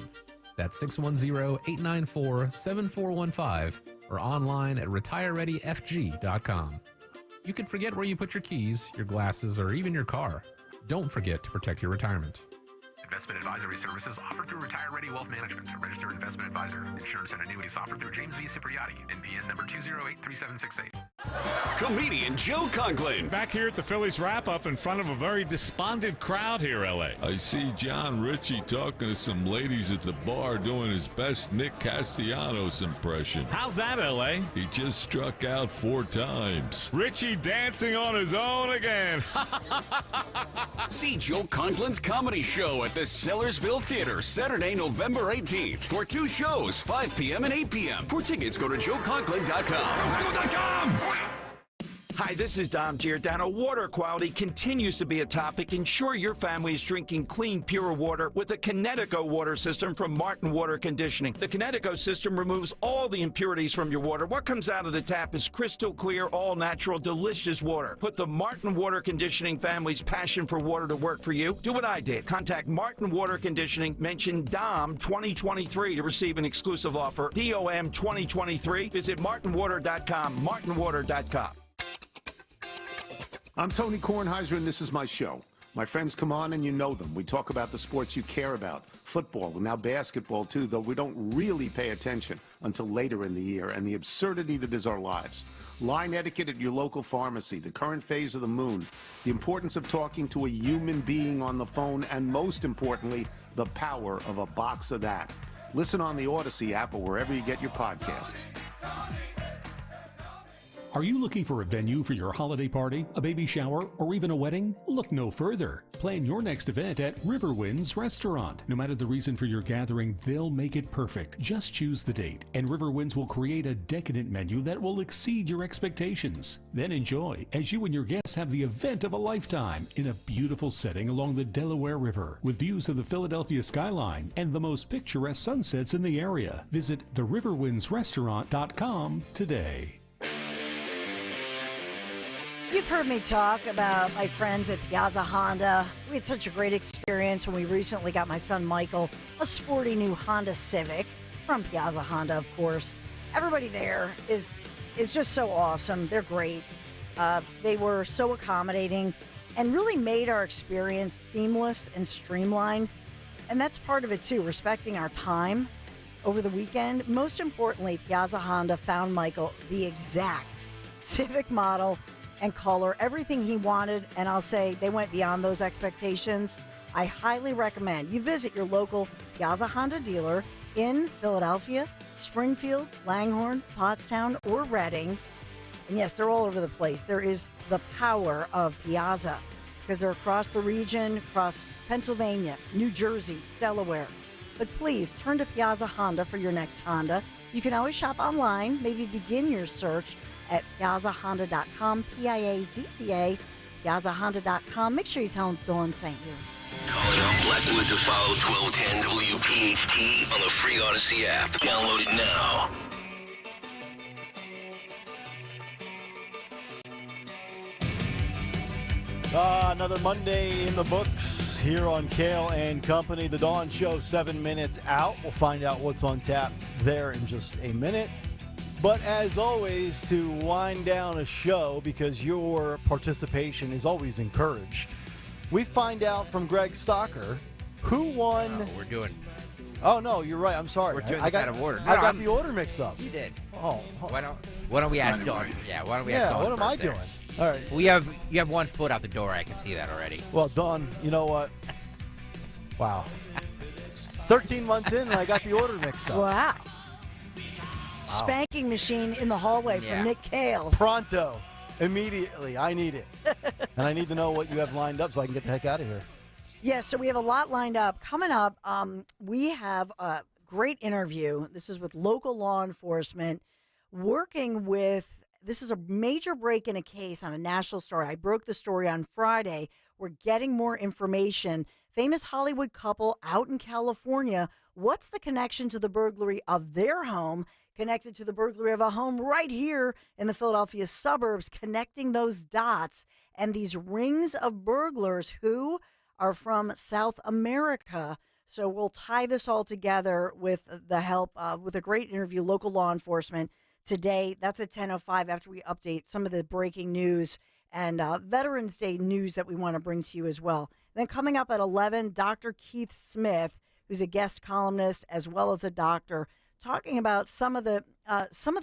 That's 610-894-7415 or online at retirereadyfg.com. You can forget where you put your keys, your glasses, or even your car. Don't forget to protect your retirement. Investment advisory services offered through Retire Ready Wealth Management, a registered investment advisor. Insurance and annuities offered through James V. Cipriotti, NPN number 2083768. Comedian Joe Conklin. Back here at the Phillies wrap-up in front of a very despondent crowd here, L.A. I see John Ritchie talking to some ladies at the bar doing his best Nick Castellanos impression. How's that, L.A.? He just struck out 4 times. Ritchie dancing on his own again. See Joe Conklin's comedy show at the Sellersville Theater Saturday, November 18th for 2 shows, 5 p.m. and 8 p.m. For tickets, go to joeconklin.com. Hi, this is Dom Giordano. Water quality continues to be a topic. Ensure your family is drinking clean, pure water with the Connecticut water system from Martin Water Conditioning. The Connecticut system removes all the impurities from your water. What comes out of the tap is crystal clear, all-natural, delicious water. Put the Martin Water Conditioning family's passion for water to work for you. Do what I did. Contact Martin Water Conditioning. Mention DOM 2023 to receive an exclusive offer. DOM 2023. Visit martinwater.com. martinwater.com. I'm Tony Kornheiser, and this is my show. My friends come on, and you know them. We talk about the sports you care about, football, and now basketball, too, though we don't really pay attention until later in the year, and the absurdity that is our lives. Line etiquette at your local pharmacy, the current phase of the moon, the importance of talking to a human being on the phone, and most importantly, the power of a box of that. Listen on the Odyssey app or wherever you get your podcasts. Are you looking for a venue for your holiday party, a baby shower, or even a wedding? Look no further. Plan your next event at Riverwinds Restaurant. No matter the reason for your gathering, they'll make it perfect. Just choose the date, and Riverwinds will create a decadent menu that will exceed your expectations. Then enjoy as you and your guests have the event of a lifetime in a beautiful setting along the Delaware River with views of the Philadelphia skyline and the most picturesque sunsets in the area. Visit theriverwindsrestaurant.com today. You've heard me talk about my friends at Piazza Honda. We had such a great experience when we recently got my son Michael a sporty new Honda Civic from Piazza Honda, of course. Everybody there is just so awesome. They're great. They were so accommodating and really made our experience seamless and streamlined. And that's part of it too, respecting our time over the weekend. Most importantly, Piazza Honda found Michael the exact Civic model and color, everything he wanted, and I'll say they went beyond those expectations. I highly recommend you visit your local Piazza Honda dealer in Philadelphia, Springfield, Langhorne, Pottstown, or Reading. And yes, they're all over the place. There is the power of Piazza because they're across the region, across Pennsylvania, New Jersey, Delaware. But please turn to Piazza Honda for your next Honda. You can always shop online, maybe begin your search at piazzahonda.com, Piazza, piazzahonda.com. Make sure you tell them Dawn sent you. Calling on Blackwood to follow 1210 WPHT on the free Odyssey app. Download it now. Another Monday in the books here on Kayal and Company. The Dawn Show, 7 minutes out. We'll find out what's on tap there in just a minute. But as always, to wind down a show, because your participation is always encouraged, we find out from Greg Stocker who won. We're doing. Oh, no, you're right. I'm sorry. We're doing this out of order. I got the order mixed up. You did. Oh. Why don't we ask Dawn? Yeah, why don't we ask Dawn? What am I first there? doing? All right. You have 1 foot out the door. I can see that already. Well, Dawn, you know what? Wow. 13 months in, and I got the order mixed up. Wow. Spanking machine in the hallway from Nick Kayal. Pronto. Immediately. I need it. And I need to know what you have lined up so I can get the heck out of here. Yeah, so we have a lot lined up. Coming up, we have a great interview. This is with local law enforcement working with. This is a major break in a case on a national story. I broke the story on Friday. We're getting more information. Famous Hollywood couple out in California. What's the connection to the burglary of their home? Connected to the burglary of a home right here in the Philadelphia suburbs, connecting those dots and these rings of burglars who are from South America. So we'll tie this all together with the help with a great interview, local law enforcement. Today, that's at 10:05 after we update some of the breaking news and Veterans Day news that we want to bring to you as well. Then coming up at 11, Dr. Keith Smith, who's a guest columnist as well as a doctor, talking about some of the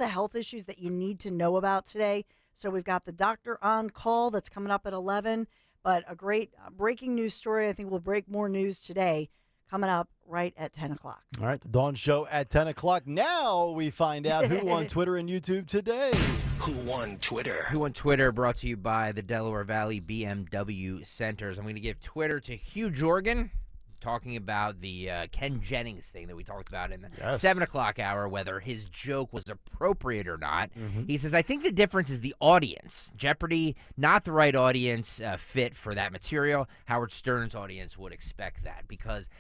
health issues that you need to know about today. So we've got the doctor on call that's coming up at 11, but a great breaking news story. I think we'll break more news today. Coming up right at 10 o'clock. All right, the Dawn Show at 10 o'clock. Now we find out who won Twitter and YouTube today. Who won Twitter? Who won Twitter brought to you by the Delaware Valley BMW Centers. I'm going to give Twitter to Hugh Jorgen, talking about the Ken Jennings thing that we talked about in the 7 o'clock hour, whether his joke was appropriate or not. He says, I think the difference is the audience. Jeopardy, not the right audience fit for that material. Howard Stern's audience would expect that because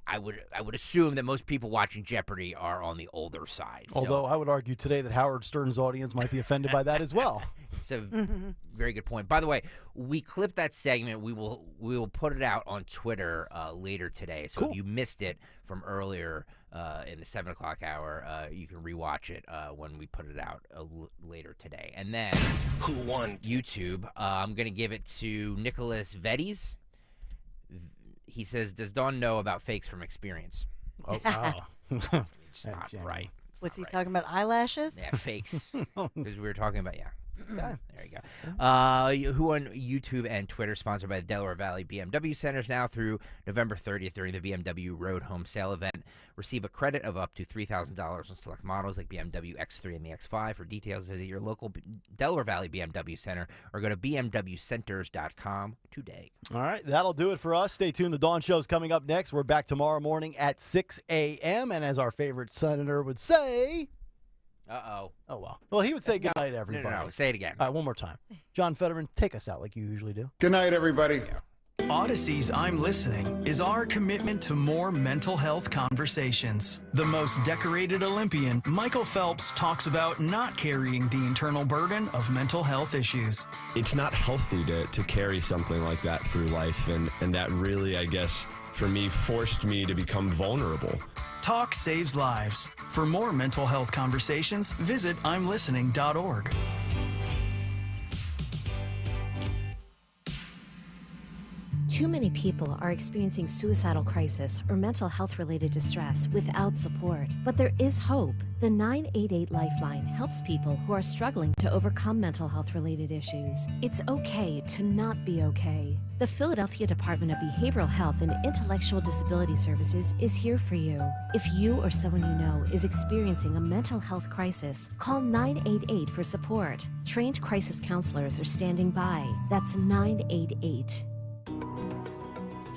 I would assume that most people watching Jeopardy are on the older side. Although I would argue today that Howard Stern's audience might be offended by that as well. It's a very good point. By the way, we clipped that segment. We will put it out on Twitter later today. So if you missed it from earlier in the 7 o'clock hour, you can rewatch it when we put it out later today. And then who won YouTube? I'm going to give it to Nicholas Vettis. He says, does Dawn know about fakes from experience? Oh, wow. It's not right. Was he talking about eyelashes? Yeah, fakes. Because we were talking about, There you go. Who on YouTube and Twitter, sponsored by the Delaware Valley BMW Centers now through November 30th during the BMW Road Home Sale event. Receive a credit of up to $3,000 on select models like BMW X3 and the X5. For details, visit your local Delaware Valley BMW Center or go to bmwcenters.com today. All right, that'll do it for us. Stay tuned. The Dawn Show's coming up next. We're back tomorrow morning at 6 a.m. And as our favorite senator would say... Uh-oh. Oh, well. Well, he would say good night, everybody. No, say it again. All right, one more time. John Fetterman, take us out like you usually do. Good night, everybody. Odyssey's I'm Listening is our commitment to more mental health conversations. The most decorated Olympian, Michael Phelps, talks about not carrying the internal burden of mental health issues. It's not healthy to carry something like that through life, and that really, I guess, for me, forced me to become vulnerable. Talk saves lives. For more mental health conversations, visit Too many people are experiencing suicidal crisis or mental health-related distress without support. But there is hope. The 988 Lifeline helps people who are struggling to overcome mental health-related issues. It's okay to not be okay. The Philadelphia Department of Behavioral Health and Intellectual Disability Services is here for you. If you or someone you know is experiencing a mental health crisis, call 988 for support. Trained crisis counselors are standing by. That's 988.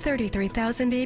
33,000 babies